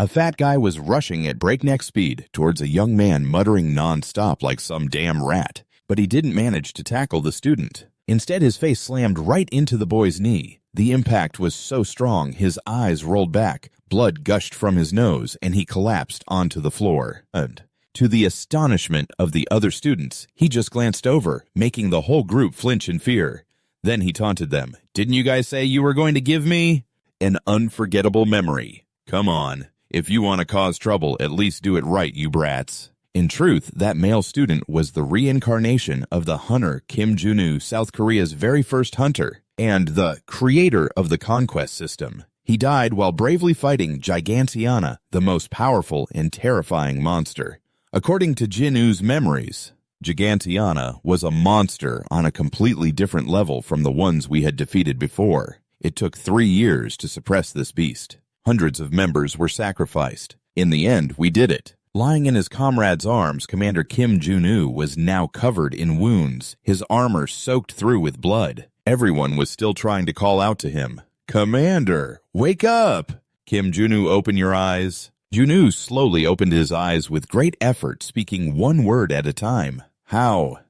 A fat guy was rushing at breakneck speed towards a young man muttering non-stop like some damn rat, but he didn't manage to tackle the student. Instead, his face slammed right into the boy's knee. The impact was so strong, his eyes rolled back, blood gushed from his nose, and he collapsed onto the floor. And to the astonishment of the other students, he just glanced over, making the whole group flinch in fear. Then he taunted them. "Didn't you guys say you were going to give me an unforgettable memory? Come on. If you want to cause trouble, at least do it right, you brats." In truth, that male student was the reincarnation of the hunter Kim Jun-woo, South Korea's very first hunter, and the creator of the conquest system. He died while bravely fighting Gigantiana, the most powerful and terrifying monster. According to Jin-woo's memories, Gigantiana was a monster on a completely different level from the ones we had defeated before. It took 3 years to suppress this beast. Hundreds of members were sacrificed. In the end, we did it. Lying in his comrade's arms, Commander Kim Jun-woo was now covered in wounds, his armor soaked through with blood. Everyone was still trying to call out to him, "Commander, wake up! Kim Jun-woo, open your eyes." Jun-woo slowly opened his eyes with great effort, speaking one word at a time. How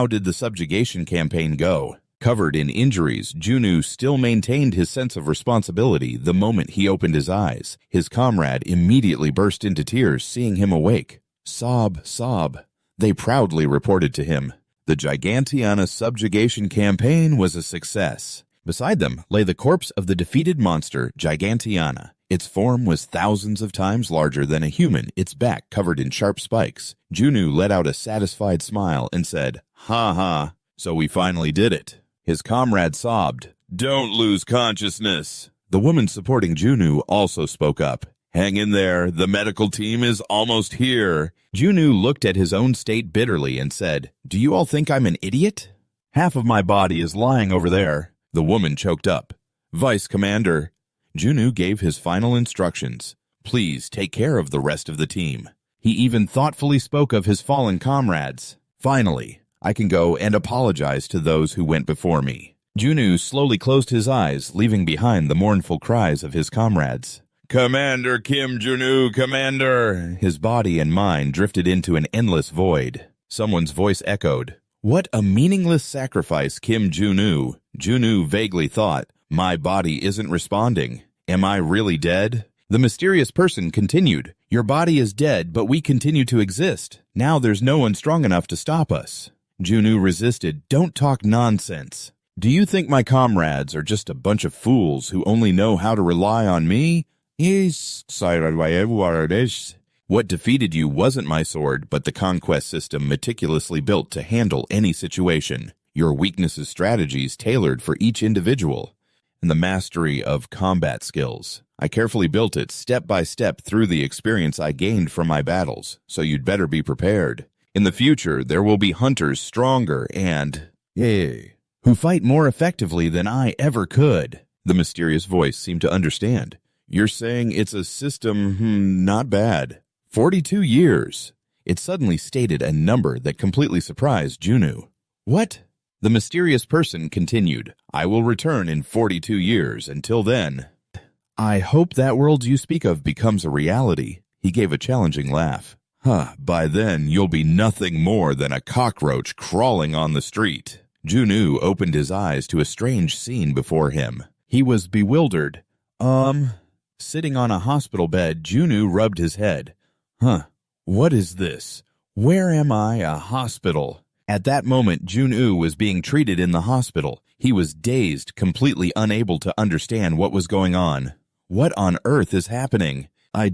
did the subjugation campaign go? Covered in injuries, Jun-woo still maintained his sense of responsibility the moment he opened his eyes. His comrade immediately burst into tears, seeing him awake. Sob, sob. They proudly reported to him. The Gigantiana subjugation campaign was a success. Beside them lay the corpse of the defeated monster, Gigantiana. Its form was thousands of times larger than a human, its back covered in sharp spikes. Jun-woo let out a satisfied smile and said, "Ha ha, so we finally did it." His comrade sobbed, "Don't lose consciousness." The woman supporting Jun-woo also spoke up. "Hang in there, the medical team is almost here." Jun-woo looked at his own state bitterly and said, "Do you all think I'm an idiot? Half of my body is lying over there." The woman choked up. "Vice Commander." Jun-woo gave his final instructions. "Please take care of the rest of the team." He even thoughtfully spoke of his fallen comrades. "Finally, I can go and apologize to those who went before me." Jun-woo slowly closed his eyes, leaving behind the mournful cries of his comrades. "Commander Kim Jun-woo, Commander!" His body and mind drifted into an endless void. Someone's voice echoed, "What a meaningless sacrifice, Kim Jun-woo." Jun-woo vaguely thought, "My body isn't responding. Am I really dead?" The mysterious person continued, "Your body is dead, but we continue to exist. Now there's no one strong enough to stop us." Jun-woo resisted. "Don't talk nonsense. Do you think my comrades are just a bunch of fools who only know how to rely on me? What defeated you wasn't my sword, but the conquest system meticulously built to handle any situation. Your weaknesses strategies tailored for each individual, and the mastery of combat skills. I carefully built it step by step through the experience I gained from my battles, so you'd better be prepared. In the future, there will be hunters stronger and, who fight more effectively than I ever could." The mysterious voice seemed to understand. "You're saying it's a system, not bad. 42 years. It suddenly stated a number that completely surprised Jun-woo. "What?" The mysterious person continued, "I will return in 42 years. Until then, I hope that world you speak of becomes a reality." He gave a challenging laugh. By then, you'll be nothing more than a cockroach crawling on the street." Jun-woo opened his eyes to a strange scene before him. He was bewildered. Sitting on a hospital bed, Jun-woo rubbed his head. What is this? Where am I? A hospital? At that moment, Jun-woo was being treated in the hospital. He was dazed, completely unable to understand what was going on. What on earth is happening? I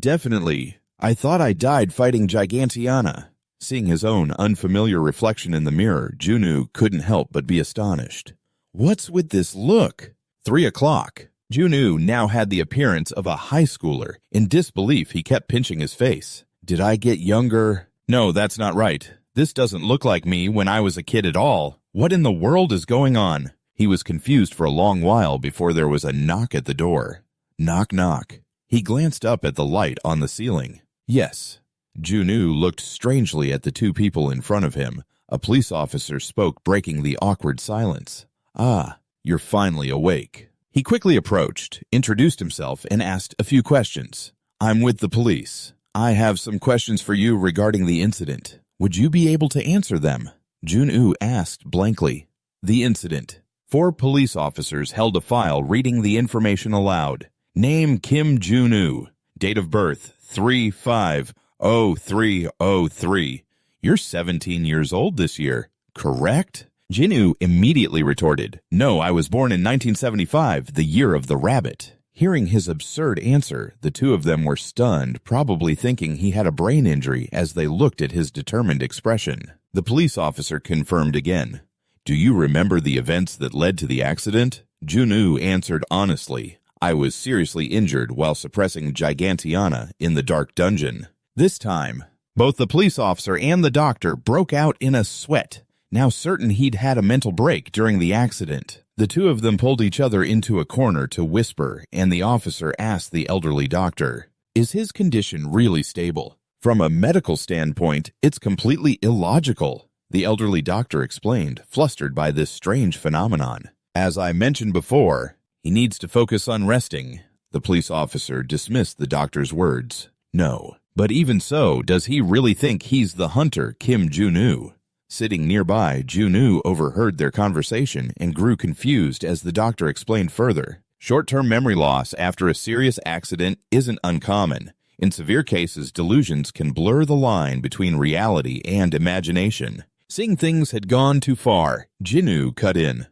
thought I died fighting Gigantiana. Seeing his own unfamiliar reflection in the mirror, Jun-woo couldn't help but be astonished. What's with this look? 3 o'clock. Jun-woo now had the appearance of a high schooler. In disbelief, he kept pinching his face. Did I get younger? No, that's not right. This doesn't look like me when I was a kid at all. What in the world is going on? He was confused for a long while before there was a knock at the door. Knock, knock. He glanced up at the light on the ceiling. Yes. Jun-woo looked strangely at the two people in front of him. A police officer spoke, breaking the awkward silence. "Ah, you're finally awake." He quickly approached, introduced himself, and asked a few questions. I'm with the police. I have some questions for you regarding the incident. Would you be able to answer them? Jun-woo asked blankly. The incident. 4 police officers held a file reading the information aloud. Name Kim Jun-woo. Date of birth 3/5/03/03. You're 17 years old this year, correct? Jin-woo immediately retorted, No, I was born in 1975, the year of the rabbit. Hearing his absurd answer, the two of them were stunned, probably thinking he had a brain injury as they looked at his determined expression. The police officer confirmed again. Do you remember the events that led to the accident? Jun-woo answered honestly. I was seriously injured while suppressing Gigantiana in the dark dungeon. This time, both the police officer and the doctor broke out in a sweat, now certain he'd had a mental break during the accident. The two of them pulled each other into a corner to whisper, and the officer asked the elderly doctor, Is his condition really stable? From a medical standpoint, it's completely illogical, the elderly doctor explained, flustered by this strange phenomenon. As I mentioned before, he needs to focus on resting. The police officer dismissed the doctor's words. No, but even so, does he really think he's the hunter, Kim Jun-woo? Sitting nearby, Jun-woo overheard their conversation and grew confused as the doctor explained further. Short-term memory loss after a serious accident isn't uncommon. In severe cases, delusions can blur the line between reality and imagination. Seeing things had gone too far, Jin-woo cut in.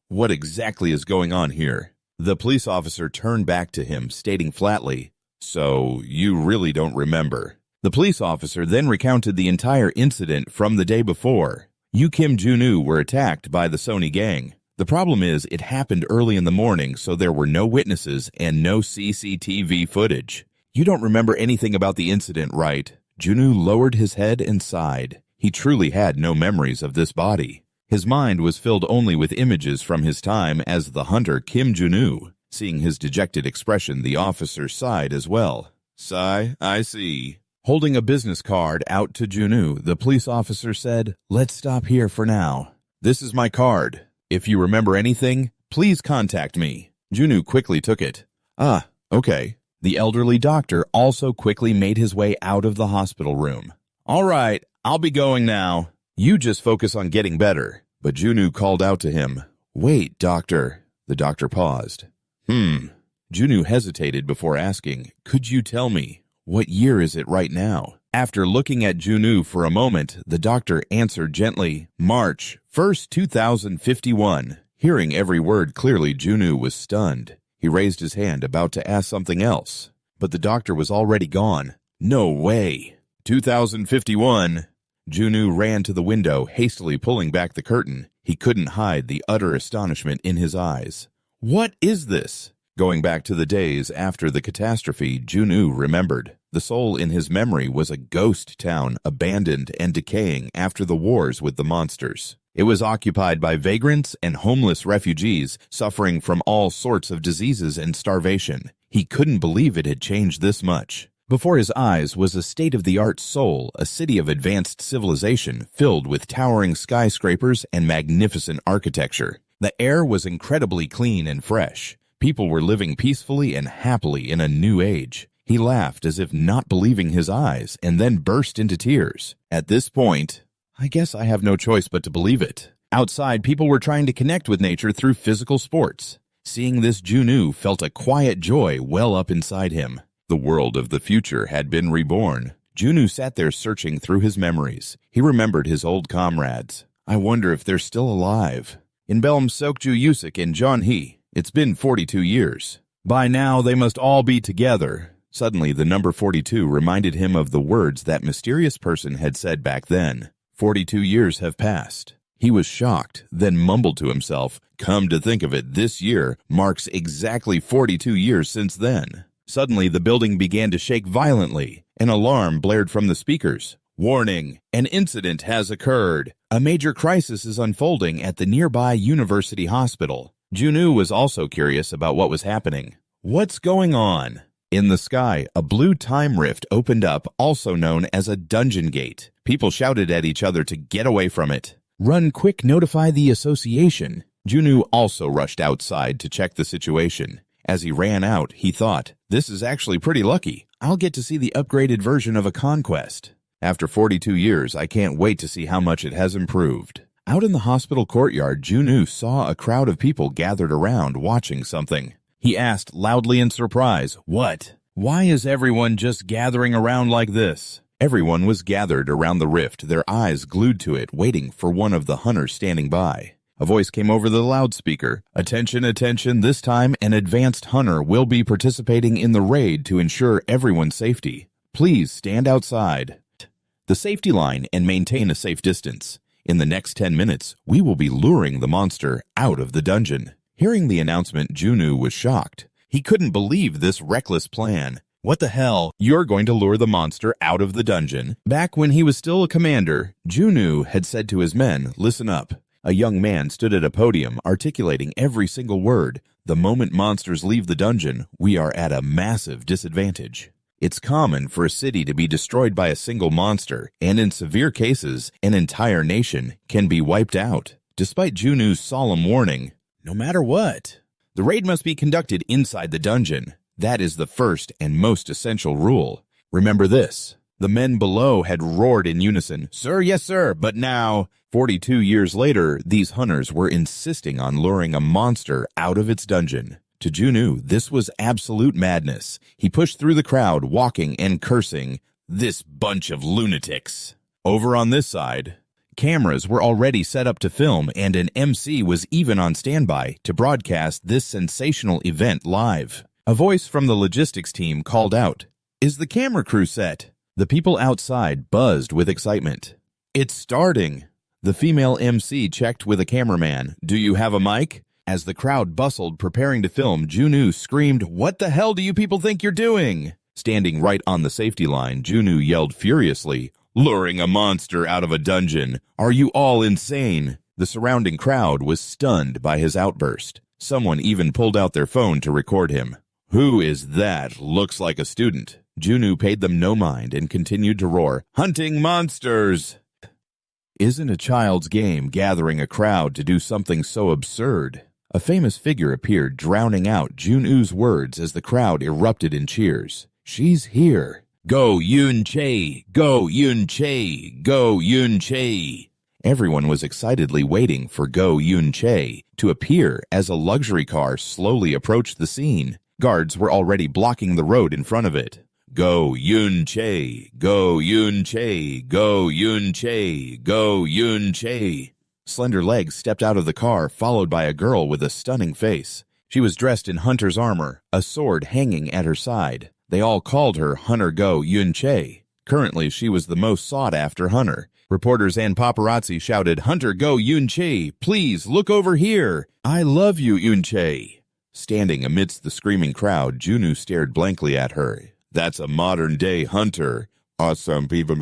What exactly is going on here? The police officer turned back to him, stating flatly, So, you really don't remember. The police officer then recounted the entire incident from the day before. You Kim Jun-woo were attacked by the Sony gang. The problem is it happened early in the morning, so there were no witnesses and no CCTV footage. You don't remember anything about the incident, right? Jun-woo lowered his head and sighed. He truly had no memories of this body. His mind was filled only with images from his time as the hunter Kim Jun-woo. Seeing his dejected expression, the officer sighed as well. Sigh, I see. Holding a business card out to Jun-woo, the police officer said, Let's stop here for now. This is my card. If you remember anything, please contact me. Jun-woo quickly took it. Okay. The elderly doctor also quickly made his way out of the hospital room. All right, I'll be going now. You just focus on getting better. But Jun-woo called out to him. Wait, doctor. The doctor paused. Jun-woo hesitated before asking, Could you tell me, what year is it right now? After looking at Jun-woo for a moment, the doctor answered gently, March 1st, 2051. Hearing every word clearly, Jun-woo was stunned. He raised his hand, about to ask something else. But the doctor was already gone. No way. 2051. Jun-woo ran to the window, hastily pulling back the curtain. He couldn't hide the utter astonishment in his eyes. What is this? Going back to the days after the catastrophe, Jun-woo remembered. The soul in his memory was a ghost town, abandoned and decaying after the wars with the monsters. It was occupied by vagrants and homeless refugees suffering from all sorts of diseases and starvation. He couldn't believe it had changed this much. Before his eyes was a state-of-the-art Seoul, a city of advanced civilization filled with towering skyscrapers and magnificent architecture. The air was incredibly clean and fresh. People were living peacefully and happily in a new age. He laughed as if not believing his eyes and then burst into tears. At this point, I guess I have no choice but to believe it. Outside, people were trying to connect with nature through physical sports. Seeing this, Jun-woo felt a quiet joy well up inside him. The world of the future had been reborn. Jun-woo sat there searching through his memories. He remembered his old comrades. I wonder if they're still alive. In Belm Sokju Yusik and John Hee, it's been 42 years. By now, they must all be together. Suddenly, the number 42 reminded him of the words that mysterious person had said back then. 42 years have passed. He was shocked, then mumbled to himself, Come to think of it, this year marks exactly 42 years since then. Suddenly, the building began to shake violently. An alarm blared from the speakers. Warning! An incident has occurred. A major crisis is unfolding at the nearby university hospital. Jun-woo was also curious about what was happening. What's going on? In the sky, a blue time rift opened up, also known as a dungeon gate. People shouted at each other to get away from it. Run quick, notify the association. Jun-woo also rushed outside to check the situation. As he ran out, he thought, "This is actually pretty lucky. I'll get to see the upgraded version of a conquest. After 42 years, I can't wait to see how much it has improved." Out in the hospital courtyard, Junwoo saw a crowd of people gathered around watching something. He asked loudly in surprise, "What? Why is everyone just gathering around like this?" Everyone was gathered around the rift, their eyes glued to it, waiting for one of the hunters standing by. A voice came over the loudspeaker. "Attention, attention, this time an advanced hunter will be participating in the raid to ensure everyone's safety. Please stand outside the safety line and maintain a safe distance. In the next 10 minutes, we will be luring the monster out of the dungeon." Hearing the announcement, Junwoo was shocked. He couldn't believe this reckless plan. What the hell? You're going to lure the monster out of the dungeon? Back when he was still a commander, Junwoo had said to his men, "Listen up." A young man stood at a podium, articulating every single word. "The moment monsters leave the dungeon, we are at a massive disadvantage. It's common for a city to be destroyed by a single monster, and in severe cases, an entire nation can be wiped out." Despite Junwoo's solemn warning, no matter what, the raid must be conducted inside the dungeon. That is the first and most essential rule. Remember this. The men below had roared in unison, "Sir, yes, sir," but now, 42 years later, these hunters were insisting on luring a monster out of its dungeon. To Junwoo, this was absolute madness. He pushed through the crowd, walking and cursing, "This bunch of lunatics." Over on this side, cameras were already set up to film, and an MC was even on standby to broadcast this sensational event live. A voice from the logistics team called out, "Is the camera crew set?" The people outside buzzed with excitement. "It's starting." The female MC checked with a cameraman, "Do you have a mic?" As the crowd bustled preparing to film, Junwoo screamed, "What the hell do you people think you're doing?" Standing right on the safety line, Junwoo yelled furiously, "Luring a monster out of a dungeon! Are you all insane?" The surrounding crowd was stunned by his outburst. Someone even pulled out their phone to record him. "Who is that? Looks like a student." Junwoo paid them no mind and continued to roar, "Hunting monsters!" Isn't a child's game gathering a crowd to do something so absurd? A famous figure appeared, drowning out Junwoo's words as the crowd erupted in cheers. "She's here. Go Yun-chae! Go Yun-chae! Go Yun-chae!" Everyone was excitedly waiting for Go Yun-chae to appear as a luxury car slowly approached the scene. Guards were already blocking the road in front of it. "Go Yun-chae! Go Yun-chae! Go Yun-chae! Go Yun-chae!" Slender legs stepped out of the car, followed by a girl with a stunning face. She was dressed in hunter's armor, a sword hanging at her side. They all called her Hunter Go Yun-chae. Currently, she was the most sought-after hunter. Reporters and paparazzi shouted, "Hunter Go Yun-chae! Please look over here! I love you, Yun-chae!" Standing amidst the screaming crowd, Junwoo stared blankly at her. "That's a modern-day hunter. Awesome people."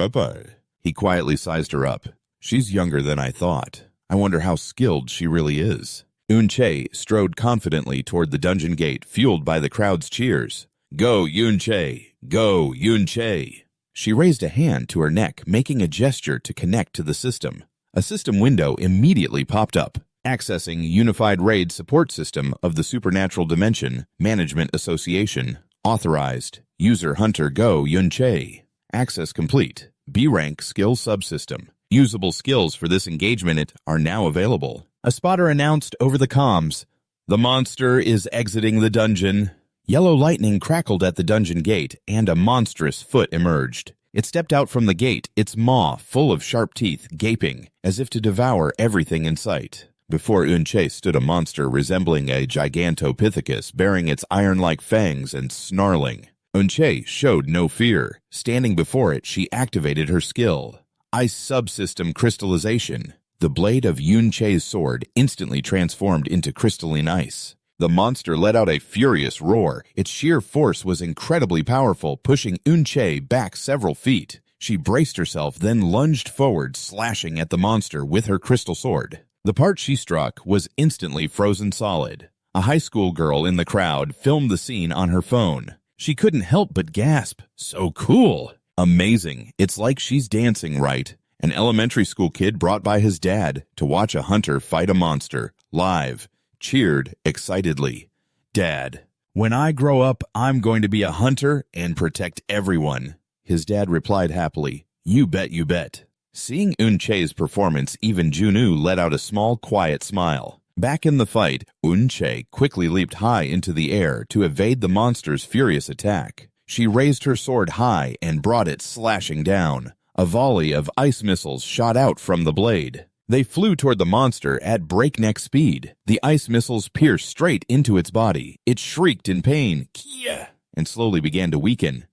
He quietly sized her up. "She's younger than I thought. I wonder how skilled she really is." Yun-chae strode confidently toward the dungeon gate, fueled by the crowd's cheers. "Go, Yun-chae! Go, Yun-chae!" She raised a hand to her neck, making a gesture to connect to the system. A system window immediately popped up. Accessing Unified Raid Support System of the Supernatural Dimension Management Association. Authorized. User Hunter Go Yun-chae. Access complete. B-Rank Skill Subsystem. Usable skills for this engagement are now available. A spotter announced over the comms, "The monster is exiting the dungeon." Yellow lightning crackled at the dungeon gate, and a monstrous foot emerged. It stepped out from the gate, its maw full of sharp teeth, gaping, as if to devour everything in sight. Before Yun-chae stood a monster resembling a gigantopithecus, bearing its iron-like fangs and snarling. Yun-chae showed no fear. Standing before it, she activated her skill. Ice Subsystem Crystallization. The blade of Yun-chae's sword instantly transformed into crystalline ice. The monster let out a furious roar. Its sheer force was incredibly powerful, pushing Yun-chae back several feet. She braced herself, then lunged forward, slashing at the monster with her crystal sword. The part she struck was instantly frozen solid. A high school girl in the crowd filmed the scene on her phone. She couldn't help but gasp. "So cool! Amazing! It's like she's dancing right." An elementary school kid brought by his dad to watch a hunter fight a monster, live, cheered excitedly. "Dad, "When I grow up, I'm going to be a hunter and protect everyone." His dad replied happily, "You bet, you bet." Seeing Eun-chae's performance, even Junwoo let out a small, quiet smile. Back in the fight, Eun-chae quickly leaped high into the air to evade the monster's furious attack. She raised her sword high and brought it slashing down. A volley of ice missiles shot out from the blade. They flew toward the monster at breakneck speed. The ice missiles pierced straight into its body. It shrieked in pain, "Kia!" and slowly began to weaken.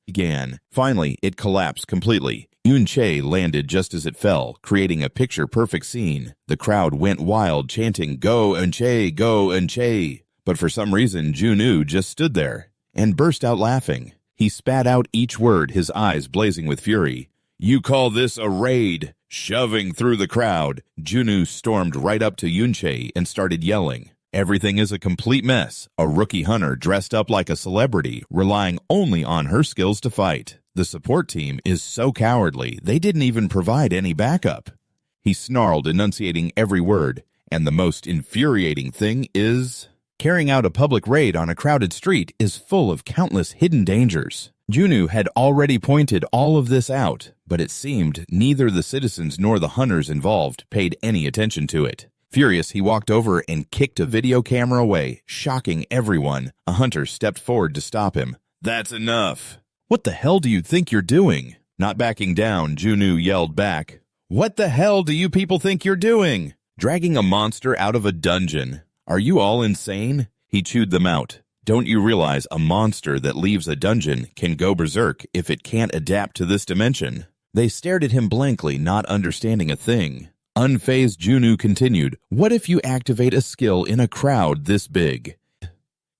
Finally, it collapsed completely. Eun-chae landed just as it fell, creating a picture-perfect scene. The crowd went wild, chanting, "Go Eun-chae, go Eun-chae!" But for some reason, Junwoo just stood there and burst out laughing. He spat out each word, his eyes blazing with fury. "You call this a raid?" Shoving through the crowd, Junwoo stormed right up to Eun-chae and started yelling. Everything is a complete mess. A rookie hunter dressed up like a celebrity, relying only on her skills to fight. The support team is so cowardly, they didn't even provide any backup. He snarled, enunciating every word. And the most infuriating thing is, carrying out a public raid on a crowded street is full of countless hidden dangers. Junwoo had already pointed all of this out, but it seemed neither the citizens nor the hunters involved paid any attention to it. Furious, he walked over and kicked a video camera away, shocking everyone. A hunter stepped forward to stop him. "That's enough." "What the hell do you think you're doing?" Not backing down, Junwoo yelled back, "What the hell do you people think you're doing? Dragging a monster out of a dungeon. Are you all insane?" He chewed them out. "Don't you realize a monster that leaves a dungeon can go berserk if it can't adapt to this dimension?" They stared at him blankly, not understanding a thing. Unfazed, Junwoo continued, "What if you activate a skill in a crowd this big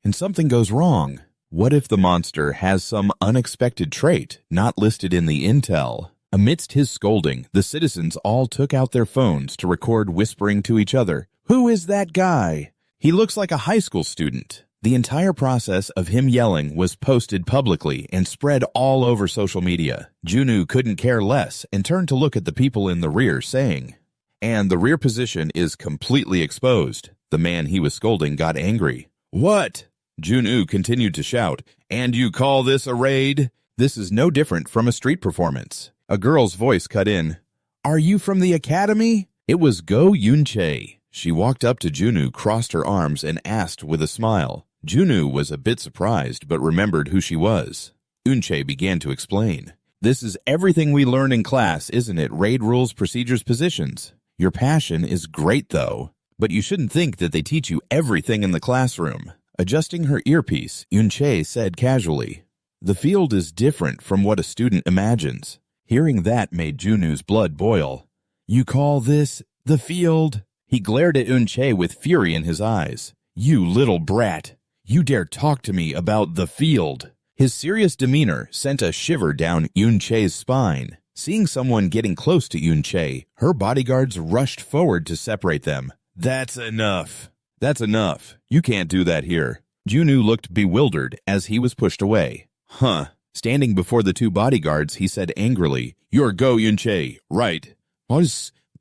and something goes wrong? What if the monster has some unexpected trait not listed in the intel?" Amidst his scolding, the citizens all took out their phones to record, whispering to each other, "Who is that guy? He looks like a high school student." The entire process of him yelling was posted publicly and spread all over social media. Junwoo couldn't care less and turned to look at the people in the rear, saying, "And the rear position is completely exposed." The man he was scolding got angry. "What?" Junwoo continued to shout, "And you call this a raid?" This is no different from a street performance. A girl's voice cut in. "Are you from the academy?" It was Go Eun-chae. She walked up to Junwoo, crossed her arms, and asked with a smile. Junwoo was a bit surprised, but remembered who she was. Eun-chae began to explain. "This is everything we learned in class, isn't it? Raid rules, procedures, positions. Your passion is great, though. But you shouldn't think that they teach you everything in the classroom." Adjusting her earpiece, Eun-chae said casually, "The field is different from what a student imagines." Hearing that made Junwoo's blood boil. "You call this the field?" He glared at Eun-chae with fury in his eyes. "You little brat. You dare talk to me about the field." His serious demeanor sent a shiver down Eun-chae's spine. Seeing someone getting close to Eun-chae, her bodyguards rushed forward to separate them. "That's enough. That's enough. You can't do that here." Junwoo looked bewildered as he was pushed away. "Huh." Standing before the two bodyguards, he said angrily, "You're Go Eun-chae, right?"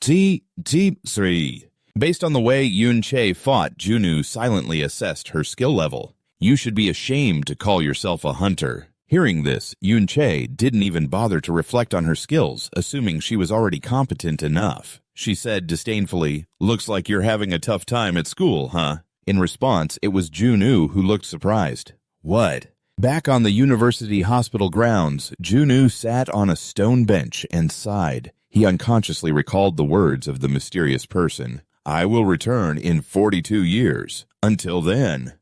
T3. Based on the way Eun-chae fought, Junwoo silently assessed her skill level. "You should be ashamed to call yourself a hunter." Hearing this, Eun-chae didn't even bother to reflect on her skills, assuming she was already competent enough. She said disdainfully, "Looks like you're having a tough time at school, huh?" In response, it was Junwoo who looked surprised. "What?" Back on the university hospital grounds, Junwoo sat on a stone bench and sighed. He unconsciously recalled the words of the mysterious person. "I will return in 42 years. Until then,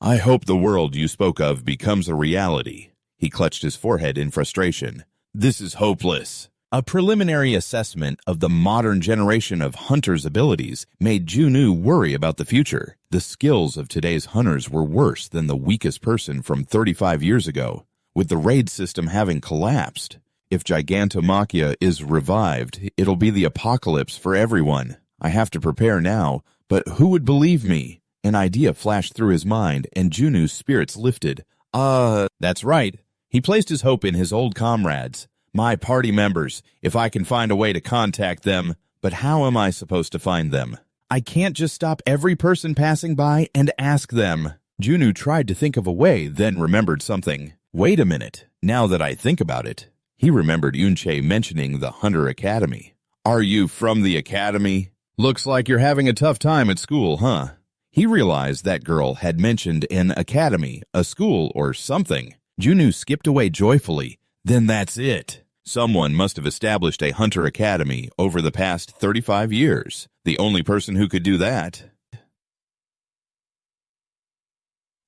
I hope the world you spoke of becomes a reality." He clutched his forehead in frustration. "This is hopeless." A preliminary assessment of the modern generation of hunters' abilities made Junwoo worry about the future. The skills of today's hunters were worse than the weakest person from 35 years ago, with the raid system having collapsed. If Gigantomachia is revived, it'll be the apocalypse for everyone. I have to prepare now, but who would believe me? An idea flashed through his mind, and Junwoo's spirits lifted. That's right. He placed his hope in his old comrades. My party members, if I can find a way to contact them. But how am I supposed to find them? I can't just stop every person passing by and ask them. Junu tried to think of a way, then remembered something. Wait a minute, now that I think about it. He remembered Yunche mentioning the Hunter Academy. Are you from the academy? Looks like you're having a tough time at school, huh? He realized that girl had mentioned an academy, a school, or something. Junu skipped away joyfully. Then that's it. Someone must have established a Hunter Academy over the past 35 years. The only person who could do that.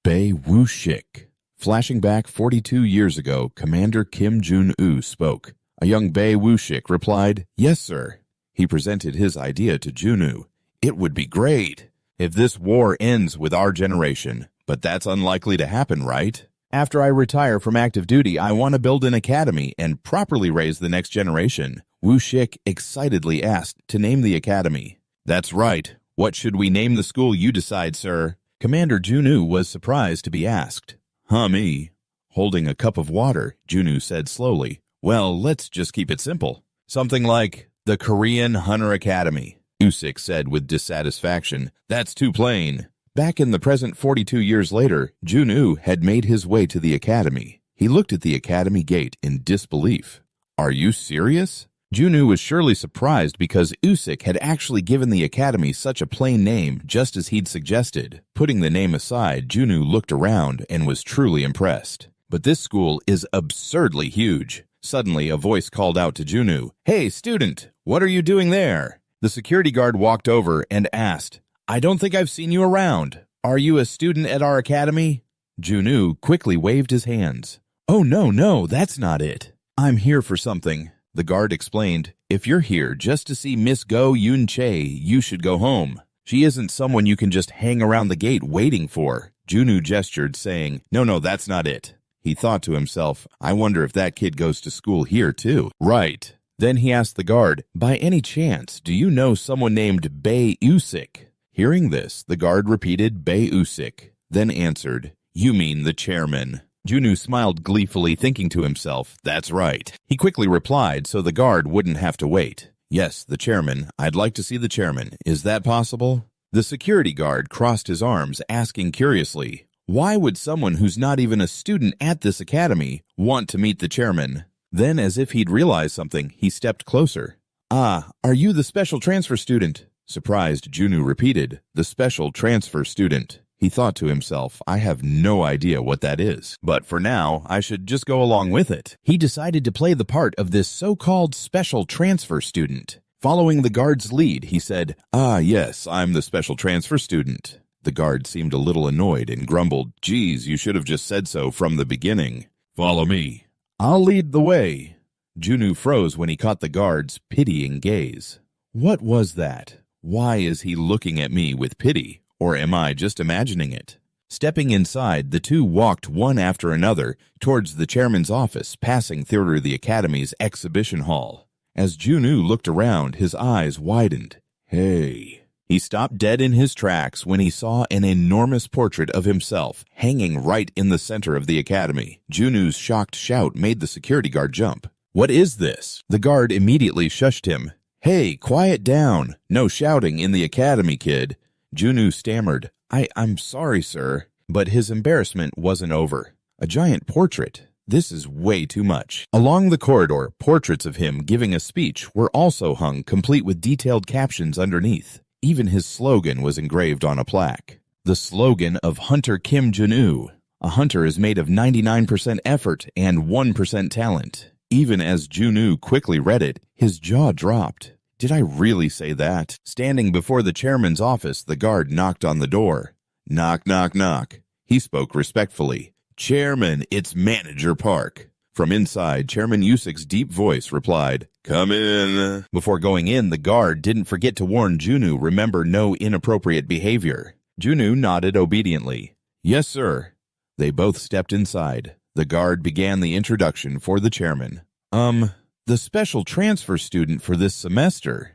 Bae Woo-shik. Flashing back 42 years ago, Commander Kim Jun-woo spoke. A young Bae Woo-shik replied, "Yes, sir." He presented his idea to Junu. "It would be great if this war ends with our generation, but that's unlikely to happen, right? After I retire from active duty, I want to build an academy and properly raise the next generation." Woo-shik excitedly asked to name the academy. "That's right. What should we name the school? You decide, sir." Commander Junu was surprised to be asked. Me. Holding a cup of water, Junu said slowly, "Well, let's just keep it simple. Something like the Korean Hunter Academy." Usik said with dissatisfaction. "That's too plain." Back in the present 42 years later, Junu had made his way to the academy. He looked at the academy gate in disbelief. "Are you serious?" Junu was surely surprised because Usik had actually given the academy such a plain name just as he'd suggested. Putting the name aside, Junu looked around and was truly impressed. But this school is absurdly huge. Suddenly, a voice called out to Junu, "Hey, student, what are you doing there?" The security guard walked over and asked, "I don't think I've seen you around. Are you a student at our academy?" Junu quickly waved his hands. "Oh, no, that's not it. I'm here for something." The guard explained, "If you're here just to see Miss Go Yun-che, you should go home. She isn't someone you can just hang around the gate waiting for." Junu gestured, saying, No, that's not it." He thought to himself, "I wonder if that kid goes to school here too." Right. Then he asked the guard, "By any chance, do you know someone named Bae Usik?" Hearing this, the guard repeated Bae Usik, then answered, "You mean the chairman." Junu smiled gleefully, thinking to himself, "That's right." He quickly replied so the guard wouldn't have to wait. "Yes, the chairman. I'd like to see the chairman. Is that possible?" The security guard crossed his arms, asking curiously, "Why would someone who's not even a student at this academy want to meet the chairman?" Then, as if he'd realized something, he stepped closer. "Ah, are you the special transfer student?" Surprised, Junu repeated, "The special transfer student." He thought to himself, "I have no idea what that is, but for now, I should just go along with it." He decided to play the part of this so-called special transfer student. Following the guard's lead, he said, Yes, I'm the special transfer student." The guard seemed a little annoyed and grumbled, "Geez, you should have just said so from the beginning." "Follow me. I'll lead the way." Junu froze when he caught the guard's pitying gaze. What was that? Why is he looking at me with pity? Or am I just imagining it? Stepping inside, the two walked one after another towards the chairman's office, passing through the academy's exhibition hall. As Junu looked around, his eyes widened. "Hey." He stopped dead in his tracks when he saw an enormous portrait of himself hanging right in the center of the academy. Junu's shocked shout made the security guard jump. "What is this?" The guard immediately shushed him. "Hey, quiet down. No shouting in the academy, kid." Junu stammered, I'm sorry, sir." But his embarrassment wasn't over. A giant portrait. This is way too much. Along the corridor, portraits of him giving a speech were also hung, complete with detailed captions underneath. Even his slogan was engraved on a plaque. The slogan of Hunter Kim Jun-woo. A hunter is made of 99% effort and 1% talent. Even as Junu quickly read it, his jaw dropped. Did I really say that? Standing before the chairman's office, the guard knocked on the door. Knock, knock, knock. He spoke respectfully. "Chairman, it's Manager Park." From inside, Chairman Usik's deep voice replied, "Come in." Before going in, the guard didn't forget to warn Junu, remember no inappropriate behavior. Junu nodded obediently. "Yes, sir." They both stepped inside. The guard began the introduction for the chairman. The special transfer student for this semester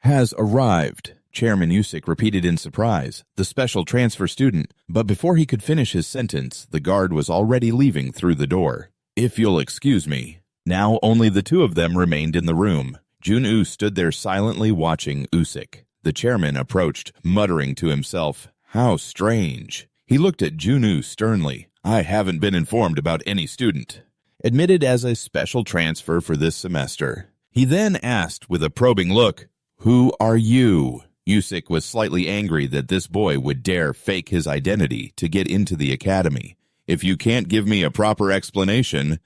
has arrived," Chairman Usik repeated in surprise. The special transfer student. But before he could finish his sentence, the guard was already leaving through the door. "If you'll excuse me." Now only the two of them remained in the room. Jun-woo stood there silently watching Usik. The chairman approached, muttering to himself, "How strange." He looked at Junu sternly. I haven't been informed about any student. Admitted as a special transfer for this semester. He then asked with a probing look, Who are you? Yusik was slightly angry that this boy would dare fake his identity to get into the academy. If you can't give me a proper explanation,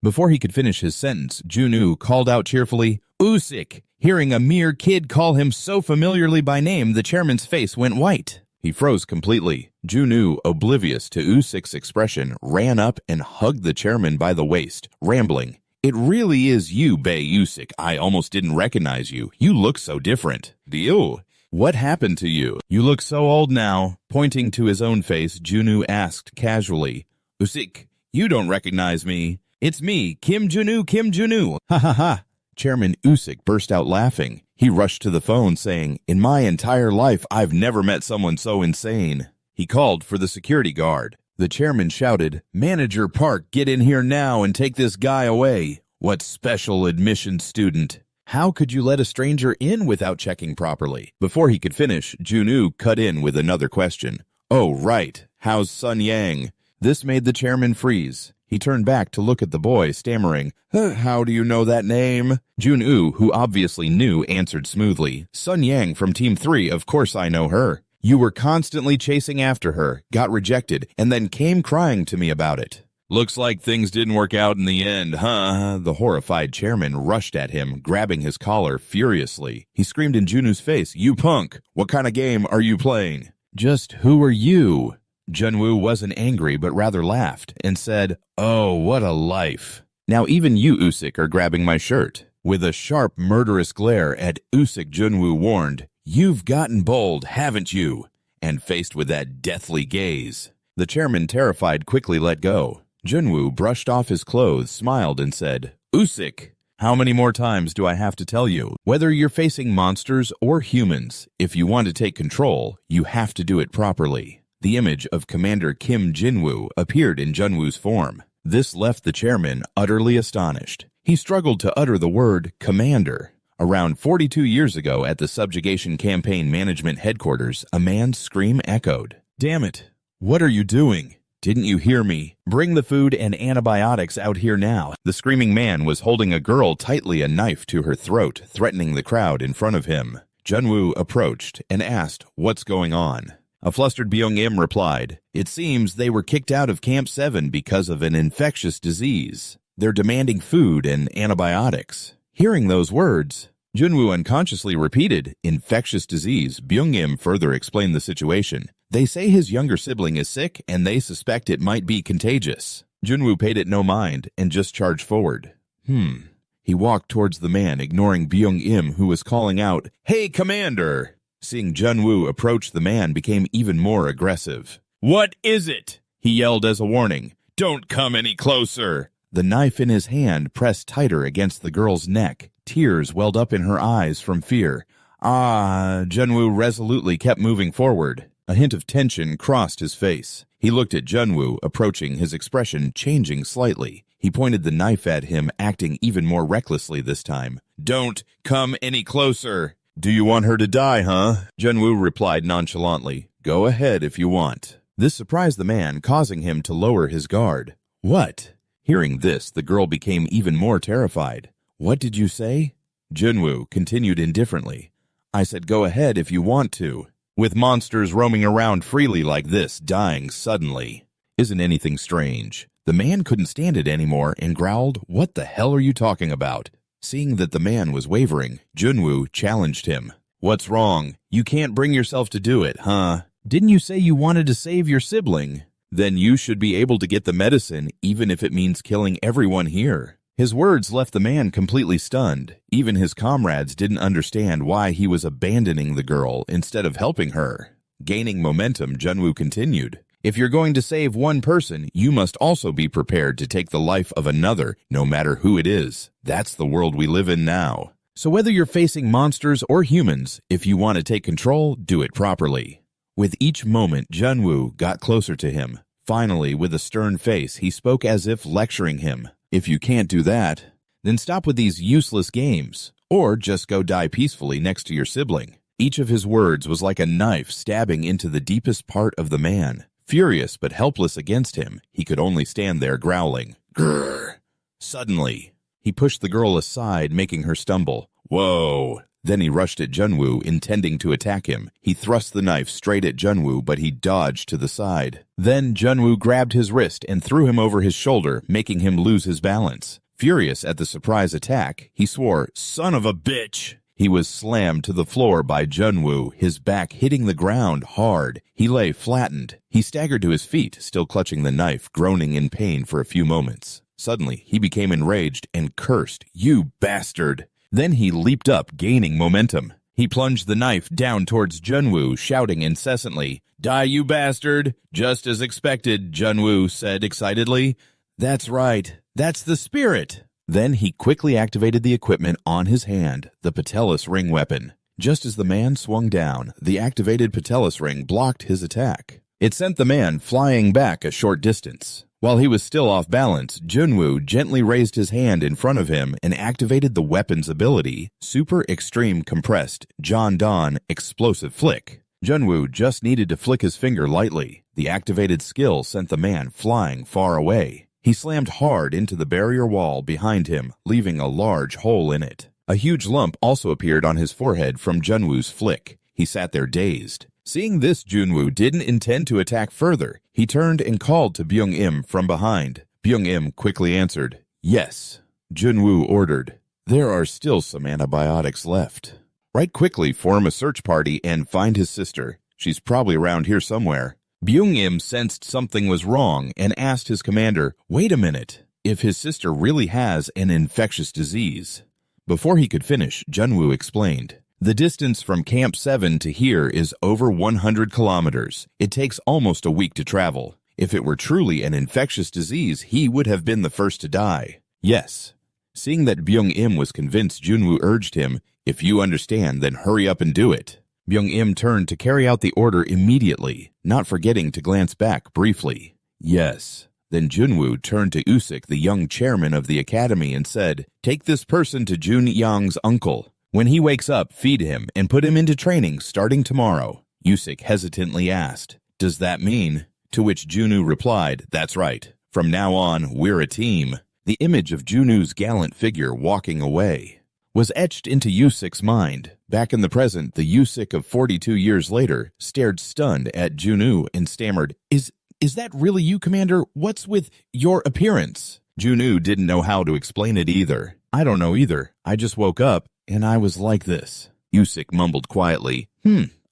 Before he could finish his sentence, Junu called out cheerfully, Usik! Hearing a mere kid call him so familiarly by name, the chairman's face went white. He froze completely. Junu, oblivious to Usik's expression, ran up and hugged the chairman by the waist, rambling, It really is you, Bae Usik. I almost didn't recognize you. You look so different. Deal. What happened to you? You look so old now. Pointing to his own face, Junu asked casually, Usik, you don't recognize me. It's me, Kim Junu. Ha ha ha. Chairman Usik burst out laughing. He rushed to the phone saying, In my entire life, I've never met someone so insane. He called for the security guard. The chairman shouted, Manager Park, get in here now and take this guy away. What special admission student? How could you let a stranger in without checking properly? Before he could finish, Junu cut in with another question. Oh, right. How's Sun Yang? This made the chairman freeze. He turned back to look at the boy, stammering, How do you know that name? Jun-woo, who obviously knew, answered smoothly, Sun Yang from Team 3, of course I know her. You were constantly chasing after her, got rejected, and then came crying to me about it. Looks like things didn't work out in the end, huh? The horrified chairman rushed at him, grabbing his collar furiously. He screamed in Junu's face, You punk! What kind of game are you playing? Just who are you? Jun-woo wasn't angry but rather laughed and said, Oh, what a life. Now even you, Usik, are grabbing my shirt. With a sharp, murderous glare at Usik, Jun-woo warned, You've gotten bold, haven't you? And faced with that deathly gaze. The chairman, terrified, quickly let go. Jun-woo brushed off his clothes, smiled, and said, Usik, how many more times do I have to tell you? Whether you're facing monsters or humans, if you want to take control, you have to do it properly. The image of Commander Kim Jin-woo appeared in Jun-woo's form. This left the chairman utterly astonished. He struggled to utter the word commander. Around 42 years ago at the Subjugation Campaign Management Headquarters, a man's scream echoed. Damn it! What are you doing? Didn't you hear me? Bring the food and antibiotics out here now. The screaming man was holding a girl tightly, a knife to her throat, threatening the crowd in front of him. Jun-woo approached and asked, What's going on? A flustered Byung-im replied, It seems they were kicked out of Camp 7 because of an infectious disease. They're demanding food and antibiotics. Hearing those words, Jun-woo unconsciously repeated, Infectious disease. Byung-im further explained the situation. They say his younger sibling is sick and they suspect it might be contagious. Jun-woo paid it no mind and just charged forward. He walked towards the man, ignoring Byung-im, who was calling out, Hey, Commander! Seeing Jun-woo approach, the man became even more aggressive. What is it? He yelled as a warning. Don't come any closer. The knife in his hand pressed tighter against the girl's neck. Tears welled up in her eyes from fear. Jun-woo resolutely kept moving forward. A hint of tension crossed his face. He looked at Jun-woo, approaching, his expression changing slightly. He pointed the knife at him, acting even more recklessly this time. Don't come any closer. Do you want her to die, huh? Jun-woo replied nonchalantly. Go ahead if you want. This surprised the man, causing him to lower his guard. What? Hearing this, the girl became even more terrified. What did you say? Jun-woo continued indifferently. I said go ahead if you want to. With monsters roaming around freely like this, dying suddenly. Isn't anything strange? The man couldn't stand it anymore and growled, What the hell are you talking about? Seeing that the man was wavering, Jun-woo challenged him. What's wrong? You can't bring yourself to do it, huh? Didn't you say you wanted to save your sibling? Then you should be able to get the medicine, even if it means killing everyone here. His words left the man completely stunned. Even his comrades didn't understand why he was abandoning the girl instead of helping her. Gaining momentum, Jun-woo continued. If you're going to save one person, you must also be prepared to take the life of another, no matter who it is. That's the world we live in now. So whether you're facing monsters or humans, if you want to take control, do it properly. With each moment, Jun-woo got closer to him. Finally, with a stern face, he spoke as if lecturing him. If you can't do that, then stop with these useless games, or just go die peacefully next to your sibling. Each of his words was like a knife stabbing into the deepest part of the man. Furious but helpless against him, he could only stand there growling. Grrr! Suddenly, he pushed the girl aside, making her stumble. Whoa! Then he rushed at Junwoo, intending to attack him. He thrust the knife straight at Junwoo, but he dodged to the side. Then Junwoo grabbed his wrist and threw him over his shoulder, making him lose his balance. Furious at the surprise attack, he swore, "Son of a bitch!" He was slammed to the floor by Junwoo, his back hitting the ground hard. He lay flattened. He staggered to his feet, still clutching the knife, groaning in pain for a few moments. Suddenly, he became enraged and cursed, "You bastard!" Then he leaped up, gaining momentum. He plunged the knife down towards Junwoo, shouting incessantly, "Die, you bastard!" "Just as expected," Junwoo said excitedly. "That's right. That's the spirit." Then he quickly activated the equipment on his hand, the Patelis ring weapon. Just as the man swung down, the activated Patelis ring blocked his attack. It sent the man flying back a short distance. While he was still off balance, Junwoo gently raised his hand in front of him and activated the weapon's ability, Super Extreme Compressed John Explosive Flick. Junwoo just needed to flick his finger lightly. The activated skill sent the man flying far away. He slammed hard into the barrier wall behind him, leaving a large hole in it. A huge lump also appeared on his forehead from Junwoo's flick. He sat there dazed. Seeing this, Junwoo didn't intend to attack further. He turned and called to Byung-im from behind. Byung-im quickly answered, "Yes." Junwoo ordered, "There are still some antibiotics left. Write quickly, form a search party, and find his sister. She's probably around here somewhere." Byung-im sensed something was wrong and asked his commander, "Wait a minute, if his sister really has an infectious disease." Before he could finish, Junwoo explained, "The distance from Camp 7 to here is over 100 kilometers. It takes almost a week to travel. If it were truly an infectious disease, he would have been the first to die." "Yes." Seeing that Byung-im was convinced, Junwoo urged him, "If you understand, then hurry up and do it." Byung-im turned to carry out the order immediately, not forgetting to glance back briefly. "Yes." Then Junwoo turned to Usik, the young chairman of the academy, and said, "Take this person to Jun Yang's uncle. When he wakes up, feed him and put him into training starting tomorrow." Usik hesitantly asked, "Does that mean?" To which Junwoo replied, "That's right. From now on, we're a team." The image of Junwoo's gallant figure walking away was etched into Usik's mind. Back in the present, the Usik of 42 years later stared stunned at Junwoo and stammered, Is that really you, Commander? What's with your appearance?" Junwoo didn't know how to explain it either. "I don't know either. I just woke up, and I was like this." Usik mumbled quietly,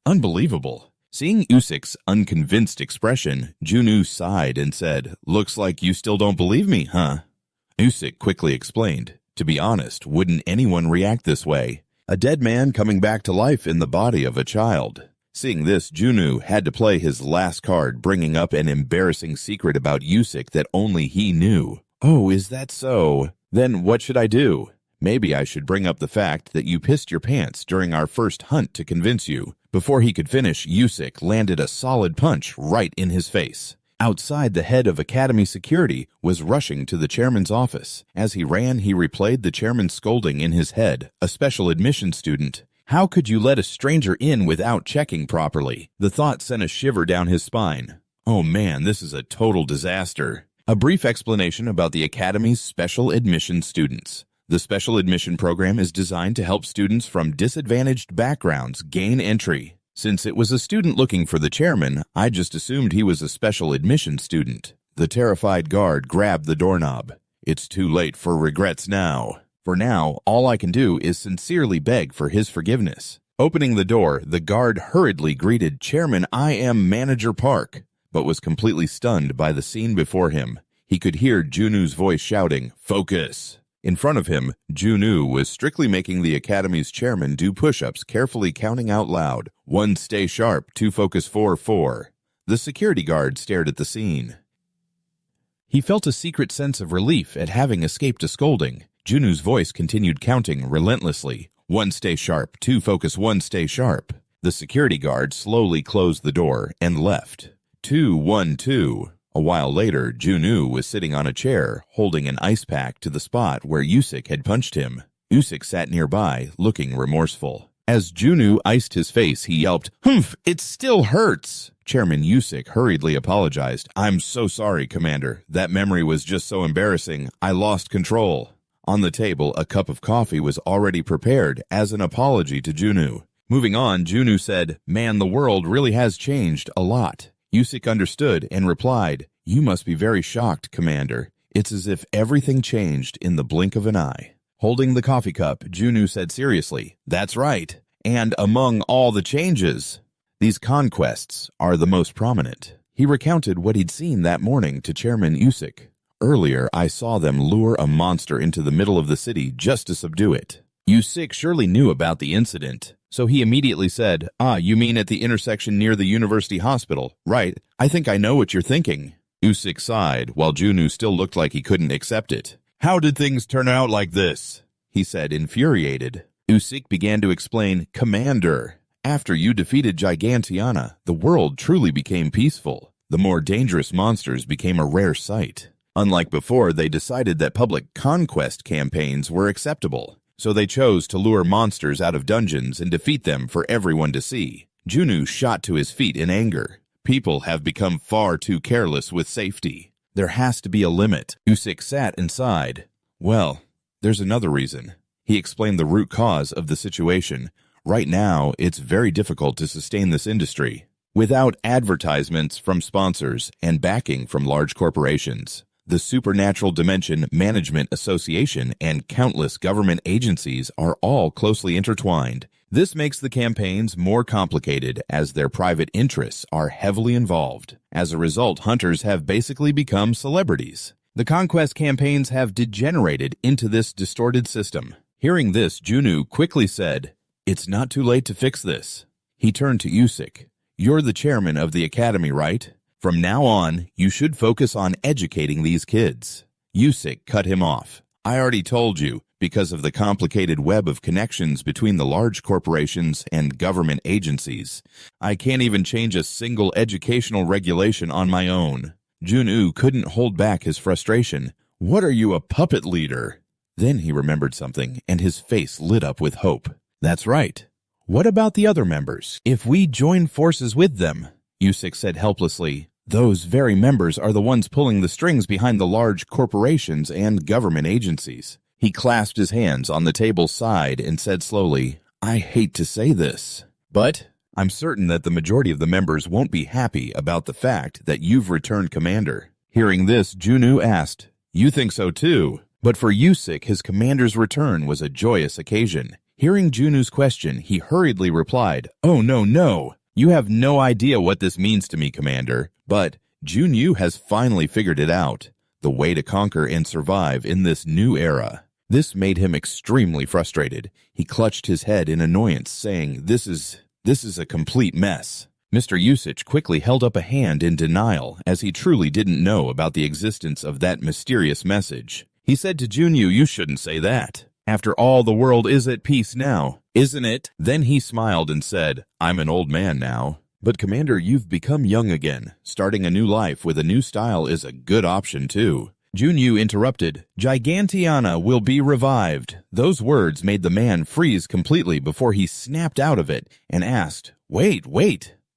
Unbelievable." Seeing Usik's unconvinced expression, Junwoo sighed and said, "Looks like you still don't believe me, huh?" Usik quickly explained, "To be honest, wouldn't anyone react this way? A dead man coming back to life in the body of a child." Seeing this, Junwoo had to play his last card, bringing up an embarrassing secret about Usik that only he knew. "Oh, is that so? Then what should I do? Maybe I should bring up the fact that you pissed your pants during our first hunt to convince you." Before he could finish, Usik landed a solid punch right in his face. Outside, the head of Academy Security was rushing to the chairman's office. As he ran, he replayed the chairman's scolding in his head. "A special admission student. How could you let a stranger in without checking properly?" The thought sent a shiver down his spine. "Oh man, this is a total disaster." A brief explanation about the Academy's special admission students. The special admission program is designed to help students from disadvantaged backgrounds gain entry. Since it was a student looking for the chairman, I just assumed he was a special admission student. The terrified guard grabbed the doorknob. "It's too late for regrets now. For now, all I can do is sincerely beg for his forgiveness." Opening the door, the guard hurriedly greeted, "Chairman, I am Manager Park," but was completely stunned by the scene before him. He could hear Junwoo's voice shouting, "Focus!" In front of him, Junwoo was strictly making the Academy's chairman do push-ups, carefully counting out loud, 1 stay sharp, 2 focus 4, 4. The security guard stared at the scene. He felt a secret sense of relief at having escaped a scolding. Junwoo's voice continued counting relentlessly, 1 stay sharp, 2 focus 1 stay sharp. The security guard slowly closed the door and left. 2, 1, 2. A while later, Junwoo was sitting on a chair, holding an ice pack to the spot where Usik had punched him. Usik sat nearby, looking remorseful. As Junwoo iced his face, he yelped, "Humph, it still hurts." Chairman Yusik hurriedly apologized. "I'm so sorry, Commander. That memory was just so embarrassing. I lost control." On the table, a cup of coffee was already prepared as an apology to Junu. Moving on, Junu said, "Man, the world really has changed a lot." Yusik understood and replied, "You must be very shocked, Commander. It's as if everything changed in the blink of an eye." Holding the coffee cup, Junu said seriously, "That's right. And among all the changes, these conquests are the most prominent." He recounted what he'd seen that morning to Chairman Yusik. "Earlier, I saw them lure a monster into the middle of the city just to subdue it." Yusik surely knew about the incident, so he immediately said, "You mean at the intersection near the university hospital, right? I think I know what you're thinking." Yusik sighed, while Junu still looked like he couldn't accept it. "How did things turn out like this?" he said, infuriated. Yusik began to explain, "Commander, after you defeated Gigantiana, the world truly became peaceful. The more dangerous monsters became a rare sight. Unlike before, they decided that public conquest campaigns were acceptable. So they chose to lure monsters out of dungeons and defeat them for everyone to see." Junu shot to his feet in anger. "People have become far too careless with safety. There has to be a limit." Yusik sat and sighed. "Well, there's another reason." He explained the root cause of the situation. "Right now, it's very difficult to sustain this industry without advertisements from sponsors and backing from large corporations. The Supernatural Dimension Management Association and countless government agencies are all closely intertwined. This makes the campaigns more complicated as their private interests are heavily involved. As a result, hunters have basically become celebrities. The conquest campaigns have degenerated into this distorted system." Hearing this, Junu quickly said, "It's not too late to fix this." He turned to Yusik. "You're the chairman of the academy, right? From now on, you should focus on educating these kids." Yusik cut him off. "I already told you, because of the complicated web of connections between the large corporations and government agencies, I can't even change a single educational regulation on my own." Junu couldn't hold back his frustration. "What are you, a puppet leader?" Then he remembered something, and his face lit up with hope. "That's right. What about the other members? If we join forces with them," Yusik said helplessly, "those very members are the ones pulling the strings behind the large corporations and government agencies." He clasped his hands on the table's side and said slowly, "I hate to say this, but I'm certain that the majority of the members won't be happy about the fact that you've returned commander." Hearing this, Junu asked, "You think so too?" But for Yusik, his commander's return was a joyous occasion. Hearing Junu's question, he hurriedly replied, "Oh, no. You have no idea what this means to me, Commander, but Junyu has finally figured it out, the way to conquer and survive in this new era." This made him extremely frustrated. He clutched his head in annoyance, saying, This is a complete mess." Mr. Usich quickly held up a hand in denial, as he truly didn't know about the existence of that mysterious message. He said to Junyu, "You shouldn't say that. After all, the world is at peace now, isn't it?" Then he smiled and said, "I'm an old man now. But Commander, you've become young again. Starting a new life with a new style is a good option too." Junyu interrupted, "Gigantiana will be revived." Those words made the man freeze completely before he snapped out of it and asked, Wait,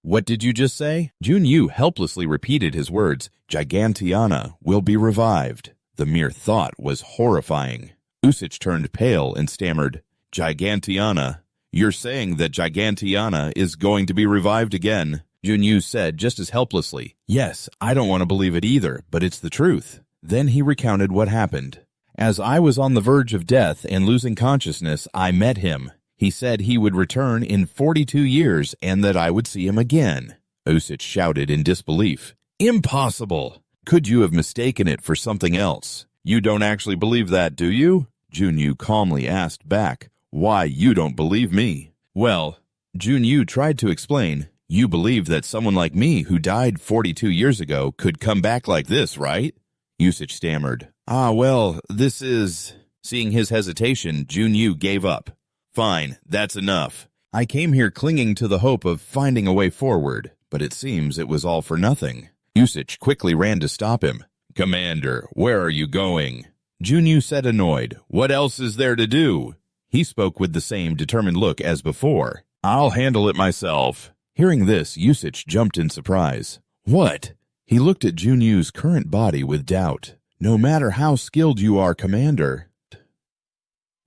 what did you just say?" Junyu helplessly repeated his words, "Gigantiana will be revived." The mere thought was horrifying. Usich turned pale and stammered, "Gigantiana? You're saying that Gigantiana is going to be revived again?" Junyu said just as helplessly, "Yes, I don't want to believe it either, but it's the truth." Then he recounted what happened. "As I was on the verge of death and losing consciousness, I met him. He said he would return in 42 years and that I would see him again." Usich shouted in disbelief, "Impossible! Could you have mistaken it for something else? You don't actually believe that, do you?" Junyu calmly asked back, "Why, you don't believe me." "Well," Junyu tried to explain, "you believe that someone like me who died 42 years ago could come back like this, right?" Usich stammered, Well, this is..." Seeing his hesitation, Junyu gave up. "Fine, that's enough. I came here clinging to the hope of finding a way forward, but it seems it was all for nothing." Usich quickly ran to stop him. "Commander, where are you going?" Junyu said annoyed, "What else is there to do?" He spoke with the same determined look as before. "I'll handle it myself." Hearing this, Usich jumped in surprise. What? He looked at Junyu's current body with doubt. No matter how skilled you are, Commander.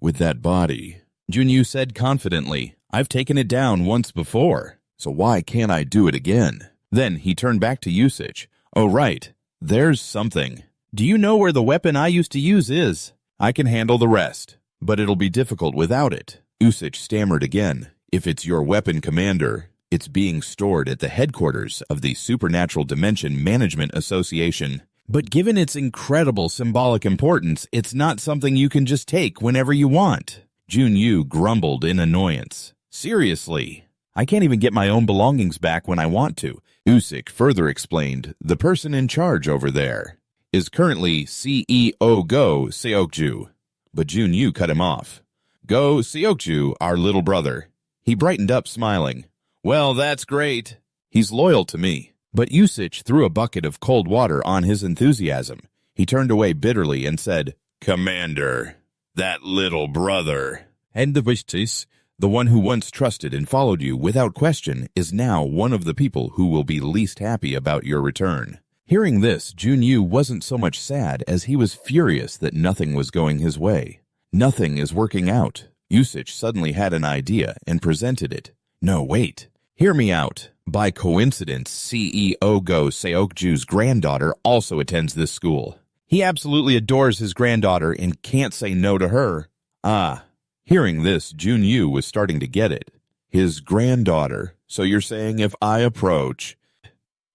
With that body, Junyu said confidently, I've taken it down once before, so why can't I do it again? Then he turned back to Usich. Oh right, there's something. Do you know where the weapon I used to use is? I can handle the rest, but it'll be difficult without it. Usich stammered again. If it's your weapon, Commander, it's being stored at the headquarters of the Supernatural Dimension Management Association. But given its incredible symbolic importance, it's not something you can just take whenever you want. Junyu grumbled in annoyance. Seriously, I can't even get my own belongings back when I want to. Usich further explained, the person in charge over there is currently CEO Go Seokju. But Junyu cut him off. Go Seokju, our little brother. He brightened up, smiling. Well, that's great. He's loyal to me. But Usich threw a bucket of cold water on his enthusiasm. He turned away bitterly and said, Commander, that little brother. And the Vishtis, the one who once trusted and followed you without question, is now one of the people who will be least happy about your return. Hearing this, Junyu wasn't so much sad as he was furious that nothing was going his way. Nothing is working out. Usich suddenly had an idea and presented it. No, wait. Hear me out. By coincidence, CEO Go Seokju's granddaughter also attends this school. He absolutely adores his granddaughter and can't say no to her. Ah. Hearing this, Junyu was starting to get it. His granddaughter. So you're saying if I approach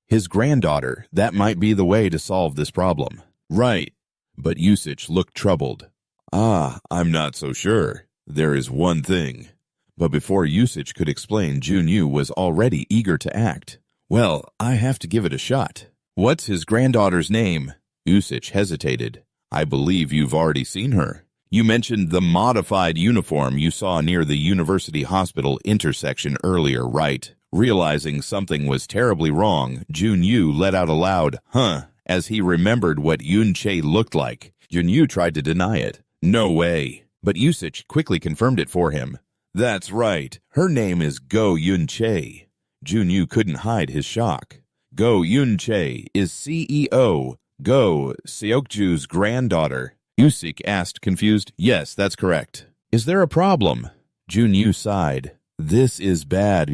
his granddaughter, that might be the way to solve this problem. Right. But Usich looked troubled. Ah, I'm not so sure. There is one thing. But before Usich could explain, Junyu was already eager to act. Well, I have to give it a shot. What's his granddaughter's name? Usich hesitated. I believe you've already seen her. You mentioned the modified uniform you saw near the University Hospital intersection earlier, right? Realizing something was terribly wrong, Junyu let out a loud, huh, as he remembered what Yun-Che looked like. Junyu tried to deny it. No way. But Usich quickly confirmed it for him. That's right. Her name is Go Yun-Che. Junyu couldn't hide his shock. Go Yun-Che is CEO Go Seokju's granddaughter. Usich asked, confused. Yes, that's correct. Is there a problem? Junyu sighed. This is bad,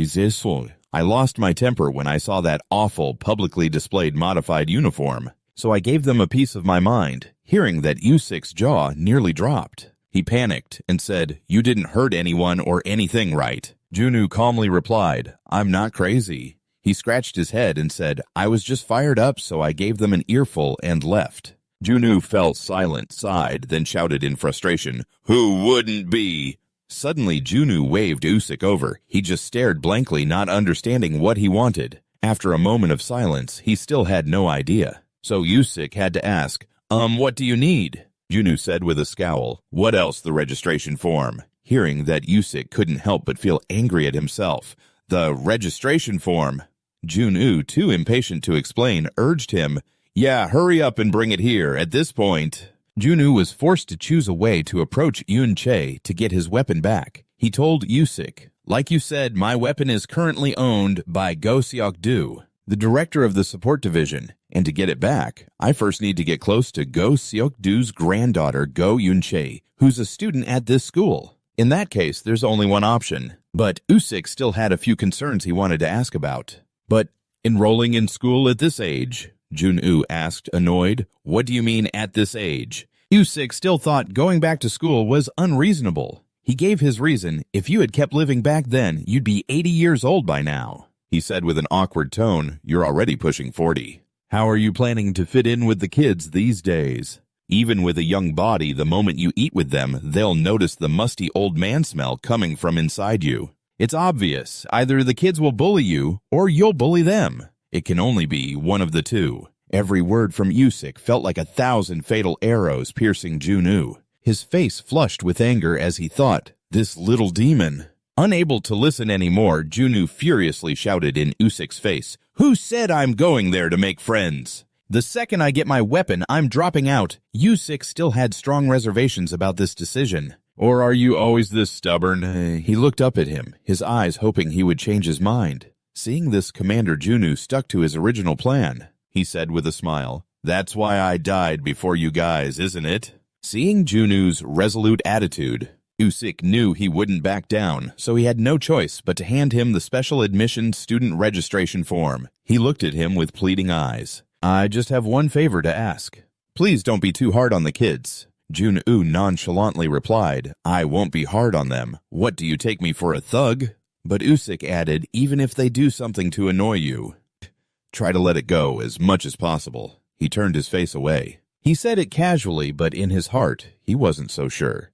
I lost my temper when I saw that awful, publicly displayed modified uniform, so I gave them a piece of my mind. Hearing that, Usich's jaw nearly dropped. He panicked and said, You didn't hurt anyone or anything, right? Junyu calmly replied, I'm not crazy. He scratched his head and said, I was just fired up, so I gave them an earful and left. Junyu fell silent, sighed, then shouted in frustration, Who wouldn't be? Suddenly, Junyu waved Usich over. He just stared blankly, not understanding what he wanted. After a moment of silence, he still had no idea. So Usich had to ask, what do you need? Junyu said with a scowl, What else, the registration form? Hearing that, Usich couldn't help but feel angry at himself. The registration form. Junyu, too impatient to explain, urged him, Yeah, hurry up and bring it here. At this point, Junyu was forced to choose a way to approach Yun-Che to get his weapon back. He told Usich, Like you said, my weapon is currently owned by Go Seokju, the director of the support division, and to get it back, I first need to get close to Go Seokju's granddaughter, Go Yun-Che, who's a student at this school. In that case, there's only one option. But Usich still had a few concerns he wanted to ask about. But enrolling in school at this age? Junyu asked, annoyed. What do you mean, at this age? Usich still thought going back to school was unreasonable. He gave his reason, if you had kept living back then, you'd be 80 years old by now. He said with an awkward tone, You're already pushing 40. How are you planning to fit in with the kids these days? Even with a young body, the moment you eat with them, they'll notice the musty old man smell coming from inside you. It's obvious. Either the kids will bully you, or you'll bully them. It can only be one of the two. Every word from Usich felt like 1,000 fatal arrows piercing Junyu. His face flushed with anger as he thought, This little demon. Unable to listen anymore, Junyu furiously shouted in Usich's face, Who said I'm going there to make friends? The second I get my weapon, I'm dropping out. Usich still had strong reservations about this decision. Or are you always this stubborn? He looked up at him, his eyes hoping he would change his mind. Seeing this, Commander Junu stuck to his original plan. He said with a smile, "That's why I died before you guys, isn't it?" Seeing Junu's resolute attitude, Usyk knew he wouldn't back down, so he had no choice but to hand him the special admission student registration form. He looked at him with pleading eyes. "I just have one favor to ask. Please don't be too hard on the kids." Jun-woo nonchalantly replied, "I won't be hard on them. What, do you take me for a thug?" But Usyk added, "Even if they do something to annoy you, try to let it go as much as possible." He turned his face away. He said it casually, but in his heart, he wasn't so sure.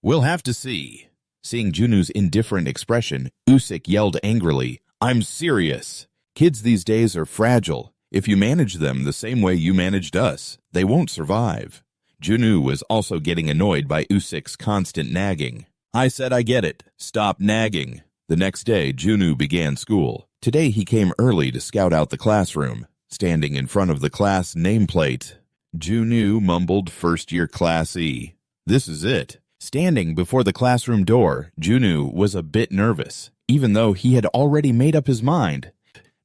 "We'll have to see." Seeing Junu's indifferent expression, Usyk yelled angrily, "I'm serious. Kids these days are fragile. If you manage them the same way you managed us, they won't survive." Junu was also getting annoyed by Usyk's constant nagging. "I said I get it. Stop nagging." The next day, Junu began school. Today he came early to scout out the classroom. Standing in front of the class nameplate, Junu mumbled first-year Class E. This is it. Standing before the classroom door, Junu was a bit nervous, even though he had already made up his mind.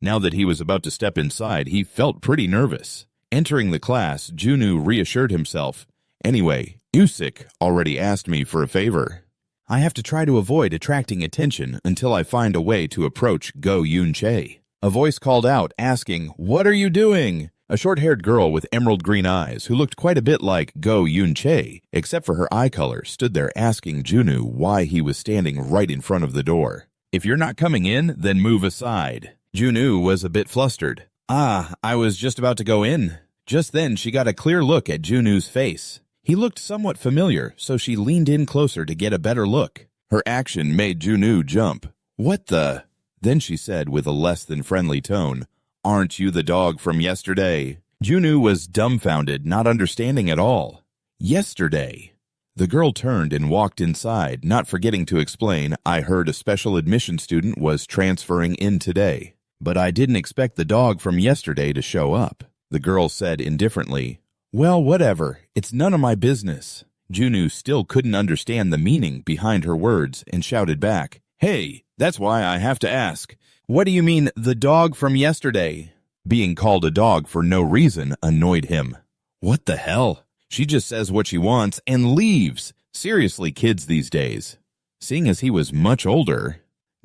Now that he was about to step inside, he felt pretty nervous. Entering the class, Junu reassured himself. "Anyway, Usyk already asked me for a favor. I have to try to avoid attracting attention until I find a way to approach Go Yun-chae." A voice called out, asking, "What are you doing?" A short-haired girl with emerald green eyes, who looked quite a bit like Go Yun-chae, except for her eye color, stood there asking Junu why he was standing right in front of the door. "If you're not coming in, then move aside." Junu was a bit flustered. I was just about to go in." Just then, she got a clear look at Junu's face. He looked somewhat familiar, so she leaned in closer to get a better look. Her action made Junu jump. "What the?" Then she said with a less than friendly tone, "Aren't you the dog from yesterday?" Junu was dumbfounded, not understanding at all. "Yesterday?" The girl turned and walked inside, not forgetting to explain, "I heard a special admission student was transferring in today, but I didn't expect the dog from yesterday to show up." The girl said indifferently, "Well, whatever. It's none of my business." Junu still couldn't understand the meaning behind her words and shouted back, "Hey, that's why I have to ask. What do you mean, the dog from yesterday?" Being called a dog for no reason annoyed him. What the hell? She just says what she wants and leaves. Seriously, kids these days. Seeing as he was much older,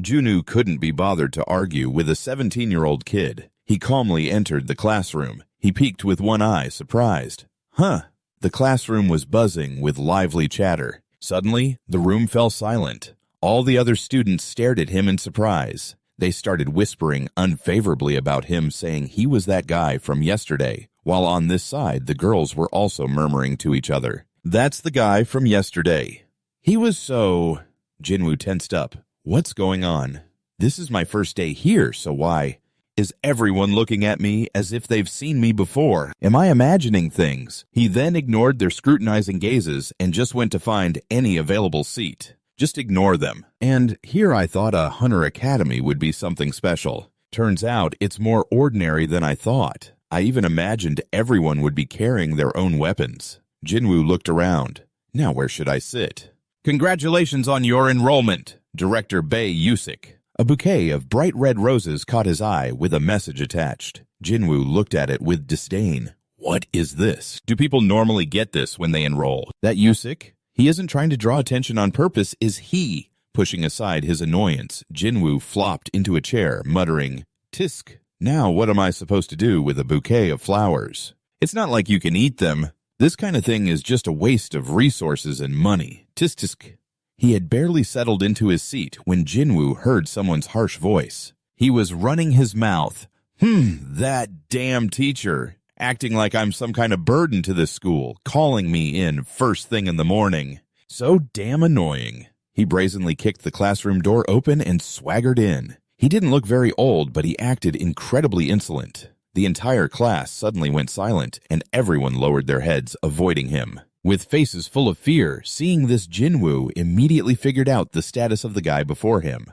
Junu couldn't be bothered to argue with a 17-year-old kid. He calmly entered the classroom. He peeked with one eye, surprised. The classroom was buzzing with lively chatter. Suddenly, the room fell silent. All the other students stared at him in surprise. They started whispering unfavorably about him, saying he was that guy from yesterday, while on this side the girls were also murmuring to each other, "That's the guy from yesterday. He was so..." Jinwoo tensed up. "What's going on? This is my first day here, so why? Is everyone looking at me as if they've seen me before? Am I imagining things?" He then ignored their scrutinizing gazes and just went to find any available seat. Just ignore them. And here I thought a Hunter Academy would be something special. Turns out it's more ordinary than I thought. I even imagined everyone would be carrying their own weapons. Jinwoo looked around. Now where should I sit? "Congratulations on your enrollment, Director Bae Usyk." A bouquet of bright red roses caught his eye with a message attached. Jinwoo looked at it with disdain. What is this? Do people normally get this when they enroll? That Usyk? He isn't trying to draw attention on purpose, is he? Pushing aside his annoyance, Jinwoo flopped into a chair, muttering, "Tisk. Now what am I supposed to do with a bouquet of flowers? It's not like you can eat them. This kind of thing is just a waste of resources and money. Tisk tisk." He had barely settled into his seat when Jinwoo heard someone's harsh voice. He was running his mouth. That damn teacher, acting like I'm some kind of burden to this school, calling me in first thing in the morning. So damn annoying. He brazenly kicked the classroom door open and swaggered in. He didn't look very old, but he acted incredibly insolent. The entire class suddenly went silent, and everyone lowered their heads, avoiding him. With faces full of fear, seeing this, Jinwoo immediately figured out the status of the guy before him.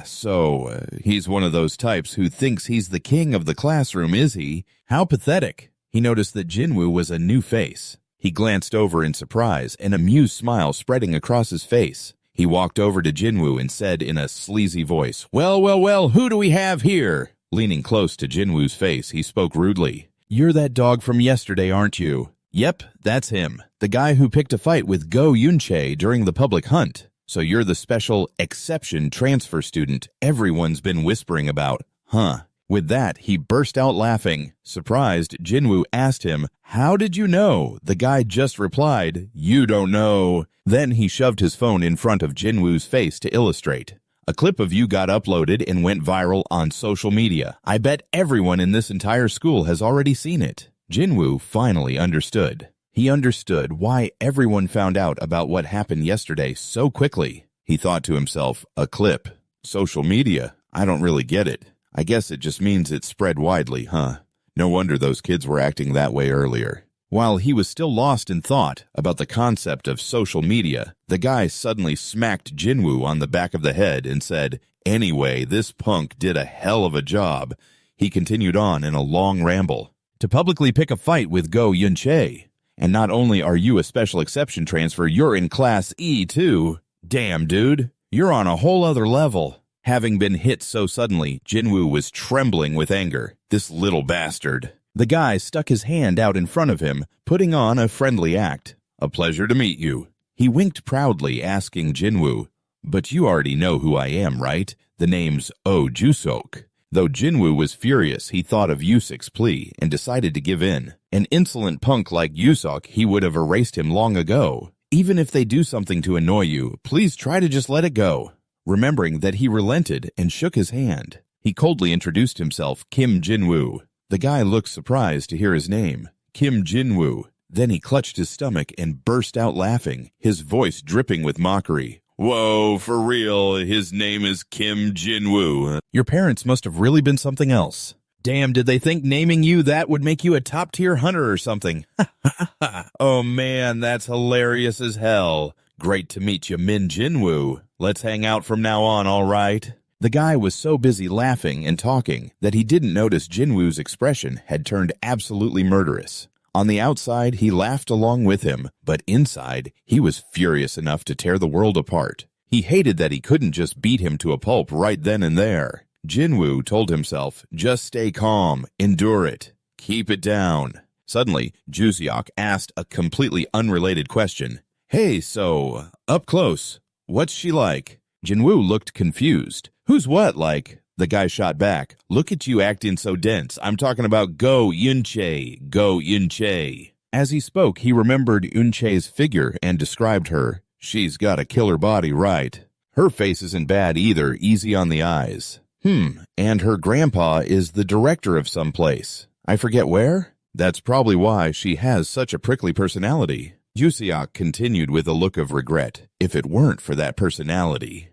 So he's one of those types who thinks he's the king of the classroom, is he? How pathetic. He noticed that Jinwoo was a new face. He glanced over in surprise, an amused smile spreading across his face. He walked over to Jinwoo and said in a sleazy voice, "Well, well, well, who do we have here?" Leaning close to Jinwoo's face, he spoke rudely. "You're that dog from yesterday, aren't you?" "Yep, that's him. The guy who picked a fight with Go Yunchae during the public hunt. So you're the special exception transfer student everyone's been whispering about, huh?" With that, he burst out laughing. Surprised, Jinwoo asked him, "How did you know?" The guy just replied, "You don't know." Then he shoved his phone in front of Jinwoo's face to illustrate. A clip of you got uploaded and went viral on social media. I bet everyone in this entire school has already seen it. Jinwoo finally understood. He understood why everyone found out about what happened yesterday so quickly. He thought to himself, a clip. Social media? I don't really get it. I guess it just means it spread widely, huh? No wonder those kids were acting that way earlier. While he was still lost in thought about the concept of social media, the guy suddenly smacked Jinwoo on the back of the head and said, "Anyway, this punk did a hell of a job." He continued on in a long ramble. "To publicly pick a fight with Go Yunchae. And not only are you a special exception transfer, you're in Class E too. Damn, dude, you're on a whole other level." Having been hit so suddenly, Jinwoo was trembling with anger. This little bastard. The guy stuck his hand out in front of him, putting on a friendly act. "A pleasure to meet you." He winked proudly, asking Jinwoo, "But you already know who I am, right? The name's Oh Jusok." Though Jinwoo was furious, he thought of Yusuk's plea and decided to give in. An insolent punk like Yusuk, he would have erased him long ago. Even if they do something to annoy you, please try to just let it go. Remembering that, he relented and shook his hand. He coldly introduced himself, Kim Jinwoo. The guy looked surprised to hear his name, Kim Jinwoo. Then he clutched his stomach and burst out laughing, his voice dripping with mockery. "Whoa, for real, his name is Kim Jinwoo. Your parents must have really been something else. Damn, did they think naming you that would make you a top-tier hunter or something?" "Oh man, that's hilarious as hell. Great to meet you, Min Jinwoo. Let's hang out from now on, all right?" The guy was so busy laughing and talking that he didn't notice Jinwoo's expression had turned absolutely murderous. On the outside, he laughed along with him, but inside, he was furious enough to tear the world apart. He hated that he couldn't just beat him to a pulp right then and there. Jinwoo told himself, just stay calm, endure it, keep it down. Suddenly, Jusiok asked a completely unrelated question. "Hey, so, up close, what's she like?" Jinwoo looked confused. "Who's what, like?" The guy shot back. "Look at you acting so dense. I'm talking about Go Yunchae. Go Yunchae." As he spoke, he remembered Yunchae's figure and described her. "She's got a killer body, right? Her face isn't bad either, easy on the eyes. And her grandpa is the director of some place. I forget where? That's probably why she has such a prickly personality." Jusiok continued with a look of regret. "If it weren't for that personality,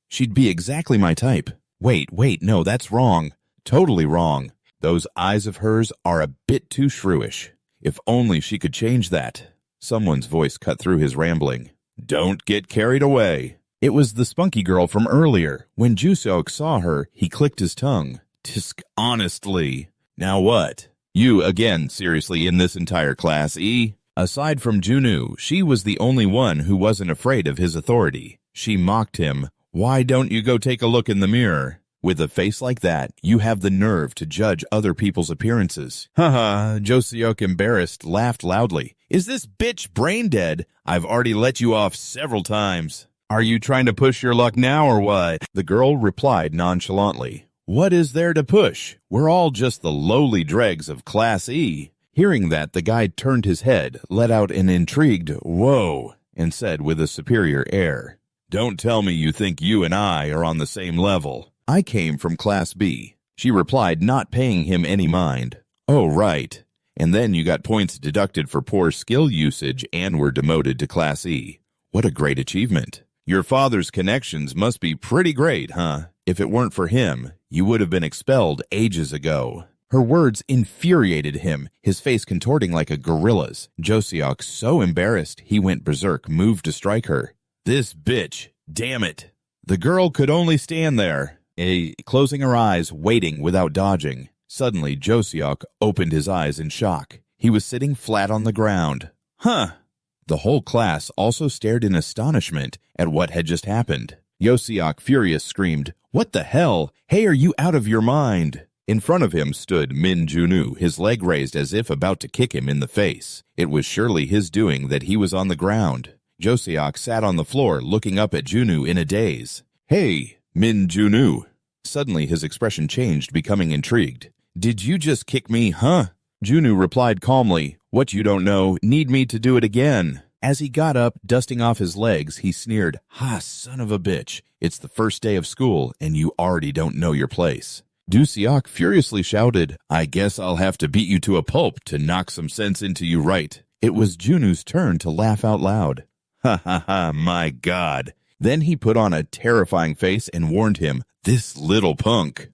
she'd be exactly my type." Wait, no, that's wrong. Totally wrong. Those eyes of hers are a bit too shrewish. If only she could change that. Someone's voice cut through his rambling. "Don't get carried away." It was the spunky girl from earlier. When Jusok saw her, he clicked his tongue. "Tisk, honestly. Now what? You again, seriously, in this entire class, E?" Aside from Junu, she was the only one who wasn't afraid of his authority. She mocked him. "Why don't you go take a look in the mirror? With a face like that, you have the nerve to judge other people's appearances." Haha, Josiok, embarrassed, laughed loudly. "Is this bitch brain dead? I've already let you off several times. Are you trying to push your luck now or what?" The girl replied nonchalantly. "What is there to push? We're all just the lowly dregs of Class E." Hearing that, the guy turned his head, let out an intrigued "whoa," and said with a superior air, "Don't tell me you think you and I are on the same level. I came from Class B." She replied, not paying him any mind. "Oh, right. And then you got points deducted for poor skill usage and were demoted to Class E. What a great achievement. Your father's connections must be pretty great, huh? If it weren't for him, you would have been expelled ages ago." Her words infuriated him, his face contorting like a gorilla's. Josiok, so embarrassed, he went berserk, moved to strike her. "This bitch, damn it." The girl could only stand there, closing her eyes, waiting without dodging. Suddenly, Josiok opened his eyes in shock. He was sitting flat on the ground. "Huh, The whole class also stared in astonishment at what had just happened. Yoseok, furious, screamed, "What the hell? Hey, are you out of your mind?" In front of him stood Min Junwoo, his leg raised as if about to kick him in the face. It was surely his doing that he was on the ground. Yoseok sat on the floor, looking up at Junwoo in a daze. "Hey, Min Junwoo." Suddenly his expression changed, becoming intrigued. "Did you just kick me, huh?" Junwoo replied calmly, "What you don't know, need me to do it again." As he got up, dusting off his legs, he sneered, "Ha, son of a bitch. It's the first day of school, and you already don't know your place." Yoseok furiously shouted, "I guess I'll have to beat you to a pulp to knock some sense into you, right?" It was Junwoo's turn to laugh out loud. "Ha ha ha, my God." Then he put on a terrifying face and warned him, "This little punk."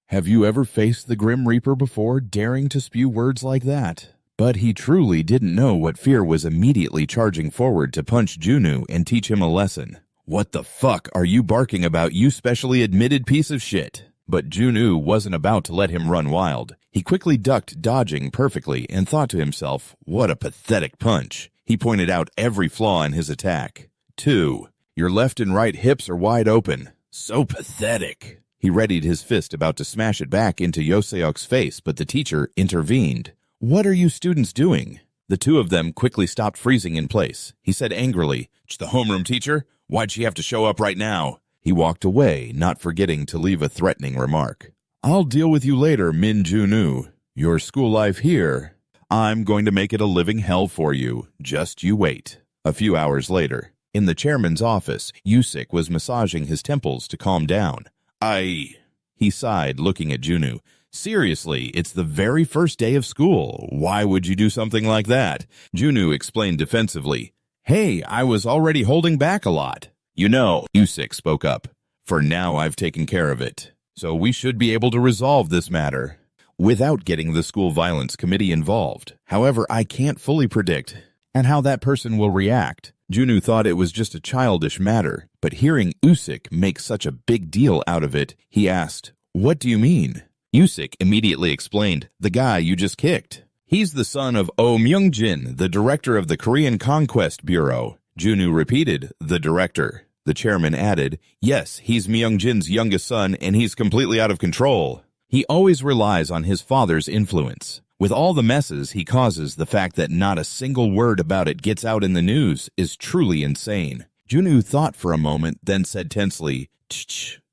Have you ever faced the Grim Reaper before, daring to spew words like that? But he truly didn't know what fear was immediately charging forward to punch Junwoo and teach him a lesson. "What the fuck are you barking about, you specially admitted piece of shit?" But Junwoo wasn't about to let him run wild. He quickly ducked, dodging perfectly, and thought to himself, what a pathetic punch. He pointed out every flaw in his attack. 2. Your left and right hips are wide open. So pathetic. He readied his fist, about to smash it back into Yoseok's face, but the teacher intervened. "What are you students doing?" The two of them quickly stopped, freezing in place. He said angrily, "It's the homeroom teacher? Why'd she have to show up right now?" He walked away, not forgetting to leave a threatening remark. "I'll deal with you later, Min Junwoo. Your school life here, I'm going to make it a living hell for you. Just you wait." A few hours later, in the chairman's office, Yoseok was massaging his temples to calm down. He sighed, looking at Junwoo. "Seriously, it's the very first day of school. Why would you do something like that?" Junwoo explained defensively. "Hey, I was already holding back a lot." "You know," Yoseok spoke up, "for now I've taken care of it. So we should be able to resolve this matter without getting the school violence committee involved. However, I can't fully predict and how that person will react." Junwoo thought it was just a childish matter, but hearing Yoseok make such a big deal out of it, he asked, "What do you mean?" Yoseok immediately explained, "The guy you just kicked. He's the son of Oh Myung-jin, the director of the Korean Conquest Bureau." Junwoo repeated, "The director." The chairman added, "Yes, he's Myung-jin's youngest son, and he's completely out of control. He always relies on his father's influence. With all the messes he causes, the fact that not a single word about it gets out in the news is truly insane." Junwoo thought for a moment, then said tensely,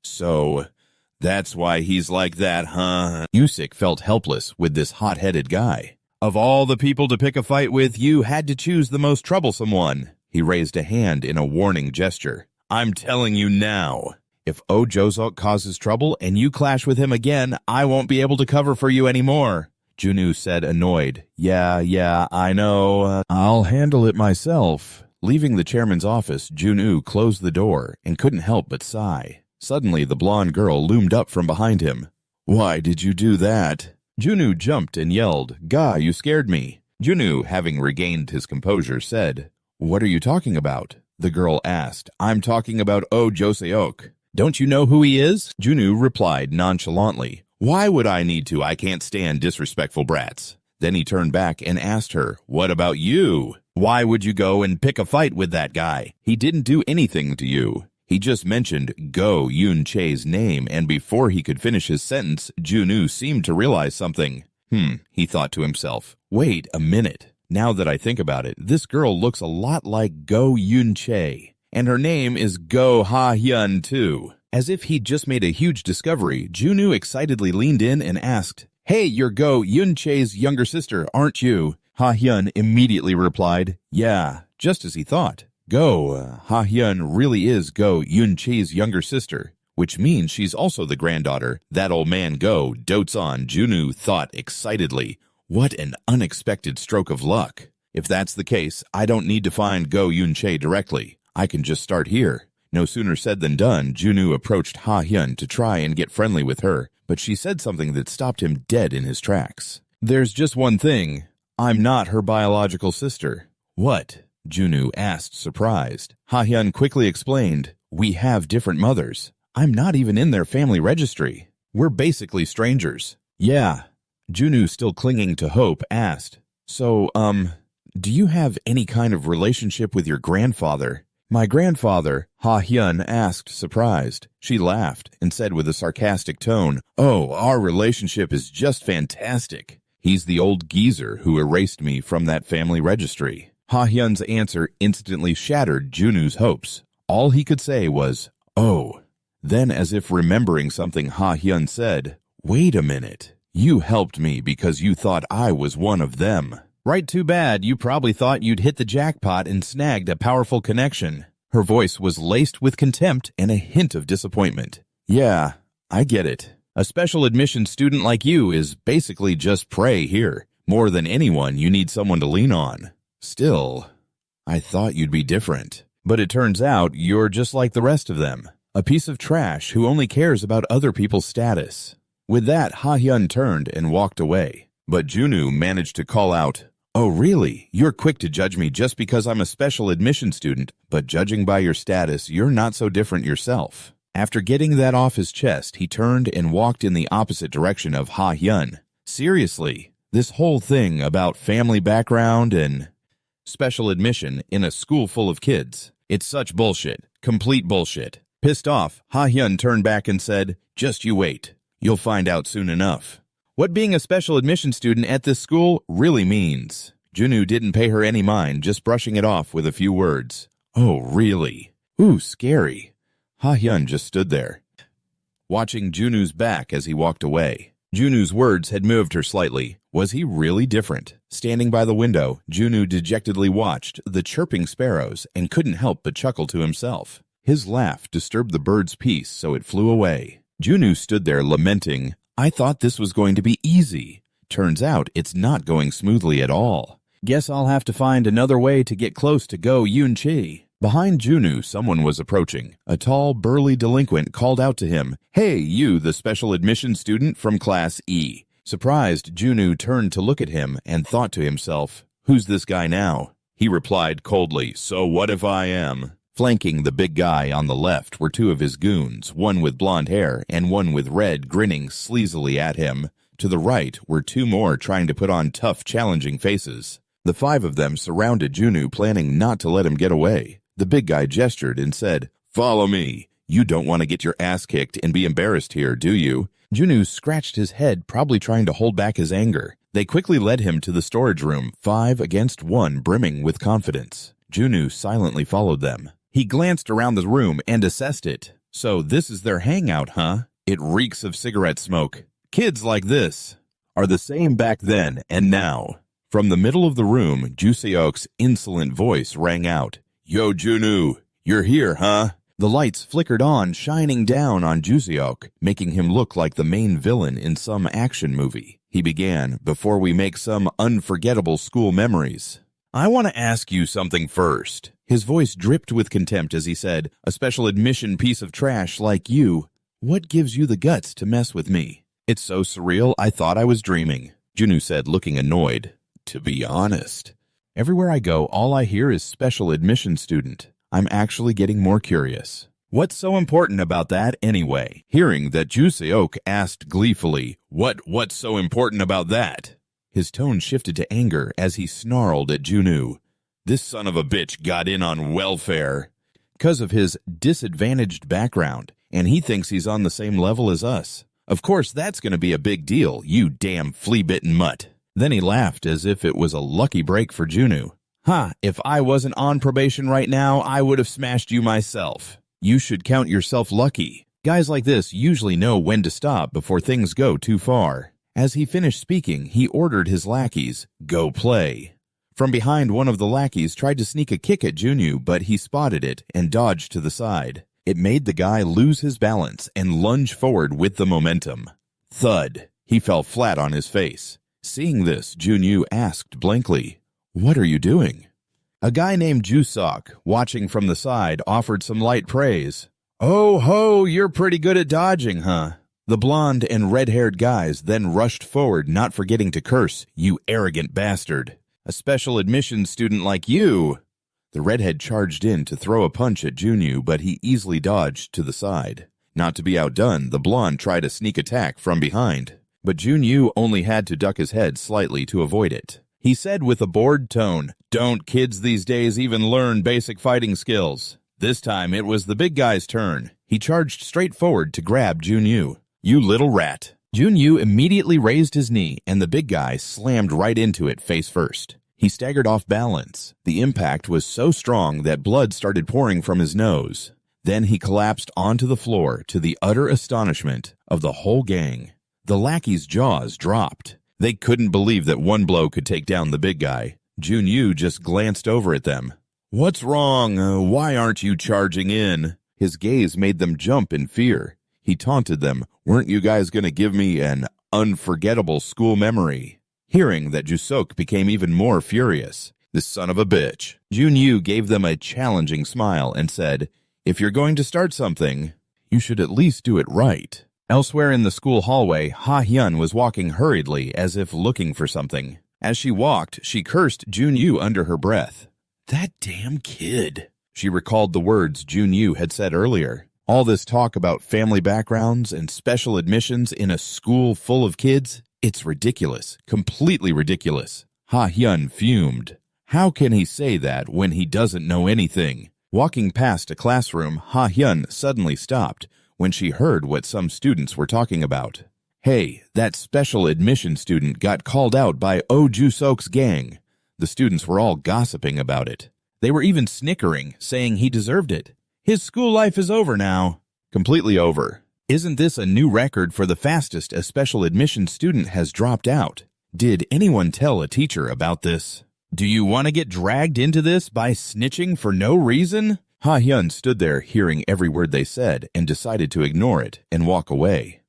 "So that's why he's like that, huh?" Yoseok felt helpless with this hot-headed guy. "Of all the people to pick a fight with, you had to choose the most troublesome one." He raised a hand in a warning gesture. "I'm telling you now, if Oh Joseok causes trouble and you clash with him again, I won't be able to cover for you anymore." Junwoo said, annoyed, Yeah, I know. I'll handle it myself." Leaving the chairman's office, Junwoo closed the door and couldn't help but sigh. Suddenly, the blonde girl loomed up from behind him. "Why did you do that?" Junwoo jumped and yelled, "Gah, you scared me." Junwoo, having regained his composure, said, "What are you talking about?" The girl asked, "I'm talking about Oh Joseok." "Don't you know who he is?" Junwoo replied nonchalantly, "Why would I need to? I can't stand disrespectful brats." Then he turned back and asked her, "What about you? Why would you go and pick a fight with that guy? He didn't do anything to you." He just mentioned Go Yun-che's name, and before he could finish his sentence, Junwoo seemed to realize something. He thought to himself, "Wait a minute. Now that I think about it, this girl looks a lot like Go Yun-che, and her name is Go Ha-hyun too." As if he'd just made a huge discovery, Junwoo excitedly leaned in and asked, "Hey, you're Go Yun-che's younger sister, aren't you?" Ha-hyun immediately replied, "Yeah," just as he thought. Go Ha-hyun really is Go Yun-che's younger sister, which means she's also the granddaughter that old man Go dotes on. Junwoo thought excitedly, what an unexpected stroke of luck. If that's the case, I don't need to find Go Yun-che directly. I can just start here. No sooner said than done, Junwoo approached Ha-hyun to try and get friendly with her, but she said something that stopped him dead in his tracks. "There's just one thing. I'm not her biological sister." "What?" Junwoo asked, surprised. Ha-hyun quickly explained, "We have different mothers. I'm not even in their family registry. We're basically strangers." "Yeah." Junwoo, still clinging to hope, asked, "So, "Do you have any kind of relationship with your grandfather?" "My grandfather?" Ha-hyun asked, surprised. She laughed and said with a sarcastic tone, "Oh, our relationship is just fantastic. He's the old geezer who erased me from that family registry." Ha-hyun's answer instantly shattered Junu's hopes. All he could say was, "Oh." Then, as if remembering something Ha-hyun said, "Wait a minute. You helped me because you thought I was one of them. Right, too bad. You probably thought you'd hit the jackpot and snagged a powerful connection." Her voice was laced with contempt and a hint of disappointment. "Yeah, I get it. A special admission student like you is basically just prey here. More than anyone, you need someone to lean on. Still, I thought you'd be different. But it turns out you're just like the rest of them. A piece of trash who only cares about other people's status." With that, Ha-hyun turned and walked away. But Junu managed to call out, "Oh really? You're quick to judge me just because I'm a special admission student, but judging by your status, you're not so different yourself." After getting that off his chest, he turned and walked in the opposite direction of Ha-hyun. Seriously, this whole thing about family background and special admission in a school full of kids, it's such bullshit. Complete bullshit. Pissed off, Ha-hyun turned back and said, "Just you wait. You'll find out soon enough." What being a special admission student at this school really means. Junu didn't pay her any mind, just brushing it off with a few words. "Oh, really? Ooh, scary." Ha-hyun just stood there, watching Junu's back as he walked away. Junu's words had moved her slightly. Was he really different? Standing by the window, Junu dejectedly watched the chirping sparrows and couldn't help but chuckle to himself. His laugh disturbed the bird's peace, so it flew away. Junu stood there lamenting, "I thought this was going to be easy. Turns out it's not going smoothly at all. Guess I'll have to find another way to get close to Go Yun-chi." Behind Junu, someone was approaching. A tall, burly delinquent called out to him, "Hey, you, the special admission student from Class E." Surprised, Junu turned to look at him and thought to himself, "Who's this guy now?" He replied coldly, "So what if I am?" Flanking the big guy on the left were two of his goons, one with blonde hair and one with red, grinning sleazily at him. To the right were two more trying to put on tough, challenging faces. The five of them surrounded Junu, planning not to let him get away. The big guy gestured and said, "Follow me. You don't want to get your ass kicked and be embarrassed here, do you?" Junu scratched his head, probably trying to hold back his anger. They quickly led him to the storage room, 5 against 1, brimming with confidence. Junu silently followed them. He glanced around the room and assessed it. So this is their hangout, huh? It reeks of cigarette smoke. Kids like this are the same back then and now. From the middle of the room, Juseok's insolent voice rang out. "Yo, Junu, you're here, huh?" The lights flickered on, shining down on Juseok, making him look like the main villain in some action movie. He began, "Before we make some unforgettable school memories, I want to ask you something first." His voice dripped with contempt as he said, "A special admission piece of trash like you, what gives you the guts to mess with me?" "It's so surreal, I thought I was dreaming," Junu said, looking annoyed. "To be honest, everywhere I go, all I hear is special admission student. I'm actually getting more curious. What's so important about that anyway?" Hearing that Juseok asked gleefully, What's so important about that?" His tone shifted to anger as he snarled at Junu. "This son of a bitch got in on welfare because of his disadvantaged background, and he thinks he's on the same level as us. Of course that's going to be a big deal, you damn flea-bitten mutt." Then he laughed as if it was a lucky break for Junu. "Ha, if I wasn't on probation right now, I would have smashed you myself. You should count yourself lucky. Guys like this usually know when to stop before things go too far." As he finished speaking, he ordered his lackeys, "Go play." From behind, one of the lackeys tried to sneak a kick at Junu, but he spotted it and dodged to the side. It made the guy lose his balance and lunge forward with the momentum. Thud. He fell flat on his face. Seeing this, Junu asked blankly, "What are you doing?" A guy named Jusok, watching from the side, offered some light praise. "Oh ho, you're pretty good at dodging, huh?" The blonde and red-haired guys then rushed forward, not forgetting to curse, "You arrogant bastard. A special admissions student like you." The redhead charged in to throw a punch at Junu, but he easily dodged to the side. Not to be outdone, the blonde tried a sneak attack from behind, but Junu only had to duck his head slightly to avoid it. He said with a bored tone, "Don't kids these days even learn basic fighting skills?" This time it was the big guy's turn. He charged straight forward to grab Junyu. "You little rat." Junyu immediately raised his knee, and the big guy slammed right into it face first. He staggered off balance. The impact was so strong that blood started pouring from his nose. Then he collapsed onto the floor to the utter astonishment of the whole gang. The lackeys' jaws dropped. They couldn't believe that one blow could take down the big guy. Junyu just glanced over at them. "What's wrong? Why aren't you charging in?" His gaze made them jump in fear. He taunted them, "Weren't you guys going to give me an unforgettable school memory?" Hearing that, Jusok became even more furious. "This son of a bitch." Junyu gave them a challenging smile and said, "If you're going to start something, you should at least do it right." Elsewhere in the school hallway, Ha-hyun was walking hurriedly as if looking for something. As she walked, she cursed Junyu under her breath. "That damn kid." She recalled the words Junyu had said earlier. All this talk about family backgrounds and special admissions in a school full of kids, it's ridiculous, completely ridiculous. Ha-hyun fumed. How can he say that when he doesn't know anything? Walking past a classroom, Ha-hyun suddenly stopped when she heard what some students were talking about. "Hey, that special admission student got called out by Oh Jusok's gang." The students were all gossiping about it. They were even snickering, saying he deserved it. His school life is over now. Completely over. Isn't this a new record for the fastest a special admission student has dropped out? Did anyone tell a teacher about this? Do you want to get dragged into this by snitching for no reason? Ha-hyun stood there hearing every word they said and decided to ignore it and walk away.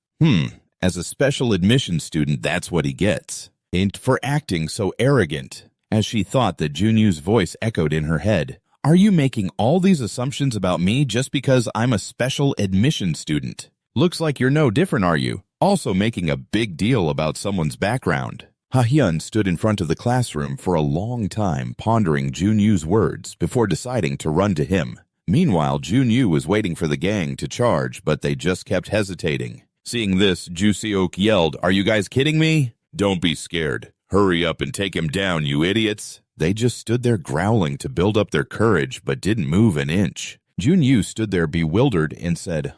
As a special admission student, that's what he gets. And for acting so arrogant. As she thought that Junyu's voice echoed in her head. "Are you making all these assumptions about me just because I'm a special admission student? Looks like you're no different, are you? Also making a big deal about someone's background." Ha-hyun stood in front of the classroom for a long time pondering Junyu's words before deciding to run to him. Meanwhile, Junyu was waiting for the gang to charge, but they just kept hesitating. Seeing this, Juseok yelled, "Are you guys kidding me? Don't be scared. Hurry up and take him down, you idiots." They just stood there growling to build up their courage, but didn't move an inch. Junyu stood there bewildered and said,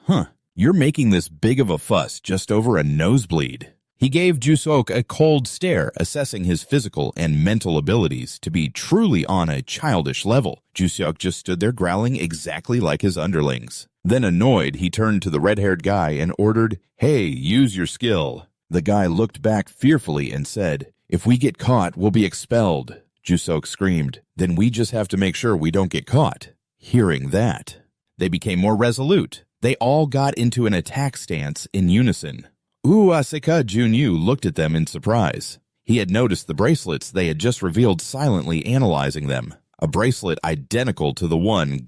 "You're making this big of a fuss just over a nosebleed." He gave Jusok a cold stare, assessing his physical and mental abilities to be truly on a childish level. Jusok just stood there growling exactly like his underlings. Then annoyed, he turned to the red-haired guy and ordered, "Hey, use your skill." The guy looked back fearfully and said, "If we get caught, we'll be expelled." Jusok screamed, "Then we just have to make sure we don't get caught." Hearing that, they became more resolute. They all got into an attack stance in unison. Aseka Junyu looked at them in surprise. He had noticed the bracelets they had just revealed, silently analyzing them. A bracelet identical to the one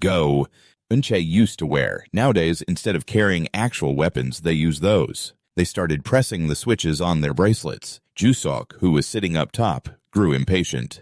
Unche used to wear. Nowadays, instead of carrying actual weapons, they use those. They started pressing the switches on their bracelets. Jusok, who was sitting up top, grew impatient.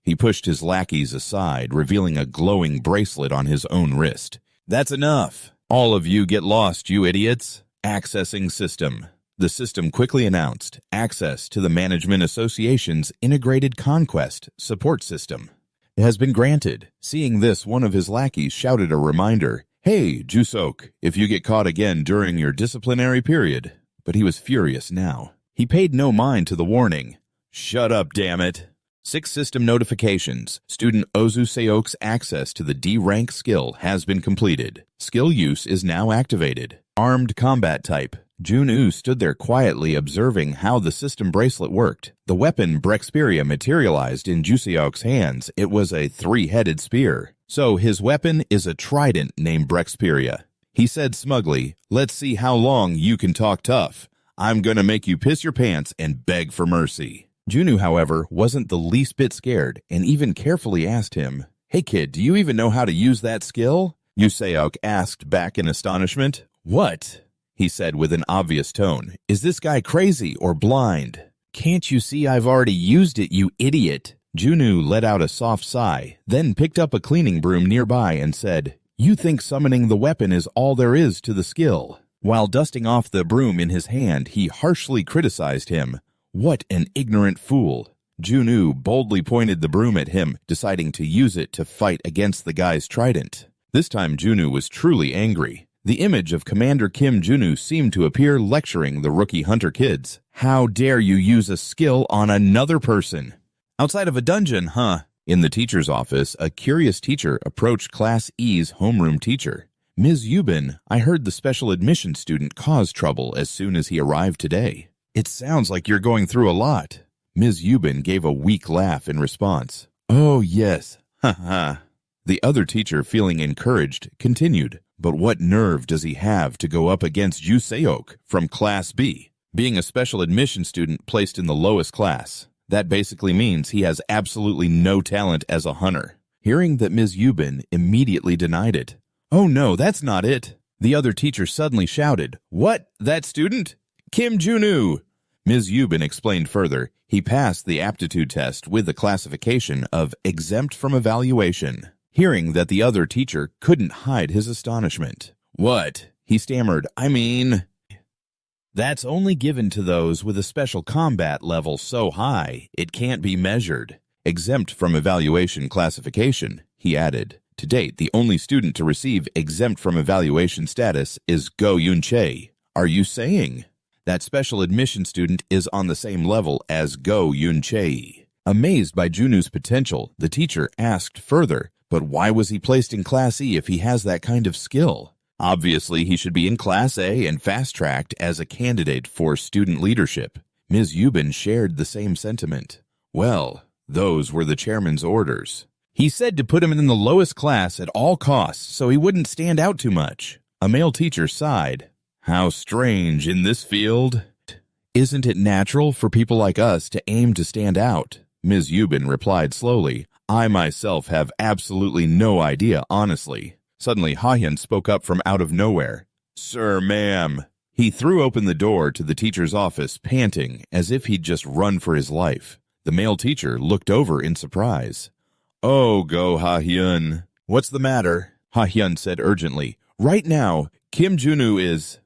He pushed his lackeys aside, revealing a glowing bracelet on his own wrist. "That's enough. All of you get lost, you idiots." Accessing system. The system quickly announced access to the Management Association's Integrated Conquest support system. It has been granted. Seeing this, one of his lackeys shouted a reminder. "Hey, Jusok, if you get caught again during your disciplinary period." But he was furious now. He paid no mind to the warning. "Shut up, damn it." 6 system notifications. Student Ozu Seok's access to the D-rank skill has been completed. Skill use is now activated. Armed combat type. Jun-woo stood there quietly observing how the system bracelet worked. The weapon Brexperia materialized in Juseok's hands. It was a 3-headed spear. So his weapon is a trident named Brexperia. He said smugly, "Let's see how long you can talk tough. I'm gonna make you piss your pants and beg for mercy." Junu, however, wasn't the least bit scared and even carefully asked him, "Hey kid, do you even know how to use that skill?" Yuseok asked back in astonishment. "What?" he said with an obvious tone. "Is this guy crazy or blind?" "Can't you see I've already used it, you idiot?" Junu let out a soft sigh, then picked up a cleaning broom nearby and said, "You think summoning the weapon is all there is to the skill?" While dusting off the broom in his hand, he harshly criticized him. What an ignorant fool. Junu boldly pointed the broom at him, deciding to use it to fight against the guy's trident. This time Junu was truly angry. The image of Commander Kim Junu seemed to appear lecturing the rookie hunter kids. How dare you use a skill on another person? Outside of a dungeon, huh? In the teacher's office, a curious teacher approached Class E's homeroom teacher. Ms. Yubin, I heard the special admission student caused trouble as soon as he arrived today. It sounds like you're going through a lot. Ms. Yubin gave a weak laugh in response. Oh, yes. Ha ha. The other teacher, feeling encouraged, continued. But what nerve does he have to go up against Ju Seok from Class B? Being a special admission student placed in the lowest class. That basically means he has absolutely no talent as a hunter. Hearing that Ms. Yubin immediately denied it. Oh no, that's not it. The other teacher suddenly shouted, What? That student? Kim Junu! Ms. Yubin explained further. He passed the aptitude test with the classification of exempt from evaluation. Hearing that the other teacher couldn't hide his astonishment. What? He stammered, That's only given to those with a special combat level so high it can't be measured. Exempt from evaluation classification, he added. To date, the only student to receive exempt from evaluation status is Go Yun-chae. Are you saying that special admission student is on the same level as Go Yun-chae? Amazed by Junu's potential, the teacher asked further, but why was he placed in Class E if he has that kind of skill? Obviously, he should be in Class A and fast-tracked as a candidate for student leadership. Ms. Yubin shared the same sentiment. Well, those were the chairman's orders. He said to put him in the lowest class at all costs so he wouldn't stand out too much. A male teacher sighed. How strange in this field. Isn't it natural for people like us to aim to stand out? Ms. Yubin replied slowly. I myself have absolutely no idea, honestly. Suddenly, Ha-hyun spoke up from out of nowhere. Sir, ma'am. He threw open the door to the teacher's office, panting, as if he'd just run for his life. The male teacher looked over in surprise. Oh, go Ha-hyun. What's the matter? Ha-hyun said urgently. Right now, Kim Junu is...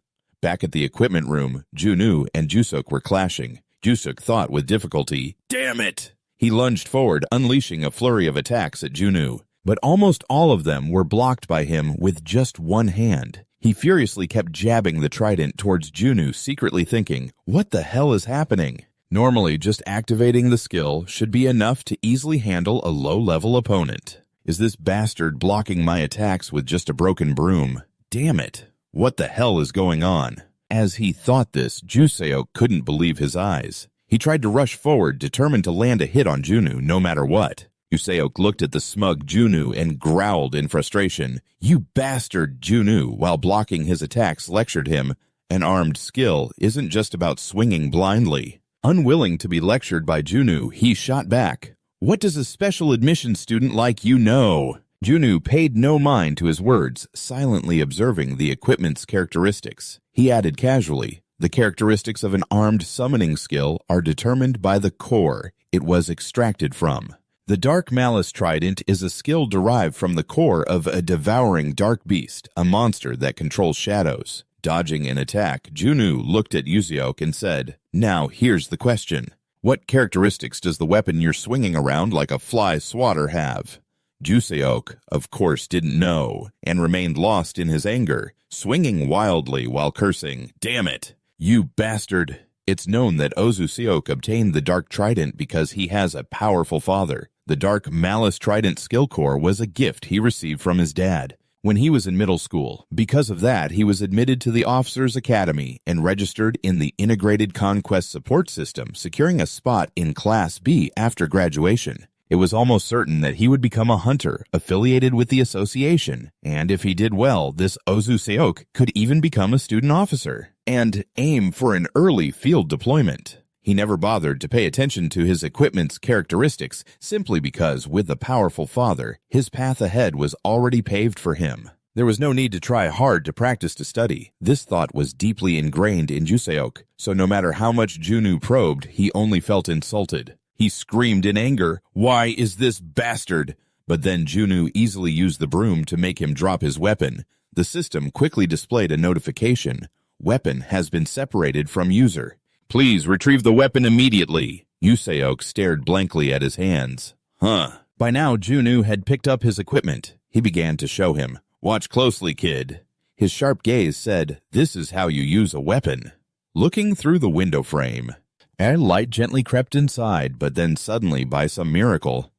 Back at the equipment room, Junu and Jusuk were clashing. Jusuk thought with difficulty, Damn it! He lunged forward, unleashing a flurry of attacks at Junu. But almost all of them were blocked by him with just one hand. He furiously kept jabbing the trident towards Junu, secretly thinking, What the hell is happening? Normally, just activating the skill should be enough to easily handle a low-level opponent. Is this bastard blocking my attacks with just a broken broom? Damn it! What the hell is going on? As he thought this, Ju Seok couldn't believe his eyes. He tried to rush forward, determined to land a hit on Junu no matter what. Ju Seok looked at the smug Junu and growled in frustration. You bastard! Junu, while blocking his attacks, lectured him. An armed skill isn't just about swinging blindly. Unwilling to be lectured by Junu, he shot back. What does a special admissions student like you know? Junu paid no mind to his words, silently observing the equipment's characteristics. He added casually, The characteristics of an armed summoning skill are determined by the core it was extracted from. The Dark Malice Trident is a skill derived from the core of a devouring dark beast, a monster that controls shadows. Dodging an attack, Junu looked at Yuseok and said, Now here's the question. What characteristics does the weapon you're swinging around like a fly swatter have? Juseok, of course, didn't know, and remained lost in his anger, swinging wildly while cursing, Damn it! You bastard! It's known that Ozu Seok obtained the Dark Trident because he has a powerful father. The Dark Malice Trident skill core was a gift he received from his dad when he was in middle school. Because of that, he was admitted to the Officers Academy and registered in the Integrated Conquest Support System, securing a spot in Class B after graduation. It was almost certain that he would become a hunter affiliated with the association, and if he did well, this Ozu Seok could even become a student officer and aim for an early field deployment. He never bothered to pay attention to his equipment's characteristics simply because, with a powerful father, his path ahead was already paved for him. There was no need to try hard to practice to study. This thought was deeply ingrained in Juseok, so no matter how much Junu probed, he only felt insulted. He screamed in anger, Why is this bastard? But then Junu easily used the broom to make him drop his weapon. The system quickly displayed a notification. Weapon has been separated from user. Please retrieve the weapon immediately. Yuseok stared blankly at his hands. Huh. By now, Junu had picked up his equipment. He began to show him. Watch closely, kid. His sharp gaze said, this is how you use a weapon. Looking through the window frame, a light gently crept inside, but then suddenly, by some miracle,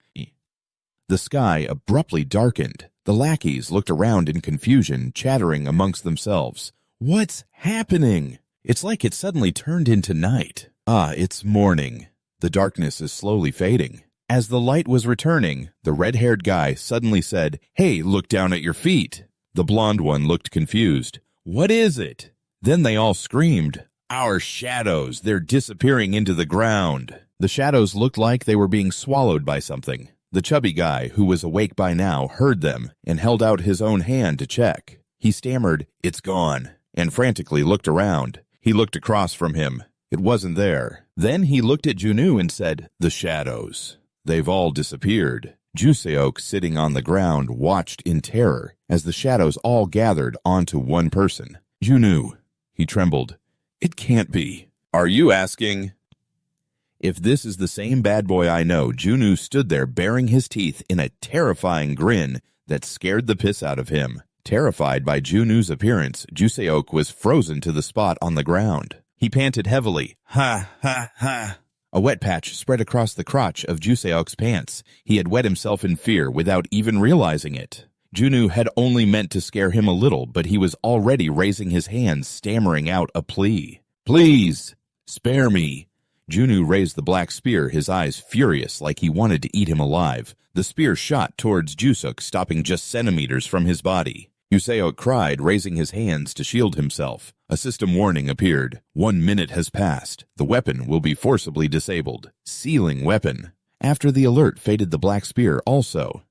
the sky abruptly darkened. The lackeys looked around in confusion, chattering amongst themselves. What's happening? It's like it suddenly turned into night. Ah, it's morning. The darkness is slowly fading. As the light was returning, the red-haired guy suddenly said, Hey, look down at your feet. The blonde one looked confused. What is it? Then they all screamed, Our shadows, they're disappearing into the ground. The shadows looked like they were being swallowed by something. The chubby guy, who was awake by now, heard them and held out his own hand to check. He stammered, It's gone, and frantically looked around. He looked across from him. It wasn't there. Then he looked at Junu and said, The shadows. They've all disappeared. Juseok, sitting on the ground, watched in terror as the shadows all gathered onto one person. Junu. He trembled. It can't be. Are you asking? If this is the same bad boy I know, Junu stood there baring his teeth in a terrifying grin that scared the piss out of him. Terrified by Junu's appearance, Juseok was frozen to the spot on the ground. He panted heavily. Ha, ha, ha. A wet patch spread across the crotch of Juseok's pants. He had wet himself in fear without even realizing it. Junu had only meant to scare him a little, but he was already raising his hands, stammering out a plea. Please, spare me. Junu raised the black spear, his eyes furious like he wanted to eat him alive. The spear shot towards Jusuk, stopping just centimeters from his body. Juseok cried, raising his hands to shield himself. A system warning appeared. 1 minute has passed. The weapon will be forcibly disabled. Sealing weapon. After the alert faded, the black spear also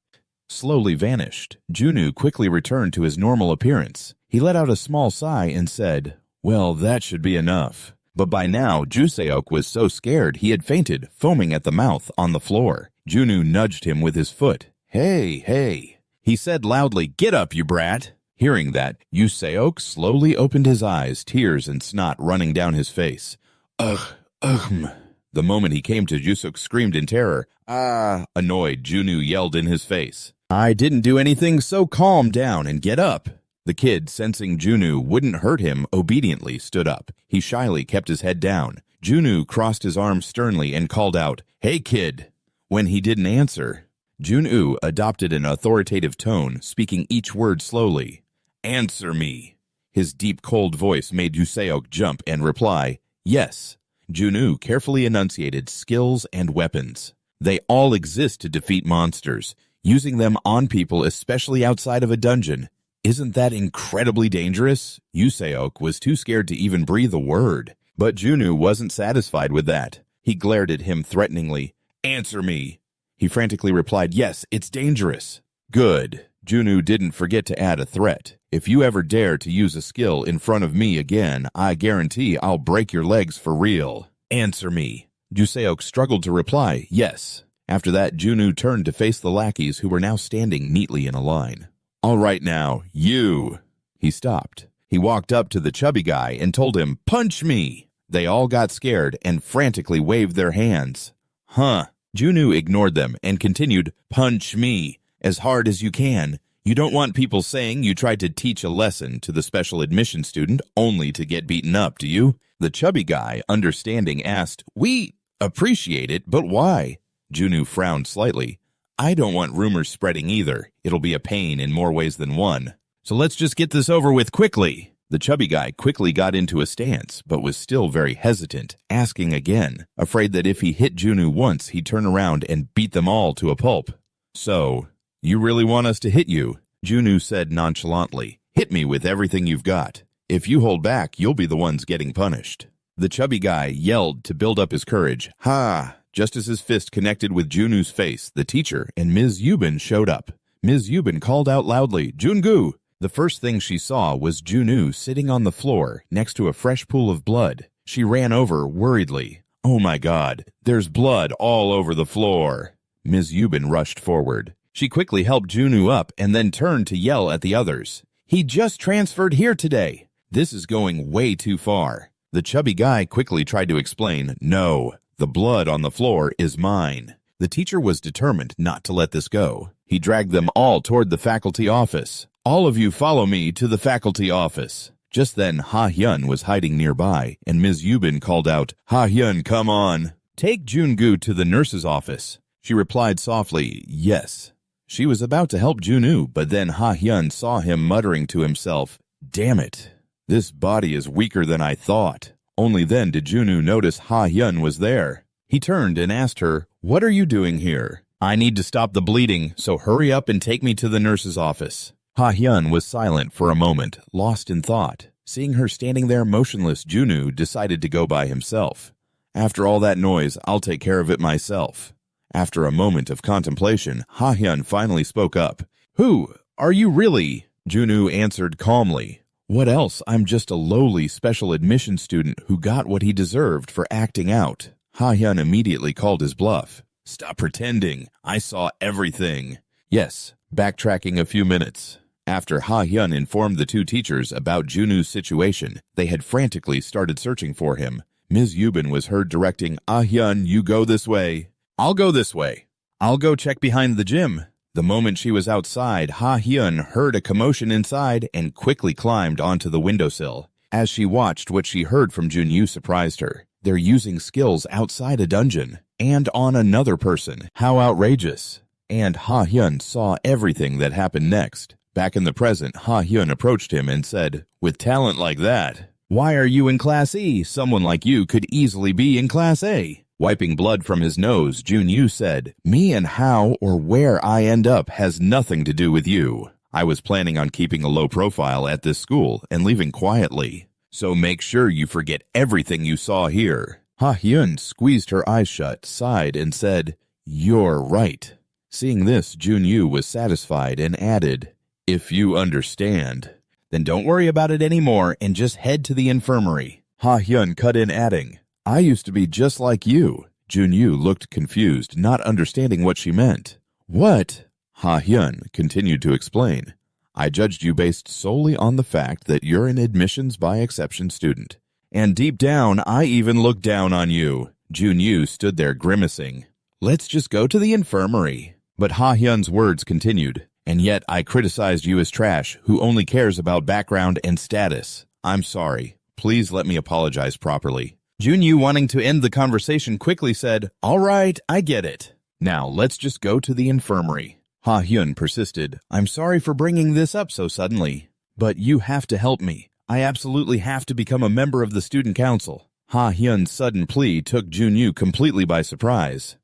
slowly vanished. Junu quickly returned to his normal appearance. He let out a small sigh and said, Well, that should be enough. But by now, Juseok was so scared he had fainted, foaming at the mouth on the floor. Junu nudged him with his foot. Hey, hey. He said loudly, Get up, you brat. Hearing that, Juseok slowly opened his eyes, tears and snot running down his face. Ugh. The moment he came to, Jusuk screamed in terror. Ah! Annoyed, Junu yelled in his face. I didn't do anything, so calm down and get up. The kid, sensing Junu wouldn't hurt him, obediently stood up. He shyly kept his head down. Junu crossed his arms sternly and called out, Hey, kid! When he didn't answer, Junu adopted an authoritative tone, speaking each word slowly. Answer me. His deep, cold voice made Juseok jump and reply, Yes. Junu carefully enunciated skills and weapons. They all exist to defeat monsters. Using them on people, especially outside of a dungeon, isn't that incredibly dangerous? Juseok was too scared to even breathe a word. But Junu wasn't satisfied with that. He glared at him threateningly. Answer me. He frantically replied, Yes, it's dangerous. Good. Junu didn't forget to add a threat. If you ever dare to use a skill in front of me again, I guarantee I'll break your legs for real. Answer me. Juseok struggled to reply, Yes. After that, Junu turned to face the lackeys who were now standing neatly in a line. All right now, you. He stopped. He walked up to the chubby guy and told him, Punch me. They all got scared and frantically waved their hands. Huh. Junu ignored them and continued, Punch me. As hard as you can. You don't want people saying you tried to teach a lesson to the special admission student only to get beaten up, do you? The chubby guy, understanding, asked, We appreciate it, but why? Junu frowned slightly. I don't want rumors spreading either. It'll be a pain in more ways than one. So let's just get this over with quickly. The chubby guy quickly got into a stance, but was still very hesitant, asking again, afraid that if he hit Junu once, he'd turn around and beat them all to a pulp. So, you really want us to hit you? Junu said nonchalantly. Hit me with everything you've got. If you hold back, you'll be the ones getting punished. The chubby guy yelled to build up his courage. Ha! Just as his fist connected with Junu's face, the teacher and Ms. Yubin showed up. Ms. Yubin called out loudly, Jungu! The first thing she saw was Junu sitting on the floor next to a fresh pool of blood. She ran over worriedly. Oh my God, there's blood all over the floor. Ms. Yubin rushed forward. She quickly helped Junu up and then turned to yell at the others. He just transferred here today. This is going way too far. The chubby guy quickly tried to explain, No, The blood on the floor is mine." The teacher was determined not to let this go. He dragged them all toward the faculty office. "All of you follow me to the faculty office." Just then, Ha-hyun was hiding nearby, and Ms. Yubin called out, "Ha-hyun, come on. Take Jun-gu to the nurse's office." She replied softly, "Yes." She was about to help Jun-woo, but then Ha-hyun saw him muttering to himself, "Damn it. This body is weaker than I thought." Only then did Jun-woo notice Ha-hyun was there. He turned and asked her, "What are you doing here?" "I need to stop the bleeding, so hurry up and take me to the nurse's office." Ha-hyun was silent for a moment, lost in thought. Seeing her standing there motionless, Jun-woo decided to go by himself. "After all that noise, I'll take care of it myself." After a moment of contemplation, Ha-hyun finally spoke up. "Who? Are you really?" Jun-woo answered calmly. "What else? I'm just a lowly special admission student who got what he deserved for acting out." Ha-hyun immediately called his bluff. "Stop pretending. I saw everything." Yes, backtracking a few minutes. After Ha-hyun informed the two teachers about Jun-woo's situation, they had frantically started searching for him. Ms. Yubin was heard directing, "Ah-hyun, you go this way." "I'll go this way." "I'll go check behind the gym." The moment she was outside, Ha-hyun heard a commotion inside and quickly climbed onto the windowsill. As she watched, what she heard from Jun-woo surprised her. They're using skills outside a dungeon and on another person. How outrageous. And Ha-hyun saw everything that happened next. Back in the present, Ha-hyun approached him and said, "With talent like that, why are you in Class E? Someone like you could easily be in Class A." Wiping blood from his nose, Jun-woo said, "Me and how or where I end up has nothing to do with you. I was planning on keeping a low profile at this school and leaving quietly. So make sure you forget everything you saw here." Ha-hyun squeezed her eyes shut, sighed, and said, "You're right." Seeing this, Jun-woo was satisfied and added, "If you understand, then don't worry about it anymore and just head to the infirmary." Ha-hyun cut in, adding, "I used to be just like you." Jun-woo looked confused, not understanding what she meant. "What?" Ha-hyun continued to explain. "I judged you based solely on the fact that you're an admissions by exception student. And deep down, I even looked down on you." Jun-woo stood there grimacing. "Let's just go to the infirmary." But Ha-hyun's words continued. "And yet I criticized you as trash, who only cares about background and status. I'm sorry. Please let me apologize properly." Jun-woo, wanting to end the conversation, quickly said, "All right, I get it. Now let's just go to the infirmary." Ha-hyun persisted, "I'm sorry for bringing this up so suddenly, but you have to help me. I absolutely have to become a member of the student council." Ha-hyun's sudden plea took Jun-woo completely by surprise.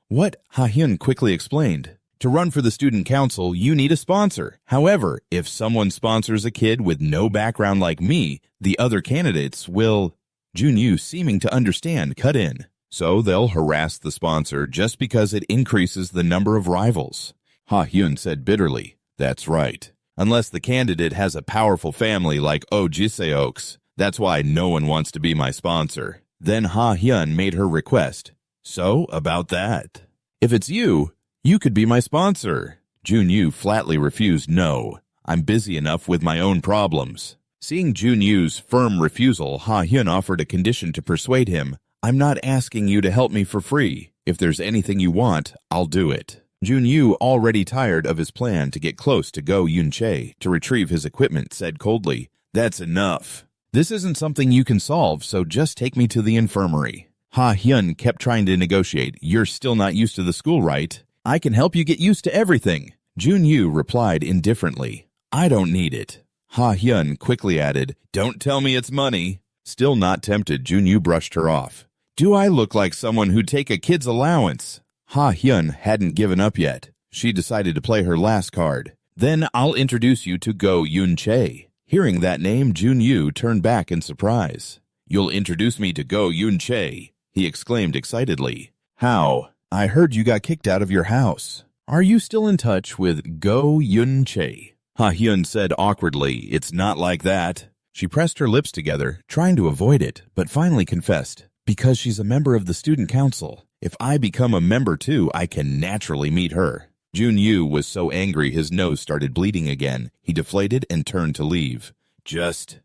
"What?" Ha-hyun quickly explained. "To run for the student council, you need a sponsor. However, if someone sponsors a kid with no background like me, the other candidates will—" Jun-woo, seeming to understand, cut in. "So they'll harass the sponsor just because it increases the number of rivals." Ha-hyun said bitterly, "That's right. Unless the candidate has a powerful family like Oh Jiseok's. That's why no one wants to be my sponsor." Then Ha-hyun made her request. "So, about that. If it's you, you could be my sponsor." Jun-woo flatly refused no. "I'm busy enough with my own problems." Seeing Jun-woo's firm refusal, Ha-hyun offered a condition to persuade him. "I'm not asking you to help me for free. If there's anything you want, I'll do it." Jun-woo, already tired of his plan to get close to Go Yun-chae to retrieve his equipment, said coldly, "That's enough. This isn't something you can solve, so just take me to the infirmary." Ha-hyun kept trying to negotiate. "You're still not used to the school, right? I can help you get used to everything." Jun-woo replied indifferently, "I don't need it." Ha-hyun quickly added, "Don't tell me it's money." Still not tempted, Jun-woo brushed her off. "Do I look like someone who'd take a kid's allowance?" Ha-hyun hadn't given up yet. She decided to play her last card. "Then I'll introduce you to Go Yun-chae." Hearing that name, Jun-woo turned back in surprise. "You'll introduce me to Go Yun-chae?" he exclaimed excitedly. "How? I heard you got kicked out of your house. Are you still in touch with Go Yun-chae?" Ha-hyun said awkwardly, "It's not like that." She pressed her lips together, trying to avoid it, but finally confessed, "Because she's a member of the student council. If I become a member too, I can naturally meet her." Jun-woo was so angry his nose started bleeding again. He deflated and turned to leave. "Just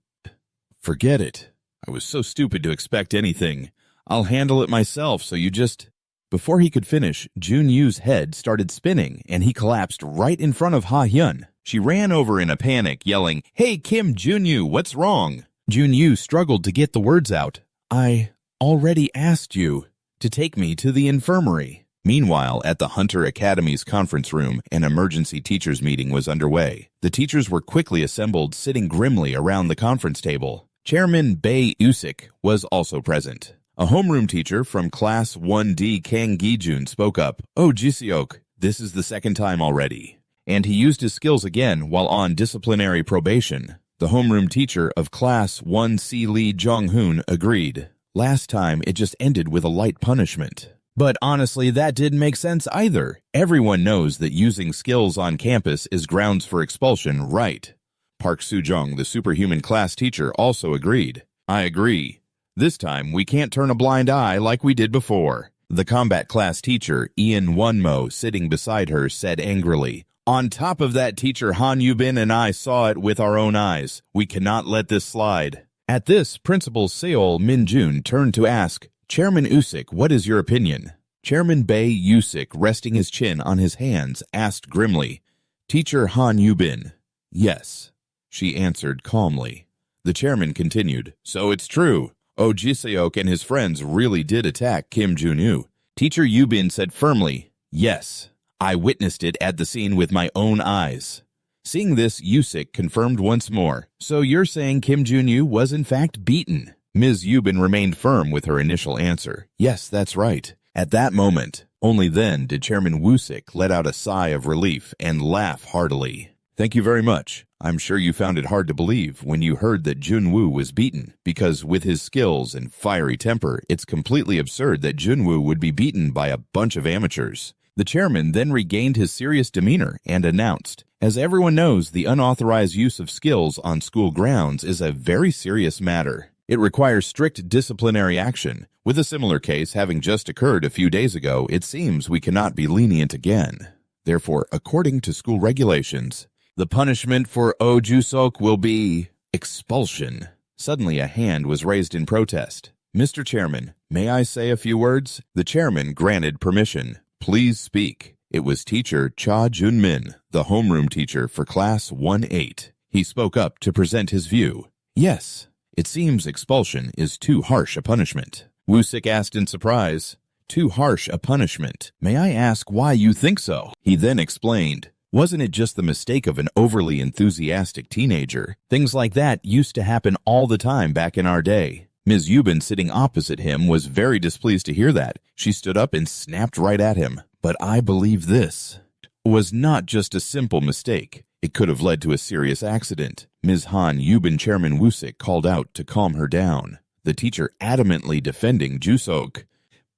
forget it. I was so stupid to expect anything. I'll handle it myself, so you just... Before he could finish, Jun-Yu's head started spinning and he collapsed right in front of Ha-Hyun. She ran over in a panic, yelling, "Hey Kim Jun-Yu, what's wrong?" Jun-Yu struggled to get the words out. "I already asked you to take me to the infirmary." Meanwhile, at the Hunter Academy's conference room, an emergency teachers meeting was underway. The teachers were quickly assembled, sitting grimly around the conference table. Chairman Bae Usik was also present. A homeroom teacher from Class 1D Kang Gi-jun spoke up. "Oh, Jiseok, this is the second time already." And he used his skills again while on disciplinary probation. The homeroom teacher of Class 1C Lee Jong-hoon agreed. Last time, it just ended with a light punishment. But honestly, that didn't make sense either. Everyone knows that using skills on campus is grounds for expulsion, right? Park Soo-jung, the superhuman class teacher, also agreed. "I agree. This time, we can't turn a blind eye like we did before." The combat class teacher, Ian Wonmo, sitting beside her, said angrily, "On top of that, teacher Han Yubin and I saw it with our own eyes. We cannot let this slide." At this, Principal Seol Min-jun turned to ask, "Chairman Usik, what is your opinion?" Chairman Bae Usik, resting his chin on his hands, asked grimly, "Teacher Han Yubin." "Yes," she answered calmly. The chairman continued, "So it's true. Oh Jiseok and his friends really did attack Kim Jun-yu." Teacher Yubin said firmly, "Yes, I witnessed it at the scene with my own eyes." Seeing this, Usik confirmed once more, "So you're saying Kim Jun-yu was in fact beaten?" Ms. Yubin remained firm with her initial answer. "Yes, that's right." At that moment, only then did Chairman Wusik let out a sigh of relief and laugh heartily. "Thank you very much. I'm sure you found it hard to believe when you heard that Jun-woo was beaten, because with his skills and fiery temper, it's completely absurd that Jun-woo would be beaten by a bunch of amateurs." The chairman then regained his serious demeanor and announced, "As everyone knows, the unauthorized use of skills on school grounds is a very serious matter. It requires strict disciplinary action. With a similar case having just occurred a few days ago, it seems we cannot be lenient again. Therefore, according to school regulations, the punishment for Oh Jusok will be expulsion." Suddenly a hand was raised in protest. "Mr. Chairman, may I say a few words?" The chairman granted permission. "Please speak." It was teacher Cha Jun-min, the homeroom teacher for Class 1-8. He spoke up to present his view. "Yes, it seems expulsion is too harsh a punishment." Wusik asked in surprise, "Too harsh a punishment? May I ask why you think so?" He then explained, "Wasn't it just the mistake of an overly enthusiastic teenager? Things like that used to happen all the time back in our day." Ms. Yubin, sitting opposite him, was very displeased to hear that. She stood up and snapped right at him. "But I believe this was not just a simple mistake. It could have led to a serious accident." Ms. Han Yubin, Chairman Wusik, called out to calm her down. The teacher, adamantly defending Jusok,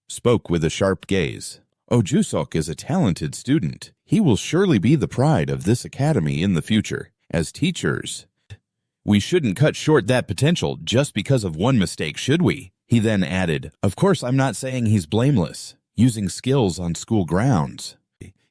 spoke with a sharp gaze. "Oh, Jusok is a talented student. He will surely be the pride of this academy in the future. As teachers, we shouldn't cut short that potential just because of one mistake, should we?" He then added, "Of course, I'm not saying he's blameless. Using skills on school grounds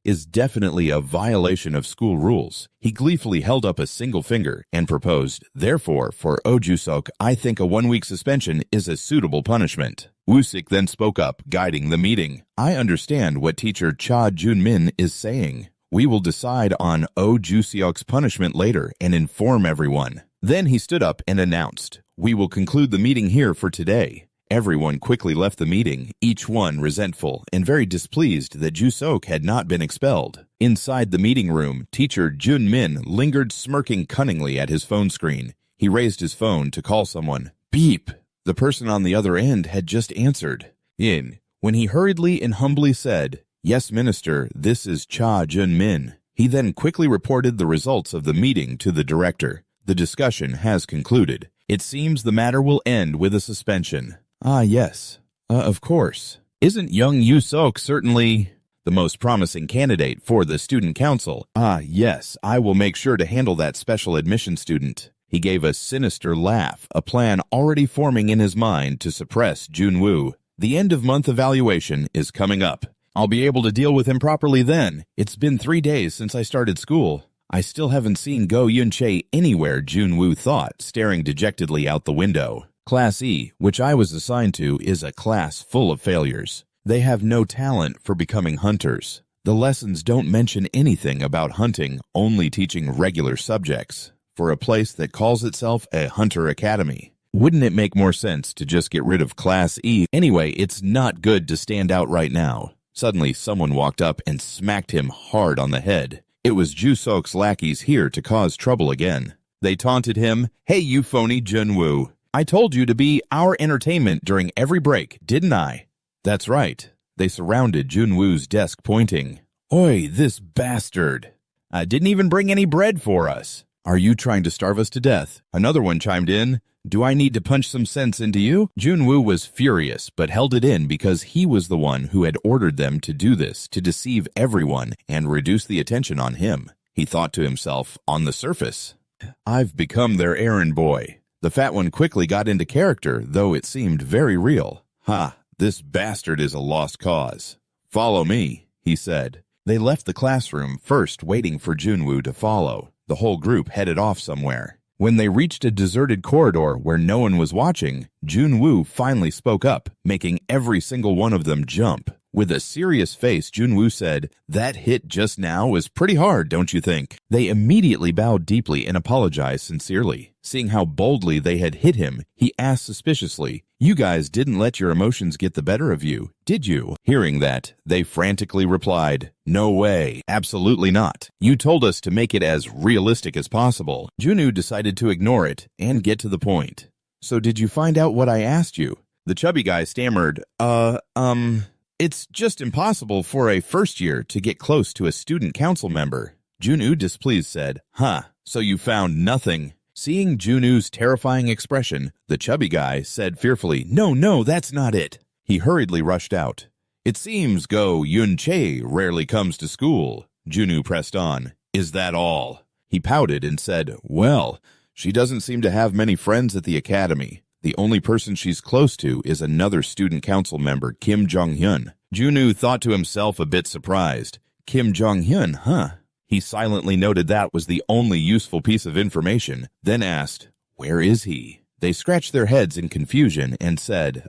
is definitely a violation of school rules." He gleefully held up a single finger and proposed, "Therefore, for Oh Jusok, I think a 1-week suspension is a suitable punishment." Wusik then spoke up, guiding the meeting. "I understand what teacher Cha Jun-min is saying. We will decide on Oh Juseok's punishment later and inform everyone." Then he stood up and announced, "We will conclude the meeting here for today." Everyone quickly left the meeting, each one resentful and very displeased that Jusok had not been expelled. Inside the meeting room, teacher Jun-min lingered smirking cunningly at his phone screen. He raised his phone to call someone. Beep! The person on the other end had just answered. When he hurriedly and humbly said, "Yes, Minister, this is Cha Jun-min." He then quickly reported the results of the meeting to the director. "The discussion has concluded. It seems the matter will end with a suspension." "Ah, yes. Of course. Isn't young Yusok certainly the most promising candidate for the student council?" "Ah, yes. I will make sure to handle that special admission student." He gave a sinister laugh, a plan already forming in his mind to suppress Jun-woo. "The end-of-month evaluation is coming up. I'll be able to deal with him properly then. It's been 3 days since I started school. I still haven't seen Go Yun-chae anywhere," Jun-woo thought, staring dejectedly out the window. Class E, which I was assigned to, is a class full of failures. They have no talent for becoming hunters. The lessons don't mention anything about hunting, only teaching regular subjects, for a place that calls itself a hunter academy. Wouldn't it make more sense to just get rid of Class E? Anyway, it's not good to stand out right now. Suddenly, someone walked up and smacked him hard on the head. It was Jusok's lackeys here to cause trouble again. They taunted him, "Hey, you phony Junwoo. I told you to be our entertainment during every break, didn't I?" That's right. They surrounded Junwoo's desk pointing. "Oi, this bastard. Didn't even bring any bread for us. Are you trying to starve us to death?" Another one chimed in. "Do I need to punch some sense into you?" Junwoo was furious, but held it in because he was the one who had ordered them to do this to deceive everyone and reduce the attention on him. He thought to himself, on the surface, "I've become their errand boy." The fat one quickly got into character, though it seemed very real. "Ha, this bastard is a lost cause. Follow me," he said. They left the classroom first, waiting for Junwoo to follow. The whole group headed off somewhere. When they reached a deserted corridor where no one was watching, Junwoo finally spoke up, making every single one of them jump. With a serious face, Junwoo said, "That hit just now was pretty hard, don't you think?" They immediately bowed deeply and apologized sincerely. Seeing how boldly they had hit him, he asked suspiciously, "You guys didn't let your emotions get the better of you, did you?" Hearing that, they frantically replied, "No way, absolutely not. You told us to make it as realistic as possible." Junwoo decided to ignore it and get to the point. "So did you find out what I asked you?" The chubby guy stammered, It's just impossible for a first year to get close to a student council member." Junwoo, displeased, said, "Huh, so you found nothing." Seeing Junwoo's terrifying expression, the chubby guy said fearfully, No, that's not it." He hurriedly rushed out. "It seems Go Yun-chae rarely comes to school." Junwoo pressed on. "Is that all?" He pouted and said, "Well, she doesn't seem to have many friends at the academy. The only person she's close to is another student council member, Kim Jong-hyun." Junwoo thought to himself a bit surprised. Kim Jong-hyun, huh? He silently noted that was the only useful piece of information, then asked, "Where is he?" They scratched their heads in confusion and said,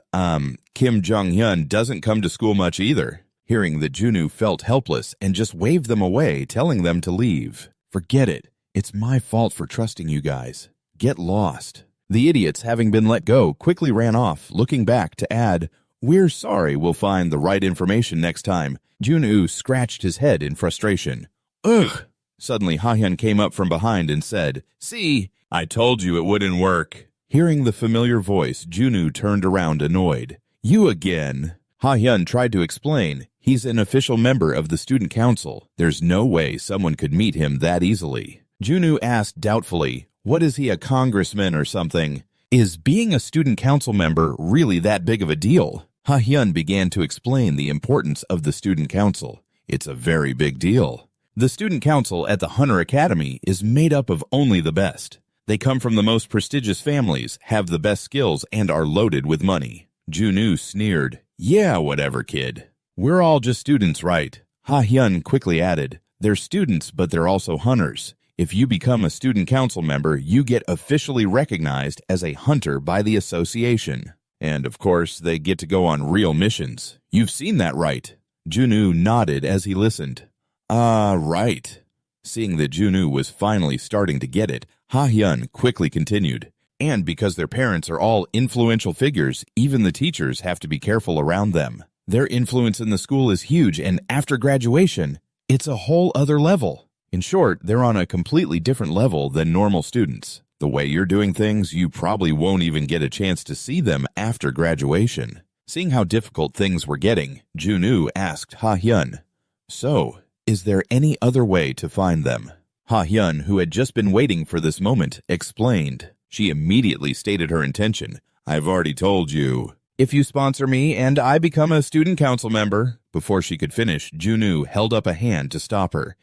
Kim Jong-hyun doesn't come to school much either." Hearing that, Junwoo felt helpless and just waved them away, telling them to leave. "Forget it. It's my fault for trusting you guys. Get lost." The idiots, having been let go, quickly ran off, looking back to add, "We're sorry, we'll find the right information next time." Junwoo scratched his head in frustration. "Ugh!" Suddenly, Ha-hyun came up from behind and said, "See, I told you it wouldn't work." Hearing the familiar voice, Junwoo turned around annoyed. "You again?" Ha-hyun tried to explain. He's an official member of the student council. There's no way someone could meet him that easily. Junwoo asked doubtfully, "What is he, a congressman or something? Is being a student council member really that big of a deal?" Ha-hyun began to explain the importance of the student council. "It's a very big deal. The student council at the Hunter Academy is made up of only the best. They come from the most prestigious families, have the best skills, and are loaded with money." Junwoo sneered, "Yeah, whatever, kid. We're all just students, right?" Ha-hyun quickly added, "They're students, but they're also hunters. If you become a student council member, you get officially recognized as a hunter by the association. And, of course, they get to go on real missions. You've seen that, right?" Junwoo nodded as he listened. "Ah, right." Seeing that Junwoo was finally starting to get it, Ha-hyun quickly continued. "And because their parents are all influential figures, even the teachers have to be careful around them. Their influence in the school is huge, and after graduation, it's a whole other level. In short, they're on a completely different level than normal students. The way you're doing things, you probably won't even get a chance to see them after graduation." Seeing how difficult things were getting, Junwoo asked Ha-hyun, "So, is there any other way to find them?" Ha-hyun, who had just been waiting for this moment, explained. She immediately stated her intention. "I've already told you. If you sponsor me and I become a student council member." Before she could finish, Junwoo held up a hand to stop her.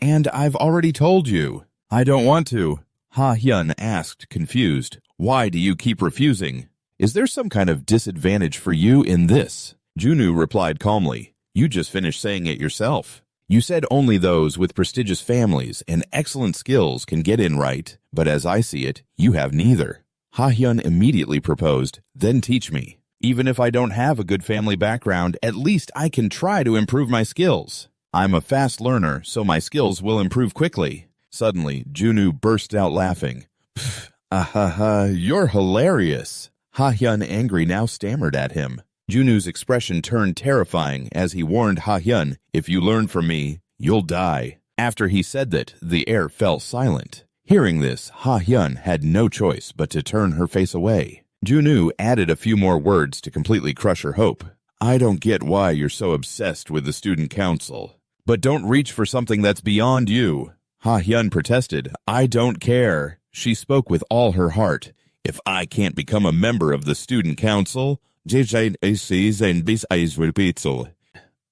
"And I've already told you." "I don't want to." Ha-hyun asked, confused. "Why do you keep refusing? Is there some kind of disadvantage for you in this?" Junwoo replied calmly, "You just finished saying it yourself. You said only those with prestigious families and excellent skills can get in, right? But as I see it, you have neither." Ha-hyun immediately proposed, then teach me. Even if I don't have a good family background, at least I can try to improve my skills. I'm a fast learner, so my skills will improve quickly. Suddenly, Junwoo burst out laughing. Pfft, ahaha, you're hilarious. Ha-hyun, angry now, stammered at him. Junwoo's expression turned terrifying as he warned Ha-hyun, if you learn from me, you'll die. After he said that, the air fell silent. Hearing this, Ha-hyun had no choice but to turn her face away. Junwoo added a few more words to completely crush her hope. I don't get why you're so obsessed with the student council. But don't reach for something that's beyond you. Ha-hyun protested. I don't care. She spoke with all her heart. If I can't become a member of the student council,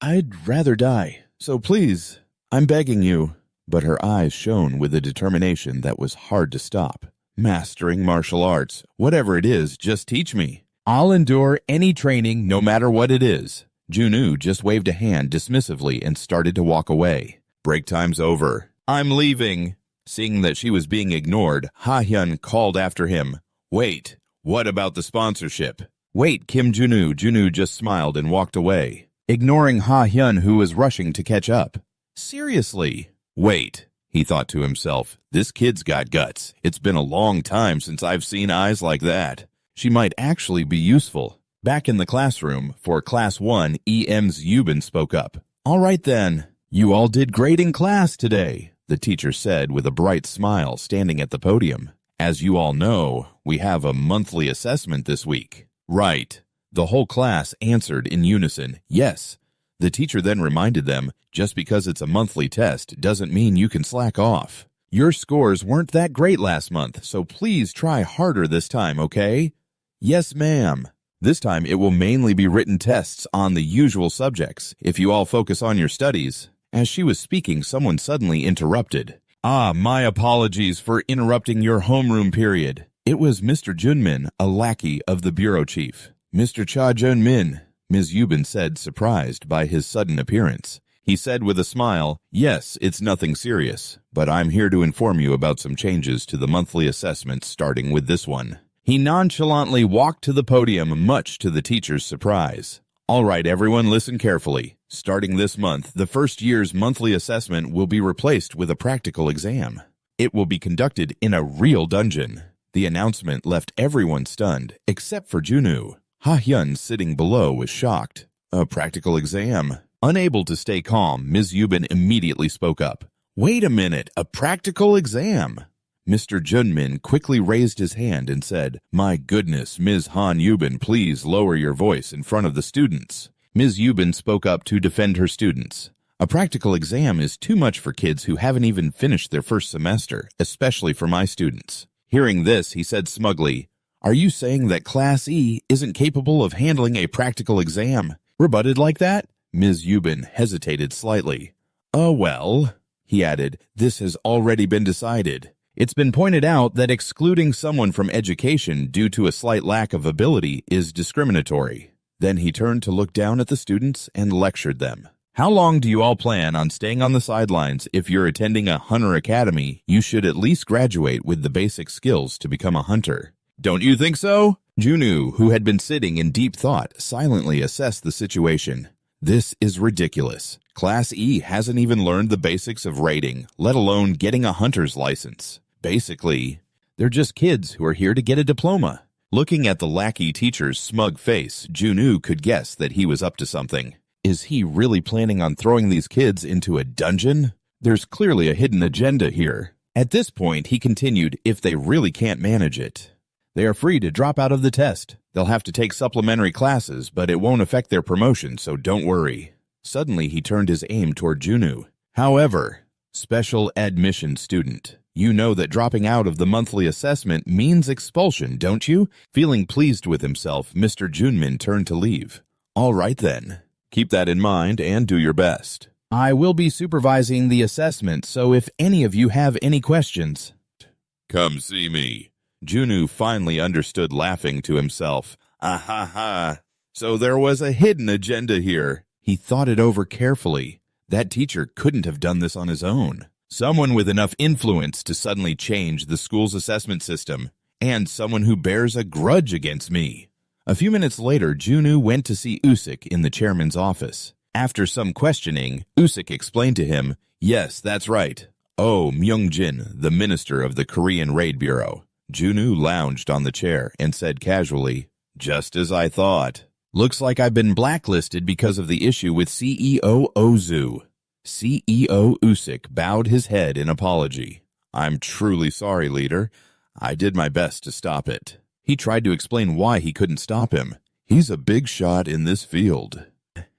I'd rather die. So please, I'm begging you. But her eyes shone with a determination that was hard to stop. Mastering martial arts, whatever it is, just teach me. I'll endure any training, no matter what it is. Junwoo just waved a hand dismissively and started to walk away. Break time's over. I'm leaving. Seeing that she was being ignored, Ha-hyun called after him. Wait, what about the sponsorship? Wait, Kim Junwoo. Junwoo just smiled and walked away, ignoring Ha-hyun, who was rushing to catch up. Seriously? Wait, he thought to himself. This kid's got guts. It's been a long time since I've seen eyes like that. She might actually be useful. Back in the classroom, for Class 1, EM's Yubin spoke up. All right then, you all did great in class today, the teacher said with a bright smile, standing at the podium. As you all know, we have a monthly assessment this week. Right. The whole class answered in unison, yes. The teacher then reminded them, just because it's a monthly test doesn't mean you can slack off. Your scores weren't that great last month, so please try harder this time, okay? Yes, ma'am. This time it will mainly be written tests on the usual subjects, if you all focus on your studies. As she was speaking, someone suddenly interrupted. My apologies for interrupting your homeroom period. It was Mr. Junmin, a lackey of the bureau chief. Mr. Cha Junmin, Ms. Yubin said, surprised by his sudden appearance. He said with a smile, yes, it's nothing serious, but I'm here to inform you about some changes to the monthly assessment starting with this one. He nonchalantly walked to the podium, much to the teacher's surprise. All right, everyone, listen carefully. Starting this month, the first year's monthly assessment will be replaced with a practical exam. It will be conducted in a real dungeon. The announcement left everyone stunned, except for Junwoo. Ha-hyun, sitting below, was shocked. A practical exam? Unable to stay calm, Ms. Yubin immediately spoke up. Wait a minute, a practical exam? Mr. Junmin quickly raised his hand and said, My goodness, Ms. Han Yubin, please lower your voice in front of the students. Ms. Yubin spoke up to defend her students. A practical exam is too much for kids who haven't even finished their first semester, especially for my students. Hearing this, he said smugly, Are you saying that Class E isn't capable of handling a practical exam? Rebutted like that? Ms. Yubin hesitated slightly. Well, he added, this has already been decided. It's been pointed out that excluding someone from education due to a slight lack of ability is discriminatory. Then he turned to look down at the students and lectured them. How long do you all plan on staying on the sidelines? If you're attending a hunter academy, you should at least graduate with the basic skills to become a hunter. Don't you think so? Junwoo, who had been sitting in deep thought, silently assessed the situation. This is ridiculous. Class E hasn't even learned the basics of raiding, let alone getting a hunter's license. Basically, they're just kids who are here to get a diploma. Looking at the lackey teacher's smug face, Junwoo could guess that he was up to something. Is he really planning on throwing these kids into a dungeon? There's clearly a hidden agenda here. At this point, he continued, if they really can't manage it, they are free to drop out of the test. They'll have to take supplementary classes, but it won't affect their promotion, so don't worry. Suddenly, he turned his aim toward Junwoo. However, special admission student, you know that dropping out of the monthly assessment means expulsion, don't you? Feeling pleased with himself, Mr. Junmin turned to leave. All right then. Keep that in mind and do your best. I will be supervising the assessment, so if any of you have any questions... Come see me. Junwoo finally understood, laughing to himself. Ha. So there was a hidden agenda here. He thought it over carefully. That teacher couldn't have done this on his own. Someone with enough influence to suddenly change the school's assessment system. and someone who bears a grudge against me." A few minutes later, Junwoo went to see Usik in the chairman's office. After some questioning, Usik explained to him, "Yes, that's right. Oh, Myungjin, the minister of the Korean Raid Bureau." Junwoo lounged on the chair and said casually, "Just as I thought. Looks like I've been blacklisted because of the issue with CEO Ozu." CEO Usik bowed his head in apology. "I'm truly sorry, leader. I did my best to stop it." He tried to explain why he couldn't stop him. He's a big shot in this field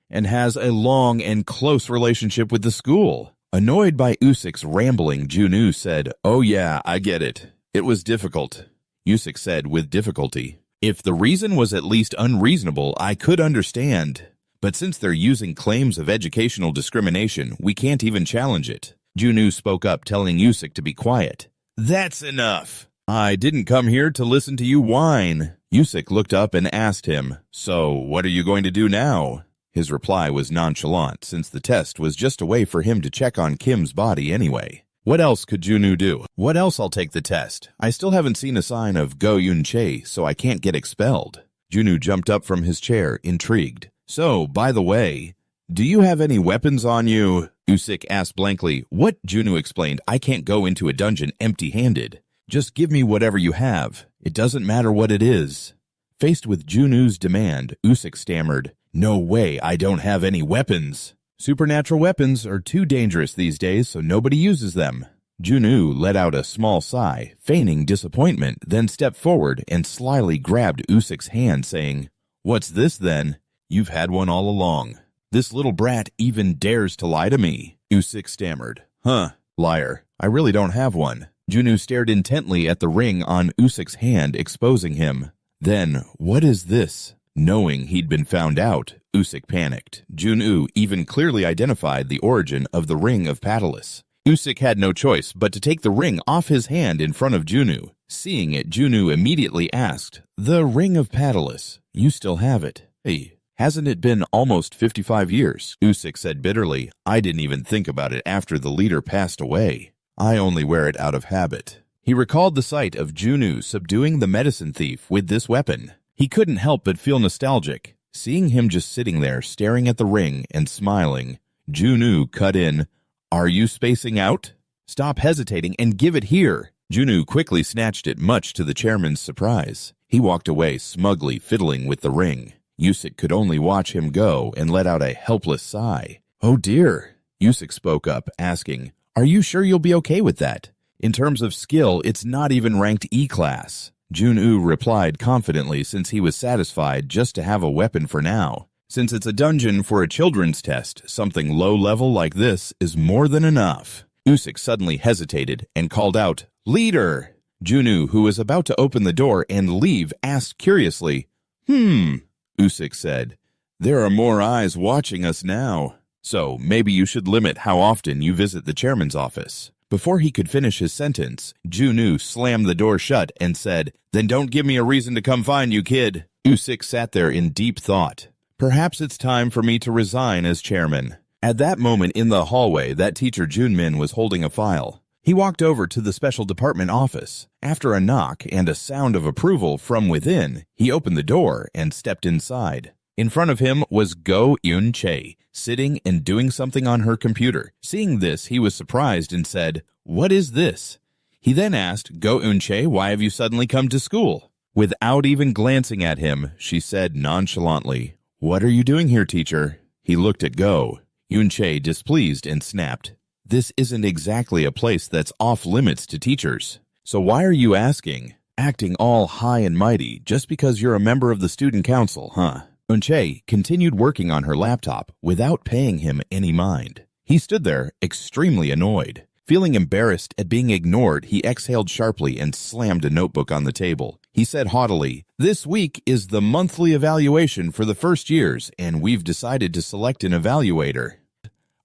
and has a long and close relationship with the school. Annoyed by Usik's rambling, Junwoo said, "Oh yeah, I get it. It was difficult." Usik said with difficulty, "If the reason was at least unreasonable, I could understand. But since they're using claims of educational discrimination, we can't even challenge it." Junwoo spoke up, telling Usik to be quiet. "That's enough. I didn't come here to listen to you whine." Usik looked up and asked him, "So, what are you going to do now?" His reply was nonchalant, since the test was just a way for him to check on Kim's body anyway. What else could Junwoo do? "What else? I'll take the test. I still haven't seen a sign of Go Yun-chae, so I can't get expelled." Junwoo jumped up from his chair, intrigued. "So, by the way, do you have any weapons on you?" Usik asked blankly. "What?" Junwoo explained. "I can't go into a dungeon empty-handed. Just give me whatever you have. It doesn't matter what it is." Faced with Junwoo's demand, Usik stammered, "No way, I don't have any weapons. Supernatural weapons are too dangerous these days, so nobody uses them." Junwoo let out a small sigh, feigning disappointment, then stepped forward and slyly grabbed Usik's hand, saying, "What's this then? You've had one all along. This little brat even dares to lie to me." Usik stammered, "Huh, liar. I really don't have one." Junwoo stared intently at the ring on Usik's hand, exposing him. Then, "What is this?" Knowing he'd been found out, Usik panicked. Junwoo even clearly identified the origin of the Ring of Patalus. Usik had no choice but to take the ring off his hand in front of Junwoo. Seeing it, Junwoo immediately asked, "The Ring of Patalus, you still have it? Hey, hasn't it been almost 55 years? Usik said bitterly, "I didn't even think about it after the leader passed away. I only wear it out of habit." He recalled the sight of Junwoo subduing the medicine thief with this weapon. He couldn't help but feel nostalgic. Seeing him just sitting there staring at the ring and smiling, Junwoo cut in, "Are you spacing out? Stop hesitating and give it here." Junwoo quickly snatched it, much to the chairman's surprise. He walked away smugly fiddling with the ring. Usik could only watch him go and let out a helpless sigh. "Oh dear." Usik spoke up, asking, "Are you sure you'll be okay with that? In terms of skill, it's not even ranked E-class." Junwoo replied confidently, since he was satisfied just to have a weapon for now. Since it's a dungeon for a children's test, something low-level like this is more than enough. Usik suddenly hesitated and called out, "Leader!" Junwoo, who was about to open the door and leave, asked curiously, Usik said, "There are more eyes watching us now. So maybe you should limit how often you visit the chairman's office." Before he could finish his sentence, Junwoo slammed the door shut and said, "Then don't give me a reason to come find you, kid." Usik sat there in deep thought. Perhaps it's time for me to resign as chairman. At that moment in the hallway, that teacher Junmin was holding a file. He walked over to the special department office. After a knock and a sound of approval from within, he opened the door and stepped inside. In front of him was Go Yun-chae, sitting and doing something on her computer. Seeing this, he was surprised and said, "What is this?" He then asked, "Go Yun-chae, why have you suddenly come to school?" Without even glancing at him, she said nonchalantly, "What are you doing here, teacher?" He looked at Go. Yun-chae, displeased, and snapped, "This isn't exactly a place that's off limits to teachers. So why are you asking? Acting all high and mighty just because you're a member of the student council, huh?" Yun-chae continued working on her laptop without paying him any mind. He stood there, extremely annoyed. Feeling embarrassed at being ignored, he exhaled sharply and slammed a notebook on the table. He said haughtily, "This week is the monthly evaluation for the first years, and we've decided to select an evaluator.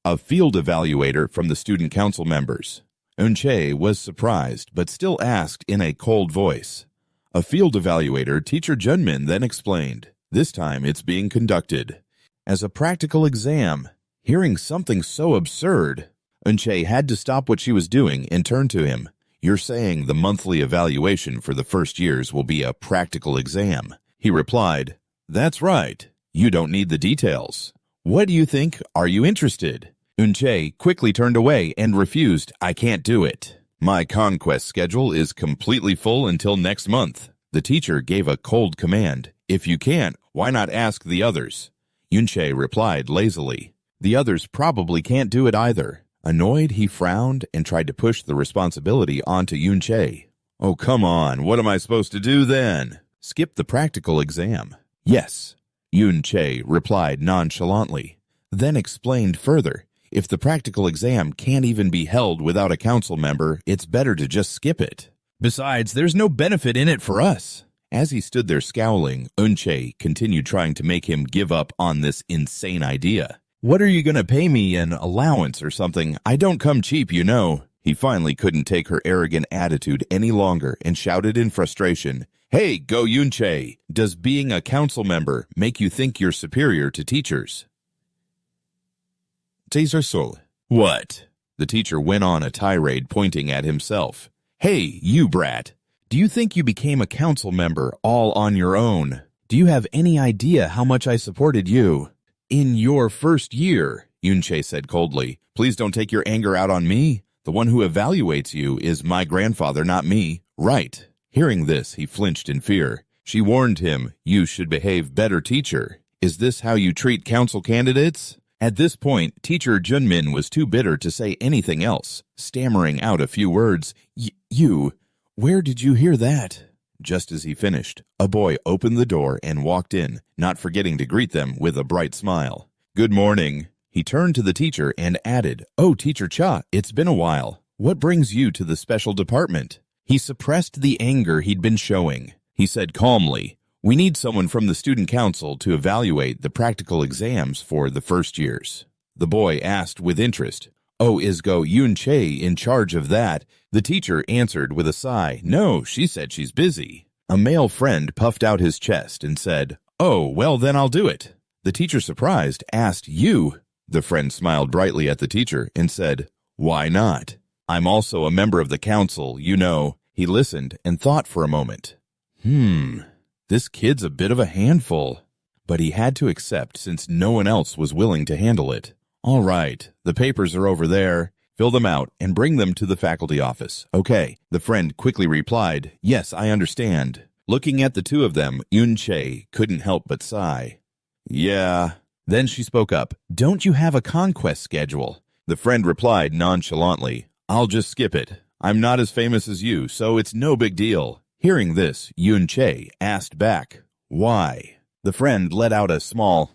A field evaluator from the student council members." Yun-chae was surprised, but still asked in a cold voice. "A field evaluator," Teacher Junmin then explained. "This time it's being conducted as a practical exam." Hearing something so absurd, Yun-chae had to stop what she was doing and turn to him. You're saying the monthly evaluation for the first years will be a practical exam. He replied, That's right. You don't need the details. What do you think? Are you interested? Eun-chae quickly turned away and refused. I can't do it. My conquest schedule is completely full until next month. The teacher gave a cold command. If you can't, why not ask the others? Eun-chae replied lazily. The others probably can't do it either. Annoyed, he frowned and tried to push the responsibility onto Eun-chae. Oh, come on. What am I supposed to do then? Skip the practical exam. Yes. Eun-chae replied nonchalantly, then explained further. If the practical exam can't even be held without a council member, it's better to just skip it. Besides, there's no benefit in it for us. As he stood there scowling, Eun-chae continued trying to make him give up on this insane idea. What are you going to pay me, an allowance or something? I don't come cheap, you know. He finally couldn't take her arrogant attitude any longer and shouted in frustration, Hey, Go Eun-chae, does being a council member make you think you're superior to teachers? What? The teacher went on a tirade pointing at himself. Hey, you brat. Do you think you became a council member all on your own? Do you have any idea how much I supported you? In your first year, Eun-chae said coldly. Please don't take your anger out on me. The one who evaluates you is my grandfather, not me. Right. Hearing this, he flinched in fear. She warned him, You should behave better, teacher. Is this how you treat council candidates? At this point, Teacher Junmin was too bitter to say anything else, stammering out a few words. You, where did you hear that? Just as he finished, a boy opened the door and walked in, not forgetting to greet them with a bright smile. Good morning. He turned to the teacher and added, Oh, Teacher Cha, it's been a while. What brings you to the special department? He suppressed the anger he'd been showing. He said calmly, We need someone from the student council to evaluate the practical exams for the first years. The boy asked with interest, Oh, is Go Eun-chae in charge of that? The teacher answered with a sigh, No, she said she's busy. A male friend puffed out his chest and said, Oh, well then I'll do it. The teacher, surprised, asked, You? The friend smiled brightly at the teacher and said, Why not? I'm also a member of the council, you know. He listened and thought for a moment. This kid's a bit of a handful. But he had to accept since no one else was willing to handle it. All right, the papers are over there. Fill them out and bring them to the faculty office. Okay, the friend quickly replied, Yes, I understand. Looking at the two of them, Eun-chae couldn't help but sigh. Yeah. Then she spoke up. Don't you have a conquest schedule? The friend replied nonchalantly, I'll just skip it. I'm not as famous as you, so it's no big deal. Hearing this, Eun-chae asked back, Why? The friend let out a small,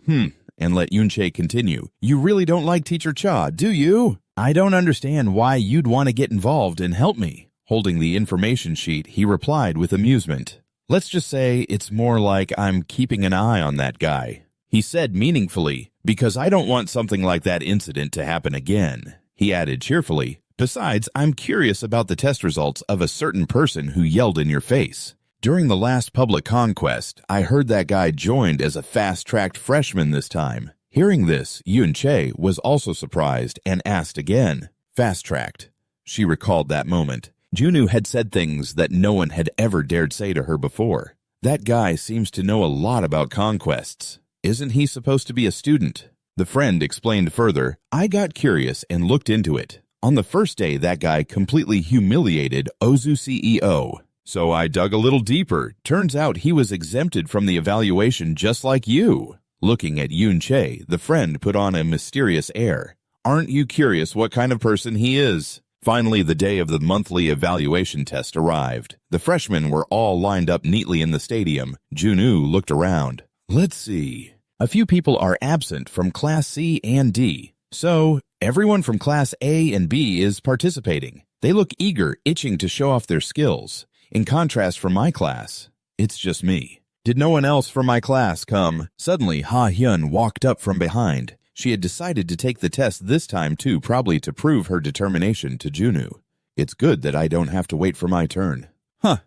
and let Eun-chae continue. You really don't like Teacher Cha, do you? I don't understand why you'd want to get involved and help me. Holding the information sheet, he replied with amusement. Let's just say it's more like I'm keeping an eye on that guy. He said meaningfully, because I don't want something like that incident to happen again. He added cheerfully, Besides, I'm curious about the test results of a certain person who yelled in your face. During the last public conquest, I heard that guy joined as a fast-tracked freshman this time. Hearing this, Eun-chae was also surprised and asked again, Fast-tracked. She recalled that moment. Junwoo had said things that no one had ever dared say to her before. That guy seems to know a lot about conquests. Isn't he supposed to be a student? The friend explained further, I got curious and looked into it. On the first day, that guy completely humiliated Ozu CEO. So I dug a little deeper. Turns out he was exempted from the evaluation just like you. Looking at Eun-chae, the friend put on a mysterious air. Aren't you curious what kind of person he is? Finally, the day of the monthly evaluation test arrived. The freshmen were all lined up neatly in the stadium. Junwoo looked around. Let's see. A few people are absent from Class C and D. So, everyone from Class A and B is participating. They look eager, itching to show off their skills. In contrast from my class, it's just me. Did no one else from my class come? Suddenly, Ha-hyun walked up from behind. She had decided to take the test this time too, probably to prove her determination to Junwoo. It's good that I don't have to wait for my turn. Huh.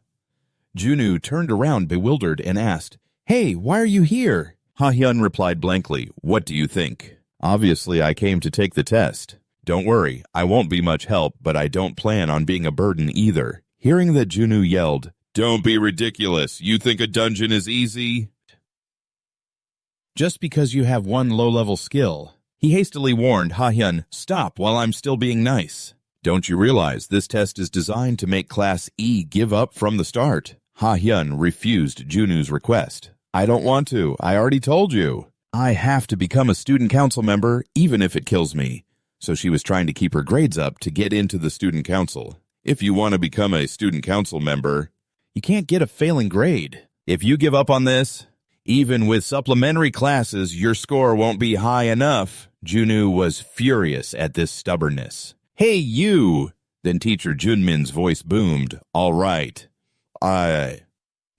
Junwoo turned around bewildered and asked, Hey, why are you here? Ha-hyun replied blankly, What do you think? Obviously, I came to take the test. Don't worry, I won't be much help, but I don't plan on being a burden either. Hearing that, Junu yelled, "Don't be ridiculous. You think a dungeon is easy? Just because you have one low-level skill." He hastily warned Ha-hyun, "Stop while I'm still being nice. Don't you realize this test is designed to make Class E give up from the start?" Ha-hyun refused Junu's request. "I don't want to. I already told you. I have to become a student council member, even if it kills me." So she was trying to keep her grades up to get into the student council. If you want to become a student council member, you can't get a failing grade. If you give up on this, even with supplementary classes, your score won't be high enough. Junu was furious at this stubbornness. "Hey, you!" Then Teacher Junmin's voice boomed. "All right.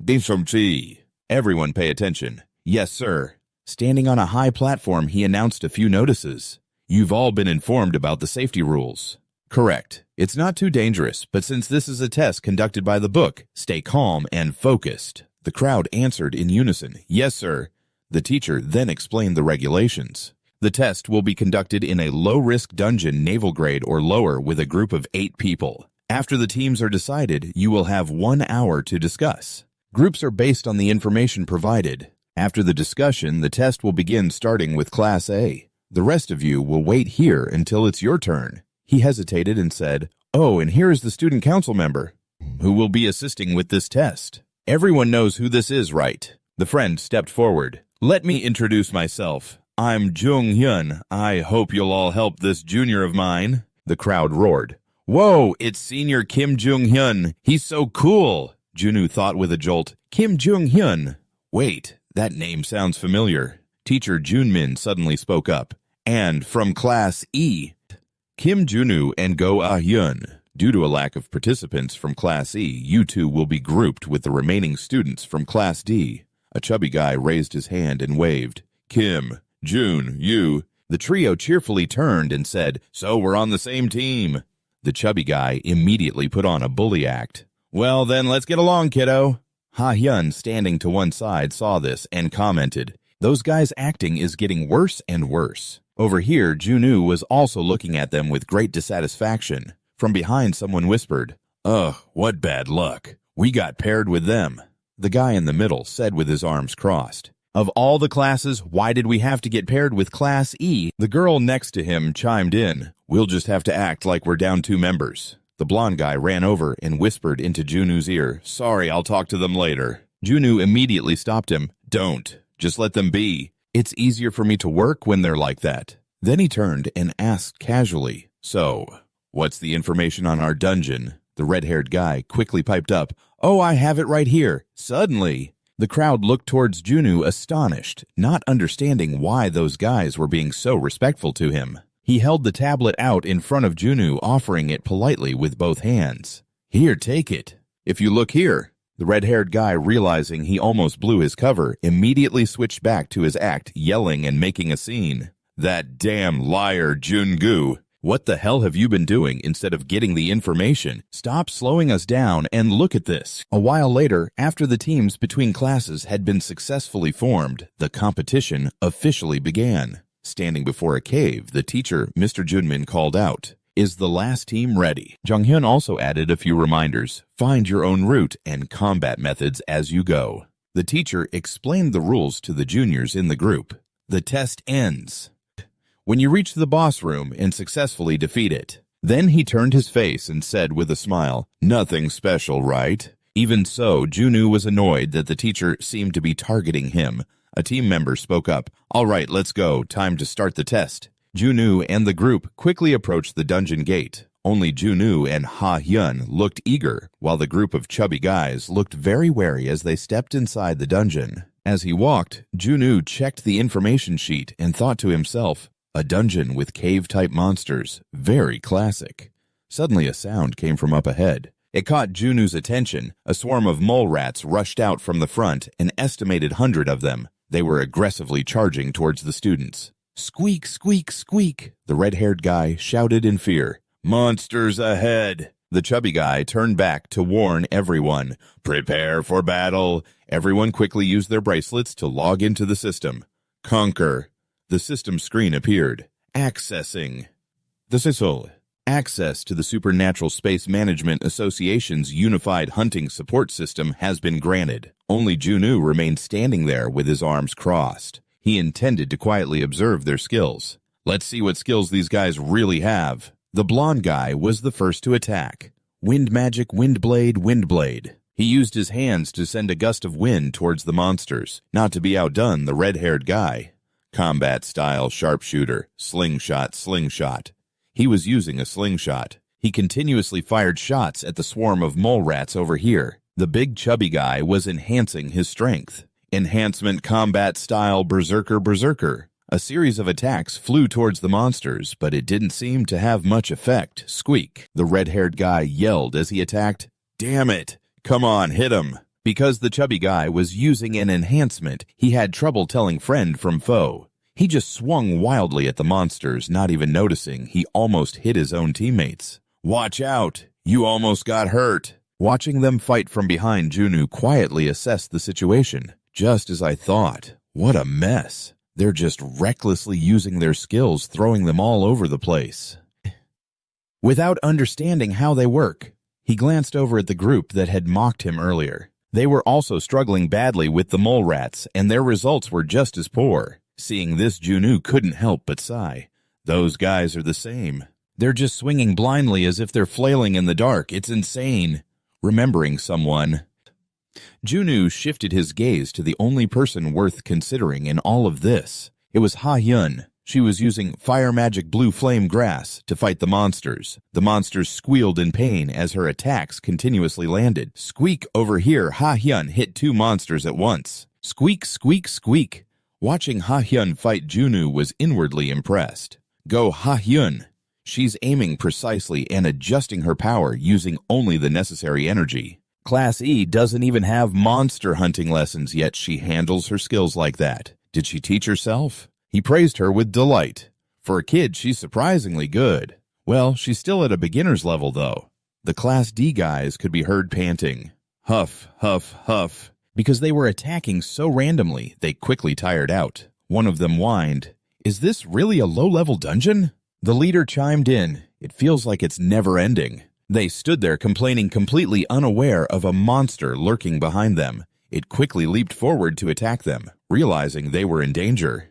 Dimsum-chi. Everyone pay attention." "Yes, sir." Standing on a high platform, he announced a few notices. "You've all been informed about the safety rules." "Correct. It's not too dangerous, but since this is a test conducted by the book, stay calm and focused." The crowd answered in unison, "Yes, sir." The teacher then explained the regulations. The test will be conducted in a low-risk dungeon naval grade or lower with a group of 8 people. After the teams are decided, you will have 1 hour to discuss. Groups are based on the information provided. After the discussion, the test will begin starting with Class A. The rest of you will wait here until it's your turn. He hesitated and said, "Oh, and here is the student council member who will be assisting with this test. Everyone knows who this is, right?" The friend stepped forward. "Let me introduce myself. I'm Jung Hyun. I hope you'll all help this junior of mine." The crowd roared. "Whoa, it's Senior Kim Jung Hyun. He's so cool." Junu thought with a jolt. Kim Jung Hyun. Wait, that name sounds familiar. Teacher Junmin suddenly spoke up. "And from Class E, Kim Junu and Go Ah-hyun. Due to a lack of participants from Class E, you two will be grouped with the remaining students from Class D." A chubby guy raised his hand and waved. "Kim, June, you." The trio cheerfully turned and said, "So we're on the same team." The chubby guy immediately put on a bully act. "Well then, let's get along, kiddo." Ha-hyun, standing to one side, saw this and commented, "Those guys' acting is getting worse and worse." Over here, Junu was also looking at them with great dissatisfaction. From behind, someone whispered, "Ugh, what bad luck. We got paired with them." The guy in the middle said with his arms crossed, "Of all the classes, why did we have to get paired with Class E?" The girl next to him chimed in, "We'll just have to act like we're down 2 members." The blonde guy ran over and whispered into Junu's ear, "Sorry, I'll talk to them later." Junu immediately stopped him. "Don't. Just let them be. It's easier for me to work when they're like that." Then he turned and asked casually, "So, what's the information on our dungeon?" The red-haired guy quickly piped up, "Oh, I have it right here." Suddenly, the crowd looked towards Junu astonished, not understanding why those guys were being so respectful to him. He held the tablet out in front of Junu, offering it politely with both hands. "Here, take it. If you look here." The red-haired guy, realizing he almost blew his cover, immediately switched back to his act, yelling and making a scene. "That damn liar, Jungu. What the hell have you been doing instead of getting the information? Stop slowing us down and look at this." A while later, after the teams between classes had been successfully formed, the competition officially began. Standing before a cave, the teacher, Mr. Junmin, called out, "Is the last team ready?" Jonghyun also added a few reminders. Find your own route and combat methods as you go. The teacher explained the rules to the juniors in the group. The test ends when you reach the boss room and successfully defeat it. Then he turned his face and said with a smile, "Nothing special, right?" Even so, Junu was annoyed that the teacher seemed to be targeting him. A team member spoke up, "All right, let's go. Time to start the test." Junu and the group quickly approached the dungeon gate. Only Junu and Ha-hyun looked eager, while the group of chubby guys looked very wary as they stepped inside the dungeon. As he walked, Junu checked the information sheet and thought to himself, "A dungeon with cave-type monsters. Very classic." Suddenly a sound came from up ahead. It caught Junu's attention. A swarm of mole rats rushed out from the front, an estimated 100 of them. They were aggressively charging towards the students. "Squeak, squeak, squeak," the red-haired guy shouted in fear. "Monsters ahead." The chubby guy turned back to warn everyone. "Prepare for battle." Everyone quickly used their bracelets to log into the system. "Conquer." The system screen appeared. "Accessing." This is all. Access to the Supernatural Space Management Association's unified hunting support system has been granted. Only Junu remained standing there with his arms crossed. He intended to quietly observe their skills. Let's see what skills these guys really have. The blonde guy was the first to attack. Wind magic, wind blade. He used his hands to send a gust of wind towards the monsters. Not to be outdone, the red-haired guy. Combat style sharpshooter, slingshot. He was using a slingshot. He continuously fired shots at the swarm of mole rats over here. The big chubby guy was enhancing his strength. Enhancement combat style berserker. A series of attacks flew towards the monsters, but it didn't seem to have much effect. Squeak. The red-haired guy yelled as he attacked. Damn it! Come on, hit him! Because the chubby guy was using an enhancement, he had trouble telling friend from foe. He just swung wildly at the monsters, not even noticing he almost hit his own teammates. Watch out! You almost got hurt! Watching them fight from behind, Junu quietly assessed the situation. Just as I thought. What a mess. They're just recklessly using their skills, throwing them all over the place. Without understanding how they work, he glanced over at the group that had mocked him earlier. They were also struggling badly with the mole rats, and their results were just as poor. Seeing this, Junu couldn't help but sigh. Those guys are the same. They're just swinging blindly as if they're flailing in the dark. It's insane. Remembering someone, Junu shifted his gaze to the only person worth considering in all of this. It was Ha-hyun. She was using fire magic blue flame grass to fight the monsters. The monsters squealed in pain as her attacks continuously landed. Squeak over here, Ha-hyun hit 2 monsters at once. Squeak, squeak, squeak. Watching Ha-hyun fight Junu was inwardly impressed. Go Ha-hyun. She's aiming precisely and adjusting her power using only the necessary energy. Class E doesn't even have monster hunting lessons, yet she handles her skills like that. Did she teach herself? He praised her with delight. For a kid, she's surprisingly good. Well, she's still at a beginner's level, though. The Class D guys could be heard panting. Huff, huff, huff. Because they were attacking so randomly, they quickly tired out. One of them whined, "Is this really a low-level dungeon?" The leader chimed in, "It feels like it's never ending." They stood there complaining, completely unaware of a monster lurking behind them. It quickly leaped forward to attack them, realizing they were in danger.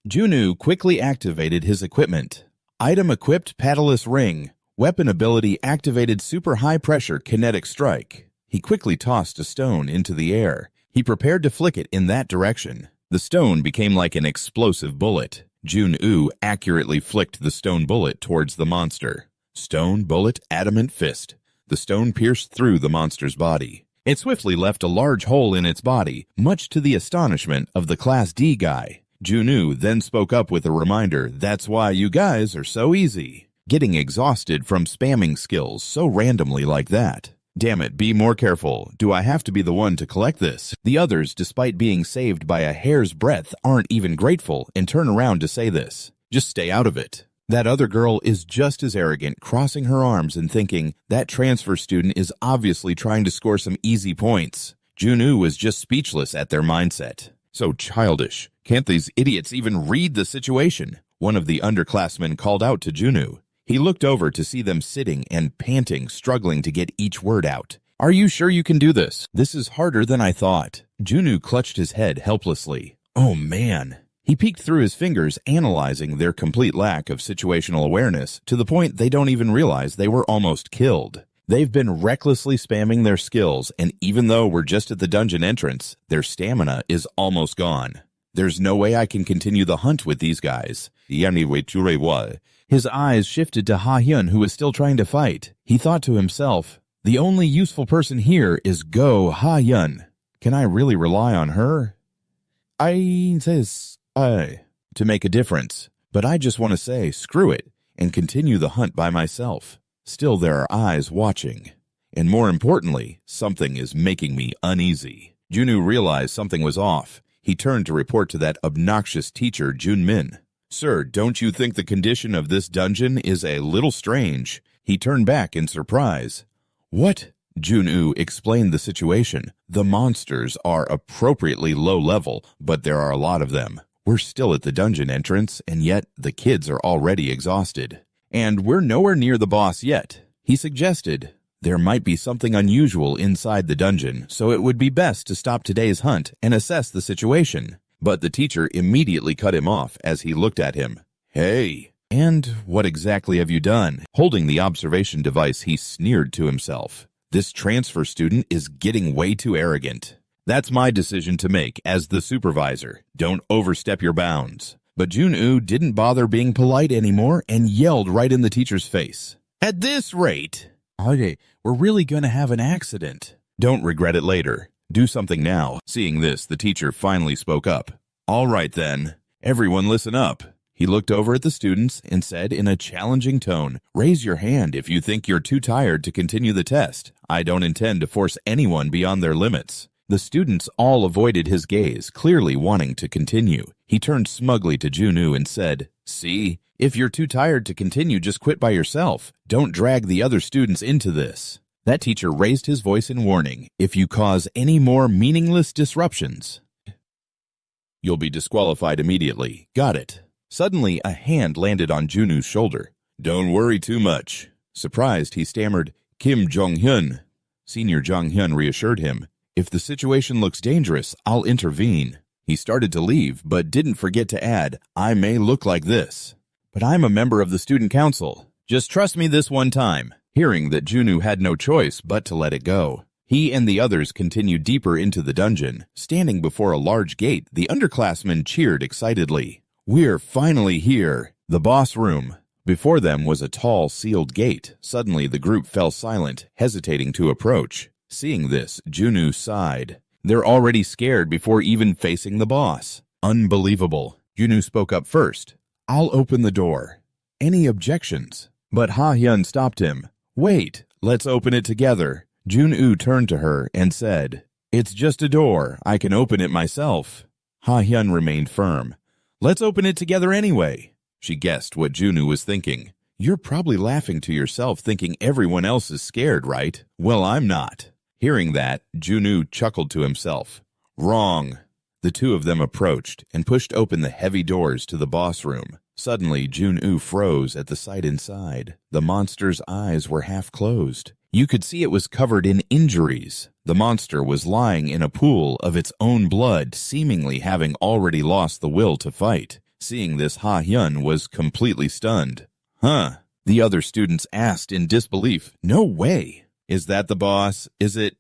Junu quickly activated his equipment. Item equipped paddleless ring. Weapon ability activated super high-pressure kinetic strike. He quickly tossed a stone into the air. He prepared to flick it in that direction. The stone became like an explosive bullet. Jun-U accurately flicked the stone bullet towards the monster. Stone, bullet, adamant fist. The stone pierced through the monster's body. It swiftly left a large hole in its body, much to the astonishment of the Class D guy. Junu then spoke up with a reminder, "That's why you guys are so easy." Getting exhausted from spamming skills so randomly like that. Damn it, be more careful. Do I have to be the one to collect this? The others, despite being saved by a hair's breadth, aren't even grateful and turn around to say this. Just stay out of it. That other girl is just as arrogant, crossing her arms and thinking, that transfer student is obviously trying to score some easy points. Junu was just speechless at their mindset. So childish. Can't these idiots even read the situation? One of the underclassmen called out to Junu. He looked over to see them sitting and panting, struggling to get each word out. "Are you sure you can do this? This is harder than I thought." Junu clutched his head helplessly. Oh man. He peeked through his fingers, analyzing their complete lack of situational awareness to the point they don't even realize they were almost killed. They've been recklessly spamming their skills, and even though we're just at the dungeon entrance, their stamina is almost gone. There's no way I can continue the hunt with these guys. His eyes shifted to Ha-hyun, who was still trying to fight. He thought to himself, the only useful person here is Go Ha-hyun. Can I really rely on her? To make a difference. But I just want to say, screw it, and continue the hunt by myself. Still, there are eyes watching. And more importantly, something is making me uneasy. Junu realized something was off. He turned to report to that obnoxious teacher, Junmin. "Sir, don't you think the condition of this dungeon is a little strange?" He turned back in surprise. "What?" Jun-U explained the situation. "The monsters are appropriately low level, but there are a lot of them. We're still at the dungeon entrance, and yet the kids are already exhausted. And we're nowhere near the boss yet. He suggested there might be something unusual inside the dungeon, so it would be best to stop today's hunt and assess the situation. But the teacher immediately cut him off as he looked at him. Hey, and what exactly have you done? Holding the observation device, he sneered to himself. This transfer student is getting way too arrogant. That's my decision to make as the supervisor. Don't overstep your bounds. But Jun-woo didn't bother being polite anymore and yelled right in the teacher's face. At this rate, okay, we're really going to have an accident. Don't regret it later. Do something now. Seeing this, the teacher finally spoke up. All right then, everyone listen up. He looked over at the students and said in a challenging tone, raise your hand if you think you're too tired to continue the test. I don't intend to force anyone beyond their limits. The students all avoided his gaze, clearly wanting to continue. He turned smugly to Jun-woo and said, see, if you're too tired to continue, just quit by yourself. Don't drag the other students into this. That teacher raised his voice in warning. If you cause any more meaningless disruptions, you'll be disqualified immediately. Got it. Suddenly, a hand landed on Jun-woo's shoulder. Don't worry too much. Surprised, he stammered, Kim Jong-hyun. Senior Jong-hyun reassured him. If the situation looks dangerous, I'll intervene. He started to leave, but didn't forget to add, I may look like this, but I'm a member of the student council. Just trust me this one time. Hearing that Jun-woo had no choice but to let it go, he and the others continued deeper into the dungeon. Standing before a large gate, the underclassmen cheered excitedly. We're finally here. The boss room. Before them was a tall, sealed gate. Suddenly, the group fell silent, hesitating to approach. Seeing this, Jun-woo sighed. They're already scared before even facing the boss. Unbelievable. Jun-woo spoke up first. I'll open the door. Any objections? But Ha-hyun stopped him. Wait, let's open it together. Jun-woo turned to her and said, it's just a door. I can open it myself. Ha-hyun remained firm. Let's open it together anyway. She guessed what Jun-woo was thinking. You're probably laughing to yourself thinking everyone else is scared, right? Well, I'm not. Hearing that, Jun-woo chuckled to himself. Wrong. The two of them approached and pushed open the heavy doors to the boss room. Suddenly, Jun-woo froze at the sight inside. The monster's eyes were half closed. You could see it was covered in injuries. The monster was lying in a pool of its own blood, seemingly having already lost the will to fight. Seeing this, Ha-hyun was completely stunned. Huh? The other students asked in disbelief. No way. Is that the boss? Is it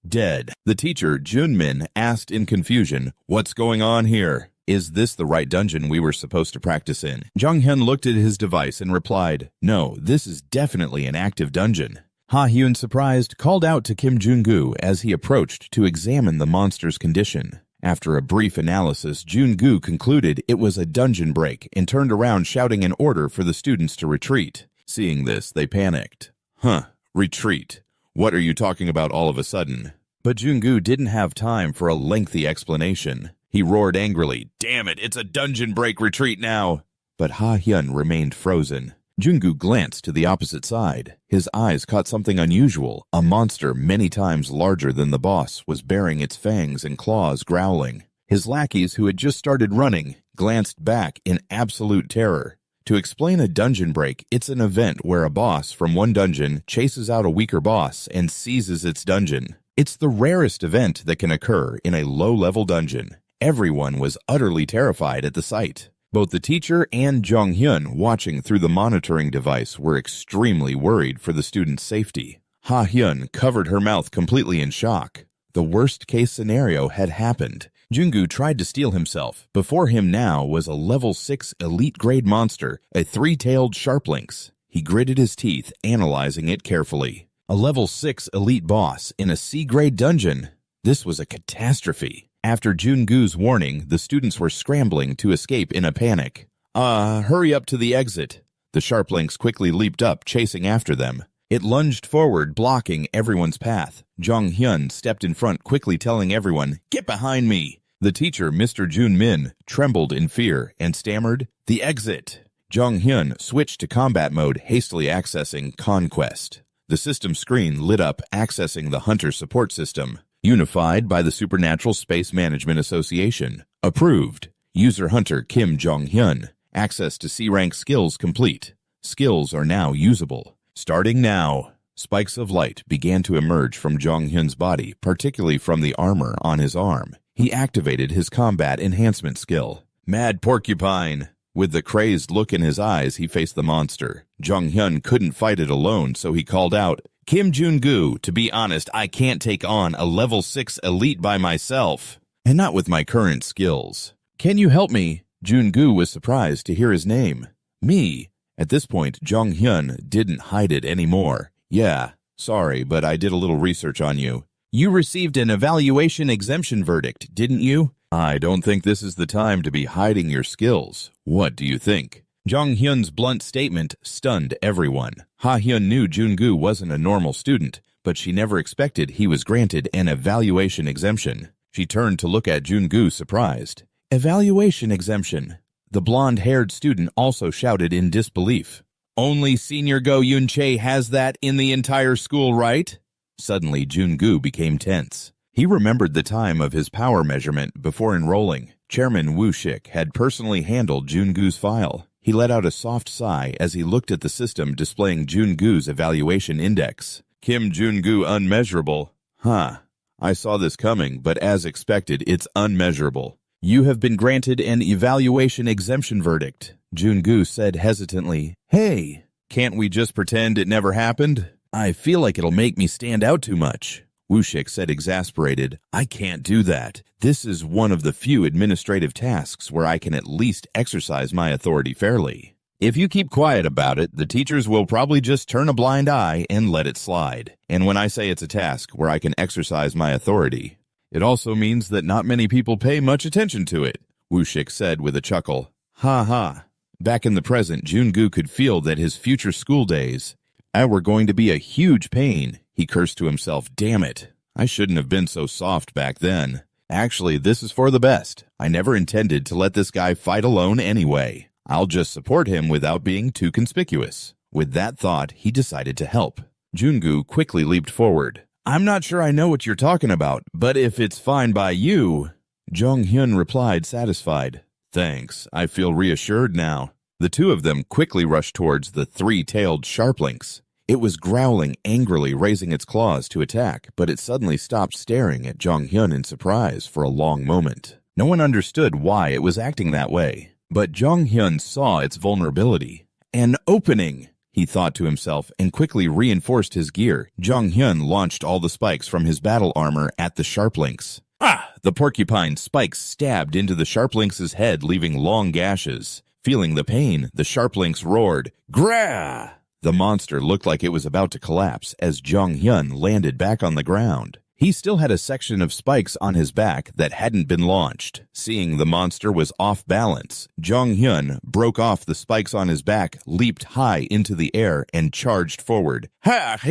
dead? The teacher, Junmin, asked in confusion, what's going on here? Is this the right dungeon we were supposed to practice in? Jong-hyun looked at his device and replied, no, this is definitely an active dungeon. Ha-hyun, surprised, called out to Kim Jung-gu as he approached to examine the monster's condition. After a brief analysis, Jun-gu concluded it was a dungeon break and turned around shouting an order for the students to retreat. Seeing this, they panicked. Huh, retreat. What are you talking about all of a sudden? But Jun-gu didn't have time for a lengthy explanation. He roared angrily, damn it, it's a dungeon break retreat now. But Ha-hyun remained frozen. Jun-gu glanced to the opposite side. His eyes caught something unusual. A monster many times larger than the boss was baring its fangs and claws, growling. His lackeys, who had just started running, glanced back in absolute terror. To explain a dungeon break, it's an event where a boss from one dungeon chases out a weaker boss and seizes its dungeon. It's the rarest event that can occur in a low-level dungeon. Everyone was utterly terrified at the sight. Both the teacher and Jong-hyun, watching through the monitoring device, were extremely worried for the students' safety. Ha-hyun covered her mouth completely in shock. The worst-case scenario had happened. Jun-gu tried to steel himself. Before him now was a level 6 elite-grade monster, a three-tailed sharp lynx. He gritted his teeth, analyzing it carefully. A level 6 elite boss in a C-grade dungeon. This was a catastrophe. After Jun-gu's warning, the students were scrambling to escape in a panic. Hurry up to the exit. The sharp lynx quickly leaped up, chasing after them. It lunged forward, blocking everyone's path. Jong-hyun stepped in front, quickly telling everyone, get behind me. The teacher, Mr. Jun-min, trembled in fear and stammered, the exit. Jong-hyun switched to combat mode, hastily accessing Conquest. The system screen lit up, accessing the Hunter support system. Unified by the Supernatural Space Management Association. Approved. User Hunter Kim Jong-hyun. Access to C-rank skills complete. Skills are now usable. Starting now. Spikes of light began to emerge from Jong-hyun's body, particularly from the armor on his arm. He activated his combat enhancement skill. Mad Porcupine! With the crazed look in his eyes, he faced the monster. Jong-hyun couldn't fight it alone, so he called out, "Kim Jun-gu, to be honest, I can't take on a level 6 elite by myself. And not with my current skills. Can you help me?" Jun-gu was surprised to hear his name. Me. At this point, Jong-hyun didn't hide it anymore. "Yeah, sorry, but I did a little research on you. You received an evaluation exemption verdict, didn't you? I don't think this is the time to be hiding your skills. What do you think?" Jong-hyun's blunt statement stunned everyone. Ha-hyun knew Jun-gu wasn't a normal student, but she never expected he was granted an evaluation exemption. She turned to look at Jun-gu surprised. "Evaluation exemption?" The blonde-haired student also shouted in disbelief. "Only Senior Go Yun-chae has that in the entire school, right?" Suddenly, Jun-gu became tense. He remembered the time of his power measurement before enrolling. Chairman Woo-shik had personally handled Jun-gu's file. He let out a soft sigh as he looked at the system displaying Jun-gu's evaluation index. Kim Jun-gu unmeasurable. Huh. I saw this coming, but as expected, it's unmeasurable. You have been granted an evaluation exemption verdict, Jun-gu said hesitantly. Hey, can't we just pretend it never happened? I feel like it'll make me stand out too much. Woo-shik said exasperated. I can't do that. This is one of the few administrative tasks where I can at least exercise my authority fairly. If you keep quiet about it, the teachers will probably just turn a blind eye and let it slide. And when I say it's a task where I can exercise my authority, it also means that not many people pay much attention to it, Woo-shik said with a chuckle. Ha ha. Back in the present, Jun-gu could feel that his future school days were going to be a huge pain. He cursed to himself, damn it. I shouldn't have been so soft back then. Actually, this is for the best. I never intended to let this guy fight alone anyway. I'll just support him without being too conspicuous. With that thought, he decided to help. Jun-gu quickly leaped forward. I'm not sure I know what you're talking about, but if it's fine by you... Jong-hyun replied, satisfied. Thanks, I feel reassured now. The two of them quickly rushed towards the three-tailed sharplynx. It was growling angrily, raising its claws to attack, but it suddenly stopped staring at Jong-hyun in surprise for a long moment. No one understood why it was acting that way, but Jong-hyun saw its vulnerability. An opening, he thought to himself, and quickly reinforced his gear. Jong-hyun launched all the spikes from his battle armor at the sharplynx. Ah! The porcupine spikes stabbed into the sharplynx's head, leaving long gashes. Feeling the pain, the sharplynx roared, Grah! The monster looked like it was about to collapse as Jong-hyun landed back on the ground. He still had a section of spikes on his back that hadn't been launched. Seeing the monster was off balance, Jong-hyun broke off the spikes on his back, leaped high into the air, and charged forward. Once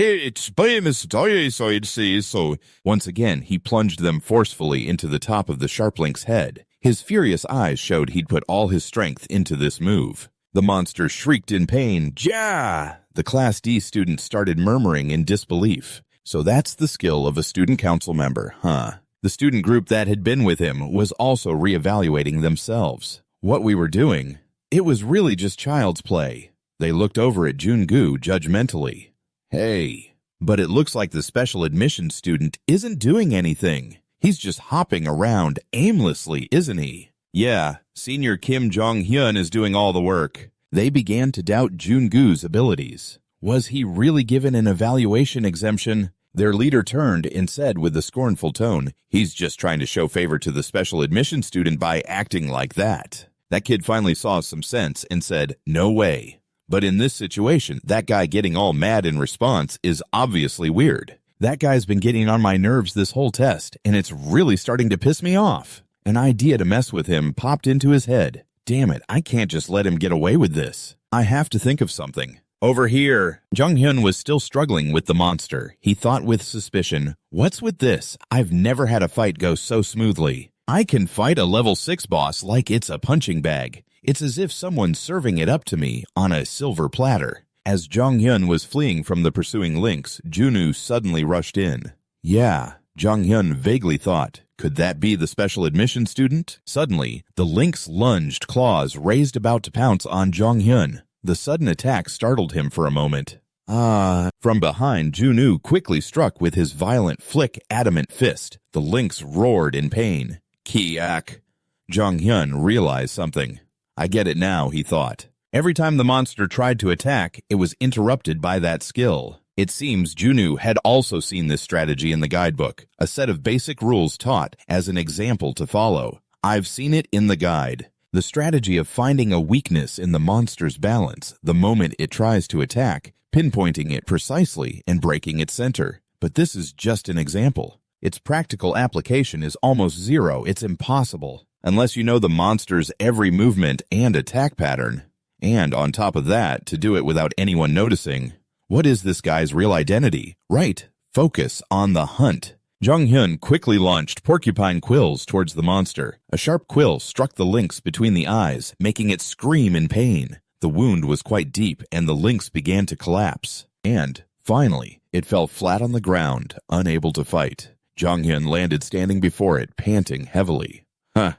again, he plunged them forcefully into the top of the sharplynx's head. His furious eyes showed he'd put all his strength into this move. The monster shrieked in pain. Ja! The Class D student started murmuring in disbelief. So that's the skill of a student council member, huh? The student group that had been with him was also reevaluating themselves. What we were doing, it was really just child's play. They looked over at Jun-gu judgmentally. Hey, but it looks like the special admissions student isn't doing anything. He's just hopping around aimlessly, isn't he? Yeah, Senior Kim Jong-hyun is doing all the work. They began to doubt Jun-gu's abilities. Was he really given an evaluation exemption? Their leader turned and said with a scornful tone, he's just trying to show favor to the special admission student by acting like that. That kid finally saw some sense and said, no way. But in this situation, that guy getting all mad in response is obviously weird. That guy's been getting on my nerves this whole test, and it's really starting to piss me off. An idea to mess with him popped into his head. Damn it, I can't just let him get away with this. I have to think of something. Over here. Jong-hyun was still struggling with the monster. He thought with suspicion, what's with this? I've never had a fight go so smoothly. I can fight a level 6 boss like it's a punching bag. It's as if someone's serving it up to me on a silver platter. As Jong-hyun was fleeing from the pursuing lynx, Junu suddenly rushed in. Yeah, Jong-hyun vaguely thought. Could that be the special admission student? Suddenly, the lynx lunged, claws raised about to pounce on Jong-hyun. The sudden attack startled him for a moment. From behind, Junwoo quickly struck with his violent flick adamant fist. The lynx roared in pain. Kiak. Jong-hyun realized something. I get it now, he thought. Every time the monster tried to attack, it was interrupted by that skill. It seems Junwoo had also seen this strategy in the guidebook, a set of basic rules taught as an example to follow. I've seen it in the guide. The strategy of finding a weakness in the monster's balance the moment it tries to attack, pinpointing it precisely and breaking its center. But this is just an example. Its practical application is almost zero. It's impossible, unless you know the monster's every movement and attack pattern. And on top of that, to do it without anyone noticing. What is this guy's real identity? Right, focus on the hunt. Jong-hyun quickly launched porcupine quills towards the monster. A sharp quill struck the lynx between the eyes, making it scream in pain. The wound was quite deep, and the lynx began to collapse. And, finally, it fell flat on the ground, unable to fight. Jong-hyun landed standing before it, panting heavily. Huh.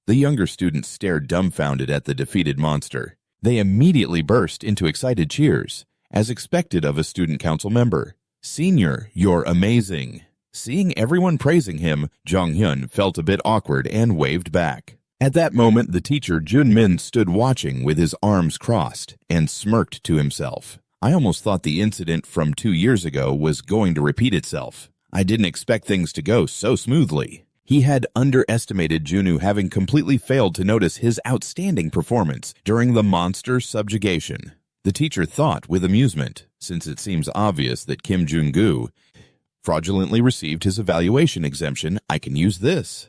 The younger students stared dumbfounded at the defeated monster. They immediately burst into excited cheers, as expected of a student council member. Senior, you're amazing. Seeing everyone praising him, Jong-hyun felt a bit awkward and waved back. At that moment, the teacher Jun-min stood watching with his arms crossed and smirked to himself. I almost thought the incident from 2 years ago was going to repeat itself. I didn't expect things to go so smoothly. He had underestimated Junwoo, having completely failed to notice his outstanding performance during the monster subjugation. The teacher thought with amusement, since it seems obvious that Kim Jung-gu fraudulently received his evaluation exemption, I can use this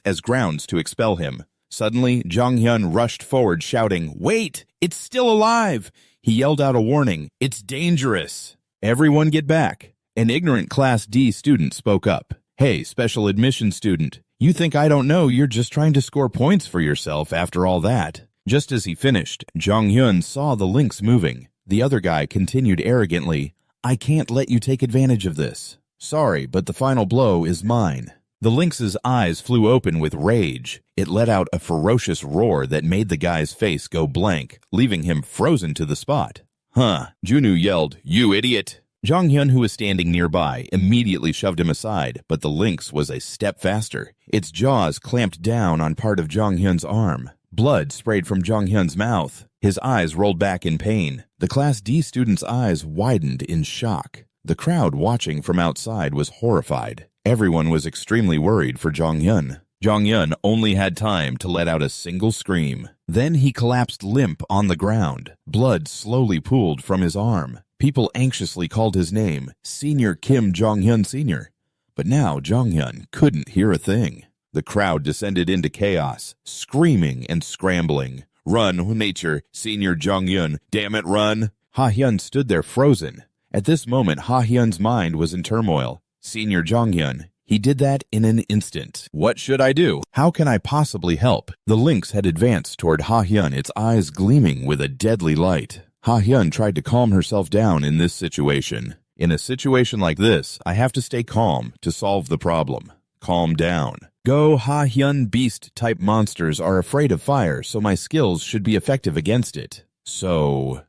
as grounds to expel him. Suddenly, Jong-hyun rushed forward shouting, "Wait! It's still alive!" He yelled out a warning, "It's dangerous!" Everyone get back. An ignorant Class D student spoke up. "Hey, special admission student, you think I don't know you're just trying to score points for yourself after all that?" Just as he finished, Jong-hyun saw the lynx moving. The other guy continued arrogantly, "I can't let you take advantage of this. Sorry, but the final blow is mine." The lynx's eyes flew open with rage. It let out a ferocious roar that made the guy's face go blank, leaving him frozen to the spot. Junwoo yelled, "You idiot!" Jong-hyun, who was standing nearby, immediately shoved him aside, but the lynx was a step faster. Its jaws clamped down on part of Jong-hyun's arm. Blood sprayed from Jong-hyun's mouth. His eyes rolled back in pain. The Class D student's eyes widened in shock. The crowd watching from outside was horrified. Everyone was extremely worried for Jong-hyun. Jong-hyun only had time to let out a single scream. Then he collapsed limp on the ground. Blood slowly pooled from his arm. People anxiously called his name, Senior Kim Jong-hyun Sr. But now Jong-hyun couldn't hear a thing. The crowd descended into chaos, screaming and scrambling. "Run, nature, Senior Jong-hyun, damn it, run!" Ha-hyun stood there frozen. At this moment, Ha-hyun's mind was in turmoil. Senior Jong-hyun. He did that in an instant. What should I do? How can I possibly help? The lynx had advanced toward Ha-hyun, its eyes gleaming with a deadly light. Ha-hyun tried to calm herself down in this situation. In a situation like this, I have to stay calm to solve the problem. Calm down. Go Ha-hyun beast-type monsters are afraid of fire, so my skills should be effective against it. So.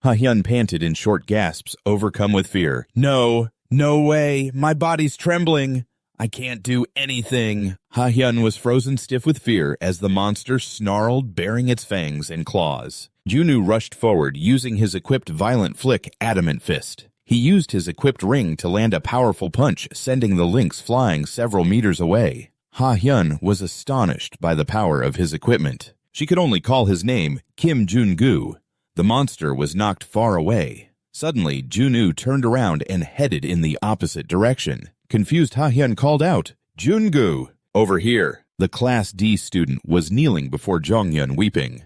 Ha-hyun panted in short gasps, overcome with fear. No way, my body's trembling. I can't do anything. Ha-hyun was frozen stiff with fear as the monster snarled, baring its fangs and claws. Junwoo rushed forward, using his equipped violent flick adamant fist. He used his equipped ring to land a powerful punch, sending the lynx flying several meters away. Ha-hyun was astonished by the power of his equipment. She could only call his name Kim Jung-gu. The monster was knocked far away. Suddenly, Junwoo turned around and headed in the opposite direction. Confused, Ha-hyun called out, "Jung-gu, over here." The Class D student was kneeling before Jong-hyun, weeping.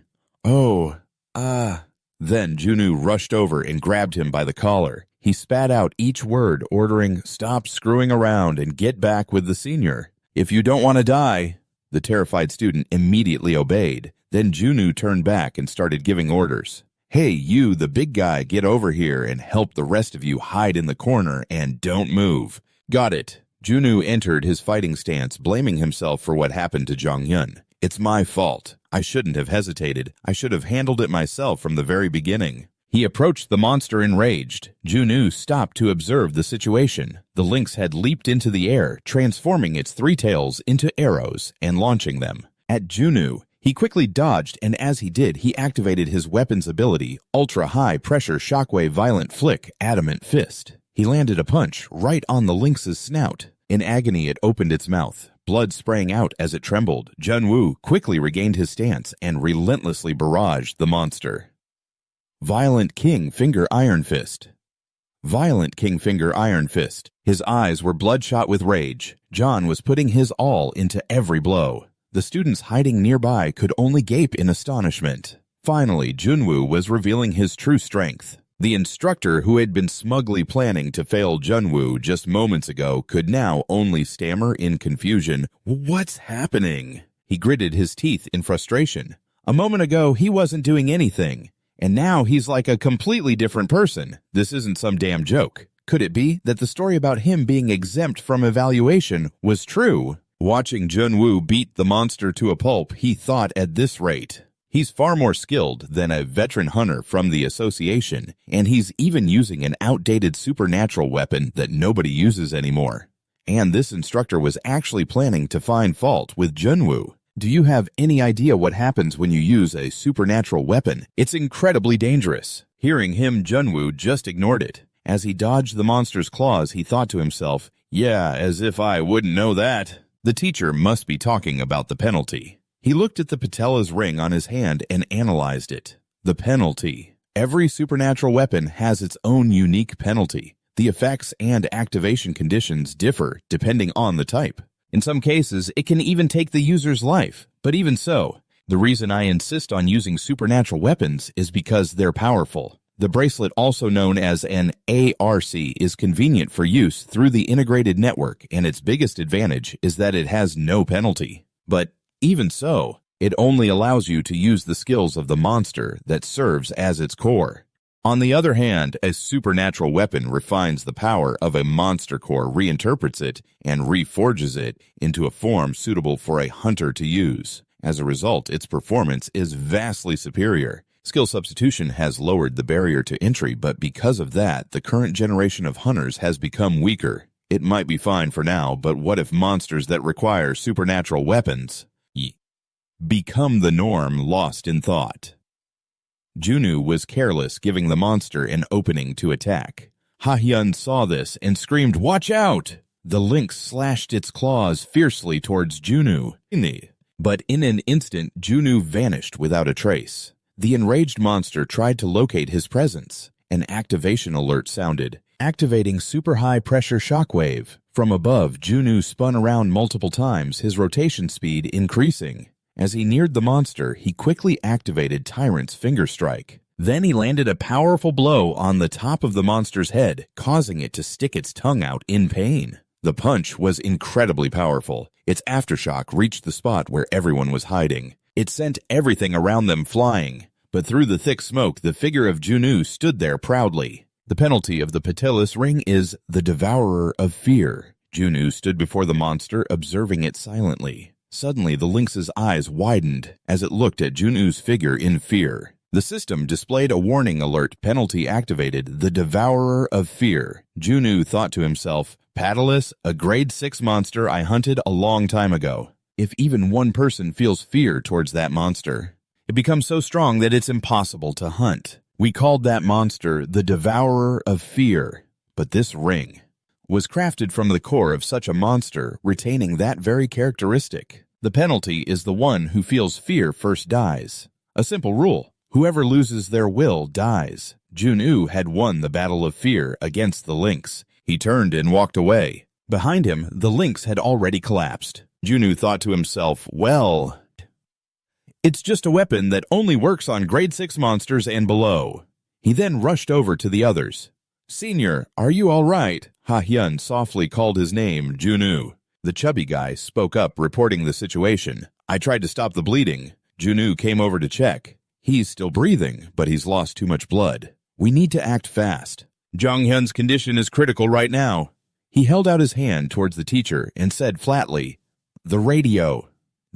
Then Junwoo rushed over and grabbed him by the collar. He spat out each word, ordering, "Stop screwing around and get back with the senior. If you don't want to die." The terrified student immediately obeyed. Then Junwoo turned back and started giving orders. "Hey, you, the big guy, get over here and help the rest of you hide in the corner and don't move." "Got it." Junwoo entered his fighting stance, blaming himself for what happened to Jong-hyun. It's my fault. I shouldn't have hesitated. I should have handled it myself from the very beginning. He approached the monster enraged. Junwoo stopped to observe the situation. The lynx had leaped into the air, transforming its three tails into arrows and launching them. At Junwoo, he quickly dodged, and as he did, he activated his weapon's ability, Ultra-High Pressure Shockwave Violent Flick Adamant Fist. He landed a punch right on the lynx's snout. In agony, it opened its mouth, blood spraying out as it trembled. Junwoo quickly regained his stance and relentlessly barraged the monster. Violent King Finger Iron Fist. Violent King Finger Iron Fist. His eyes were bloodshot with rage. John was putting his all into every blow. The students hiding nearby could only gape in astonishment. Finally, Junwoo was revealing his true strength. The instructor who had been smugly planning to fail Junwoo just moments ago could now only stammer in confusion, "What's happening?" He gritted his teeth in frustration. A moment ago, he wasn't doing anything, and now he's like a completely different person. This isn't some damn joke. Could it be that the story about him being exempt from evaluation was true? Watching Junwoo beat the monster to a pulp, he thought at this rate, he's far more skilled than a veteran hunter from the association, and he's even using an outdated supernatural weapon that nobody uses anymore. And this instructor was actually planning to find fault with Junwoo. Do you have any idea what happens when you use a supernatural weapon? It's incredibly dangerous. Hearing him, Junwoo just ignored it. As he dodged the monster's claws, he thought to himself, "Yeah, as if I wouldn't know that." The teacher must be talking about the penalty. He looked at the patella's ring on his hand and analyzed it. The penalty. Every supernatural weapon has its own unique penalty. The effects and activation conditions differ depending on the type. In some cases, it can even take the user's life. But even so, the reason I insist on using supernatural weapons is because they're powerful. The bracelet, also known as an ARC, is convenient for use through the integrated network, and its biggest advantage is that it has no penalty. But even so, it only allows you to use the skills of the monster that serves as its core. On the other hand, a supernatural weapon refines the power of a monster core, reinterprets it, and reforges it into a form suitable for a hunter to use. As a result, its performance is vastly superior. Skill substitution has lowered the barrier to entry, but because of that, the current generation of hunters has become weaker. It might be fine for now, but what if monsters that require supernatural weapons become the norm? Lost in thought. Junwoo was careless, giving the monster an opening to attack. Ha-hyun saw this and screamed, "Watch out!" The lynx slashed its claws fiercely towards Junwoo. But in an instant, Junwoo vanished without a trace. The enraged monster tried to locate his presence. An activation alert sounded, activating super high pressure shockwave. From above, Junwoo spun around multiple times, his rotation speed increasing. As he neared the monster, he quickly activated Tyrant's Finger Strike. Then he landed a powerful blow on the top of the monster's head, causing it to stick its tongue out in pain. The punch was incredibly powerful. Its aftershock reached the spot where everyone was hiding. It sent everything around them flying, but through the thick smoke, the figure of Junwoo stood there proudly. The penalty of the Patelis ring is the Devourer of Fear. Junwoo stood before the monster, observing it silently. Suddenly, the lynx's eyes widened as it looked at Junwoo's figure in fear. The system displayed a warning alert, penalty activated, the Devourer of Fear. Junwoo thought to himself, "Patelis, a grade 6 monster I hunted a long time ago. If even one person feels fear towards that monster, it becomes so strong that it's impossible to hunt. We called that monster the Devourer of Fear, but this ring was crafted from the core of such a monster, retaining that very characteristic. The penalty is the one who feels fear first dies. A simple rule. Whoever loses their will dies." Junwoo had won the battle of fear against the lynx. He turned and walked away. Behind him, the lynx had already collapsed. Junwoo thought to himself, "Well, it's just a weapon that only works on grade 6 monsters and below." He then rushed over to the others. "Senior, are you all right?" Ha-hyun softly called his name, Junwoo. The chubby guy spoke up, reporting the situation. "I tried to stop the bleeding." Junwoo came over to check. "He's still breathing, but he's lost too much blood. We need to act fast. Jonghyun's condition is critical right now." He held out his hand towards the teacher and said flatly, "The radio."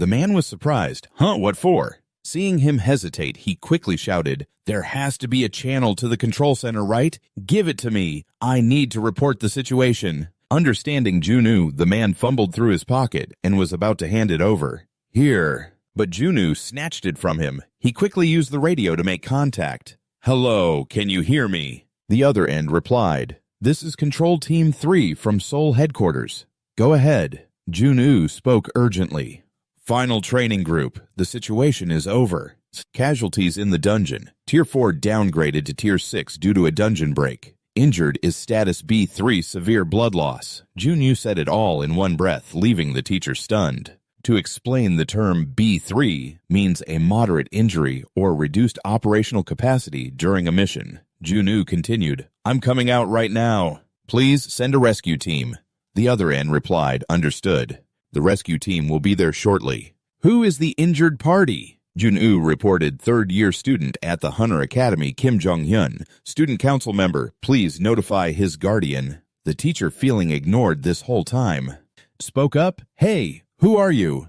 The man was surprised. Huh, what for? Seeing him hesitate, he quickly shouted, "There has to be a channel to the control center, right? Give it to me. I need to report the situation." Understanding Junoo, the man fumbled through his pocket and was about to hand it over. "Here." But Junoo snatched it from him. He quickly used the radio to make contact. "Hello, can you hear me?" The other end replied, "This is Control Team 3 from Seoul headquarters. Go ahead." Junoo spoke urgently. "Final training group. The situation is over. Casualties in the dungeon. Tier 4 downgraded to Tier 6 due to a dungeon break. Injured is status B3 severe blood loss." Junoo said it all in one breath, leaving the teacher stunned. To explain, the term B3 means a moderate injury or reduced operational capacity during a mission. Junoo continued, "I'm coming out right now. Please send a rescue team." The other end replied, "Understood. The rescue team will be there shortly." "Who is the injured party?" Junoo reported third-year student at the Hunter Academy, Kim Jong-hyun. "Student council member, please notify his guardian." The teacher, feeling ignored this whole time, spoke up, "Hey, who are you?"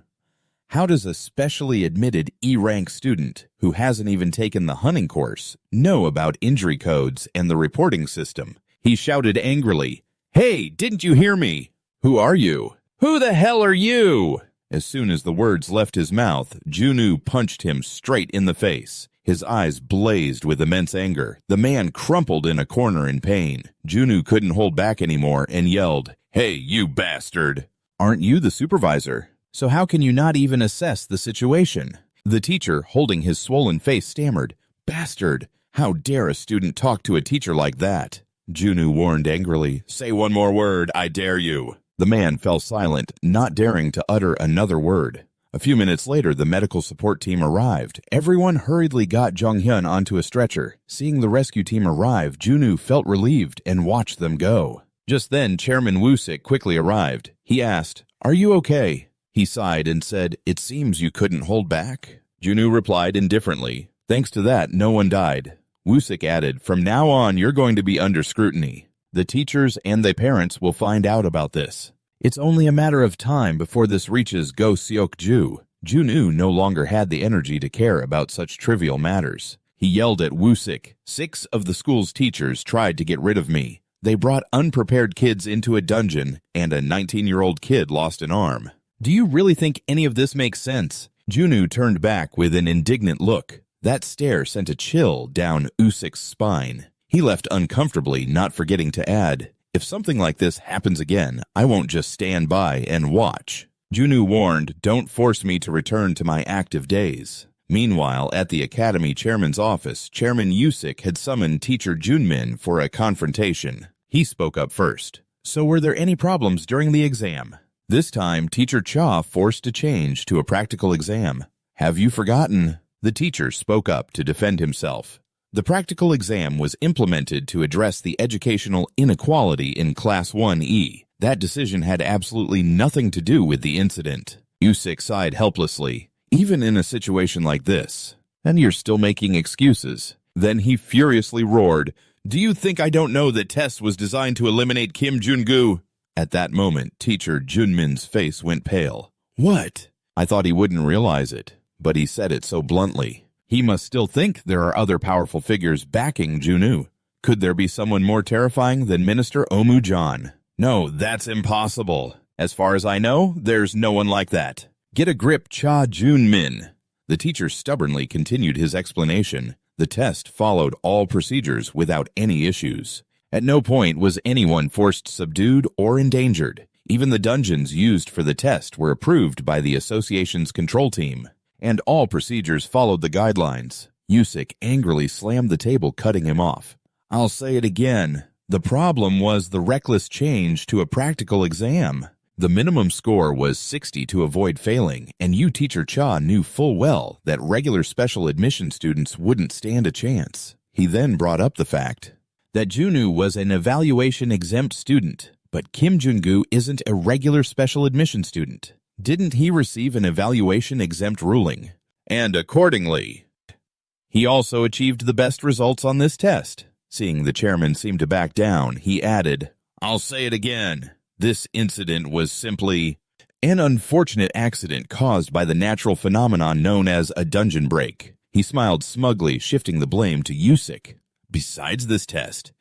How does a specially admitted E-rank student who hasn't even taken the hunting course know about injury codes and the reporting system? He shouted angrily, "Hey, didn't you hear me? Who are you? Who the hell are you?" As soon as the words left his mouth, Junoo punched him straight in the face. His eyes blazed with immense anger. The man crumpled in a corner in pain. Junoo couldn't hold back anymore and yelled, "Hey, you bastard! Aren't you the supervisor? So how can you not even assess the situation?" The teacher, holding his swollen face, stammered, "Bastard! How dare a student talk to a teacher like that?" Junoo warned angrily, "Say one more word, I dare you." The man fell silent, not daring to utter another word. A few minutes later, the medical support team arrived. Everyone hurriedly got Jong-hyun onto a stretcher. Seeing the rescue team arrive, Junoo felt relieved and watched them go. Just then, Chairman Woo-sik quickly arrived. He asked, "Are you okay?" He sighed and said, "It seems you couldn't hold back." Junoo replied indifferently, "Thanks to that, no one died." Woo-sik added, "From now on, you're going to be under scrutiny. The teachers and the parents will find out about this. It's only a matter of time before this reaches Go-seok-ju." Junoo no longer had the energy to care about such trivial matters. He yelled at Woo-sik, "6 of the school's teachers tried to get rid of me. They brought unprepared kids into a dungeon, and a 19-year-old kid lost an arm. Do you really think any of this makes sense?" Junoo turned back with an indignant look. That stare sent a chill down Woo-sik's spine. He left uncomfortably, not forgetting to add, "If something like this happens again, I won't just stand by and watch." Junoo warned, "Don't force me to return to my active days." Meanwhile, at the academy chairman's office, Chairman Woo-sik had summoned teacher Junmin for a confrontation. He spoke up first. "So were there any problems during the exam?" This time, Teacher Cha forced a change to a practical exam. "Have you forgotten?" The teacher spoke up to defend himself. The practical exam was implemented to address the educational inequality in Class 1E. That decision had absolutely nothing to do with the incident. Woo-sik sighed helplessly. "Even in a situation like this, and you're still making excuses." Then he furiously roared, "Do you think I don't know that test was designed to eliminate Kim Jun-gu?" At that moment, teacher Junmin's face went pale. "What?" I thought he wouldn't realize it, but he said it so bluntly. He must still think there are other powerful figures backing Junoo. Could there be someone more terrifying than Minister Omu-jan? No, that's impossible. As far as I know, there's no one like that. Get a grip, Cha Junmin. The teacher stubbornly continued his explanation. The test followed all procedures without any issues. At no point was anyone forced subdued or endangered. Even the dungeons used for the test were approved by the association's control team, and all procedures followed the guidelines. Woo-sik angrily slammed the table, cutting him off. "I'll say it again. The problem was the reckless change to a practical exam. The minimum score was 60 to avoid failing, and you, Teacher Cha, knew full well that regular special admission students wouldn't stand a chance." He then brought up the fact that Junoo was an evaluation-exempt student, but Kim Jun-gu isn't a regular special admission student. Didn't he receive an evaluation-exempt ruling? And accordingly, he also achieved the best results on this test. Seeing the chairman seem to back down, he added, "I'll say it again. This incident was simply An unfortunate accident caused by the natural phenomenon known as a dungeon break. He smiled smugly, shifting the blame to Usyk. Besides this test,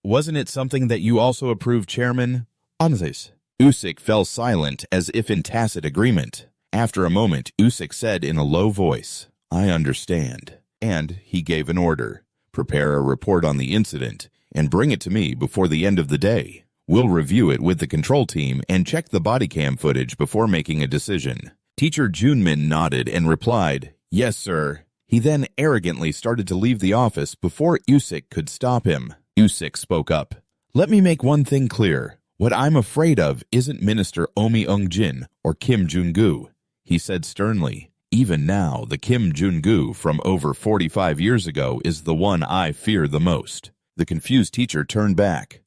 wasn't it something that you also approved, Chairman? Anzis. Usyk fell silent as if in tacit agreement. After a moment, Usyk said in a low voice, I understand. And he gave an order. Prepare a report on the incident and bring it to me before the end of the day. We'll review it with the control team and check the body cam footage before making a decision. Teacher Junmin nodded and replied, Yes, sir. He then arrogantly started to leave the office before Usyk could stop him. Usyk spoke up. Let me make one thing clear. What I'm afraid of isn't Minister Omi Ung-jin or Kim Jun-gu. He said sternly, Even now, the Kim Jun-gu from over 45 years ago is the one I fear the most. The confused teacher turned back.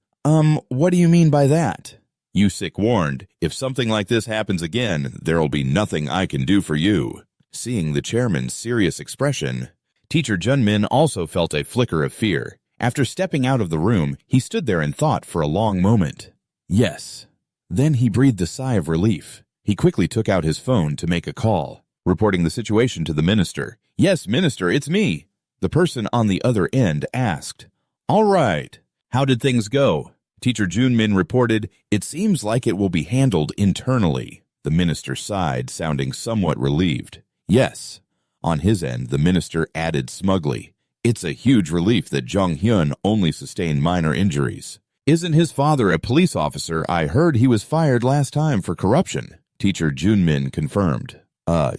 What do you mean by that? Usyk warned, if something like this happens again, there'll be nothing I can do for you. Seeing the chairman's serious expression, Teacher Junmin also felt a flicker of fear. After stepping out of the room, he stood there in thought for a long moment. Yes. Then he breathed a sigh of relief. He quickly took out his phone to make a call, reporting the situation to the minister. Yes, minister, it's me. The person on the other end asked. All right. How did things go? Teacher Junmin reported, It seems like it will be handled internally. The minister sighed, sounding somewhat relieved. Yes. On his end, the minister added smugly, It's a huge relief that Jung Hyun only sustained minor injuries. Isn't his father a police officer? I heard he was fired last time for corruption. Teacher Junmin confirmed.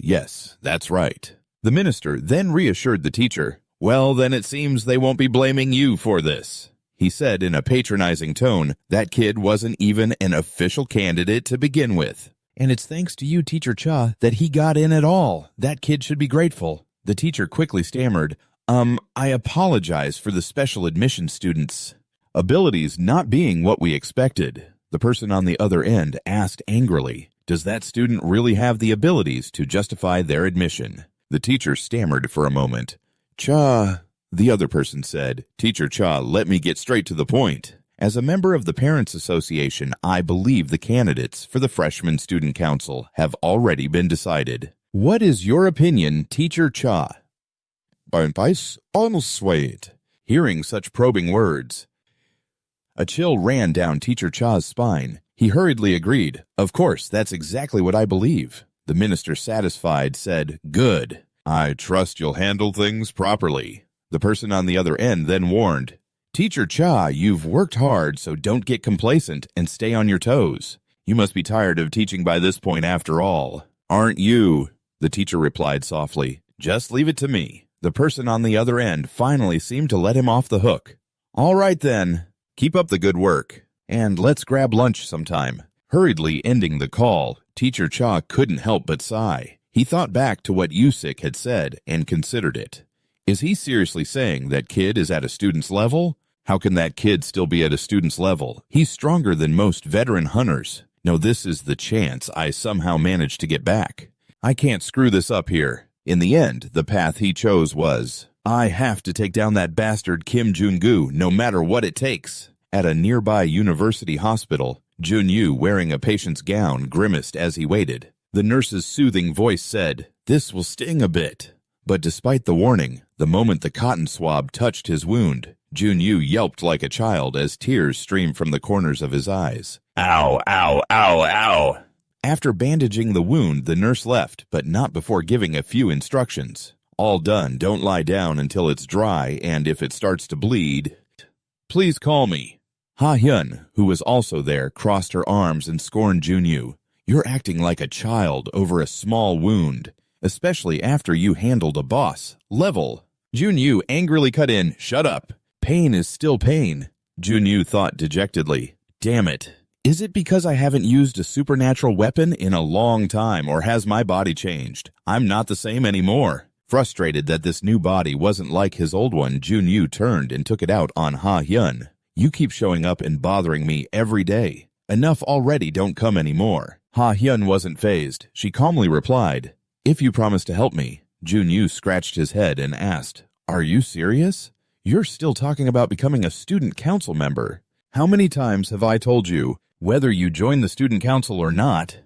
Yes, that's right. The minister then reassured the teacher, Well, then it seems they won't be blaming you for this. He said in a patronizing tone, That kid wasn't even an official candidate to begin with. And it's thanks to you, Teacher Cha, that he got in at all. That kid should be grateful. The teacher quickly stammered, I apologize for the special admission students' abilities not being what we expected. The person on the other end asked angrily, Does that student really have the abilities to justify their admission? The teacher stammered for a moment. Cha, the other person said, Teacher Cha, let me get straight to the point. As a member of the Parents Association, I believe the candidates for the Freshman Student Council have already been decided. What is your opinion, Teacher Cha? Hearing such probing words, a chill ran down Teacher Cha's spine. He hurriedly agreed. Of course, that's exactly what I believe. The minister, satisfied, said, Good. I trust you'll handle things properly. The person on the other end then warned, Teacher Cha, you've worked hard, so don't get complacent and stay on your toes. You must be tired of teaching by this point after all. Aren't you? The teacher replied softly. Just leave it to me. The person on the other end finally seemed to let him off the hook. All right then. Keep up the good work. And let's grab lunch sometime. Hurriedly ending the call, Teacher Cha couldn't help but sigh. He thought back to what Usyk had said and considered it. Is he seriously saying that kid is at a student's level? How can that kid still be at a student's level? He's stronger than most veteran hunters. No, this is the chance I somehow managed to get back. I can't screw this up here. In the end, the path he chose was, I have to take down that bastard Kim Jun-gu no matter what it takes. At a nearby university hospital, Jun-yu, wearing a patient's gown, grimaced as he waited. The nurse's soothing voice said, This will sting a bit. But despite the warning, the moment the cotton swab touched his wound, Jun-yu yelped like a child as tears streamed from the corners of his eyes. Ow, ow, ow, ow. After bandaging the wound, the nurse left, but not before giving a few instructions. All done, don't lie down until it's dry, and if it starts to bleed, please call me. Ha-hyun, who was also there, crossed her arms and scorned Jun-yu. You're acting like a child over a small wound, especially after you handled a boss. Level. Jun-yu angrily cut in, Shut up. Pain is still pain. Jun-yu thought dejectedly. Damn it. Is it because I haven't used a supernatural weapon in a long time, or has my body changed? I'm not the same anymore. Frustrated that this new body wasn't like his old one, Jun-yu turned and took it out on Ha-hyun. You keep showing up and bothering me every day. Enough already, don't come anymore. Ha-hyun wasn't fazed. She calmly replied, If you promise to help me. Jun-yu scratched his head and asked, Are you serious? You're still talking about becoming a student council member. How many times have I told you, whether you join the student council or not,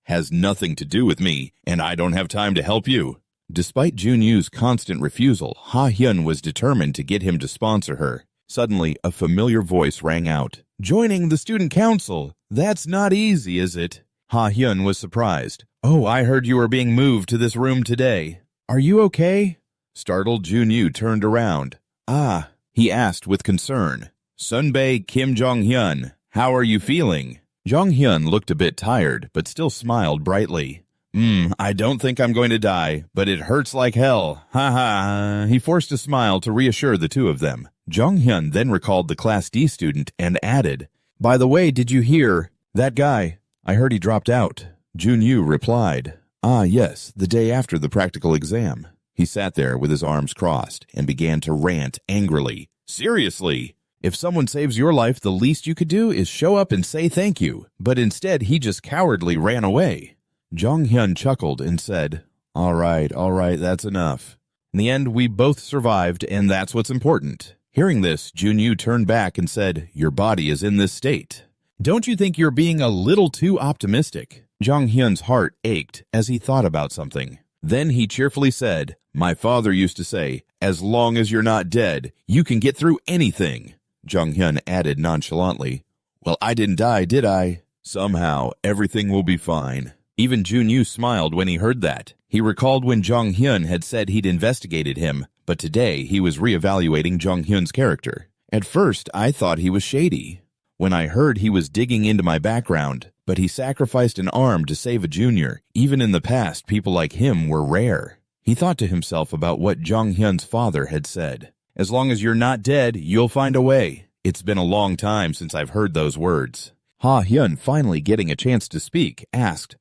Has nothing to do with me, and I don't have time to help you. Despite Junyu's constant refusal, Ha-hyun was determined to get him to sponsor her. Suddenly, a familiar voice rang out. Joining the student council? That's not easy, is it? Ha-hyun was surprised. Oh, I heard you were being moved to this room today. Are you okay? Startled, Junyu turned around. Ah, he asked with concern. Sunbae Kim Jong-hyun, how are you feeling? Jong-hyun looked a bit tired, but still smiled brightly. I don't think I'm going to die, but it hurts like hell. Ha ha. He forced a smile to reassure the two of them. Jong-hyun then recalled the Class D student and added, By the way, did you hear? That guy. I heard he dropped out. Junyu replied, Ah, yes, the day after the practical exam. He sat there with his arms crossed and began to rant angrily. Seriously? If someone saves your life, the least you could do is show up and say thank you. But instead, he just cowardly ran away. Jong-hyun chuckled and said, All right, that's enough. In the end, we both survived, and that's what's important. Hearing this, Junyu turned back and said, Your body is in this state. Don't you think you're being a little too optimistic? Jong-hyun's heart ached as he thought about something. Then he cheerfully said, My father used to say, As long as you're not dead, you can get through anything. Jong-hyun added nonchalantly, Well, I didn't die, did I? Somehow, everything will be fine. Even Junyu smiled when he heard that. He recalled when Jong-hyun had said he'd investigated him, but today he was reevaluating Jong-hyun's character. At first, I thought he was shady. When I heard he was digging into my background, but he sacrificed an arm to save a junior. Even in the past, people like him were rare. He thought to himself about what Jong-hyun's father had said. As long as you're not dead, you'll find a way. It's been a long time since I've heard those words. Ha-hyun, finally getting a chance to speak, asked,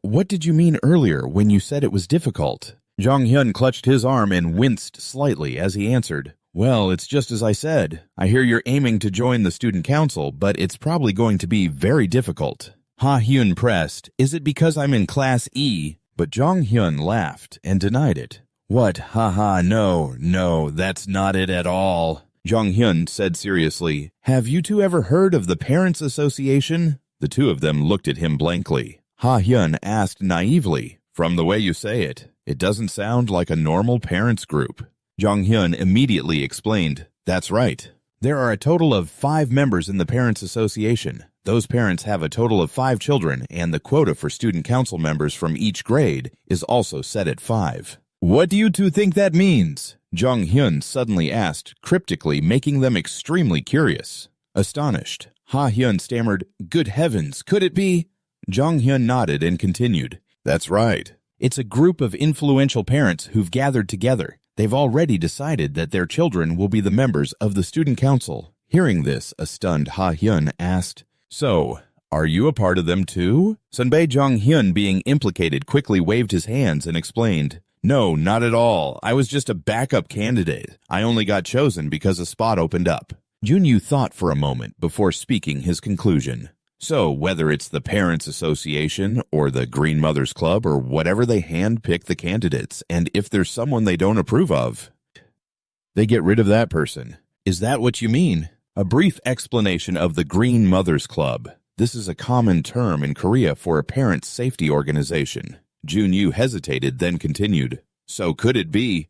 what did you mean earlier when you said it was difficult? Jong-hyun clutched his arm and winced slightly as he answered, Well, it's just as I said. I hear you're aiming to join the student council, but it's probably going to be very difficult. Ha-hyun pressed, Is it because I'm in Class E? But Jong-hyun laughed and denied it. What? Haha, no, that's not it at all. Jong-hyun said seriously, Have you two ever heard of the Parents Association? The two of them looked at him blankly. Ha-hyun asked naively, From the way you say it, it doesn't sound like a normal parents group. Jong-hyun immediately explained, That's right. There are a total of 5 members in the Parents Association. Those parents have a total of 5 children, and the quota for student council members from each grade is also set at 5. What do you two think that means? Jong-hyun suddenly asked, cryptically, making them extremely curious. Astonished, Ha-hyun stammered, Good heavens, could it be? Jong-hyun nodded and continued, That's right. It's a group of influential parents who've gathered together. They've already decided that their children will be the members of the student council. Hearing this, a stunned Ha-hyun asked, So, are you a part of them too? Sunbae Jong-hyun, being implicated, quickly waved his hands and explained, No, not at all. I was just a backup candidate. I only got chosen because a spot opened up. Junyu thought for a moment before speaking his conclusion. So, whether it's the Parents Association or the Green Mothers Club or whatever, they hand-pick the candidates, and if there's someone they don't approve of, they get rid of that person. Is that what you mean? A brief explanation of the Green Mothers Club. This is a common term in Korea for a parents' safety organization. Junyu hesitated, then continued, So could it be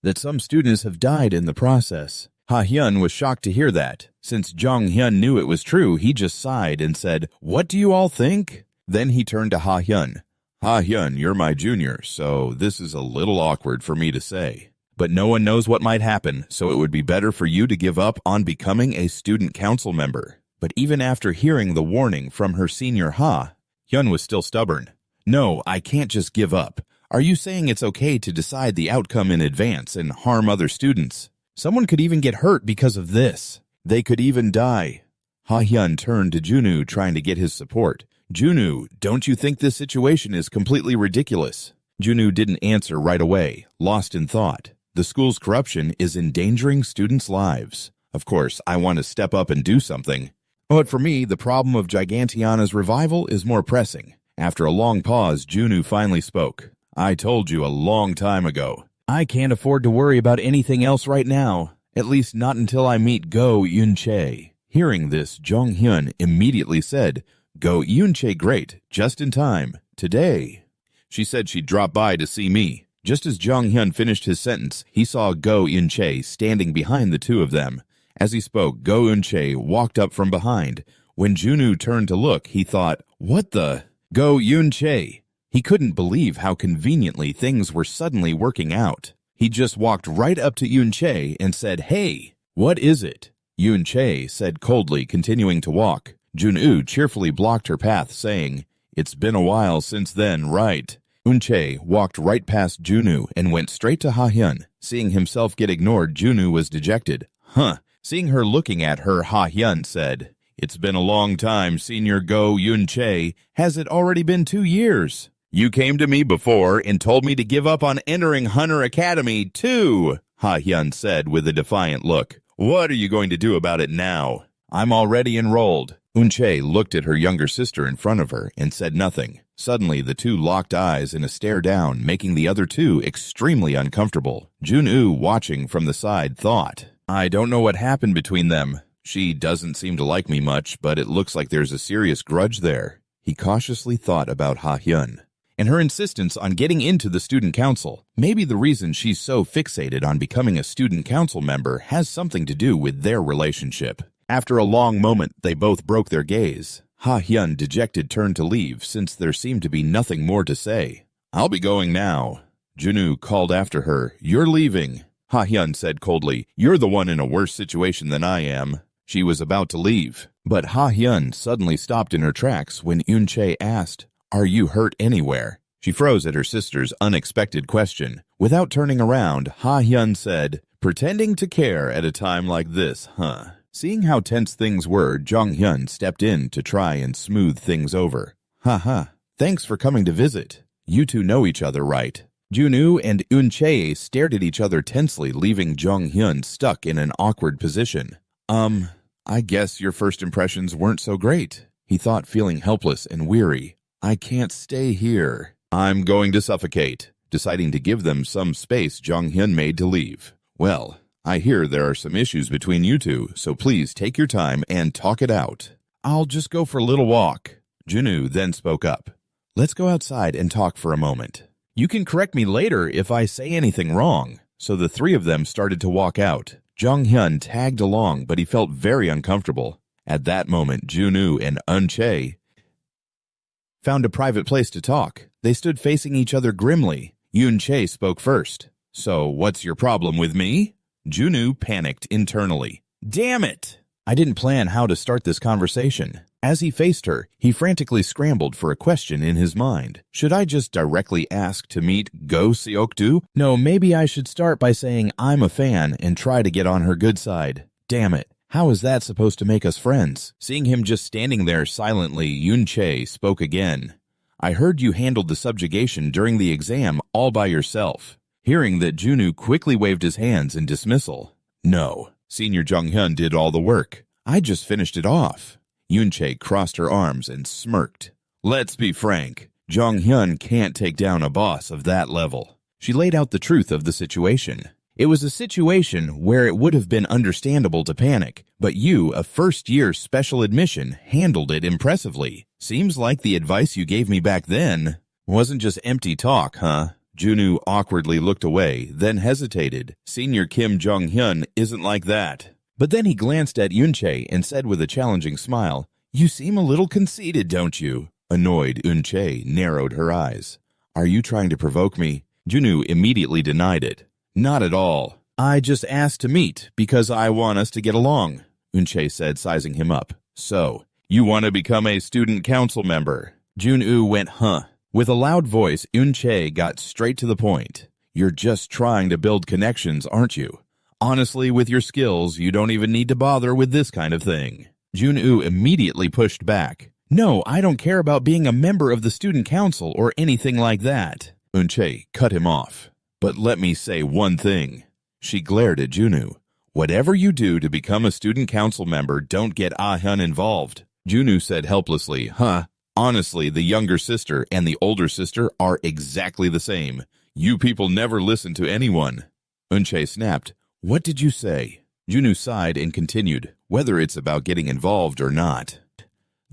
that some students have died in the process? Ha-hyun was shocked to hear that. Since Jong-hyun knew it was true, he just sighed and said, What do you all think? Then he turned to Ha-hyun. Ha-hyun, you're my junior, so this is a little awkward for me to say. But no one knows what might happen, so it would be better for you to give up on becoming a student council member. But even after hearing the warning from her senior Ha-hyun was still stubborn. No, I can't just give up. Are you saying it's okay to decide the outcome in advance and harm other students? Someone could even get hurt because of this. They could even die. Ha-hyun turned to Junyu, trying to get his support. Junyu, don't you think this situation is completely ridiculous? Junyu didn't answer right away, lost in thought. The school's corruption is endangering students' lives. Of course, I want to step up and do something. But for me, the problem of Gigantiana's revival is more pressing. After a long pause, Junyu finally spoke. I told you a long time ago. I can't afford to worry about anything else right now, at least not until I meet Go Yun-chae. Hearing this, Jong-hyun immediately said, Go Yunche great, just in time, today. She said she'd drop by to see me. Just as Jong Hyun finished his sentence, he saw Go Eun-chae standing behind the two of them. As he spoke, Go Eun-chae walked up from behind. When Junwoo turned to look, he thought, "What the?" Go Eun-chae. He couldn't believe how conveniently things were suddenly working out. He just walked right up to Eun-chae and said, "Hey, what is it?" Eun-chae said coldly, continuing to walk. Junwoo cheerfully blocked her path, saying, "It's been a while since then, right?" Eun-chae walked right past Junwoo and went straight to Ha-hyun. Seeing himself get ignored, Junwoo was dejected. Seeing her looking at her, Ha-hyun said, "It's been a long time, Senior Go Eun-chae. Has it already been 2 years? You came to me before and told me to give up on entering Hunter Academy, too," Ha-hyun said with a defiant look. "What are you going to do about it now?" "I'm already enrolled." Eun-chae looked at her younger sister in front of her and said nothing. Suddenly, the two locked eyes in a stare down, making the other two extremely uncomfortable. Junwoo, watching from the side, thought, "I don't know what happened between them. She doesn't seem to like me much, but it looks like there's a serious grudge there." He cautiously thought about Ha-hyun and her insistence on getting into the student council. Maybe the reason she's so fixated on becoming a student council member has something to do with their relationship. After a long moment, they both broke their gaze. Ha-hyun, dejected, turned to leave since there seemed to be nothing more to say. "I'll be going now." Junwoo called after her, "You're leaving." Ha-hyun said coldly, "You're the one in a worse situation than I am." She was about to leave, but Ha-hyun suddenly stopped in her tracks when Eun-chae asked, "Are you hurt anywhere?" She froze at her sister's unexpected question. Without turning around, Ha-hyun said, "Pretending to care at a time like this, huh?" Seeing how tense things were, Jong Hyun stepped in to try and smooth things over. Thanks for coming to visit. You two know each other, right?" Junwoo and Eun-chae stared at each other tensely, leaving Jong Hyun stuck in an awkward position. I guess your first impressions weren't so great," he thought, feeling helpless and weary. "I can't stay here. I'm going to suffocate." Deciding to give them some space, Jong Hyun made to leave. "Well, I hear there are some issues between you two, so please take your time and talk it out." "I'll just go for a little walk." Junwoo then spoke up. "Let's go outside and talk for a moment. You can correct me later if I say anything wrong." So the three of them started to walk out. Jong Hyun tagged along, but he felt very uncomfortable. At that moment, Junwoo and Eun-chae found a private place to talk. They stood facing each other grimly. Eun-chae spoke first. "So what's your problem with me?" Junwoo panicked internally. "Damn it! I didn't plan how to start this conversation." As he faced her, he frantically scrambled for a question in his mind. Should I just directly ask to meet Go Seok-do? No, maybe I should start by saying I'm a fan and try to get on her good side. Damn it. How is that supposed to make us friends? Seeing him just standing there silently, Eun-chae spoke again. "I heard you handled the subjugation during the exam all by yourself." Hearing that, Junwoo quickly waved his hands in dismissal. "No, Senior Jong Hyun did all the work. I just finished it off." Eun-chae crossed her arms and smirked. "Let's be frank. Jong Hyun can't take down a boss of that level." She laid out the truth of the situation. It was a situation where it would have been understandable to panic, but you, a first-year special admission, handled it impressively. Seems like the advice you gave me back then wasn't just empty talk, huh? Junwoo awkwardly looked away, then hesitated. Senior Kim Jong Hyun isn't like that. But then he glanced at Eun-chae and said with a challenging smile, "You seem a little conceited, don't you?" Annoyed, Eun-chae narrowed her eyes. "Are you trying to provoke me?" Junwoo immediately denied it. "Not at all. I just asked to meet because I want us to get along," Eun-chae said, sizing him up. "So, you want to become a student council member?" Junwoo went, With a loud voice, Eun-chae got straight to the point. "You're just trying to build connections, aren't you? Honestly, with your skills, you don't even need to bother with this kind of thing." Junwoo immediately pushed back. "No, I don't care about being a member of the student council or anything like that." Eun-chae cut him off. "But let me say one thing." She glared at Junwoo. "Whatever you do to become a student council member, don't get Ah-hyun involved." Junwoo said helplessly, Honestly, the younger sister and the older sister are exactly the same. You people never listen to anyone." Eun-chae snapped. "What did you say?" Junwoo sighed and continued, "Whether it's about getting involved or not,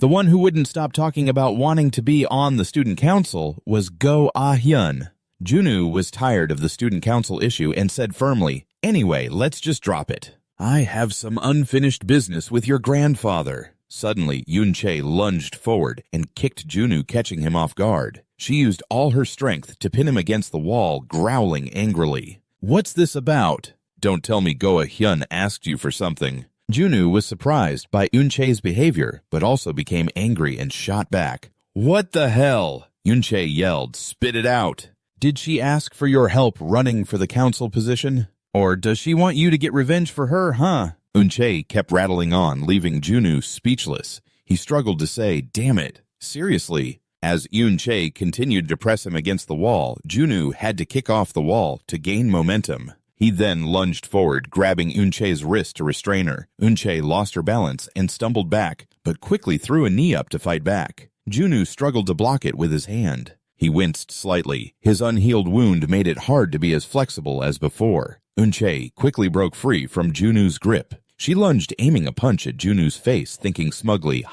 The one who wouldn't stop talking about wanting to be on the student council was Go Ah-hyun. Junwoo was tired of the student council issue and said firmly, "Anyway, let's just drop it. I have some unfinished business with your grandfather." Suddenly, Yoon-chae lunged forward and kicked Junwoo, catching him off guard. She used all her strength to pin him against the wall, growling angrily. "What's this about? Don't tell me Go Ah-hyun asked you for something." Junwoo was surprised by Yoon-chae's behavior, but also became angry and shot back. "What the hell?" Yoon-chae yelled. "Spit it out. Did she ask for your help running for the council position? Or does she want you to get revenge for her, huh?" Yoon-chae kept rattling on, leaving Junwoo speechless. He struggled to say, "Damn it, seriously." As Yoon-chae continued to press him against the wall, Junwoo had to kick off the wall to gain momentum. He then lunged forward, grabbing Yoon-chae's wrist to restrain her. Yoon-chae lost her balance and stumbled back, but quickly threw a knee up to fight back. Junwoo struggled to block it with his hand. He winced slightly. His unhealed wound made it hard to be as flexible as before. Yoon-chae quickly broke free from Junwoo's grip. She lunged, aiming a punch at Junwoo's face, thinking smugly,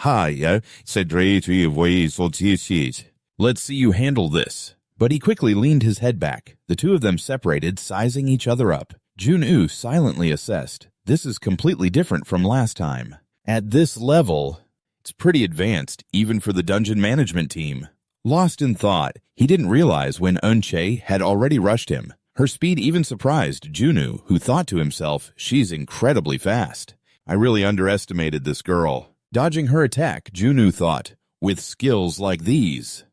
"Let's see you handle this." But he quickly leaned his head back. The two of them separated, sizing each other up. Junwoo silently assessed, "This is completely different from last time. At this level, it's pretty advanced, even for the dungeon management team." Lost in thought, he didn't realize when Yoon-chae had already rushed him. Her speed even surprised Junwoo, who thought to himself, "She's incredibly fast. I really underestimated this girl." Dodging her attack, Junwoo thought, "With skills like these,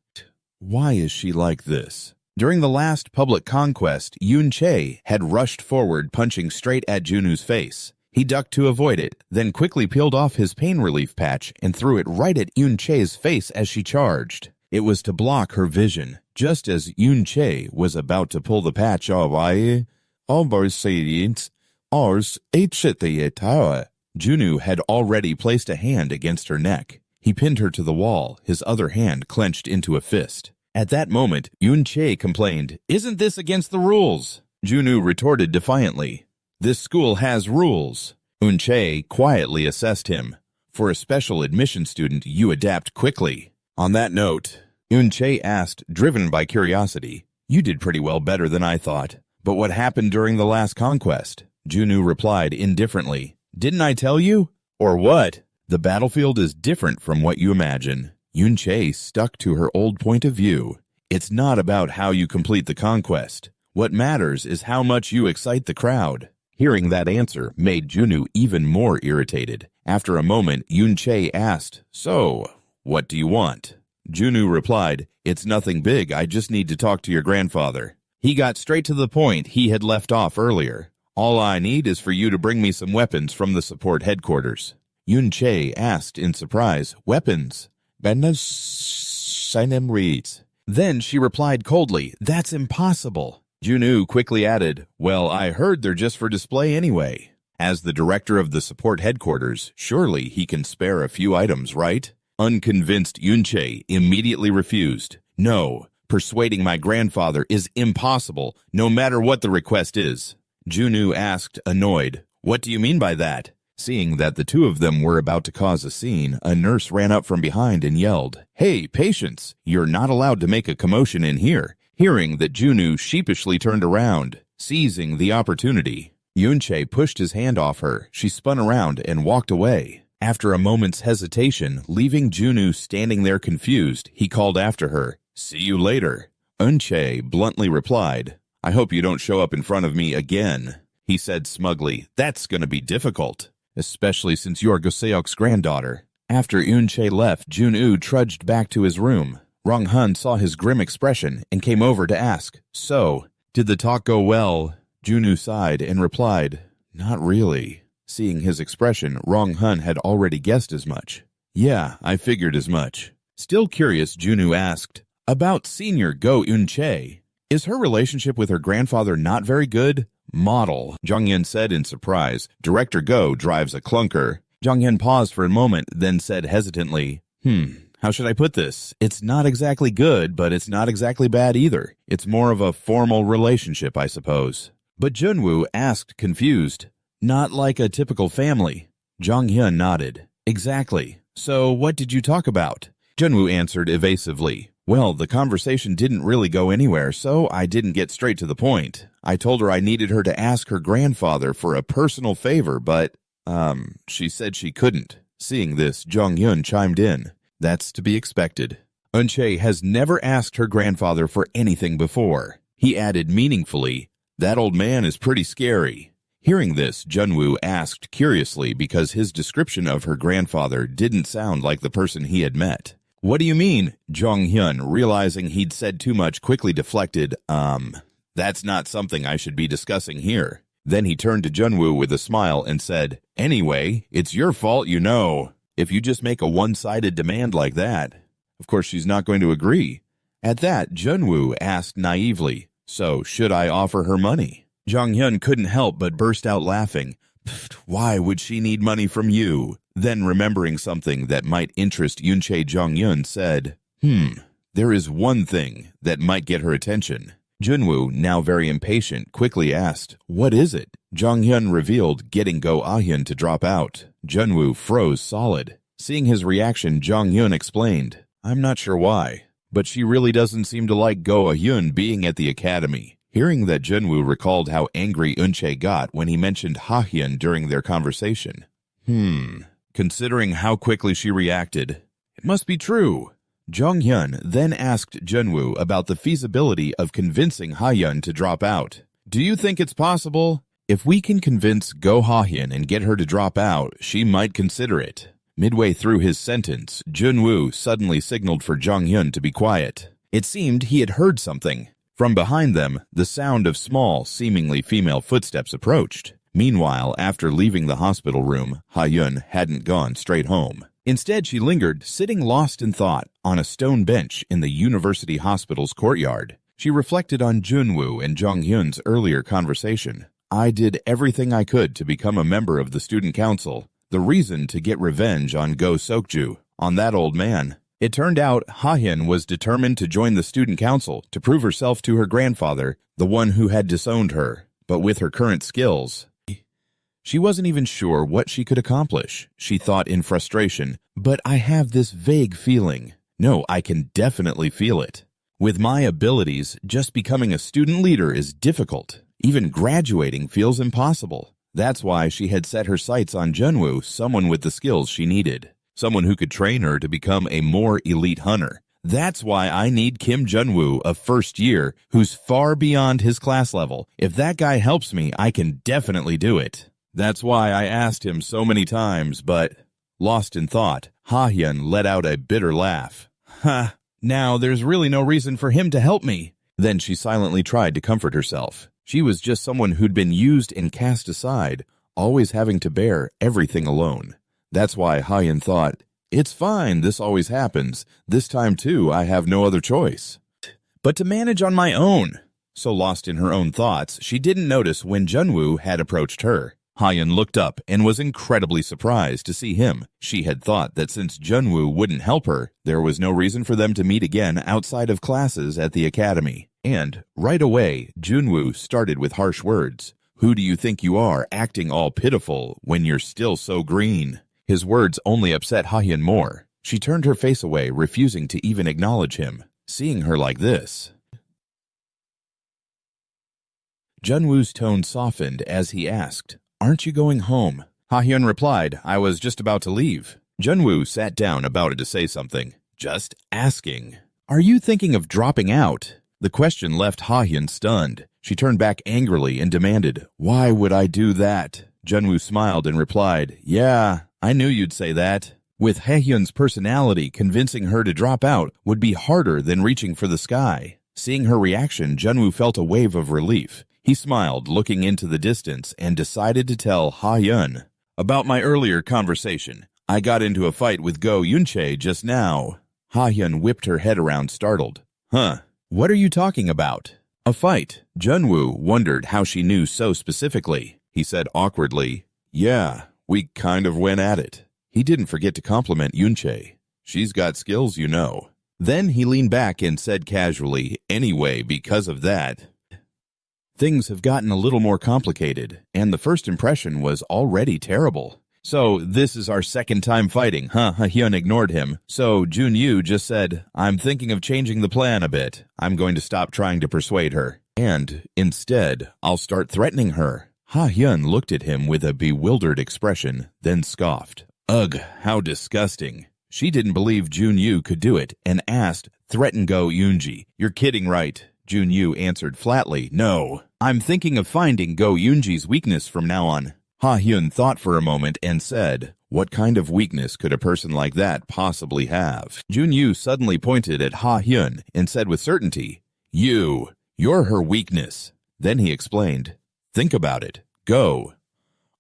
why is she like this?" During the last public conquest, Yoon-chae had rushed forward, punching straight at Junwoo's face. He ducked to avoid it, then quickly peeled off his pain relief patch and threw it right at Yoon-chae's face as she charged. It was to block her vision. Just as Yoon-chae was about to pull the patch off, Junwoo had already placed a hand against her neck. He pinned her to the wall, his other hand clenched into a fist. At that moment, Yoon-chae complained, "Isn't this against the rules?" Junwoo retorted defiantly, "This school has rules." Yoon-chae quietly assessed him. "For a special admission student, you adapt quickly." On that note, Yoon-chae asked, driven by curiosity, "You did pretty well, better than I thought. But what happened during the last conquest?" Junwoo replied indifferently, "Didn't I tell you? Or what? The battlefield is different from what you imagine." Yoon-chae stuck to her old point of view. "It's not about how you complete the conquest. What matters is how much you excite the crowd." Hearing that answer made Junwoo even more irritated. After a moment, Yoon-chae asked, "So, what do you want?" Junwoo replied, "It's nothing big, I just need to talk to your grandfather." He got straight to the point he had left off earlier. "All I need is for you to bring me some weapons from the support headquarters." Yoon-chae asked in surprise, "Weapons?" Then she replied coldly, "That's impossible." Junwoo quickly added, "Well, I heard they're just for display anyway. As the director of the support headquarters, surely he can spare a few items, right?" Unconvinced, Yoon-chae immediately refused. "No, persuading my grandfather is impossible, no matter what the request is." Junwoo asked, annoyed, "What do you mean by that?" Seeing that the two of them were about to cause a scene, a nurse ran up from behind and yelled, "Hey, patients, you're not allowed to make a commotion in here." Hearing that, Junwoo sheepishly turned around, seizing the opportunity. Yoon-chae pushed his hand off her. She spun around and walked away. After a moment's hesitation, leaving Junwoo standing there confused, he called after her, "See you later." Yoon-chae bluntly replied, "I hope you don't show up in front of me again." He said smugly, "That's going to be difficult, especially since you're Goseok's granddaughter." After Yoon-chae left, Junwoo trudged back to his room. Rong-hun saw his grim expression and came over to ask, "So, did the talk go well?" Junwoo sighed and replied, "Not really." Seeing his expression, Rong-hun had already guessed as much. "Yeah, I figured as much." Still curious, Junwoo asked, "About senior Go Yoon-chae. Is her relationship with her grandfather not very good?" "Model," Jonghyun said in surprise. "Director Go drives a clunker." Jonghyun paused for a moment, then said hesitantly, How should I put this? It's not exactly good, but it's not exactly bad either. It's more of a formal relationship, I suppose." But Junwoo asked, confused, "Not like a typical family?" Jonghyun nodded. "Exactly. So what did you talk about? Junwoo answered evasively. Well, the conversation didn't really go anywhere, so I didn't get straight to the point. I told her I needed her to ask her grandfather for a personal favor, but, she said she couldn't. Seeing this, Jong-hyun chimed in. That's to be expected. Eun-chae has never asked her grandfather for anything before. He added meaningfully, that old man is pretty scary. Hearing this, Junwoo asked curiously because his description of her grandfather didn't sound like the person he had met. What do you mean? Jong-hyun, realizing he'd said too much, quickly deflected, that's not something I should be discussing here. Then he turned to Junwoo with a smile and said, anyway, it's your fault, you know. If you just make a one-sided demand like that. Of course, she's not going to agree. At that, Junwoo asked naively, so should I offer her money? Jong-hyun couldn't help but burst out laughing. Why would she need money from you? Then, remembering something that might interest Yoon-chae, Jong-hyun said, there is one thing that might get her attention. Junwoo, now very impatient, quickly asked, what is it? Jong-hyun revealed getting Go Ah-hyun to drop out. Junwoo froze solid. Seeing his reaction, Jong-hyun explained, I'm not sure why, but she really doesn't seem to like Go Ah-hyun being at the academy. Hearing that, Junwoo recalled how angry Eun-chae got when he mentioned Ha-hyun during their conversation. Considering how quickly she reacted, it must be true. Jong-hyun then asked Junwoo about the feasibility of convincing Ha-hyun to drop out. Do you think it's possible? If we can convince Go Ha-hyun and get her to drop out, she might consider it. Midway through his sentence, Junwoo suddenly signaled for Jong-hyun to be quiet. It seemed he had heard something. From behind them, the sound of small, seemingly female footsteps approached. Meanwhile, after leaving the hospital room, Ha-hyun hadn't gone straight home. Instead, she lingered, sitting lost in thought, on a stone bench in the university hospital's courtyard. She reflected on Junwoo and Jong-hyun's earlier conversation. I did everything I could to become a member of the student council. The reason to get revenge on Go Sokju, on that old man. It turned out Ha-hyun was determined to join the student council to prove herself to her grandfather, the one who had disowned her. But with her current skills, she wasn't even sure what she could accomplish. She thought in frustration, but I have this vague feeling. No, I can definitely feel it. With my abilities, just becoming a student leader is difficult. Even graduating feels impossible. That's why she had set her sights on Junwoo, someone with the skills she needed. Someone who could train her to become a more elite hunter. That's why I need Kim Junwoo, a first year, who's far beyond his class level. If that guy helps me, I can definitely do it. That's why I asked him so many times, but, lost in thought, Ha-hyun let out a bitter laugh. Ha, now there's really no reason for him to help me. Then she silently tried to comfort herself. She was just someone who'd been used and cast aside, always having to bear everything alone. That's why Ha-hyun thought, it's fine, this always happens. This time too, I have no other choice. But to manage on my own. So lost in her own thoughts, she didn't notice when Junwoo had approached her. Ha-hyun looked up and was incredibly surprised to see him. She had thought that since Junwoo wouldn't help her, there was no reason for them to meet again outside of classes at the academy. And, right away, Junwoo started with harsh words. Who do you think you are, acting all pitiful when you're still so green? His words only upset Ha-hyun more. She turned her face away, refusing to even acknowledge him. Seeing her like this, Junwoo's tone softened as he asked, aren't you going home? Ha-hyun replied, I was just about to leave. Junwoo sat down about to say something. Just asking. Are you thinking of dropping out? The question left Ha-hyun stunned. She turned back angrily and demanded, why would I do that? Junwoo smiled and replied, yeah, I knew you'd say that. With Ha-hyun's personality, convincing her to drop out would be harder than reaching for the sky. Seeing her reaction, Junwoo felt a wave of relief. He smiled, looking into the distance, and decided to tell Ha-hyun about my earlier conversation. I got into a fight with Go Yoon-chae just now. Ha-hyun whipped her head around, startled. Huh, what are you talking about? A fight. Junwoo wondered how she knew so specifically. He said awkwardly, yeah, we kind of went at it. He didn't forget to compliment Yoon-chae. She's got skills, you know. Then he leaned back and said casually, anyway, because of that, things have gotten a little more complicated, and the first impression was already terrible. So this is our second time fighting, huh? Hyun ignored him. So Junyu just said, I'm thinking of changing the plan a bit. I'm going to stop trying to persuade her. And instead, I'll start threatening her. Ha-hyun looked at him with a bewildered expression, then scoffed. Ugh, how disgusting. She didn't believe Junyu could do it and asked, threaten Go Yoonji. You're kidding, right? Junyu answered flatly, no. I'm thinking of finding Go Yoonji's weakness from now on. Ha-hyun thought for a moment and said, what kind of weakness could a person like that possibly have? Junyu suddenly pointed at Ha-hyun and said with certainty, you're her weakness. Then he explained, think about it. Go.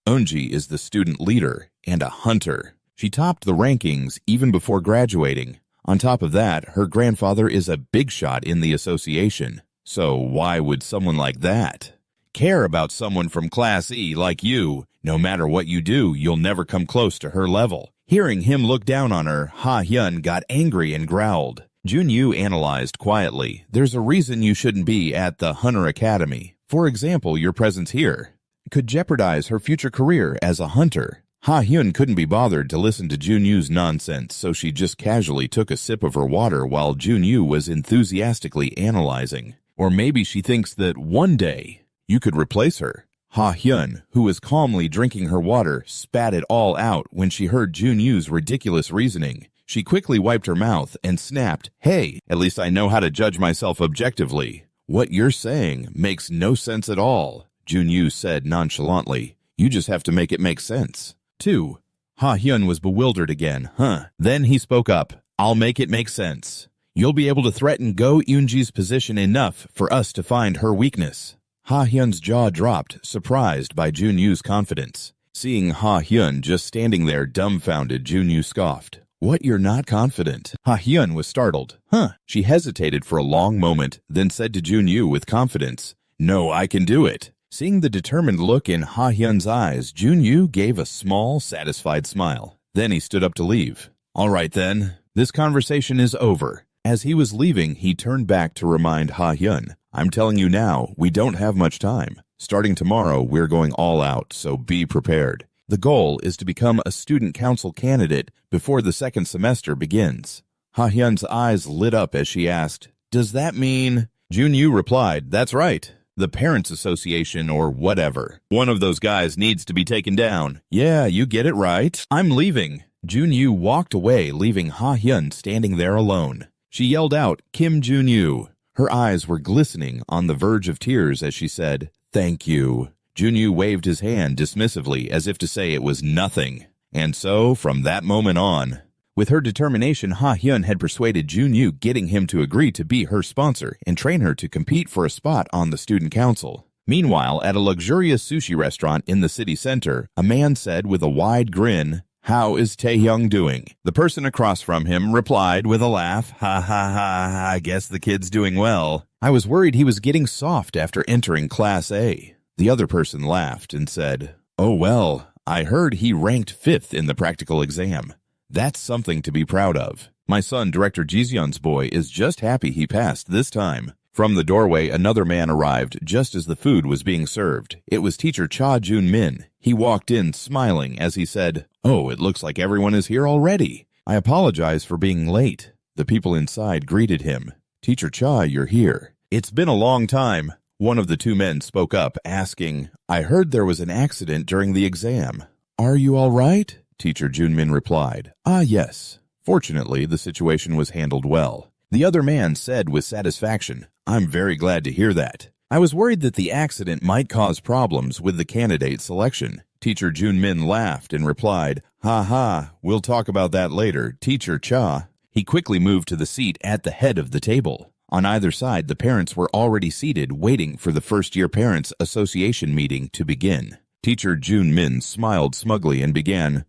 Eunji is the student leader and a hunter. She topped the rankings even before graduating. On top of that, her grandfather is a big shot in the association. So why would someone like that care about someone from Class E like you? No matter what you do, you'll never come close to her level. Hearing him look down on her, Ha-hyun got angry and growled. Junyu analyzed quietly. There's a reason you shouldn't be at the Hunter Academy. For example, your presence here could jeopardize her future career as a hunter. Ha-hyun couldn't be bothered to listen to Junyu's nonsense, so she just casually took a sip of her water while Junyu was enthusiastically analyzing. Or maybe she thinks that one day you could replace her. Ha-hyun, who was calmly drinking her water, spat it all out when she heard Junyu's ridiculous reasoning. She quickly wiped her mouth and snapped, hey, at least I know how to judge myself objectively. What you're saying makes no sense at all, Junyu said nonchalantly. You just have to make it make sense. 2. Ha-hyun was bewildered again. Then he spoke up. I'll make it make sense. You'll be able to threaten Go Yoonji's position enough for us to find her weakness. Ha-hyun's jaw dropped, surprised by Junyu's confidence. Seeing Ha-hyun just standing there dumbfounded, Junyu scoffed. What, you're not confident? Ha-hyun was startled. She hesitated for a long moment, then said to Junyu with confidence, no, I can do it. Seeing the determined look in Ha-hyun's eyes, Junyu gave a small, satisfied smile. Then he stood up to leave. All right then, this conversation is over. As he was leaving, he turned back to remind Ha-hyun, I'm telling you now, we don't have much time. Starting tomorrow, we're going all out, so be prepared. The goal is to become a student council candidate before the second semester begins. Ha-hyun's eyes lit up as she asked, does that mean? Junyu replied, that's right. The Parents Association or whatever. One of those guys needs to be taken down. Yeah, you get it right. I'm leaving. Junyu walked away, leaving Ha-hyun standing there alone. She yelled out, Kim Junyu. Her eyes were glistening on the verge of tears as she said, thank you. Junyu waved his hand dismissively as if to say it was nothing. And so, from that moment on, with her determination, Ha-hyun had persuaded Junyu, getting him to agree to be her sponsor and train her to compete for a spot on the student council. Meanwhile, at a luxurious sushi restaurant in the city center, a man said with a wide grin, how is Taehyung doing? The person across from him replied with a laugh, ha ha ha, I guess the kid's doing well. I was worried he was getting soft after entering Class A. The other person laughed and said, oh well, I heard he ranked 5th in the practical exam. That's something to be proud of. My son, Director Jiseon's boy, is just happy he passed this time. From the doorway, another man arrived just as the food was being served. It was teacher Cha Jun-min. He walked in smiling as he said, oh, it looks like everyone is here already. I apologize for being late. The people inside greeted him. Teacher Cha, you're here. It's been a long time. One of the two men spoke up, asking, I heard there was an accident during the exam. Are you all right? Teacher Junmin replied, yes. Fortunately, the situation was handled well. The other man said with satisfaction, I'm very glad to hear that. I was worried that the accident might cause problems with the candidate selection. Teacher Junmin laughed and replied, ha ha, we'll talk about that later, Teacher Cha. He quickly moved to the seat at the head of the table. On either side, the parents were already seated, waiting for the first-year Parents Association meeting to begin. Teacher Junmin smiled smugly and began,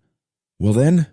well then,